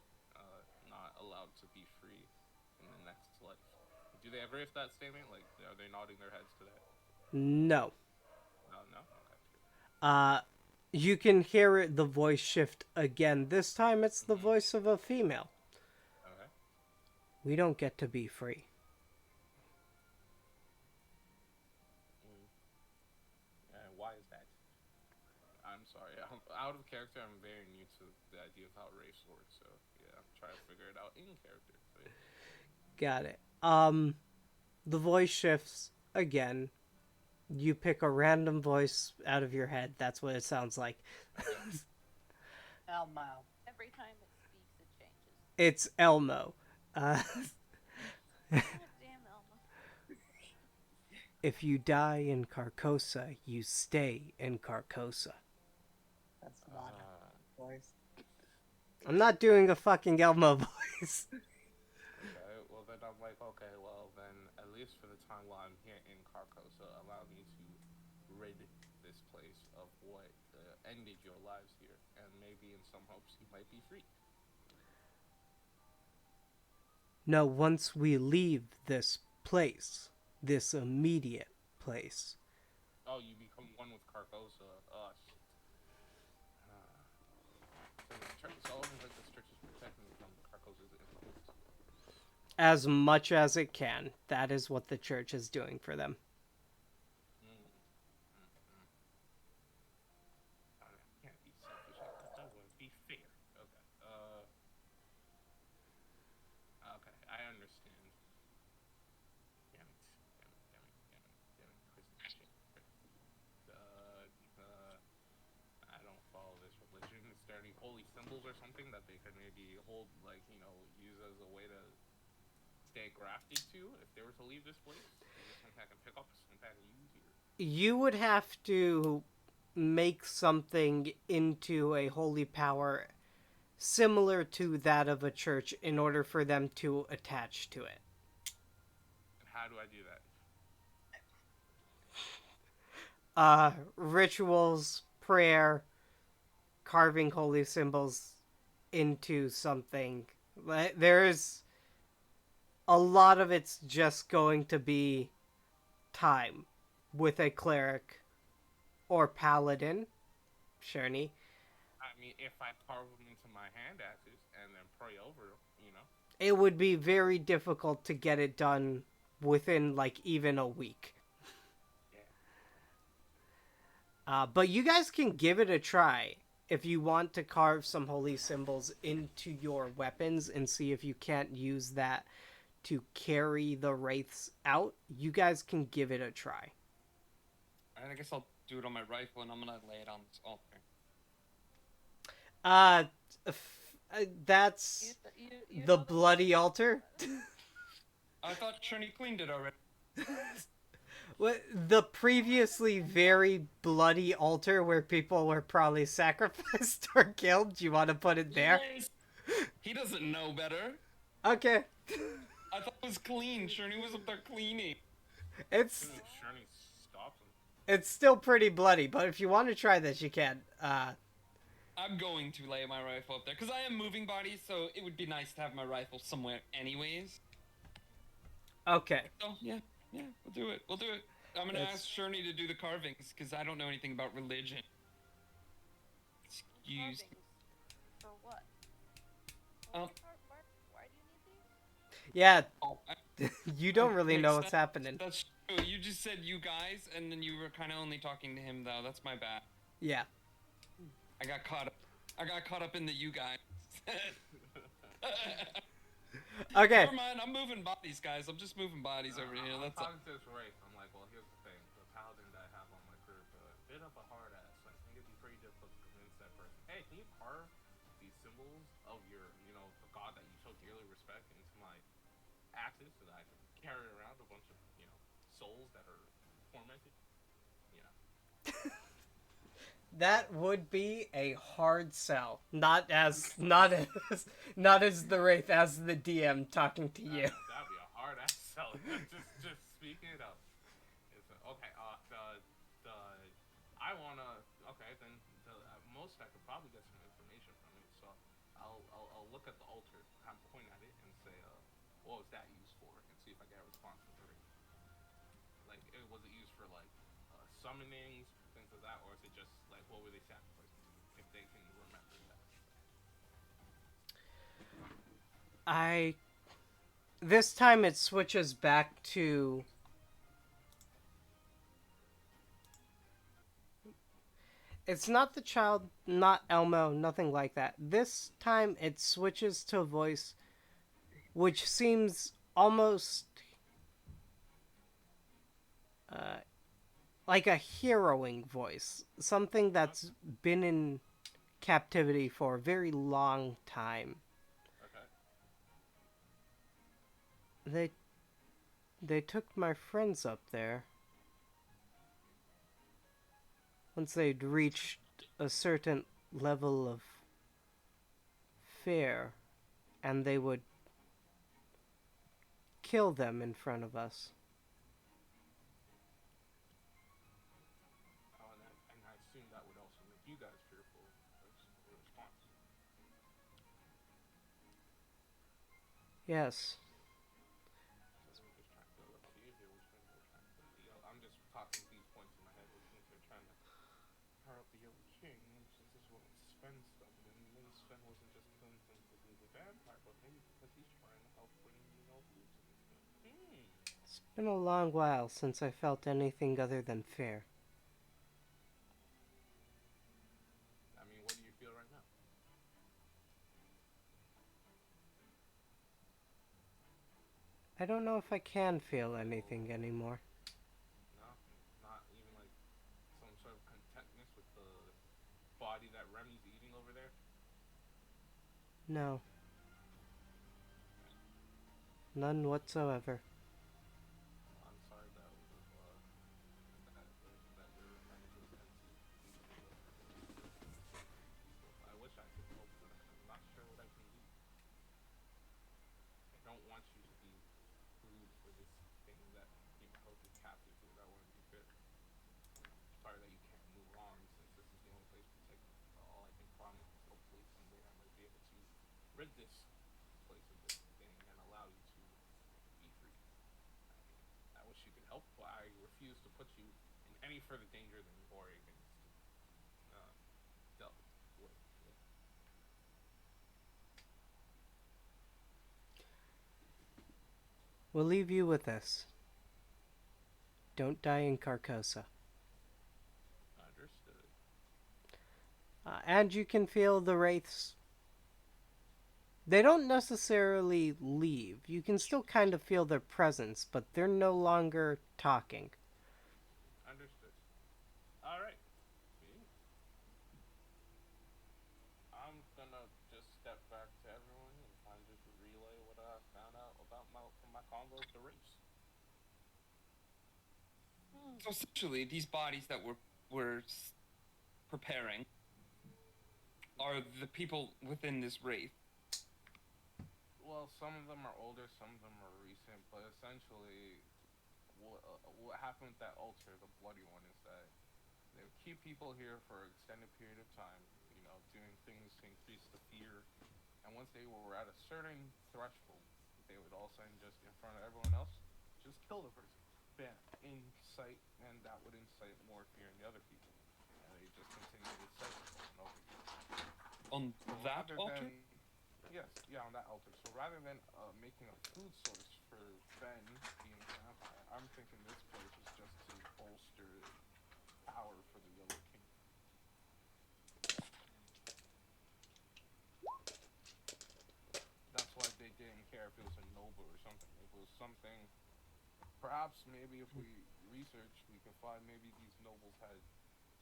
not allowed to be free in the next life. Do they agree with that statement? Like, are they nodding their heads to that? No. No? Okay. You can hear it, the voice shift again. This time it's the voice of a female. Okay. We don't get to be free. And why is that? I'm sorry. I'm out of character. I'm very new to the idea of how race works. So, yeah, I'm trying to figure it out in character. So, yeah. Got it. The voice shifts again. You pick a random voice out of your head. That's what it sounds like. Elmo. Every time it speaks, it changes. It's Elmo. Uh, God damn Elmo. if you die in Carcosa, you stay in Carcosa. That's not a voice. I'm not doing a fucking Elmo voice. Okay, well then I'm like, okay, well then at least for the time while I'm here in Carcosa, allow me to rid this place of what ended your lives here, and maybe in some hopes you might be free. No, once we leave this place, this immediate place. Oh, you become one with Carcosa. Oh shit. So this church, it's almost like this church is protecting me from Carcosa's influence. As much as it can. That is what the church is doing for them. Can't be selfish. That wouldn't be fair. Okay. Okay. I understand. Damn it. Twisted shit. I don't follow this religion. Is there any holy symbols or something that they could maybe hold, like, use as a way to stay grafted to if they were to leave this place? Is there something I can pick up, something I can use here? You would have to make something into a holy power similar to that of a church in order for them to attach to it. And how do I do that? Rituals, prayer, carving holy symbols into something. There's a lot of it's just going to be time with a cleric or paladin, Sherney. I mean, if I carve them into my hand axes and then pray over them. It would be very difficult to get it done within like even a week. Yeah. But you guys can give it a try if you want to carve some holy symbols into your weapons and see if you can't use that to carry the wraiths out. You guys can give it a try. Alright, I guess I'll do it on my rifle, and I'm gonna lay it on this altar. That's You the know bloody altar. I thought Sherney cleaned it already. The previously very bloody altar where people were probably sacrificed or killed. Do you want to put it there? Yes. He doesn't know better. Okay. I thought it was clean. Sherney was up there cleaning. It's Sherney stops him. it's still pretty bloody, but if you want to try this, you can. I'm going to lay my rifle up there, because I am moving bodies, so it would be nice to have my rifle somewhere anyways. Okay. So, yeah, we'll do it. I'm gonna ask Sherney to do the carvings, because I don't know anything about religion. Excuse me. For what? Um, Why do you need these? Yeah, Oh, you don't really know what's sense. happening. That's true. You just said you guys, and then you were kind of only talking to him, though. That's my bad. Yeah. I got caught up in the you guys. Okay. Never mind, I'm moving bodies, guys. I'm just moving bodies over here. That's all. I'm talking to this wraith. I'm like, well, here's the thing. The paladin that I have on my group, a bit of a hard ass. I think it'd be pretty difficult to convince that person. Hey, can you carve these symbols of your, the god that you so dearly respect into my axes so that I can carry around a bunch of, souls that are tormented? That would be a hard sell. Not as the wraith, as the DM talking to you. That'd be a hard ass sell. just speaking it up. It's okay. I wanna. Okay, then the most I could probably get some information from it. So I'll look at the altar, kind of point at it, and say, what was that used for, and see if I get a response from the ring. Like, was it used for like summonings, things like that, or is it just like what were they sacrificing to, if they can remember that? This time it switches back to it's not the child, not Elmo, nothing like that. This time it switches to a voice which seems almost like a heroing voice, something that's been in captivity for a very long time. Okay. They they took my friends up there once they'd reached a certain level of fear, and they would kill them in front of us. And I assume that would also make you guys fearful as a response. Yes. So they're just trying to build up fear here, which means they're trying to put the yellow. I'm just talking these points in my head, which means they're trying to power up the Yellow King, which this is what Sven's done. And maybe Sven wasn't just killing him because he's a vampire, but maybe because he's trying to help bring the nobles into it. It's been a long while since I felt anything other than fear. I mean, what do you feel right now? I don't know if I can feel anything anymore. No? Not even like some sort of contentness with the body that Remy's eating over there? No, Okay. none whatsoever. Well, I'm sorry that was that your friend was empty because of I wish I could help, but I'm not sure what I can do. I don't want you to be food for this thing that held you captive here. That wouldn't be fair. Sorry that you can't move on since this is the only place protected. All I can promise is hopefully someday I might be able to rid this place of this thing and allow you to be free. I mean, I wish you could help, but I refuse to put you in any further danger than you've already been uh, dealt with. We'll leave you with this. Don't die in Carcosa. Understood. And you can feel the wraiths. They don't necessarily leave. You can still kind of feel their presence, but they're no longer talking. Understood. All right. See? I'm gonna just step back to everyone and kind of just relay what I found out about from my convo with the race. So essentially, these bodies that we're preparing are the people within this wraith. Well, some of them are older, some of them are recent, but essentially, what happened with that altar, the bloody one, is that they would keep people here for an extended period of time, doing things to increase the fear. And once they were at a certain threshold, they would all of a sudden just in front of everyone else, just kill the person. Bam. In sight, and that would incite more fear in the other people. And they just continue this cycle over and over again. On So that altar? Yes, yeah, on that altar. So rather than making a food source for Ben being a vampire, I'm thinking this place is just to bolster power for the Yellow King. That's why they didn't care if it was a noble or something. If it was something, perhaps maybe if we research, we can find maybe these nobles had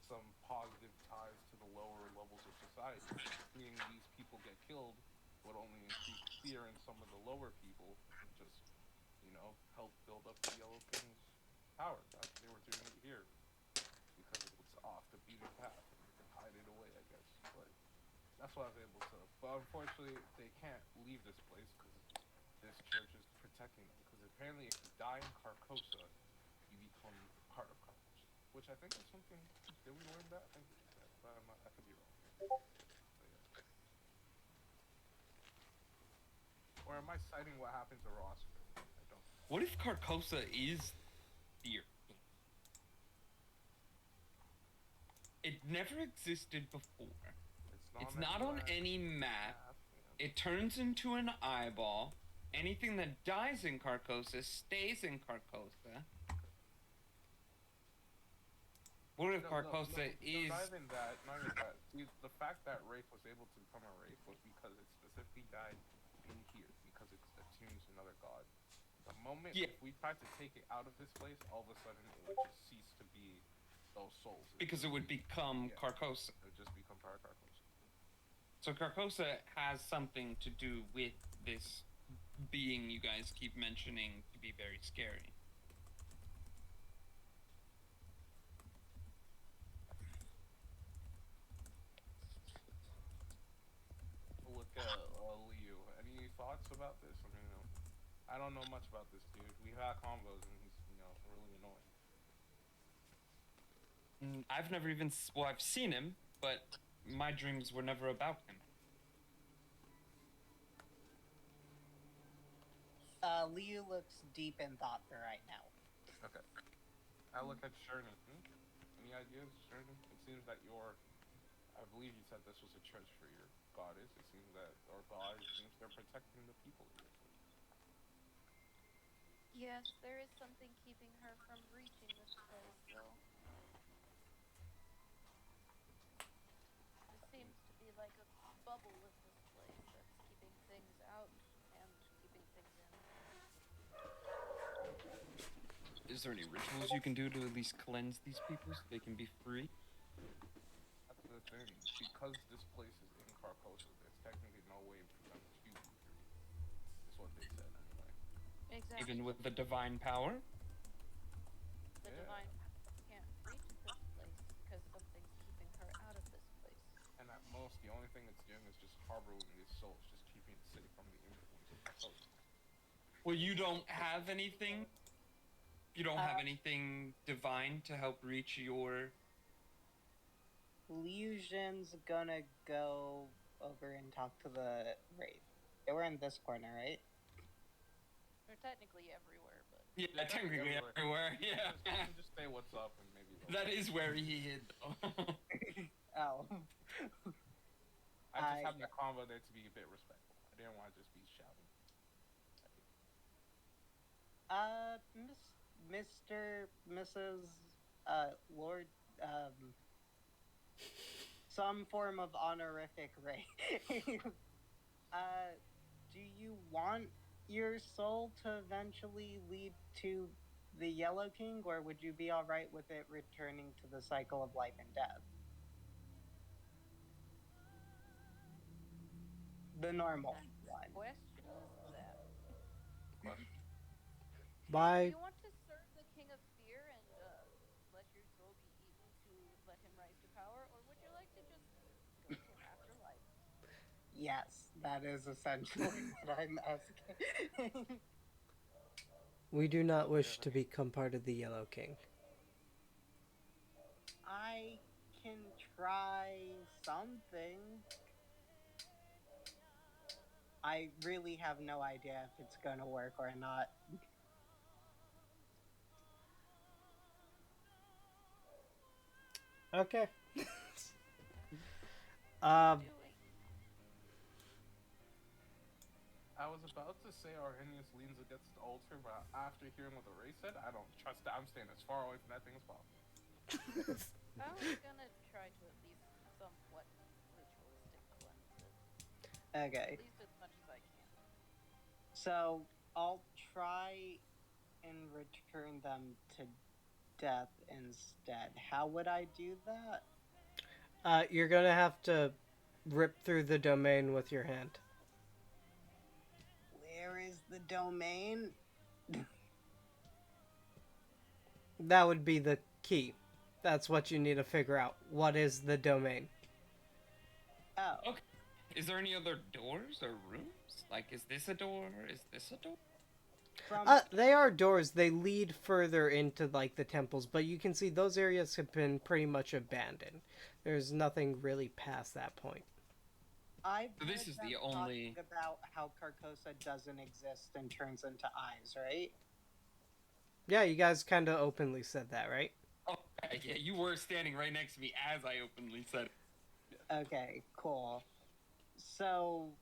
some positive ties to the lower levels of society. Seeing these people get killed would only increase fear in some of the lower people and just, help build up the Yellow King's power. That's what they were doing it here because it was off the beaten path and they could hide it away, I guess. But that's what I was able to. But unfortunately, they can't leave this place because this church is protecting them. Because apparently, if you die in Carcosa, you become part of Carcosa, which I think is something. Did we learn that? I think we did that, but I could be wrong. So, yeah. Or am I citing what happened to Ross? I don't. What if Carcosa is fear? It never existed before. It's not on any map. It turns into an eyeball. Anything that dies in Carcosa stays in Carcosa. What if Carcosa is... Not even that. See, the fact that Wraith was able to become a Wraith was because it specifically died in here, because it's attuned to another god. The moment, Yeah. if we tried to take it out of this place, all of a sudden it would just cease to be those souls. Because it would become Yeah. Carcosa. It would just become Carcosa. So Carcosa has something to do with this being you guys keep mentioning to be very scary. Look at Liu. Any thoughts about this? I mean, I don't know much about this dude. We've had combos and he's, really annoying. I've never even, well, I've seen him, but my dreams were never about him. Liu looks deep in thought for right now. Okay. I look at Sherman. Any ideas, Sherman? It seems that I believe you said this was a church for your goddess. It seems that, or god, it seems they're protecting the people here. Yes, there is something keeping her from reaching this place, though. There seems to be like a bubble in this place that's keeping things out and keeping things in. Is there any rituals you can do to at least cleanse these people so they can be free? That's the thing. Because this place is in Carcosa, there's technically no way for them to be free. Is what they said anyway. Exactly. Even with the divine power? The divine power can't reach this place because something's keeping her out of this place. And at most, the only thing it's doing is just harboring these souls, just keeping it safe from the influence of Carcosa. Well, you don't have anything? You don't have anything divine to help reach your... Liujian's gonna go over and talk to the Wraith. They were in this corner, right? They're technically everywhere, but... Yeah, technically everywhere, yeah. Just say what's up and maybe... That is where he hid, though. Oh. I just have that combo there to be a bit respectful. I didn't want to just be shouting. Mr., Mrs., Lord, some form of honorific Wraith. Do you want your soul to eventually lead to the Yellow King, or would you be alright with it returning to the cycle of life and death? The normal one. Question is that. By Do you want to serve the King of Fear and let your soul be eaten to let him rise to power, or would you like to just go to an afterlife? Yes, that is essentially what I'm asking. we do not wish to become part of the Yellow King. I can try something. I really have no idea if it's gonna work or not. Okay. I was about to say Arrhenius leans against the altar, but after hearing what the Ray said, I don't trust that. I'm staying as far away from that thing as possible. I was gonna try to at least somewhat ritualistic cleanse it. Okay. At least as much as I can. So I'll try and return them to death instead. How would I do that? You're gonna have to rip through the domain with your hand. Where is the domain? That would be the key. That's what you need to figure out. What is the domain? Oh. Okay. Is there any other doors or rooms? Like, is this a door? Is this a door? They are doors. They lead further into, like, the temples, but you can see those areas have been pretty much abandoned. There's nothing really past that point. So this is the only... about how Carcosa doesn't exist and turns into eyes, right? Yeah, you guys kind of openly said that, right? Oh, yeah, you were standing right next to me as I openly said it. Okay, cool. So,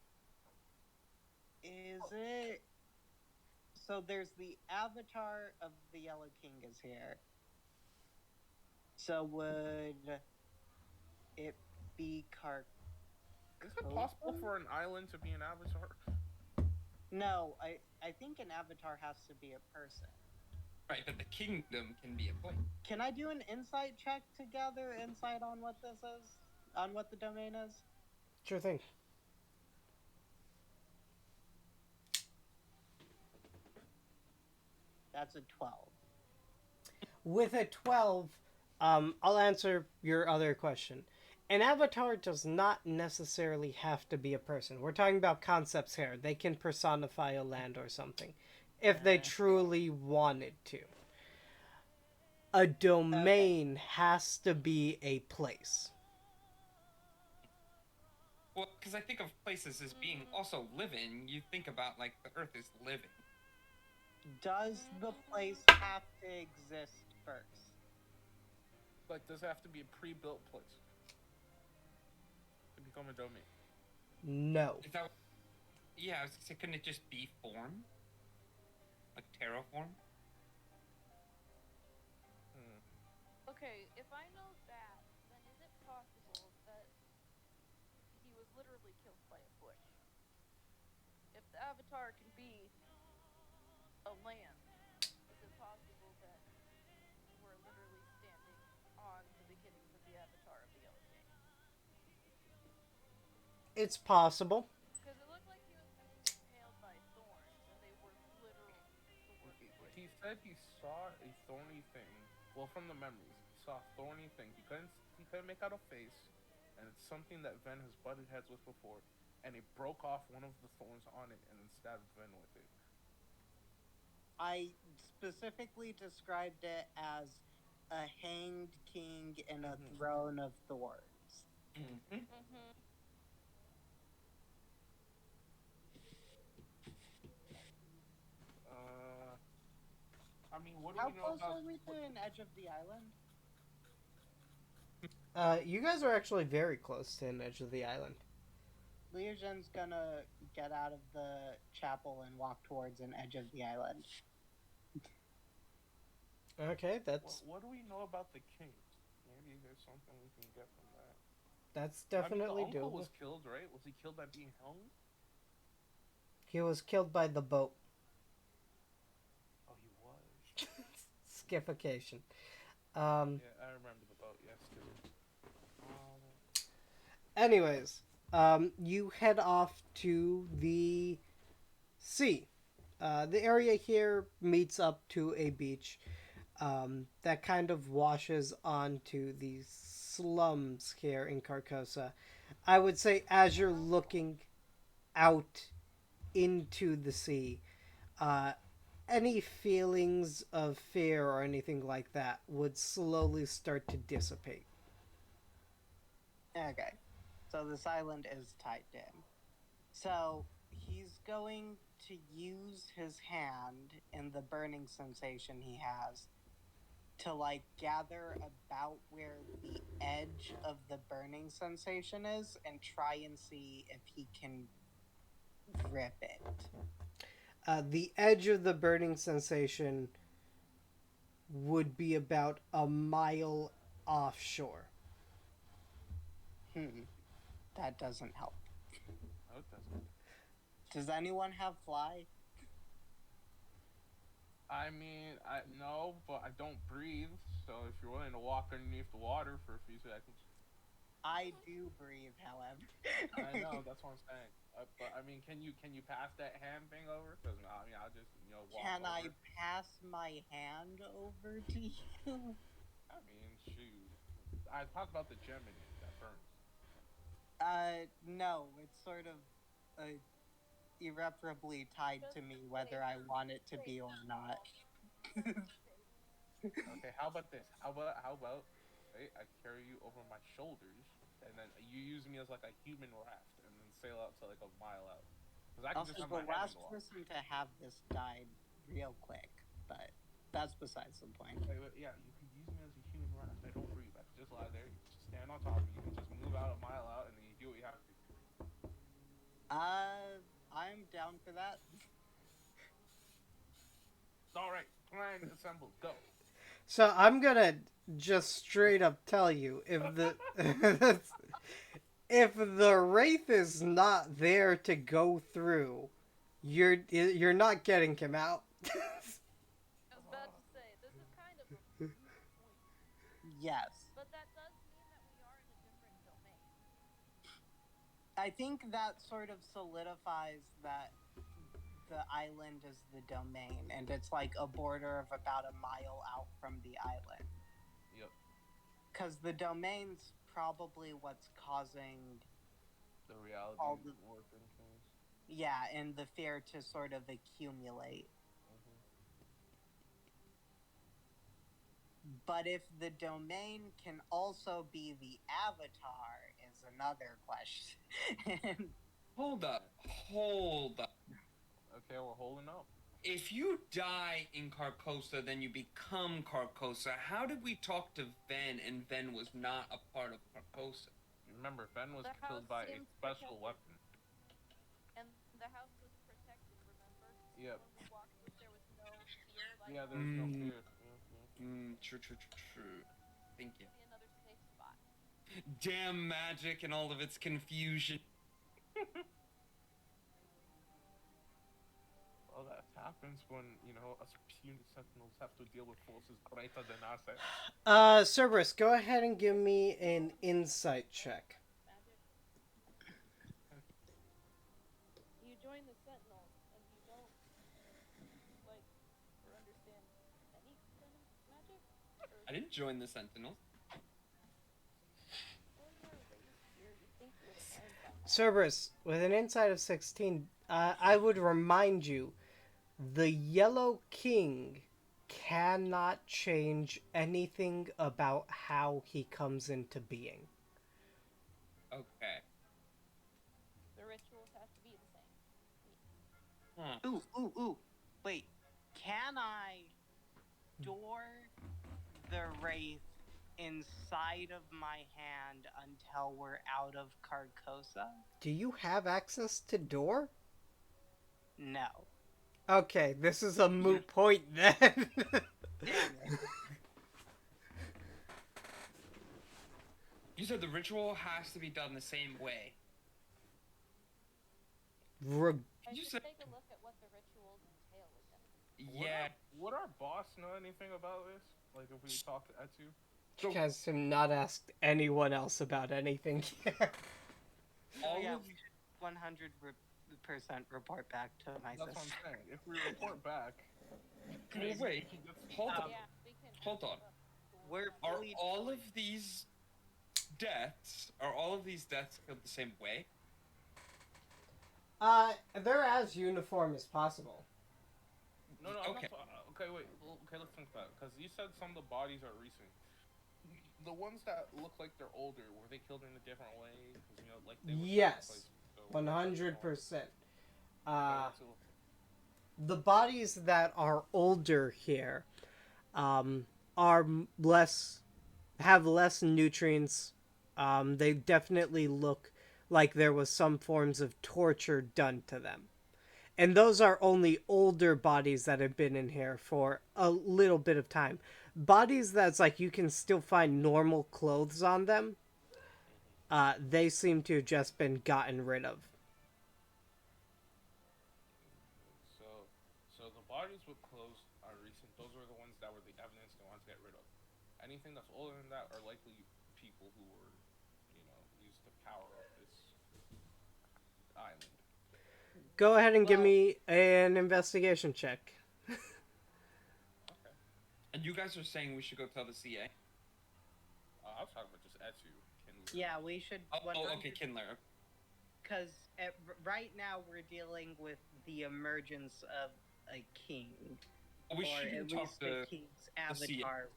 is it... So there's the avatar of the Yellow King is here. So would it be Is it possible for an island to be an avatar? No, I think an avatar has to be a person. Right, but the kingdom can be a place. Can I do an insight check to gather insight on what this is? On what the domain is? Sure thing. That's a 12. With a 12, I'll answer your other question. An avatar does not necessarily have to be a person. We're talking about concepts here. They can personify a land or something if they truly wanted to. A domain has to be a place. Well, because I think of places as being also living. You think about, like, the earth is living. Does the place have to exist first? Like, does it have to be a pre-built place to become a domain? No. Is that? Yeah, I was gonna say, couldn't it just be form? Like terraform? Okay, if I know that, then is it possible that he was literally killed by a bush? If the avatar can be a land, is it possible that we're literally standing on the beginnings of the avatar of the Yellow King? It's possible. Because it looked like he was impaled by thorns, and they were literal thorn bushes. He said he saw a thorny thing. Well, from the memories, he saw a thorny thing. He couldn't make out a face, and it's something that Ven has butted heads with before. And he broke off one of the thorns on it and then stabbed Ven with it. I specifically described it as a hanged king in a throne of thorns. Mm-hmm. I mean, what do How we know close about? are we to an edge of the island? You guys are actually very close to an edge of the island. Leojen's gonna get out of the chapel and walk towards an edge of the island. Okay, that's What do we know about the king? Maybe there's something we can get from that. that's definitely I mean, the uncle doable. was killed, right? Was he killed by being hung? He was killed by the boat. Oh, he was. Skification. Yeah, I remember the boat. Yes, dude. Anyways, you head off to the sea. The area here meets up to a beach that kind of washes onto the slums here in Carcosa. I would say as you're looking out into the sea, uh, any feelings of fear or anything like that would slowly start to dissipate. Okay. So this island is typed in. So he's going to use his hand in the burning sensation he has to like gather about where the edge of the burning sensation is and try and see if he can grip it. The edge of the burning sensation would be about a mile offshore. That doesn't help. Oh, it doesn't. Does anyone have fly? I mean, I no, but I don't breathe. So if you're willing to walk underneath the water for a few seconds, I do breathe, however. I know that's what I'm saying. But I mean, can you pass that hand thing over? Because I mean, I'll just walk Can over. I pass my hand over to you? I mean, shoot. I talked about the gem in it that burns. No, it's sort of irreparably tied to me whether I want it to be or not. Okay, how about this? How about right, I carry you over my shoulders, and then you use me as like a human raft, and then sail out to like a mile out. Because I can Also, just have the my head in last the water. person to have this died real quick, but that's besides the point. Yeah, you can use me as a human raft. I don't breathe. I can just lie there. You can just stand on top of me. You can just move out a mile out, and then you do what you have to do. I'm down for that. All right, plan assembled, go. So I'm gonna just straight up tell you if the wraith is not there to go through, You're not getting him out. I was about to say, this is kind of a moot point. Yes. But that does mean that we are in a different domain. I think that sort of solidifies that the island is the domain, and it's like a border of about a mile out from the island. Yep. Because the domain's probably what's causing, The reality All the- warp and things. yeah, and the fear to sort of accumulate. But if the domain can also be the avatar is another question. Hold up. Okay, we're holding up. If you die in Carcosa, then you become Carcosa. How did we talk to Ven and Ven was not a part of Carcosa? Remember, Fen was The killed house by a seems special protected. weapon. And the house was protected, remember? Yep. When we walked through, there was no fear like Yeah, there's no Mm. fear. True. Thank you. be another safe spot. Damn magic and all of its confusion. Well, that happens when, us puny sentinels have to deal with forces greater than us. Cerberus, go ahead and give me an insight check. Magic. You join the Sentinels, and you don't like or understand any kind of magic? Or I didn't join the Sentinels. well, you were raised here, you think you would have learned by now. Cerberus, with an insight of 16, I would remind you, the Yellow King cannot change anything about how he comes into being. Okay. The rituals have to be the same. Ooh. Wait, can I store the wraith inside of my hand until we're out of Carcosa? Do you have access to door? No. Okay, this is a moot point then. Damn it. You said the ritual has to be done the same way. I You should said- take a look at what the rituals entail again. Yeah. Would our boss know anything about this? Like, if we talked to Etsu? Has him not asked anyone else about anything yet. All yeah, of we should 100% report back to my That's what sister. I'm saying. If we report back... Well, wait. Hold on. Yeah, we can. Hold on. We're Are fully all of these deaths killed the same way? They're as uniform as possible. No, Okay. Okay, wait. Okay, let's think about it. Because you said some of the bodies are recent. The ones that look like they're older, were they killed in a different way? 'Cause, like they were Yes. sacrificed, so- 100%. Okay, so- The bodies that are older here are less, have less nutrients. They definitely look like there was some forms of torture done to them. And those are only older bodies that have been in here for a little bit of time. Bodies that's like you can still find normal clothes on them, they seem to have just been gotten rid of. So the bodies with clothes are recent. Those are the ones that were the evidence they wanted to get rid of. Anything that's older than that are likely people who were, used to power up this island. Go ahead and give me an investigation check. Okay. And you guys are saying we should go tell the CA? I was talking about just Etsu. Yeah, we should. Okay, Kindler. Because right now we're dealing with the emergence of a king. We or shouldn't at talk least to a king's the CA. avatar,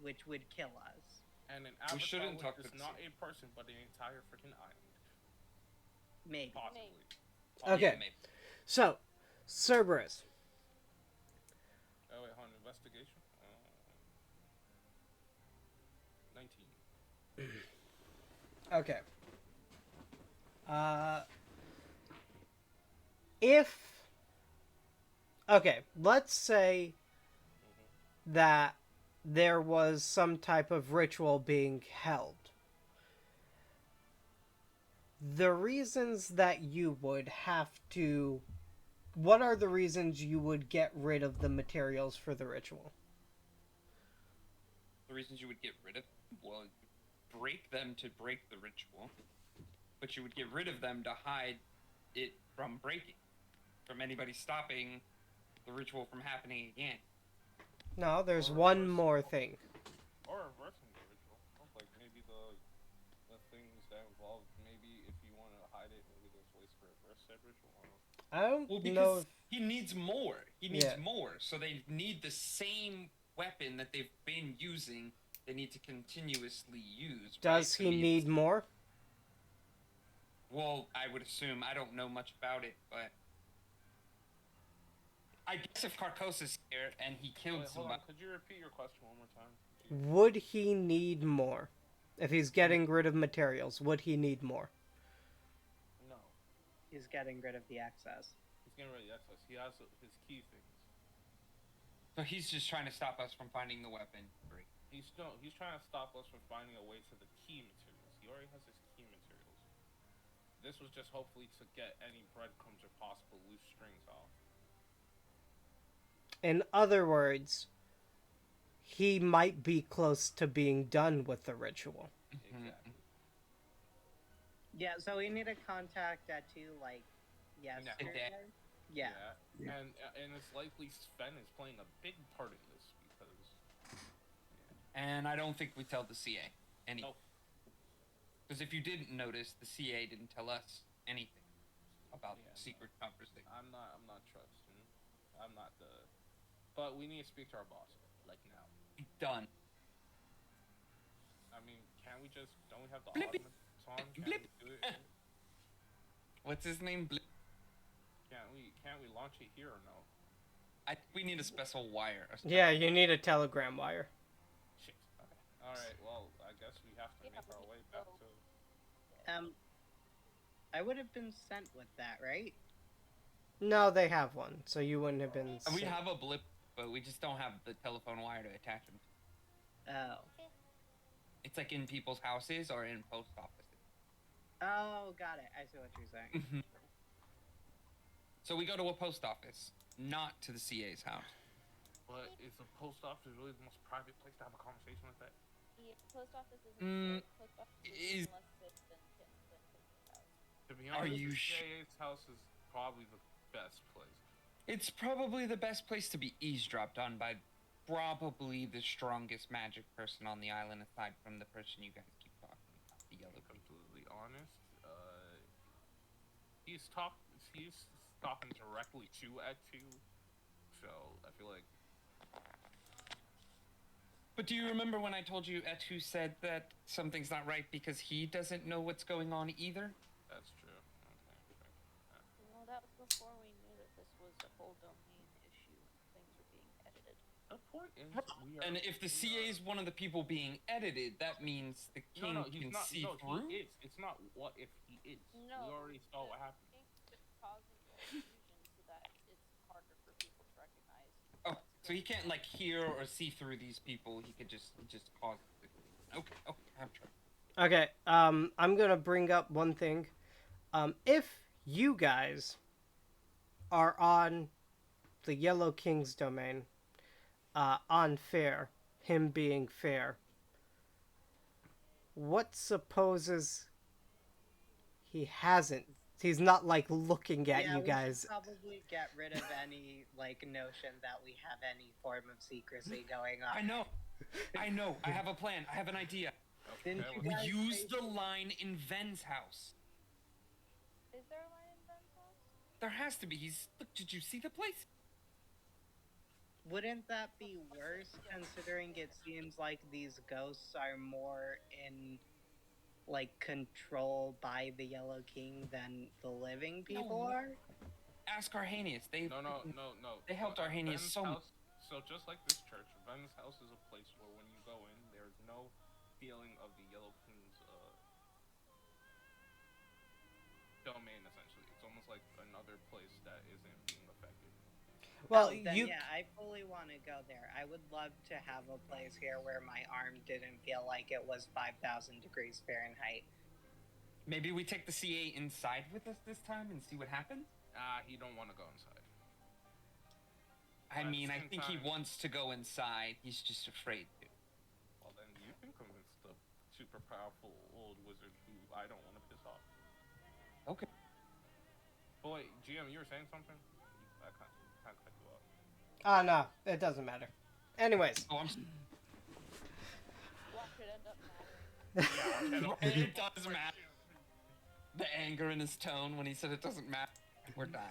which would kill us. And an We shouldn't avatar talk to is the not CA. a person, but an entire freaking island. Maybe. Possibly. Okay. Yeah, maybe. So, Cerberus. Oh wait, hold on. Investigation. 19. Okay. If... Okay, let's say that there was some type of ritual being held. The reasons that you would have to what are the reasons you would get rid of the materials for the ritual? The reasons you would get rid of them? Well, you break them to break the ritual, but you would get rid of them to hide it from breaking, from anybody stopping the ritual from happening again. No, there's Or one reverse- more thing. Or reversing the ritual. Like maybe the things that involved, maybe if you want to hide it, maybe there's ways to reverse that ritual. I don't Well, know. because he needs more. He needs Yeah. more. So they need the same weapon that they've been using. They need to continuously use. Does right? he need more? Well, I would assume. I don't know much about it, but I guess if Carcos is here and he killed Wait, hold on. somebody, Could you repeat your question one more time? Would he need more? If he's getting rid of materials, would he need more? No. He's getting rid of the excess. He's getting rid of the excess. He has his key things. so he's just trying to stop us from finding the weapon. He's trying to stop us from finding a way to the key materials. He already has his key materials. This was just hopefully to get any breadcrumbs or possible loose strings off. In other words, he might be close to being done with the ritual. Exactly. Yeah, so we need to contact Datu, like, yesterday. Yeah. And it's likely Sven is playing a big part in this because. And I don't think we tell the CA anything. Nope. Because if you didn't notice, the CA didn't tell us anything about the secret conversation. I'm not trusting. I'm not the. But we need to speak to our boss, like now. Done. I mean, can't we just? Don't we have the Blippy. song? Can't Blip. we do it? What's his name? Can't we launch it here or no? I think we need a special wire. Yeah, you need a telegram wire. Shit. Okay. All right. Well, I guess we have to Yeah, make our we way need to back go. to. I would have been sent with that, right? No, they have one, so you wouldn't have been. And we sent. have a blip, but we just don't have the telephone wire to attach them to. Oh. It's like in people's houses or in post offices. Oh, got it. I see what you're saying. So we go to a post office, not to the CA's house. But is the post office really the most private place to have a conversation like that? The post office isn't post office is- unless it's been Kim's house. To be Are honest, you the sh- CIA's house is probably the best place. It's probably the best place to be eavesdropped on by probably the strongest magic person on the island, aside from the person you guys keep talking about, the yellow. Completely honest, he's talking directly to Etu, so I feel like. But do you remember when I told you Etu said that something's not right because he doesn't know what's going on either? That's true. Okay. Well, that was before we knew that this was a whole domain issue. Things were being edited. The point is, And if the CA is one of the people being edited, that means the king no, he's can not. see No, through? he is. It's not what if he is. No, We already saw what happened. King just causes confusion so that it's harder for people to recognize. Oh, so he can't like hear or see through these people. He could just cause it. Okay, I'm sure. Okay, I'm gonna bring up one thing. If you guys are on the Yellow King's domain, on fair, him being fair, what supposes he hasn't? He's not like looking at Yeah, you we guys. should probably get rid of any like notion that we have any form of secrecy going on. I know. I have a plan. I have an idea. Didn't Okay, you We guys use say- the line in Ven's house. Is there a line in Ben's house? There has to be. Look, did you see the place? Wouldn't that be worse, considering it seems like these ghosts are more in like control by the Yellow King than the living people No. are? Ask Arrhenius. They No. They helped Arrhenius Ven's so much. house- So just like this church, Ven's house is a place where when you go in, there's no feeling of the Yellow King's domain. Essentially, it's almost like another place that isn't being affected. Well, Then you. yeah, I fully want to go there. I would love to have a place here where my arm didn't feel like it was 5,000 degrees Fahrenheit. Maybe we take the CA inside with us this time and see what happens. He don't want to go inside. I At the mean, I same think he time- wants to go inside. He's just afraid to. Well, then you can convince the super powerful old wizard who I don't want to piss off. Okay. But wait, GM, you were saying something? I can't cut you off. Ah, no, it doesn't matter. Anyways. Oh, I'm. What could end up mattering? Yeah, It does matter. The anger in his tone when he said it doesn't matter. We're done.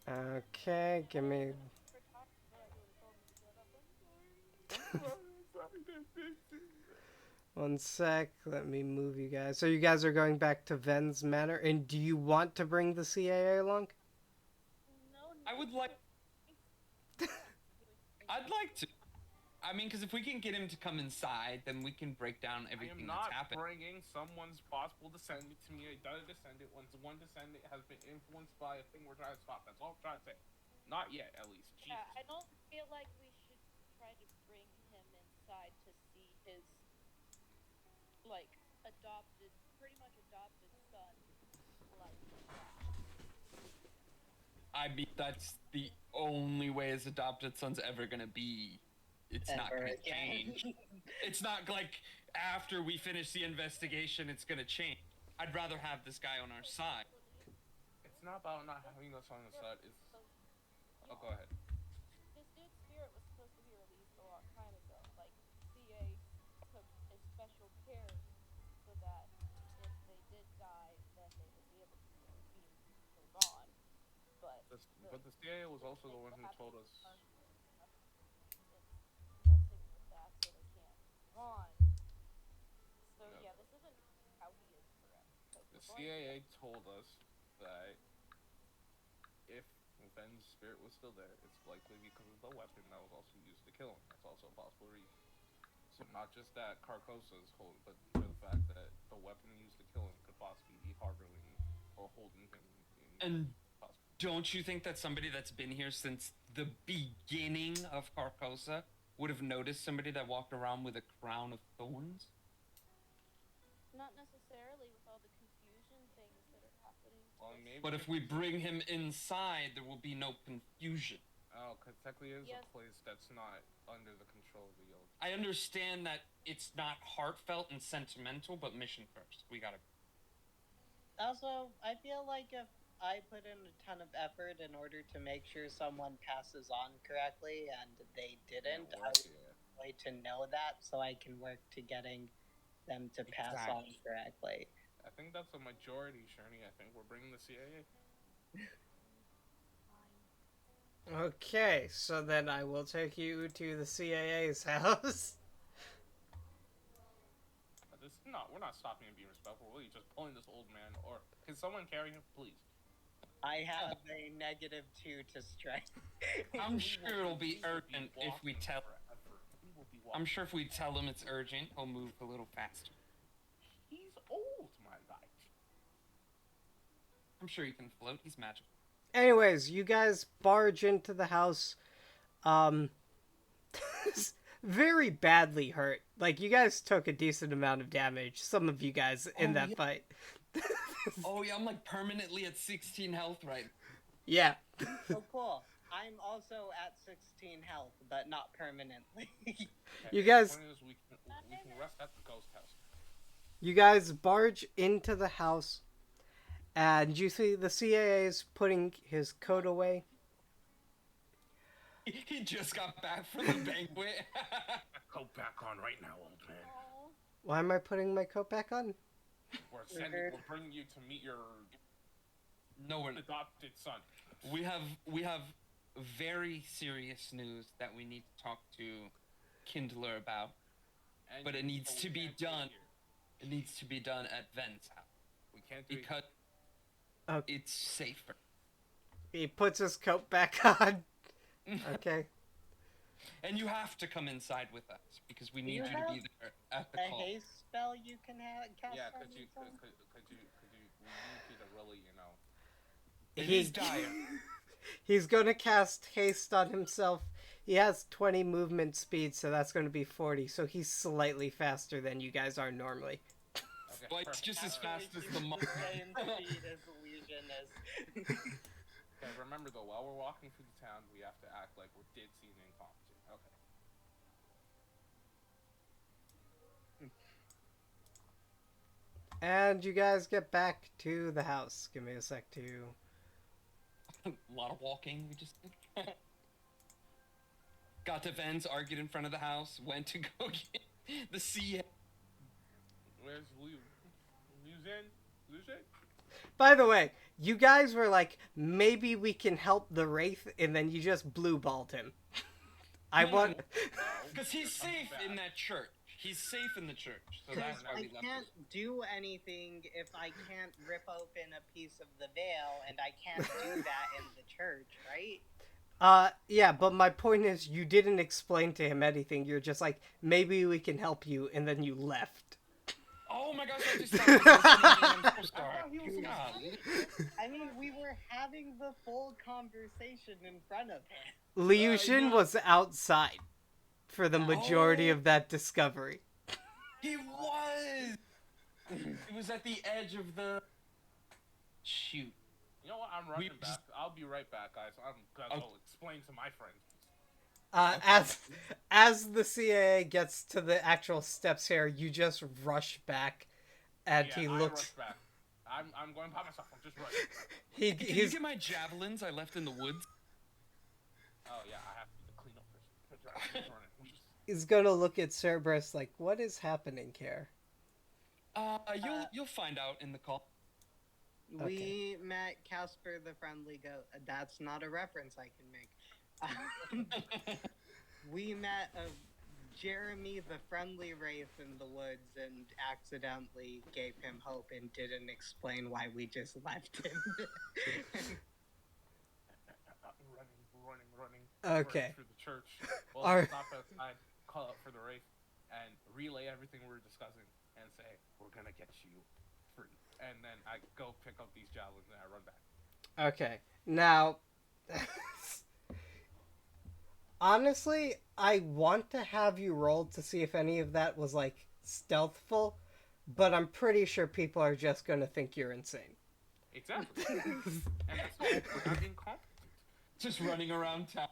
Okay, give me. For talking about it, you would have told me to shut up. I'm sorry. One sec, let me move you guys. So you guys are going back to Ven's Manor, and do you want to bring the CAA along? No, I would like. I'd like to. I mean, because if we can get him to come inside, then we can break down I everything am that's not happened. bringing someone's possible descendant to me. Another descendant once one descendant has been influenced by a thing we're trying to stop. That's all I'm trying to say. Not yet, at least. Jesus. Yeah, I don't feel like we should try to bring him inside to see his, like, pretty much adopted son, like, I mean, that's the only way his adopted son's ever gonna be. It's not Ever gonna again. change. It's not like after we finish the investigation, it's gonna change. I'd rather have this guy on our side. It's not about not having us on the side. It's. Oh, go ahead. this dude's spirit was supposed to be released a long time ago. Like, CA took a special care so that if they did die, then they would be able to move on. But But the CIA was also the one who told us. it's messing with that, so they can't move on. So No. yeah, this isn't how he is correct. The CIA told us that if Ven's spirit was still there, it's likely because of the weapon that was also used to kill him. That's also a possible reason. So not just that Carcosa's hold, but for the fact that the weapon used to kill him could possibly be harboring or holding him in. And don't you think that somebody that's been here since the beginning of Carcosa would have noticed somebody that walked around with a crown of thorns? Not necessarily with all the confusion things that are happening. Well, maybe But if we bring him inside, there will be no confusion. Oh, because technically it is Yes. a place that's not under the control of the old. I understand that it's not heartfelt and sentimental, but mission first. We gotta. Also, I feel like if I put in a ton of effort in order to make sure someone passes on correctly and they didn't, I would like to know that so I can work to getting them to pass on correctly. I think that's a majority, Sherney. I think we're bringing the CIA. Okay, so then I will take you to the CAA's house. We're not stopping and being respectful. We're really just pulling this old man. Or can someone carry him, please? I have a -2 to strength. I'm sure it'll be urgent if we tell. We will be I'm walking. sure if we tell him it's urgent, he'll move a little faster. He's old, my guy. I'm sure he can float. He's magical. Anyways, you guys barge into the house. Very badly hurt. Like, you guys took a decent amount of damage. Some of you guys in Oh, that yeah. fight. Oh yeah, I'm like permanently at 16 health right. Yeah. Oh, cool. I'm also at 16 health, but not permanently. You guys- The point is we can rest at the ghost house. You guys barge into the house, and you see the CAA is putting his coat away. He just got back from the banquet. Go back on right now, old man. Oh, Why am I putting my coat back on? We're Weird. bringing you to meet your No, we're not. adopted son. We have very serious news that we need to talk to Kindler about. And But it needs so we to be can't do it done. here. It needs to be done at Ven's house We can't do it. because Okay. it's safer. He puts his coat back on. Okay. And you have to come inside with us because we need you you to be there at the A call. haste spell you can cast Yeah, on could you, yourself? we need you to really, It He- is dire. He's going to cast haste on himself. He has 20 movement speed, so that's going to be 40. So he's slightly faster than you guys are normally. okay. Well, it's just as Actually, fast as he's the monk. same speed as Illusion is. Okay, remember though, while we're walking through the town, we have to act like we're ditzy and incompetent. Okay. And you guys get back to the house. Give me a sec to... A lot of walking. We just got to Vens, argued in front of the house, went to go get the CA. Where's Liu? Liu's in? Liu's in? By the way, you guys were like, maybe we can help the Wraith, and then you just blue-balled him. I want... Because he's safe in that church. He's safe in the church. So that's why I we left can't him. do anything if I can't rip open a piece of the veil, and I can't do that in the church, right? Yeah, but my point is, you didn't explain to him anything. You're just like, maybe we can help you, and then you left. Oh my gosh, I just thought he was listening. I'm so sorry. God. I mean, we were having the full conversation in front of him. Liu Xin was outside for the majority Oh. of that discovery. He was! It was at the edge of the... Shoot. You know what? I'm running back. I'll be right back, guys. I'm gonna go explain to my friend. As the CAA gets to the actual steps here, you just rush back, and Yeah, he I looks. rush back. I'm going by myself. I'm just running. Can you He's get my javelins I left in the woods? Oh yeah, I have to do the cleanup first. I'm just running. he's gonna look at Cerberus like, what is happening here? You'll find out in the call. We met Casper the Friendly Goat. That's not a reference I can make. We met Jeremy the Friendly Wraith in the woods and accidentally gave him hope and didn't explain why we just left him. running. Okay. Through the church. Our- We'll stop outside, call out for the Wraith, and relay everything we were discussing, and say, we're gonna get you free. And then I go pick up these javelins and I run back. Okay, now, honestly, I want to have you roll to see if any of that was like stealthful, but I'm pretty sure people are just gonna think you're insane. Exactly. And that's why we're not incompetent. Just running around town.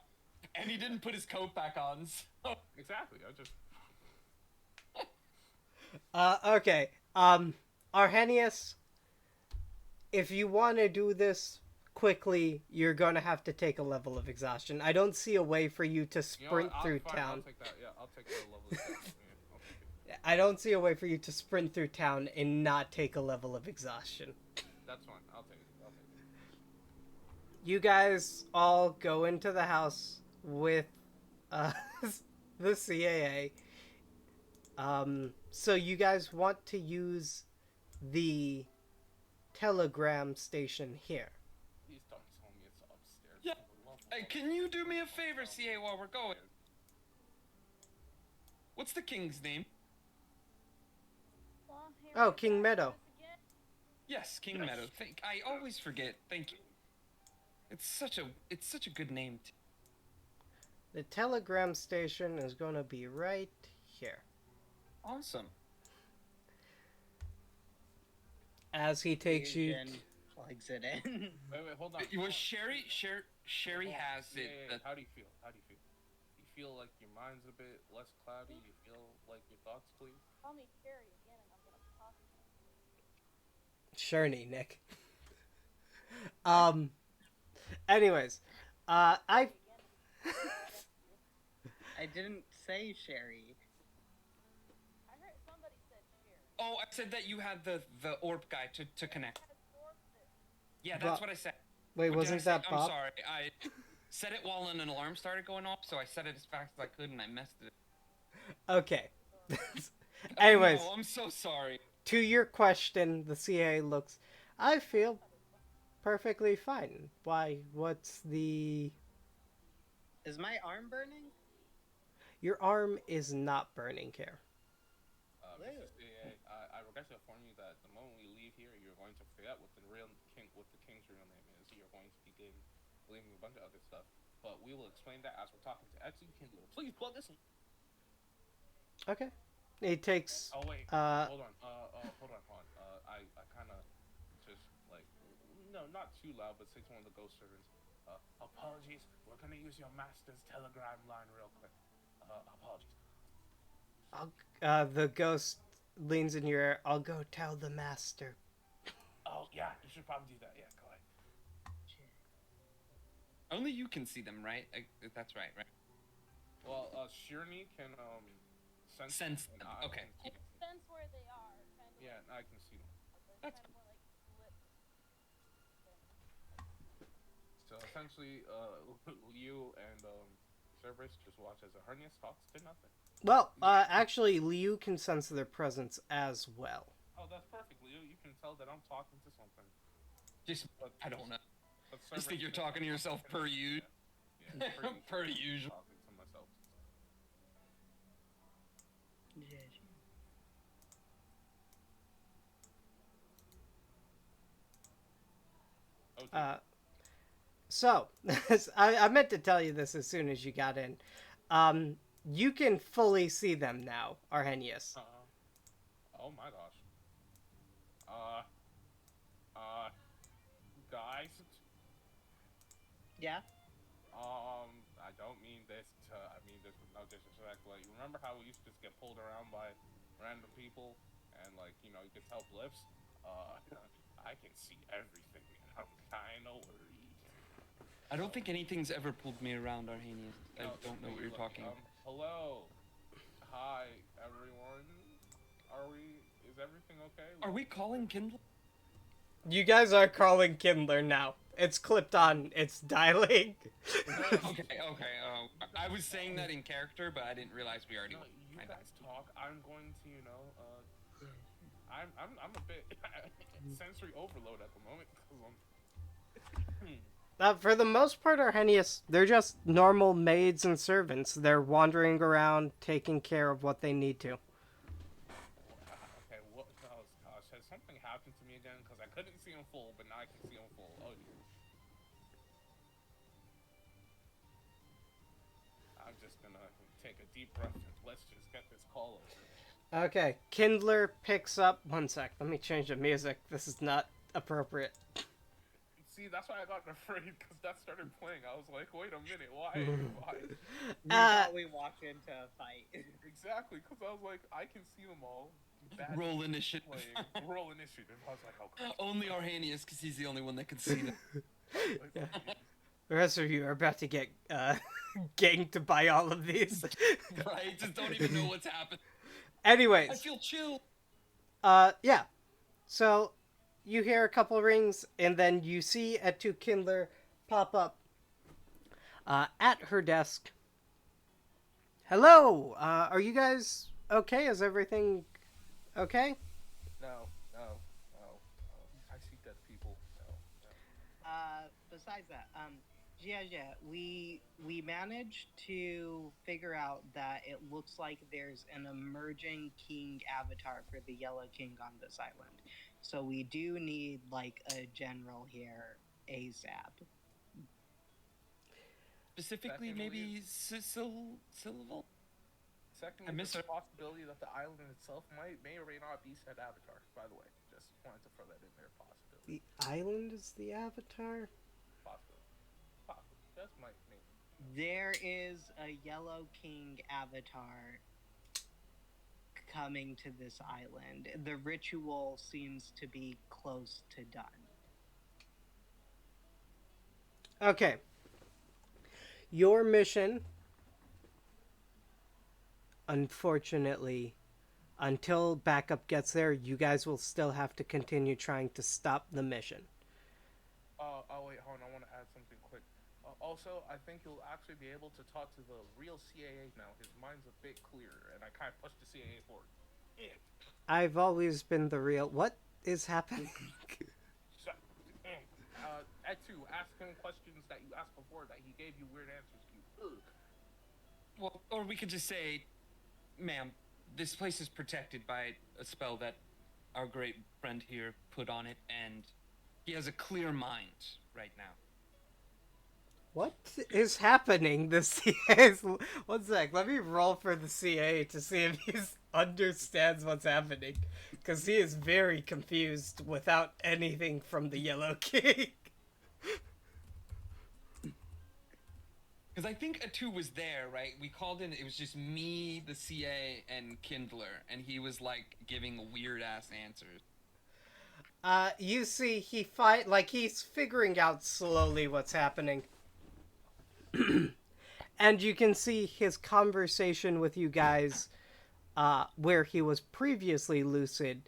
And he didn't put his coat back on, so... Exactly. I just... Okay, Arrhenius, if you want to do this quickly, you're going to have to take a level of exhaustion. I don't see a way for you to sprint through fine, town. I'll take that. Yeah, I'll take the level of exhaustion. Yeah, I'll take it. I don't see a way for you to sprint through town and not take a level of exhaustion. That's fine. I'll take it. You guys all go into the house with the CAA. So you guys want to use the telegram station here. Please don't tell me it's upstairs. Yeah. Hey, can you do me a favor, CA, while we're going? What's the king's name? Oh, King Meadow. Yes, King Meadow. I always forget. Thank you. It's such a good name. The telegram station is going to be right here. Awesome. As he takes you... Plugs it in. Wait, hold on. Was Sherry has it. Yeah. How do you feel? You feel like your mind's a bit less cloudy? You feel like your thoughts clear? Call me Sherry again and I'm gonna pop Sherney, Nick. Anyways, I didn't say Sherry. I heard somebody said Sherry. Oh, I said that you had the orb guy to connect. Yeah, that's Bob. what I said. Wait, What did I wasn't say? that Bob? I'm sorry. I said it while an alarm started going off, so I said it as fast as I could and I messed it. Okay. Anyways, No, I'm so sorry. to your question, the CA looks... I feel perfectly fine. Why? What's the... Is my arm burning? Your arm is not burning here. Mr. CA, I regret to inform you that the moment we leave here, you're going to forget what the king's real name is. You're going to begin believing a bunch of other stuff. But we will explain that as we're talking to Etsy. Please plug this in. Okay. He takes... Oh wait, hold on. I kind of just like, no, not too loud, but say to one of the ghost servants, Apologies. We're gonna use your master's telegram line real quick. Apologies. The ghost leans in your ear. I'll go tell the master. Oh yeah, you should probably do that. Yeah, go ahead. Only you can see them, right? That's right, right? Well, Shirney can Sense them. Okay. It depends where they are. Kind of. Yeah, I can see them. Like, That's kind of more like lips. So essentially, Liu and Cerberus just watch as Arrhenius talks to nothing. Well, actually, Liu can sense their presence as well. Oh, that's perfect, Liu. You can tell that I'm talking to something. Just, But I don't know. But Just think you're Cerberus talking to yourself per usual. Yeah, Per usual. Talking to myself. Okay. So, I meant to tell you this as soon as you got in. You can fully see them now, Arrhenius. Oh my gosh. Guys. Yeah. I don't mean this to. I mean this with no disrespect. Like, remember how we used to just get pulled around by random people, and like, you know, you could tell blips. I can see everything, and I'm kind of worried. I don't think anything's ever pulled me around, Arrhenius. I don't know what you're talking about. Hello. Hi, everyone. Is everything okay? Are we calling Kindle? You guys are calling Kindler now. It's clipped on. It's dialing. Okay. I was saying that in character, but I didn't realize we already. No, you guys talk. I'm going to, you know, I'm a bit sensory overload at the moment because For the most part, Arrhenius, they're just normal maids and servants. They're wandering around, taking care of what they need to. Okay, what? Oh gosh, has something happened to me again? Because I couldn't see him full, but now I can see him full. Oh dear. I'm just gonna take a deep breath and let's just get this call over. Okay, Kindler picks up. One sec, let me change the music. This is not appropriate. See, that's why I got afraid, because that started playing. I was like, wait a minute, why? We thought we walked into a fight. Exactly, because I was like, I can see them all. Roll initiative. Roll initiative. I was like, oh, crap. Only Arrhenius, because he's the only one that can see them. Yeah. The rest of you are about to get ganked by all of these. Right? Just don't even know what's happened. Anyways. I feel chill. Yeah. So, you hear a couple rings, and then you see Etu Kindler pop up at her desk. Hello! Are you guys okay? Is everything okay? No. I see dead people. No. Besides that, we managed to figure out that it looks like there's an emerging king avatar for the Yellow King on this island. So we do need, like, a general here ASAP. Specifically, Secondly, maybe Silval? Secondly, there's a possibility that the island itself may or may not be said avatar, by the way. Just wanted to throw that in there, possibility. The island is the avatar? Possibility. Just might, maybe. There is a Yellow King avatar coming to this island. The ritual seems to be close to done. Okay. Your mission, unfortunately, until backup gets there, you guys will still have to continue trying to stop the mission. Oh wait, hold on, I want to add something quick. Also, I think you'll actually be able to talk to the real CAA now. His mind's a bit clearer, and I kind of pushed the CAA forward. Yeah. I've always been the real... What is happening? So, Etu, ask him questions that you asked before that he gave you weird answers to. Well, or we could just say, ma'am, this place is protected by a spell that our great friend here put on it, and he has a clear mind right now. What is happening? The CA is... One sec, let me roll for the CA to see if he understands what's happening. Because he is very confused without anything from the Yellow King. Because I think Atu was there, right? We called in. It was just me, the CA, and Kindler, and he was like giving weird ass answers. You see, he's figuring out slowly what's happening. And you can see his conversation with you guys, where he was previously lucid,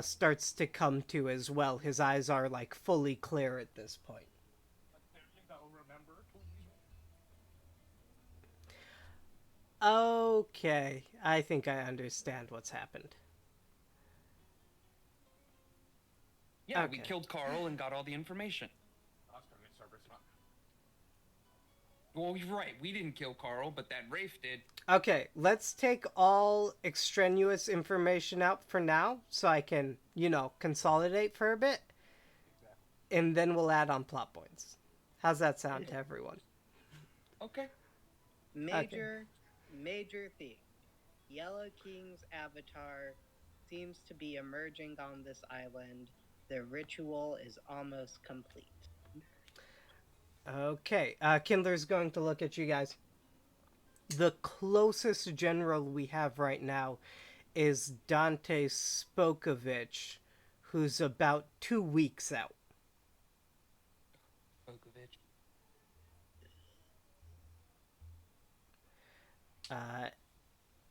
starts to come to as well. His eyes are like fully clear at this point. But there you go, remember, please. Okay, I think I understand what's happened. Yeah, we Okay. killed Carl and got all the information. Oscar and Cerberus not. Well, you're right. We didn't kill Carl, but that Rafe did. Okay, let's take all extraneous information out for now so I can, consolidate for a bit. Exactly. And then we'll add on plot points. How's that sound to everyone? Okay. Major theme. Yellow King's avatar seems to be emerging on this island. The ritual is almost complete. Okay, Kindler's going to look at you guys. The closest general we have right now is Dante Spokovich, who's about 2 weeks out. Bokovic.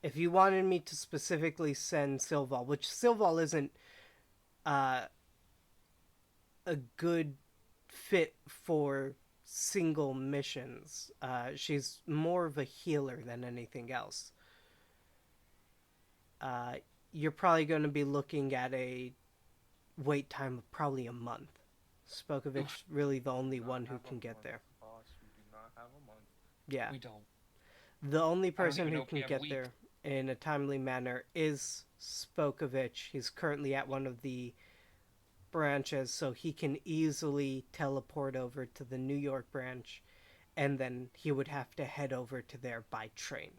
If you wanted me to specifically send Silval, which Silval isn't a good fit for single missions. She's more of a healer than anything else. You're probably going to be looking at a wait time of probably a month. Spokovich really the only one who can get there. Boss, we do not have a month. Yeah. We don't. The only person even know who if we can have get there in a timely manner is Spokovich. He's currently at one of the branches, so he can easily teleport over to the New York branch, and then he would have to head over to there by train.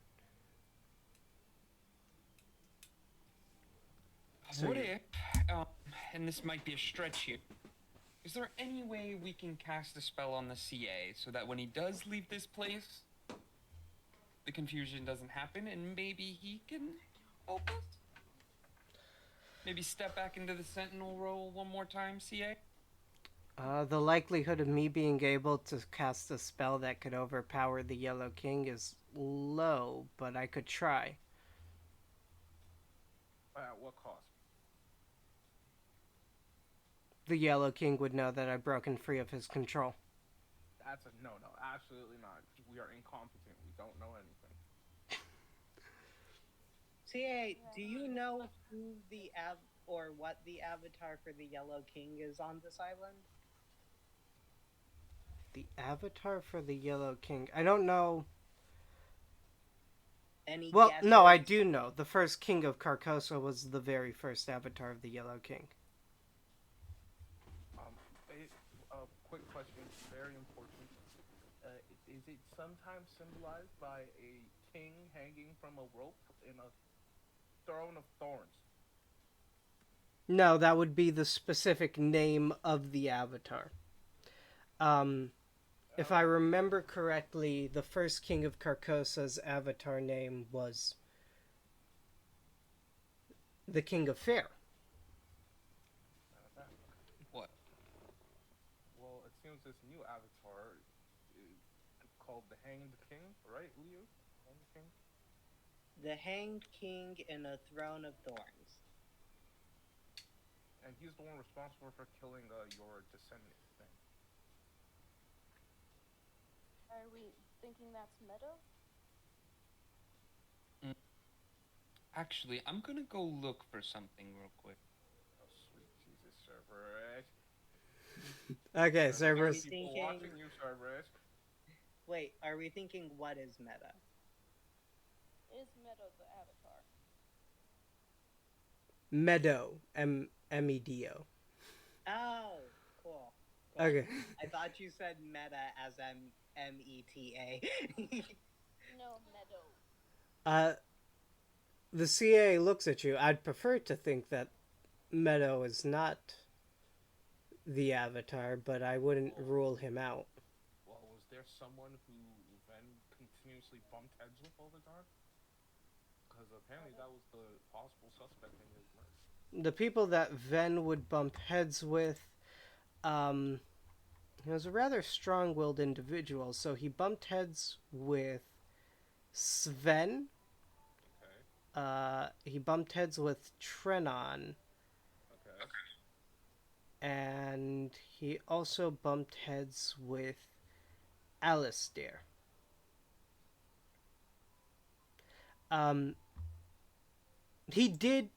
So What if, and this might be a stretch here, is there any way we can cast a spell on the CA so that when he does leave this place, the confusion doesn't happen and maybe he can help us? Maybe step back into the Sentinel role one more time, CA? The likelihood of me being able to cast a spell that could overpower the Yellow King is low, but I could try. At what cost? The Yellow King would know that I've broken free of his control. That's a no, absolutely not. We are incompetent. We don't know anything. CA, do you know who or what the avatar for the Yellow King is on this island? The avatar for the Yellow King? I don't know. Any Well, guesses? no, I do know. The first king of Carcosa was the very first avatar of the Yellow King. Quick question, very important. Is it sometimes symbolized by a king hanging from a rope in a throne of thorns? No, that would be the specific name of the avatar. If I remember correctly, the first king of Carcosa's avatar name was the King of Fair. What? Well, it seems this new avatar is called the Hanged King, right, Leo? Hanged King? The Hanged King in a Throne of Thorns. And he's the one responsible for killing your descendant thing. Are we thinking that's Meadow? Actually, I'm gonna go look for something real quick. Oh, sweet Jesus, Cerberus. Okay, Cerberus. People watching you, Cerberus. Wait, are we thinking what is meta? Is Meadow the avatar? Meadow. M-E-D-O. Oh, cool. Okay. I thought you said meta as M-E-T-A. No, Meadow. The CA looks at you. I'd prefer to think that Meadow is not the avatar, but I wouldn't rule him out. Well, was there someone who then actually bumped heads with all the time? Because apparently that was the possible suspect in his murder. The people that Ven would bump heads with, um, he was a rather strong-willed individual, so he bumped heads with Sven. Okay. He bumped heads with Trenon, Okay. and he also bumped heads with Alistair. Um, he did.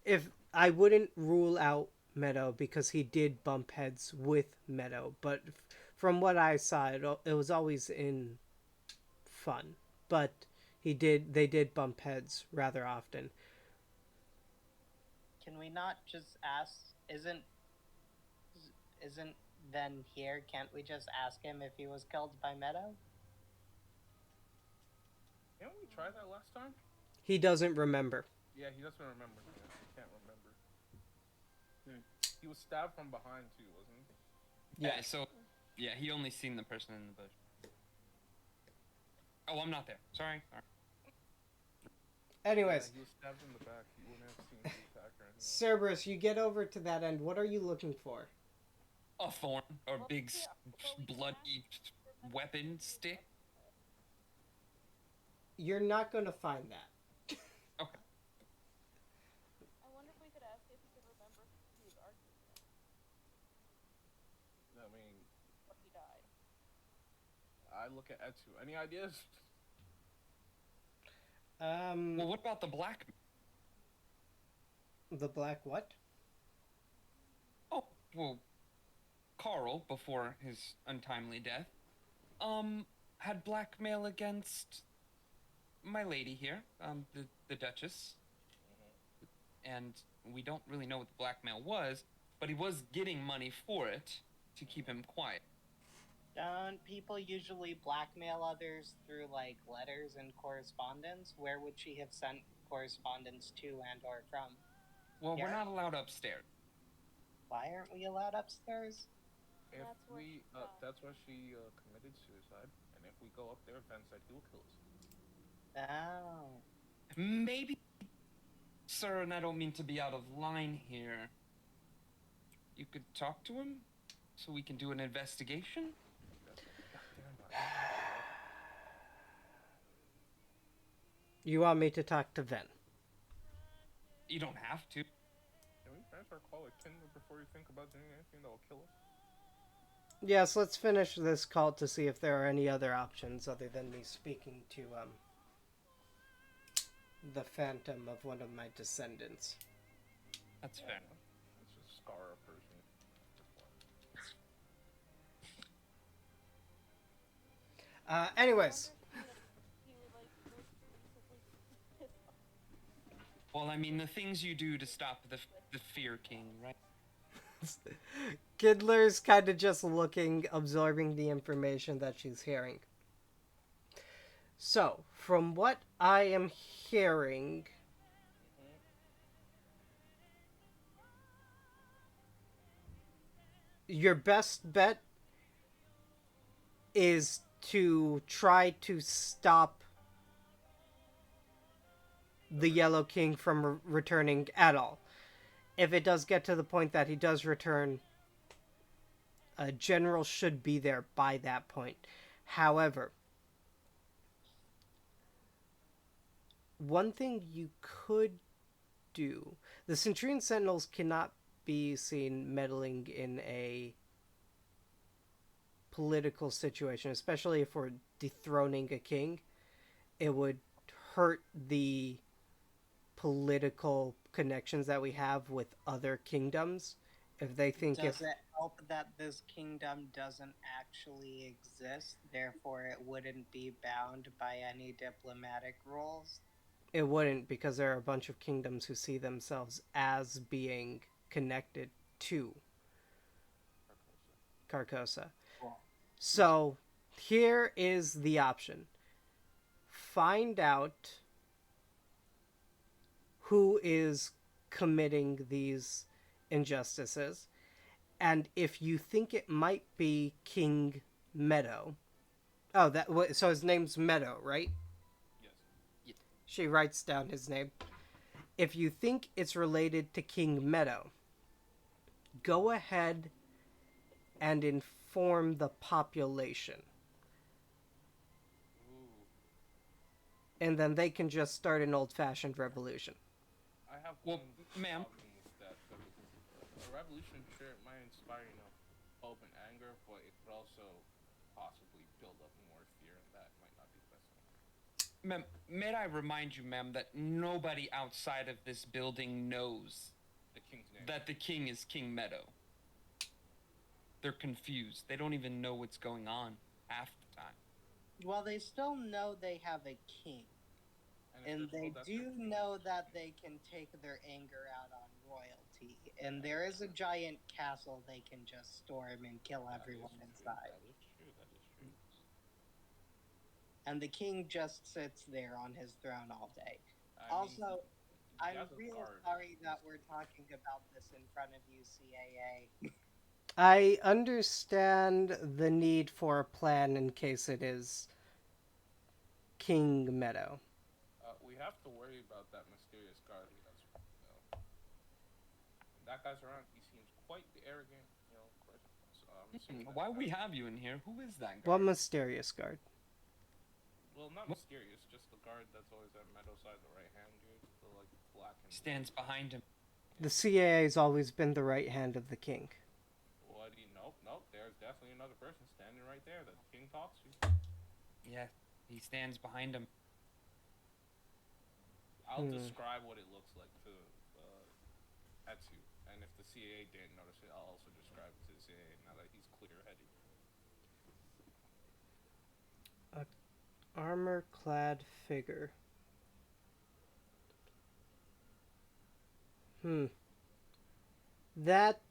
If I wouldn't rule out Meadow because he did bump heads with Meadow, but from what I saw, it was always in fun. But they did bump heads rather often. Can we not just ask? Isn't Ven here? Can't we just ask him if he was killed by Meadow? Didn't we try that last time? He doesn't remember. Yeah, he doesn't remember. He can't remember. Hmm. He was stabbed from behind too, wasn't he? Yeah, so, yeah, he only seen the person in the bush. Oh, I'm not there. Sorry. Anyways, Yeah, he was stabbed in the back. He wouldn't have seen the attacker anyway. Cerberus, you get over to that end. What are you looking for? A thorn or Well, big yeah, well, we can bloody ask for weapon stick. You're not going to find that. Okay. I wonder if we could ask if he could remember who he was arguing with I mean, when he died. I look at Etsu. Any ideas? Well, what about the black? The black what? Oh, well, Carl, before his untimely death, had blackmail against my lady here, the Duchess. And we don't really know what the blackmail was, but he was getting money for it to keep him quiet. Don't people usually blackmail others through, like, letters and correspondence? Where would she have sent correspondence to and or from? Well, Here? we're not allowed upstairs. Why aren't we allowed upstairs? If That's where we, she died. that's why she committed suicide. And if we go up there, Ven said he'll kill us. Oh. Maybe, sir, and I don't mean to be out of line here, you could talk to him so we can do an investigation? Goddamn. You want me to talk to Ven? You don't have to. Can we transfer our call to Kindle before you think about doing anything that will kill us? Yes, let's finish this call to see if there are any other options other than me speaking to the phantom of one of my descendants. That's fair. Let's just scar a person. Anyways, He would like most recently piss off. Well, I mean, the things you do to stop the Fear King, right? Kidler's kind of just looking, absorbing the information that she's hearing. So, from what I am hearing, your best bet is to try to stop the Yellow King from returning at all. If it does get to the point that he does return, a general should be there by that point. However, one thing you could do, the Centurion Sentinels cannot be seen meddling in a political situation, especially if we're dethroning a king. It would hurt the political connections that we have with other kingdoms if they think Does it help that this kingdom doesn't actually exist, therefore it wouldn't be bound by any diplomatic rules? it wouldn't, because there are a bunch of kingdoms who see themselves as being connected to Carcosa. Cool. So here is the option. Find out who is committing these injustices, and if you think it might be King Meadow, Oh, so his name's Meadow, right? Yes. She writes down his name. If you think it's related to King Meadow, go ahead and inform the population. Ooh. And then they can just start an old-fashioned revolution. I have Well, one ma'am. problem with that though, because a revolution sure it might inspire, hope and anger, but it could also possibly build up more fear, and that might not be the best thing. Ma'am, may I remind you, ma'am, that nobody outside of this building knows The king's name. that the king is King Meadow. They're confused. They don't even know what's going on half the time. Well, they still know they have a king. And they do know that they can take their anger out on royalty. And there is a giant castle they can just storm and kill everyone inside. That is true. That is true. And the king just sits there on his throne all day. Also, I'm real sorry that we're talking about this in front of you, CAA. I understand the need for a plan in case it is King Meadow. We have to worry about that mysterious guard we have. When that guy's around, he seems quite the arrogant, person. So I'm assuming Why we have you in here? Who is that guy? What mysterious guard? Well, not mysterious, just the guard that's always at Meadow's side, the right hand dude, the black and Stands behind him. The CAA's always been the right hand of the king. What do you? Nope. There's definitely another person standing right there that the king talks to. Yeah, he stands behind him. I'll describe what it looks like to Etsu, and if the CAA didn't notice it, I'll also describe it to the CAA now that he's clear-headed. A armor-clad figure. That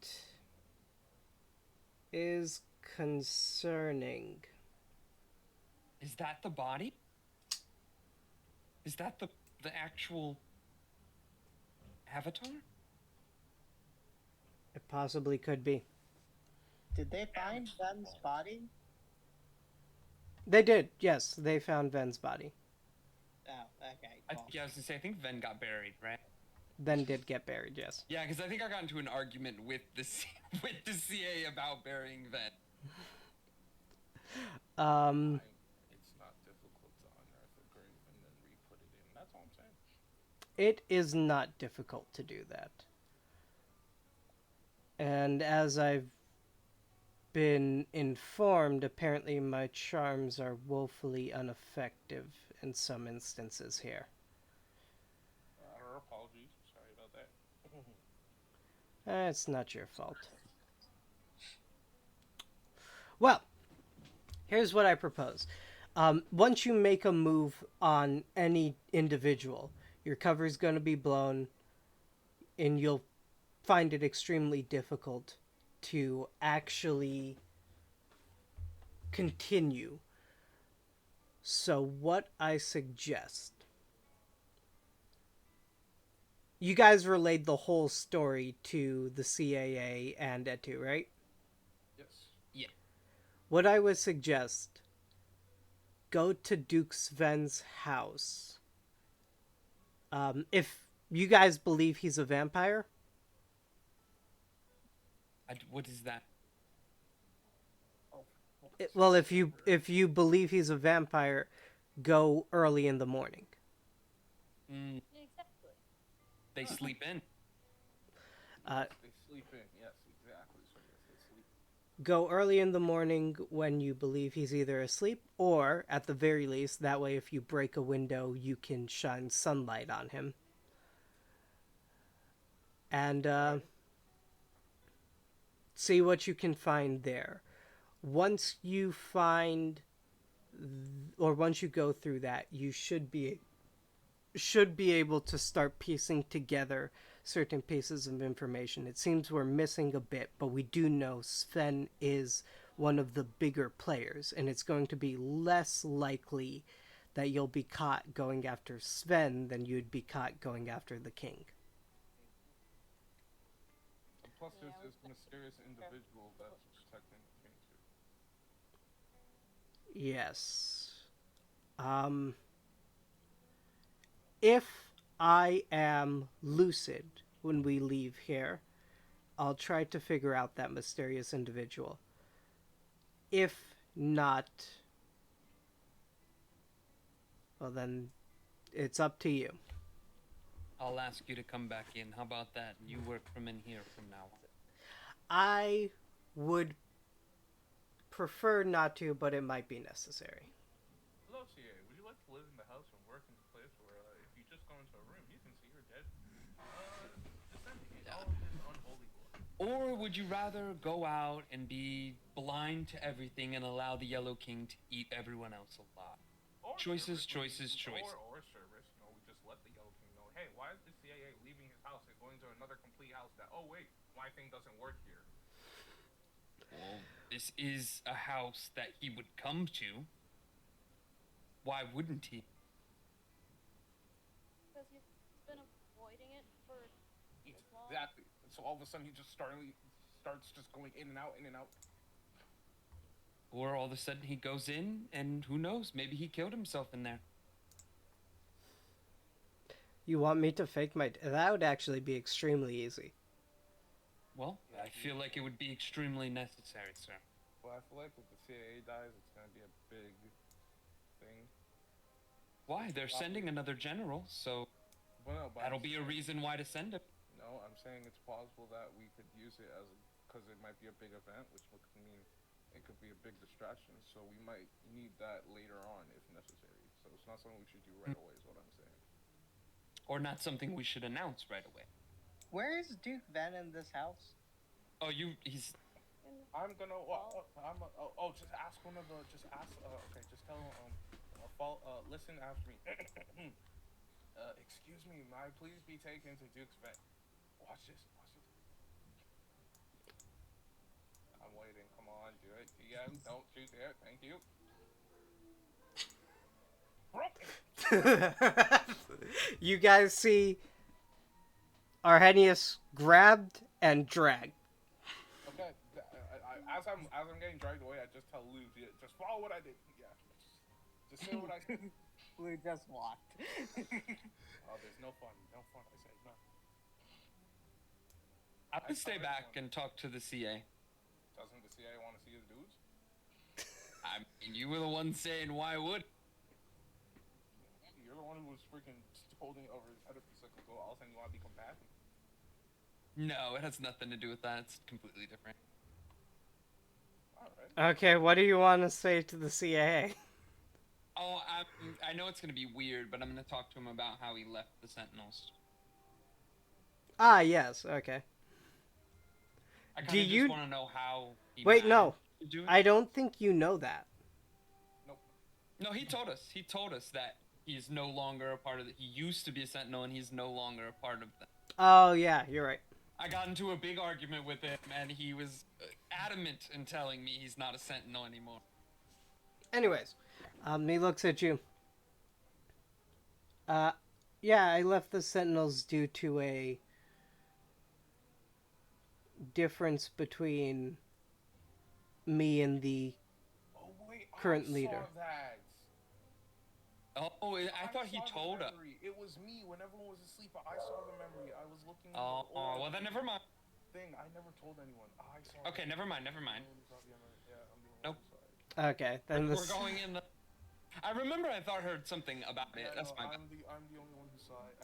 is concerning. Is that the body? Is that the actual avatar? It possibly could be. Did they find Ven's body? They did, yes. They found Ven's body. Oh, okay. I was gonna say, I think Ven got buried, right? Ven did get buried, yes. Yeah, because I think I got into an argument with the CA about burying Ven. It's not difficult to unearth a grave and then re-put it in. That's all I'm saying. It is not difficult to do that. And as I've been informed, apparently my charms are woefully ineffective in some instances here. Our apologies. Sorry about that. It's not your fault. Well, here's what I propose. Once you make a move on any individual, your cover's going to be blown, and you'll find it extremely difficult to actually continue. So what I suggest... You guys relayed the whole story to the CAA and Etu, right? Yes. Yeah. What I would suggest, go to Duke Sven's house. If you guys believe he's a vampire... What is that? Well, if you believe he's a vampire, go early in the morning. Exactly. They sleep in. They sleep in. Yes, exactly. So yes, they sleep. Go early in the morning when you believe he's either asleep, or at the very least, that way if you break a window, you can shine sunlight on him. And see what you can find there. Once you find, or once you go through that, you should be able to start piecing together certain pieces of information. It seems we're missing a bit, but we do know Sven is one of the bigger players, and it's going to be less likely that you'll be caught going after Sven than you'd be caught going after the king. Plus, there's this mysterious individual that's protecting the king, too. Yes. If I am lucid when we leave here, I'll try to figure out that mysterious individual. If not, well, then it's up to you. I'll ask you to come back in. How about that? You work from in here from now on. I would prefer not to, but it might be necessary. Hello, CA. Would you like to live in the house and work in a place where if you just go into a room, you can see your dead descendant in all of his unholy glory? Or would you rather go out and be blind to everything and allow the Yellow King to eat everyone else alive? Or Choices, service, choices, choices. Or service. We just let the Yellow King know, hey, why is the CIA leaving his house and going to another complete house that, oh, wait, my thing doesn't work here? Well, this is a house that he would come to. Why wouldn't he? Because he's been avoiding it for long. Exactly. So all of a sudden he just starts just going in and out, in and out. Or all of a sudden he goes in and who knows, maybe he killed himself in there. You want me to fake my... That would actually be extremely easy. Well, I feel like it would be extremely necessary, sir. Well, I feel like if the CIA dies, it's going to be a big thing. Why? They're sending another general, so that'll be a reason why to send him. No, I'm saying it's possible that we could use it as because it might be a big event, which would mean it could be a big distraction. So we might need that later on if necessary. So it's not something we should do right away, is what I'm saying. Or not something we should announce right away. Where is Duke Ben in this house? Oh, he's... I'm gonna, just ask one of the, just tell him, listen after me. Excuse me, may I please be taken to Duke's vet? Watch this. I'm waiting, come on, do it. DM, don't shoot there, thank you. You guys see Arrhenius grabbed and dragged. Okay, as I'm getting dragged away, I just tell Lou, just follow what I did. Yeah, just say what I said. Lou just walked. Oh, there's no fun. I say no. I would stay back and talk to the CA. Doesn't the CIA want to see his dudes? I mean, you were the one saying why would? You're the one who was freaking holding it over his head a few seconds ago. All of a sudden you want to be compassionate. No, it has nothing to do with that. It's completely different. Alright. Okay, what do you want to say to the CIA? Oh, I know it's going to be weird, but I'm going to talk to him about how he left the Sentinels. Ah, yes, okay. I kind of just want to know how he Wait, no. to do it. I don't think you know that. Nope. No, he told us. He told us that he's no longer a part of it. He used to be a Sentinel, and he's no longer a part of them. Oh, yeah, you're right. I got into a big argument with him, and he was adamant in telling me he's not a Sentinel anymore. Anyways, he looks at you. Yeah, I left the Sentinels due to a difference between me and the current leader. Saw that. Oh, I thought he told us. It was me when everyone was asleep. I saw the memory. I was looking. Oh, well then never mind. I never told anyone. I saw. Okay, never mind. Nope. Okay, then We're going in. I remember I heard something about it. That's my bad. I'm the only one who saw it.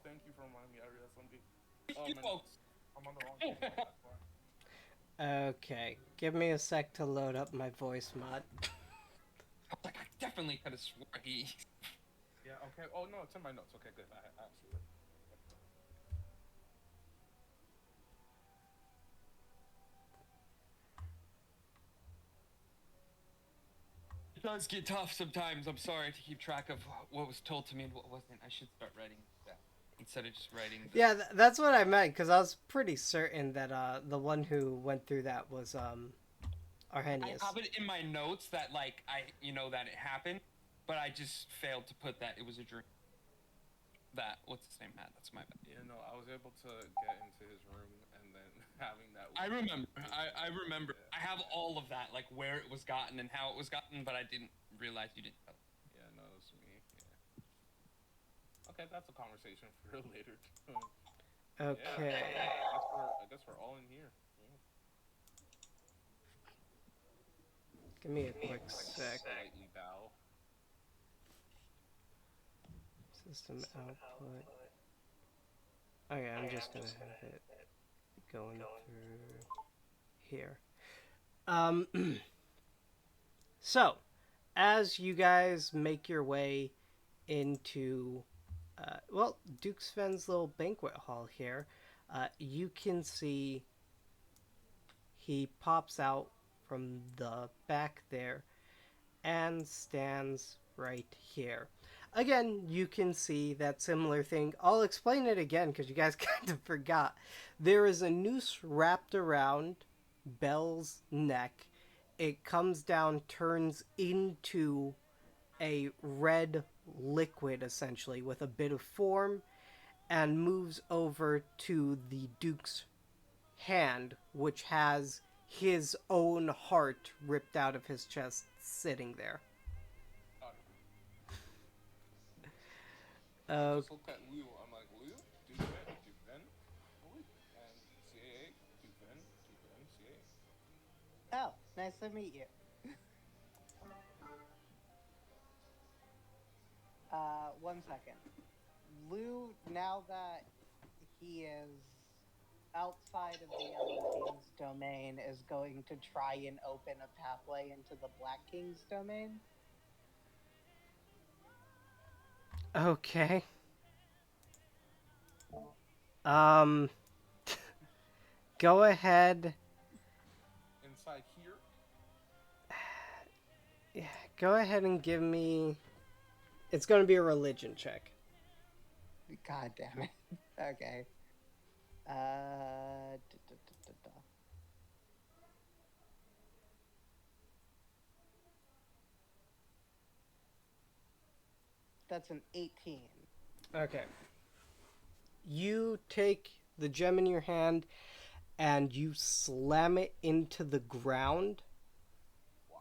Thank you for reminding me. I'm on the wrong page. That's why. Okay, give me a sec to load up my voice mod. I definitely could have swore he... Yeah, okay. Oh, no, it's in my notes. Okay, good. I see it. It does get tough sometimes. I'm sorry to keep track of what was told to me and what wasn't. I should start writing that instead of just writing... Yeah, that's what I meant, because I was pretty certain that the one who went through that was Arrhenius. I have it in my notes that, like, that it happened, but I just failed to put that it was a dream. What's his name, Matt? That's my bad. Yeah, no, I was able to get into his room, and then having that. I remember. I remember. Yeah. I have all of that, like where it was gotten and how it was gotten, but I didn't realize you didn't tell. Yeah, no, it's me. Yeah. Okay, that's a conversation for later. Okay. Yeah, I guess we're all in here. Yeah. Give me a quick sec. Politely bow. System output. Okay, I'm just gonna have it going through here. So, as you guys make your way into, Duke Sven's little banquet hall here, you can see he pops out from the back there and stands right here. Again, you can see that similar thing. I'll explain it again because you guys kind of forgot. There is a noose wrapped around Belle's neck. It comes down, turns into a red liquid essentially with a bit of form, and moves over to the Duke's hand, which has his own heart ripped out of his chest sitting there. I just looked at Liu. I'm like, Liu, Duven, and CAA, Duven, CAA. Oh, nice to meet you. One second. Lou, now that he is outside of the Yellow King's domain, is going to try and open a pathway into the Black King's domain. Okay. Um. Go ahead. Inside here. Yeah, go ahead and give me. It's going to be a religion check. God damn it. Okay. That's an 18. Okay. You take the gem in your hand and you slam it into the ground. Why?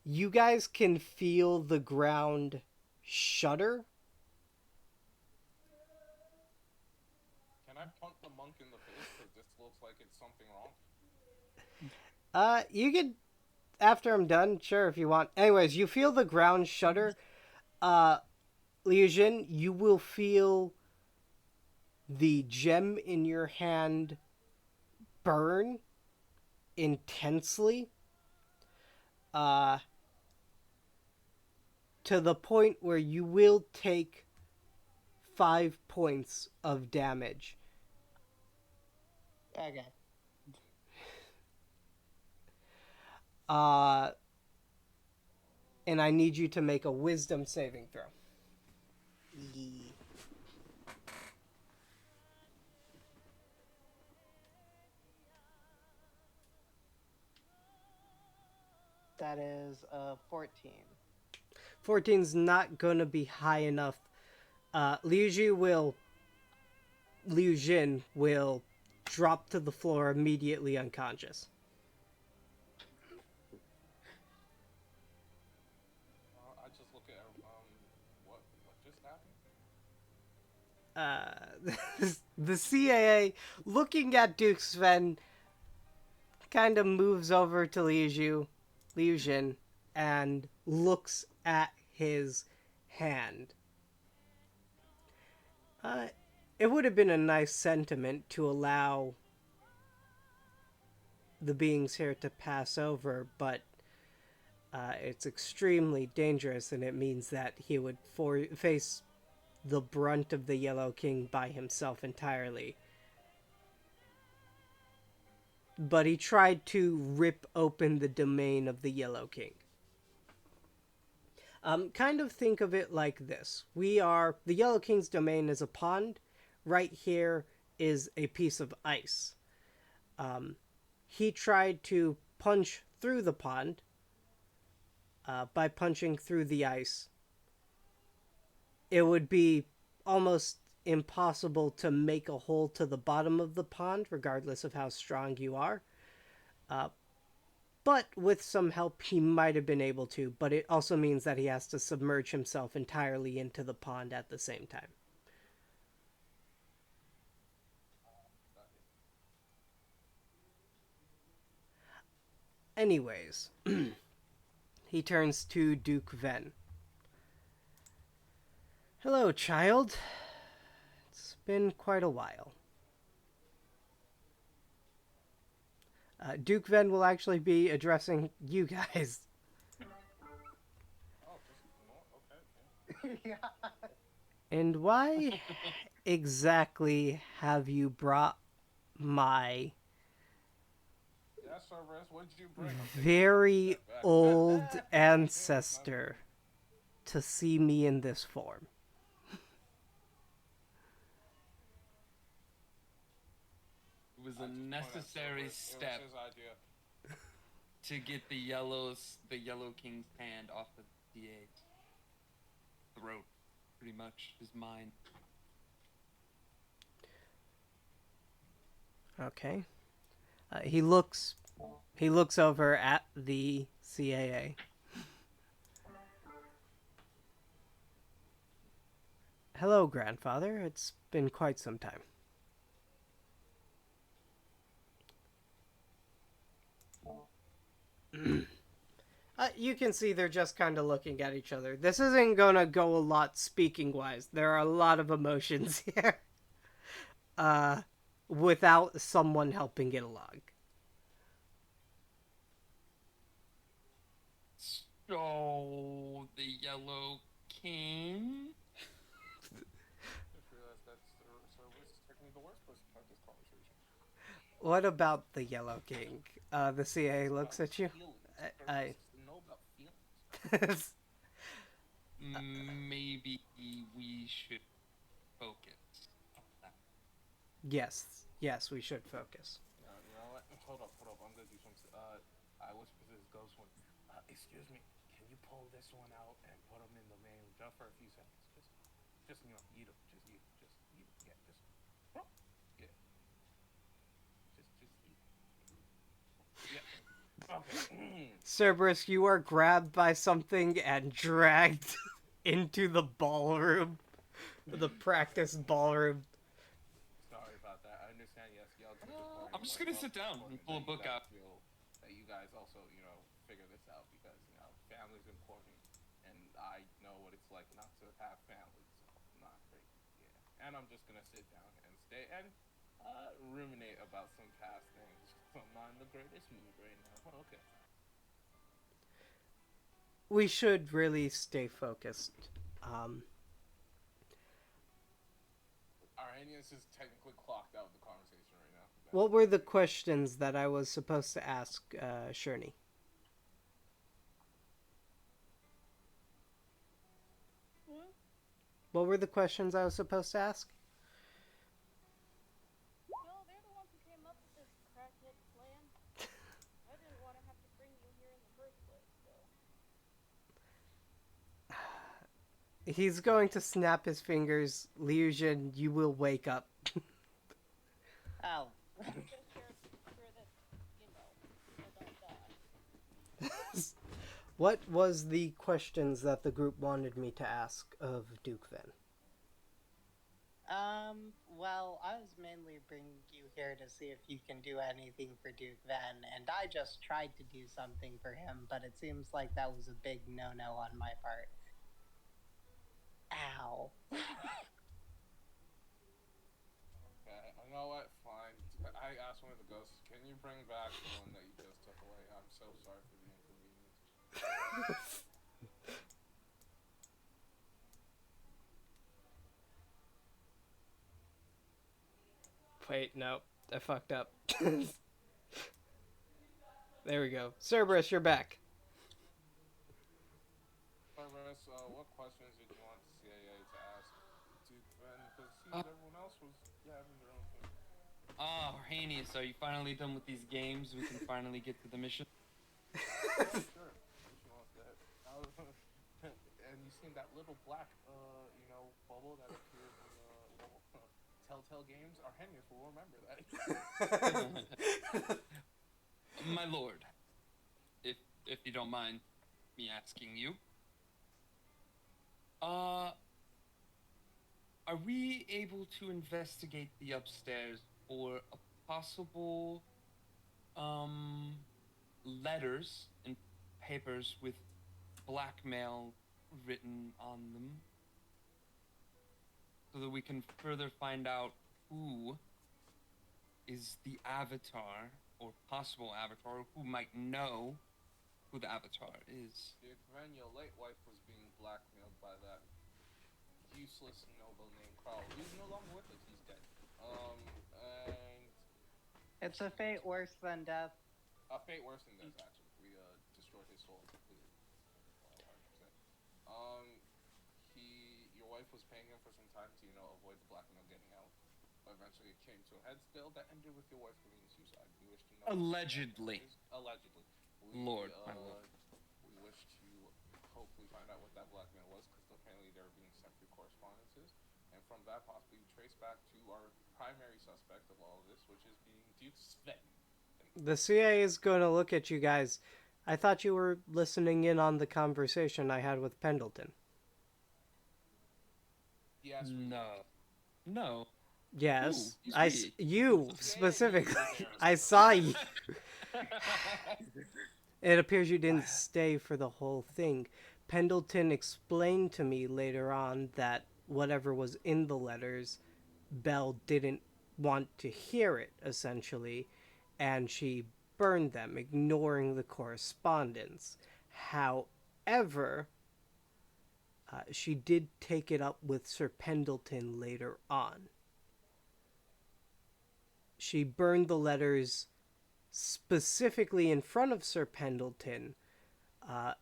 You guys can feel the ground shudder. Can I punch the monk in the face? Because this looks like it's something wrong. You could, after I'm done, sure, if you want. Anyways, you feel the ground shudder. Liu Jin, you will feel the gem in your hand burn intensely. To the point where you will take 5 points of damage. Okay. And I need you to make a wisdom saving throw. That is 14. 14's not going to be high enough. Liu Jin will drop to the floor immediately unconscious. I just look at what just happened. The CAA, looking at Duke Sven, kind of moves over to Liu Jin, and looks at his hand. It would have been a nice sentiment to allow the beings here to pass over, but it's extremely dangerous, and it means that he would face the brunt of the Yellow King by himself entirely. But he tried to rip open the domain of the Yellow King. Kind of think of it like this. The Yellow King's domain is a pond. Right here is a piece of ice. He tried to punch through the pond by punching through the ice. It would be almost impossible to make a hole to the bottom of the pond, regardless of how strong you are. Uh, but with some help, he might have been able to, but it also means that he has to submerge himself entirely into the pond at the same time. Anyways, he turns to Duke Ven. Hello, child. It's been quite a while. Duke Ven will actually be addressing you guys. Oh, just okay. Yeah. And why exactly have you brought my Yeah, Cerberus, what did you bring? I'm taking very a step back. old ancestor to see me in this form? It was I a just point at necessary Cerberus. step It was his idea. to get the Yellow King's hand off of DA's throat, pretty much his mind. Okay. He looks over at the CAA. Hello, grandfather. It's been quite some time. You can see they're just kind of looking at each other. This isn't gonna go a lot speaking wise. There are a lot of emotions here. Without someone helping it along. So, the Yellow King? Just realized that Cerberus is technically the worst person to have this conversation. What about the Yellow King? The CA looks at you. I Know about feelings. Maybe we should focus on that. yes, we should focus. You know what? Hold up. I'm gonna do something. I whisper to this ghost one. Excuse me. Can you pull this one out and put him in the main just for a few seconds? Just eat him. Just eat him. Yeah. Just eat. Yeah. Okay. Cerberus, you are grabbed by something and dragged into the ballroom, the practice ballroom. Sorry about that. I understand. Yes, y'all. I'm just gonna sit down and pull a book out. That you guys also, figure this out because family's important, and I know what it's like not to have family. So not great. Yeah. And I'm just gonna sit down and stay and ruminate about some past things. I'm not in the greatest mood right now. Okay. We should really stay focused. Arrhenius is technically clocked out of the conversation right now. What were the questions that I was supposed to ask Sherney? What were the questions I was supposed to ask? Well, they're the ones who came up with this crackhead plan. I didn't want to have to bring you here in the first place, so. He's going to snap his fingers. Liujian, you will wake up. Oh. I'm gonna sure that, I don't die. What was the questions that the group wanted me to ask of Duke Ven? Well, I was mainly bringing you here to see if you can do anything for Duke Ven, and I just tried to do something for him, but it seems like that was a big no-no on my part. Ow. Okay, you know what? Fine. I asked one of the ghosts, can you bring back the one that you just took away? I'm so sorry for the inconvenience. Wait, no. I fucked up. There we go. Cerberus, you're back. Cerberus, what questions did you want CAA to ask Duke Ven? Because everyone else was having their own thing. Arrhenius, are you finally done with these games? We can finally get to the mission. Yeah, sure. Mission off that. And you seen that little black, bubble that appeared on the wall? Telltale Games, Arrhenius will remember that. My lord, if you don't mind me asking you, uh, are we able to investigate the upstairs for a possible letters and papers with blackmail written on them, so that we can further find out who is the avatar or possible avatar, who might know who the avatar is? If when your late wife was being blackmailed by that useless noble named Carl, who's no longer with us, he's dead. And It's a fate worse than death. a fate worse than this, actually. We destroyed his soul completely. 100%. Your wife was paying him for some time to, avoid the blackmail getting out. Eventually, it came to a head spill that ended with your wife committing suicide. We wish to know. Allegedly. Allegedly. Lord, my lord. We wish to hopefully find out what that blackmail was, because apparently they were being sent through correspondences, and from that possibly trace back to our primary suspect of all of this, which is being Duke Sven. The CIA is going to look at you guys. I thought you were listening in on the conversation I had with Pendleton. Yes. No. Yes, Ooh, you specifically. I saw you. It appears you didn't stay for the whole thing. Pendleton explained to me later on that whatever was in the letters, Belle didn't want to hear it, essentially, and she burned them, ignoring the correspondence. However, she did take it up with Sir Pendleton later on. She burned the letters specifically in front of Sir Pendleton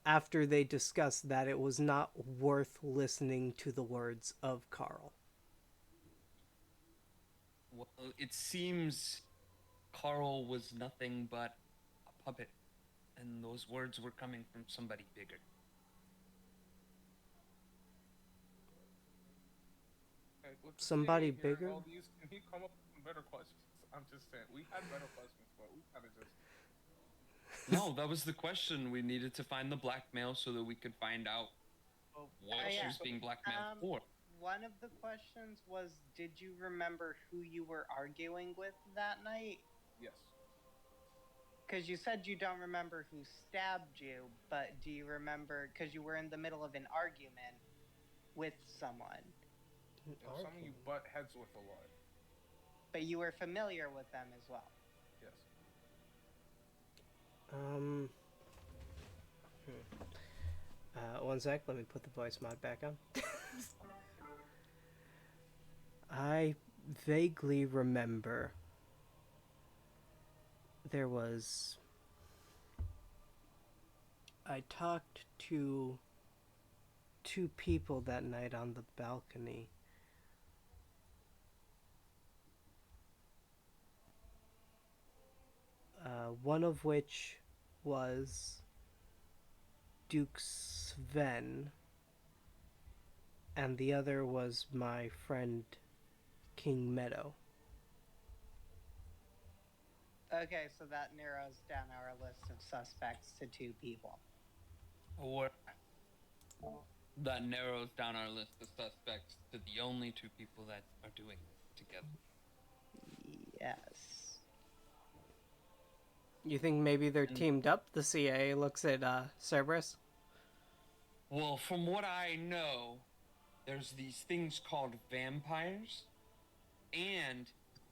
after they discussed that it was not worth listening to the words of Carl. Well, it seems Carl was nothing but a puppet, and those words were coming from somebody bigger. Hey, Somebody bigger? All these, can you come up with better questions? I'm just saying, we had better questions, but we kind of just... No, that was the question. We needed to find the blackmail so that we could find out what she was being blackmailed for. One of the questions was, did you remember who you were arguing with that night? Yes. Because you said you don't remember who stabbed you, but do you remember, because you were in the middle of an argument with someone. Some of you butt heads with a lot. But you were familiar with them as well. Yes. One sec, let me put the voice mod back on. I vaguely remember there was... I talked to 2 people that night on the balcony. One of which was Duke Sven, and the other was my friend King Meadow. Okay, so that narrows down our list of suspects to 2 people. Or that narrows down our list of suspects to the only 2 people that are doing it together. Yes. You think maybe they're teamed up? The CIA looks at Cerberus? Well, from what I know, there's these things called vampires, and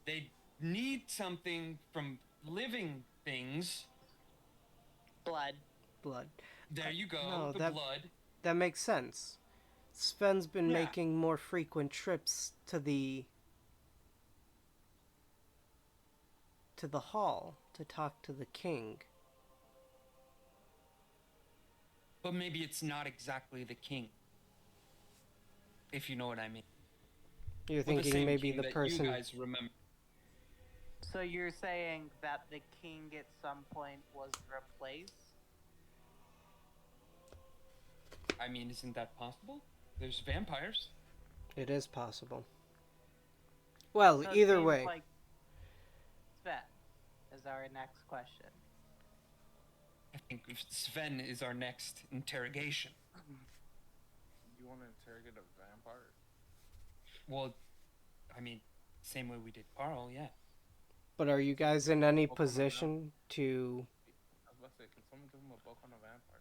they need something from living things. Blood. There you go, No, blood. That makes sense. Sven's been making more frequent trips to the hall to talk to the king. But maybe it's not exactly the king, if you know what I mean. You're thinking maybe the person... you guys remember. So you're saying that the king at some point was replaced? I mean, isn't that possible? There's vampires. It is possible. Well, So it either seems way. like Sven is our next question. I think Sven is our next interrogation. You want to interrogate a vampire? Well, I mean, same way we did Carl, yeah. But are you guys in any Book on a position to... I was about to say, can someone give him a book on a vampire?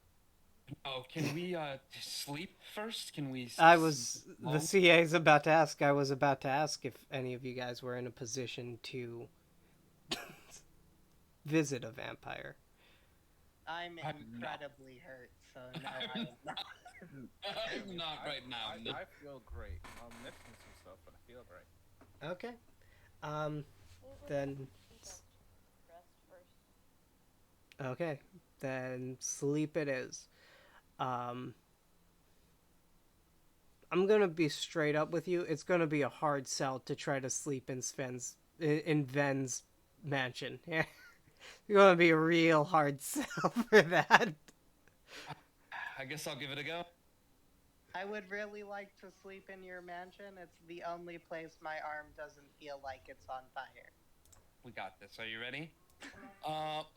Oh, can we sleep first? Can we? The CA is about to ask. I was about to ask if any of you guys were in a position to visit a vampire. I'm I'm incredibly hurt, so no, I am not. I'm not right now. No. I feel great. I'm missing some stuff, but I feel great. Okay. Um, then... Rest first. Okay. Then sleep it is. I'm gonna be straight up with you. It's gonna be a hard sell to try to sleep in Ven's mansion. Yeah, it's gonna be a real hard sell for that. I guess I'll give it a go. I would really like to sleep in your mansion. It's the only place my arm doesn't feel like it's on fire. We got this. Are you ready?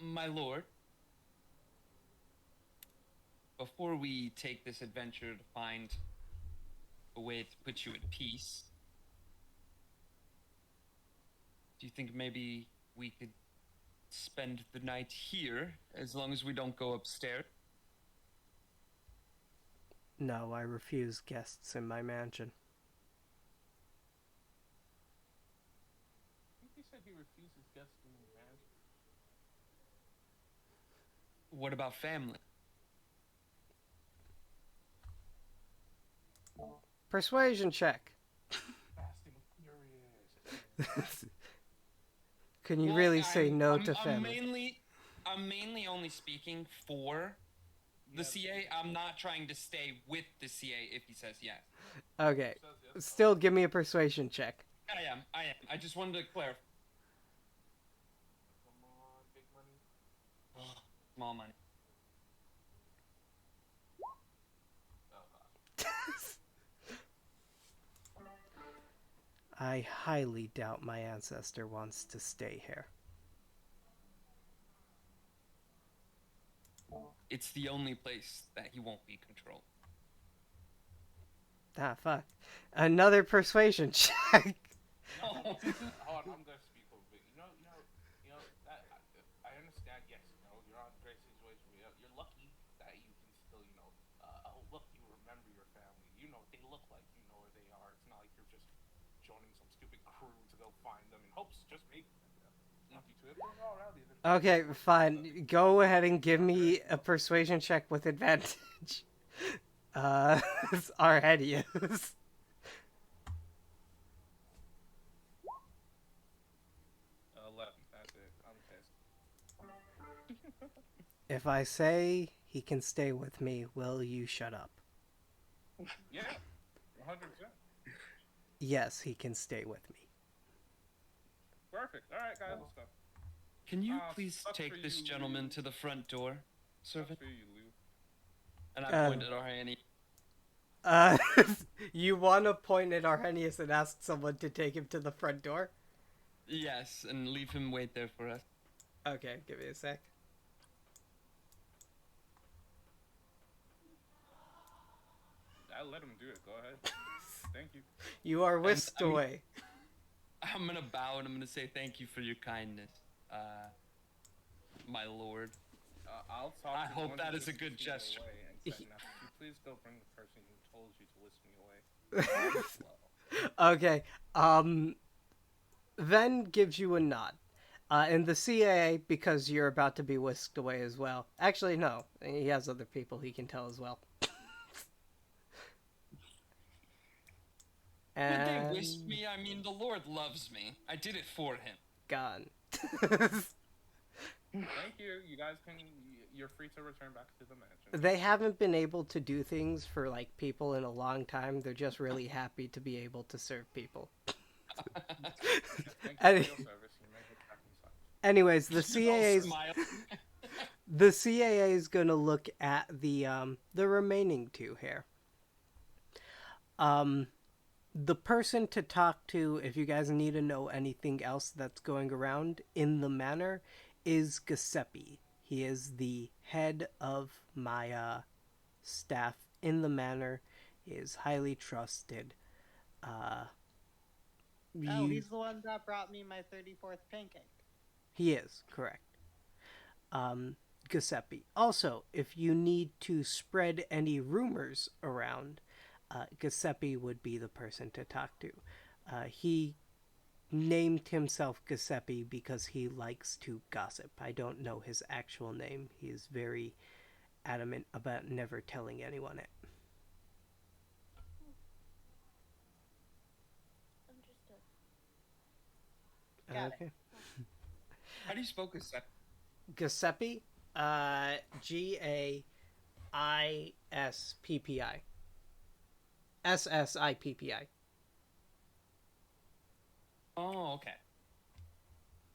My lord, before we take this adventure to find a way to put you at peace, do you think maybe we could spend the night here as long as we don't go upstairs? No, I refuse guests in my mansion. I think he said he refuses guests in the mansion. What about family? Persuasion check. Fast and Furious. Can you Well, really say no I'm to family? I'm mainly only speaking for the CA. I'm not trying to stay with the CA if he says yes. Okay. Says yes. Still, give me a persuasion check. I am. I just wanted to clarify. Come on, big money. Small money. Oh god. I highly doubt my ancestor wants to stay here. It's the only place that he won't be controlled. Ah, fuck. Another persuasion check. Hold on, I'm gonna speak a little bit. That I understand. Yes, you're on a great situation. You're lucky that you can still, look, you remember your family. You know what they look like. You know where they are. It's not like you're just joining some stupid crew to go find them in hopes just maybe. Okay, fine. Go ahead and give me a persuasion check with advantage. It's Arrhenius. 11. That's it. I'm pissed. If I say he can stay with me, will you shut up? Yeah, 100%. Yes, he can stay with me. Perfect. All right, guys, let's go. Can you please sucks for take this you, gentleman Lou. to the front door, servant? For you, Lou. And I pointed at Arhani. You want to point at Arrhenius and ask someone to take him to the front door? Yes, and leave him wait there for us. Okay, give me a sec. I let him do it. Go ahead. Thank you. You are whisked away. I'm gonna bow and I'm gonna say thank you for your kindness, my lord. I'll talk. I to hope one that who is a just good whisked me gesture. away and said, "Now, could you please go bring the person who told you to whisk me away." Okay, Ven gives you a nod. And the CAA, because you're about to be whisked away as well. Actually, no. He has other people he can tell as well. When they whisked me, I mean, the Lord loves me. I did it for him. Gone. Thank you. You guys you're free to return back to the mansion. They haven't been able to do things for, like, people in a long time. They're just really happy to be able to serve people. Thank you for your service. You may get back inside. Anyways, the I'll CAA's... smile. The CAA is going to look at the remaining two here. The person to talk to, if you guys need to know anything else that's going around in the manor, is Giuseppe. He is the head of my staff in the manor. He is highly trusted. Uh, Oh, you, he's the one that brought me my 34th pancake. he is correct. Giuseppe. Also, if you need to spread any rumors around, Giuseppe would be the person to talk to. He named himself Giuseppe because he likes to gossip. I don't know his actual name. He is very adamant about never telling anyone it. Understood. Got Okay. How do you spell Giuseppe? Giuseppe, Gisppi. Ssippi. Oh, okay.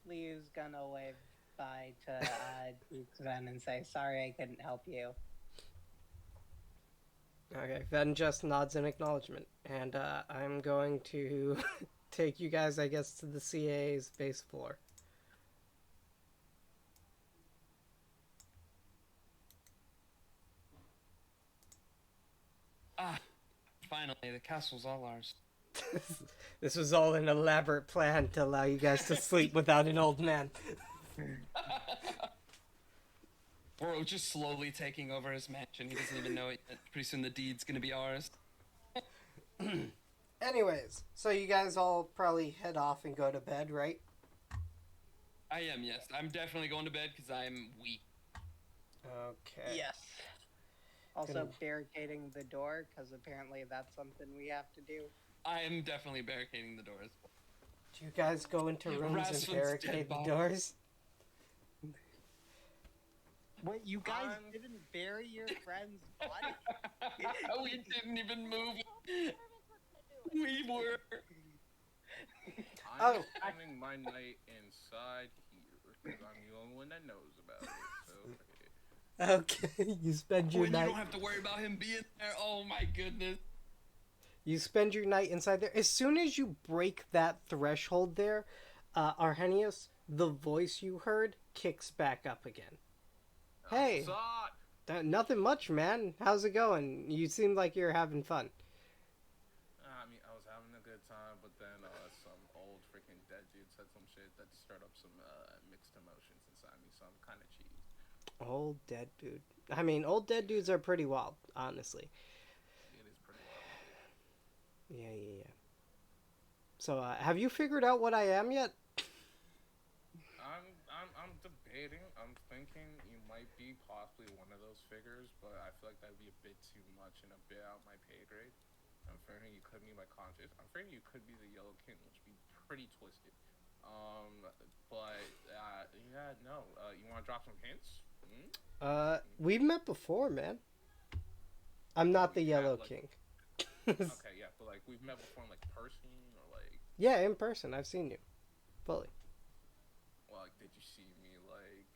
Liu's gonna wave bye to Duke's Ven and say, sorry I couldn't help you. Okay, Ven just nods in acknowledgement, and I'm going to take you guys, I guess, to the CAA's base floor. Ah, finally, the castle's all ours. This was all an elaborate plan to allow you guys to sleep without an old man. We're just slowly taking over his mansion. He doesn't even know it yet. Pretty soon the deed's gonna be ours. Anyways, so you guys all probably head off and go to bed, right? I am, yes. I'm definitely going to bed because I'm weak. Okay. Yes. Also Couldn't- barricading the door, because apparently that's something we have to do. I am definitely barricading the doors. Do you guys go into rooms and Rasmus's barricade dead the body. doors? What, you guys I'm- didn't bury your friend's body? We didn't even move. Servants were gonna do it. We were. I'm Oh. spending my night inside here because I'm the only one that knows about it. So Okay, you spend your When you night. don't have to worry about him being there. Oh my goodness. You spend your night inside there. As soon as you break that threshold there, Arrhenius, the voice you heard kicks back up again. Hey. Suck. Nothing much, man. How's it going? You seem like you're having fun. I mean, I was having a good time, but then some old freaking dead dude said some shit that stirred up some mixed emotions inside me, so I'm kind of cheesed. Old dead dude. I mean, old dead dudes are pretty wild, honestly. It is pretty wild. Yeah. So, have you figured out what I am yet? I'm debating. I'm thinking you might be possibly one of those figures, but I feel like that'd be a bit too much and a bit out my pay grade. I'm afraid you could be my conscience. I'm afraid you could be the Yellow King, which would be pretty twisted. But yeah, no. You want to drop some hints? We've met before, man. I'm not the We have, Yellow like- King. Okay, yeah, but like we've met before in like person or like, Yeah, in person. I've seen you. Fully. well, like did you see me like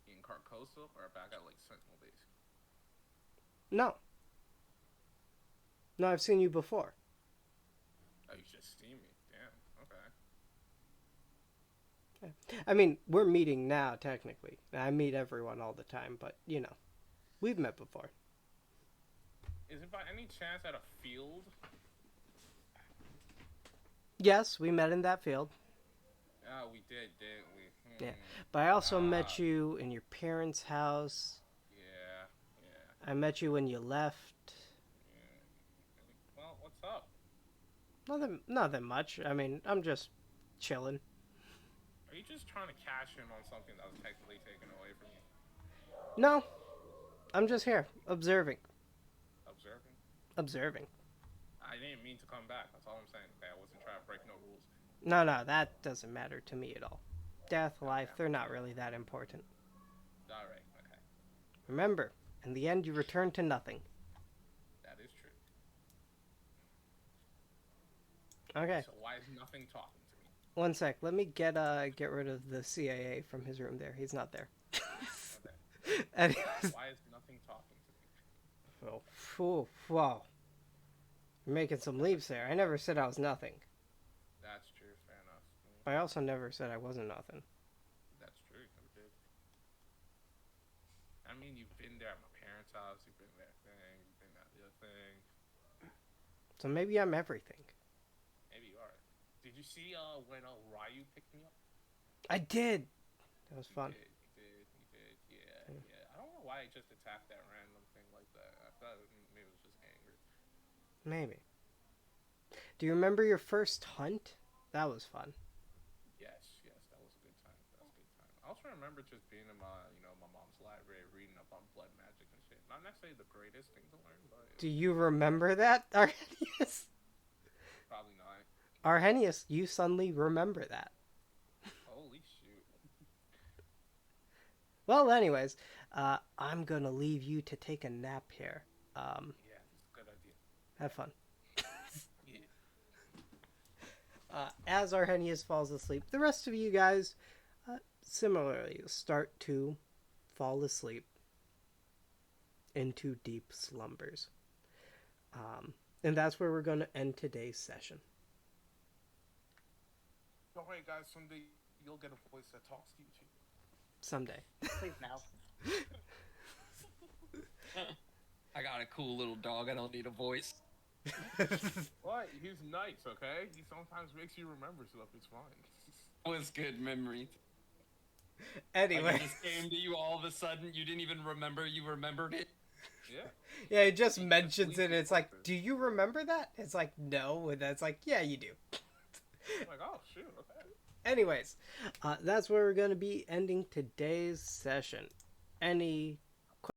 in Carcosa or back at like Sentinel Base? No. No, I've seen you before. Oh, you just see me. Damn. Okay. I mean, we're meeting now, technically. I meet everyone all the time, but, you know, we've met before. Is it by any chance at a field? Yes, we met in that field. Ah, we did, didn't we? Yeah. But I also met you in your parents' house. Yeah. I met you when you left. Well, what's up? Nothing much. I mean, I'm just chilling. Are you just trying to cash in on something that was technically taken away from you? No. I'm just here, observing. Observing? I didn't mean to come back. That's all I'm saying. Okay, I wasn't trying to break no rules. No, that doesn't matter to me at all. Death, life, they're not really that important. Alright, okay. Remember, in the end, you return to nothing. That is true. Okay, So why is nothing talking to me? one sec. Let me get rid of the CAA from his room there. He's not there. Okay. Anyways. Why is nothing talking to me? Oh, wow. You're making some leaps there. I never said I was nothing. That's true. Fair enough. But I also never said I wasn't nothing. That's true. You never did. I mean, you've been there at my parents' house. You've been that thing. You've been that other thing. So maybe I'm everything. Maybe you are. Did you see when Ryu picked me up? I did. That was fun. He did. Yeah. I don't know why he just attacked that random thing like that. I thought maybe it was just angry. Maybe. Do you remember your first hunt? That was fun. Yes, that was a good time. I also remember just being in my mom's library reading up on blood magic and shit. Not necessarily the greatest thing to learn, but Do you remember that, Arrhenius? probably not. Arrhenius, you suddenly remember that. Holy shoot. Well, anyways, I'm gonna leave you to take a nap here. Yeah, it's a good idea. Have fun. Yeah. As Arrhenius falls asleep, the rest of you guys similarly start to fall asleep into deep slumbers. And that's where we're going to end today's session. Don't worry, guys. Someday you'll get a voice that talks to you too. Someday. Please now. I got a cool little dog. I don't need a voice. What? He's nice, okay? He sometimes makes you remember stuff. It's fine. It was good memories. Anyway. Like it just came to you all of a sudden. You didn't even remember you remembered it. Yeah. Yeah, it just mentions it and it's like, do you remember that? It's like, no. And that's like, yeah, you do. I'm like, oh, shoot, okay. Anyways, that's where we're going to be ending today's session. Any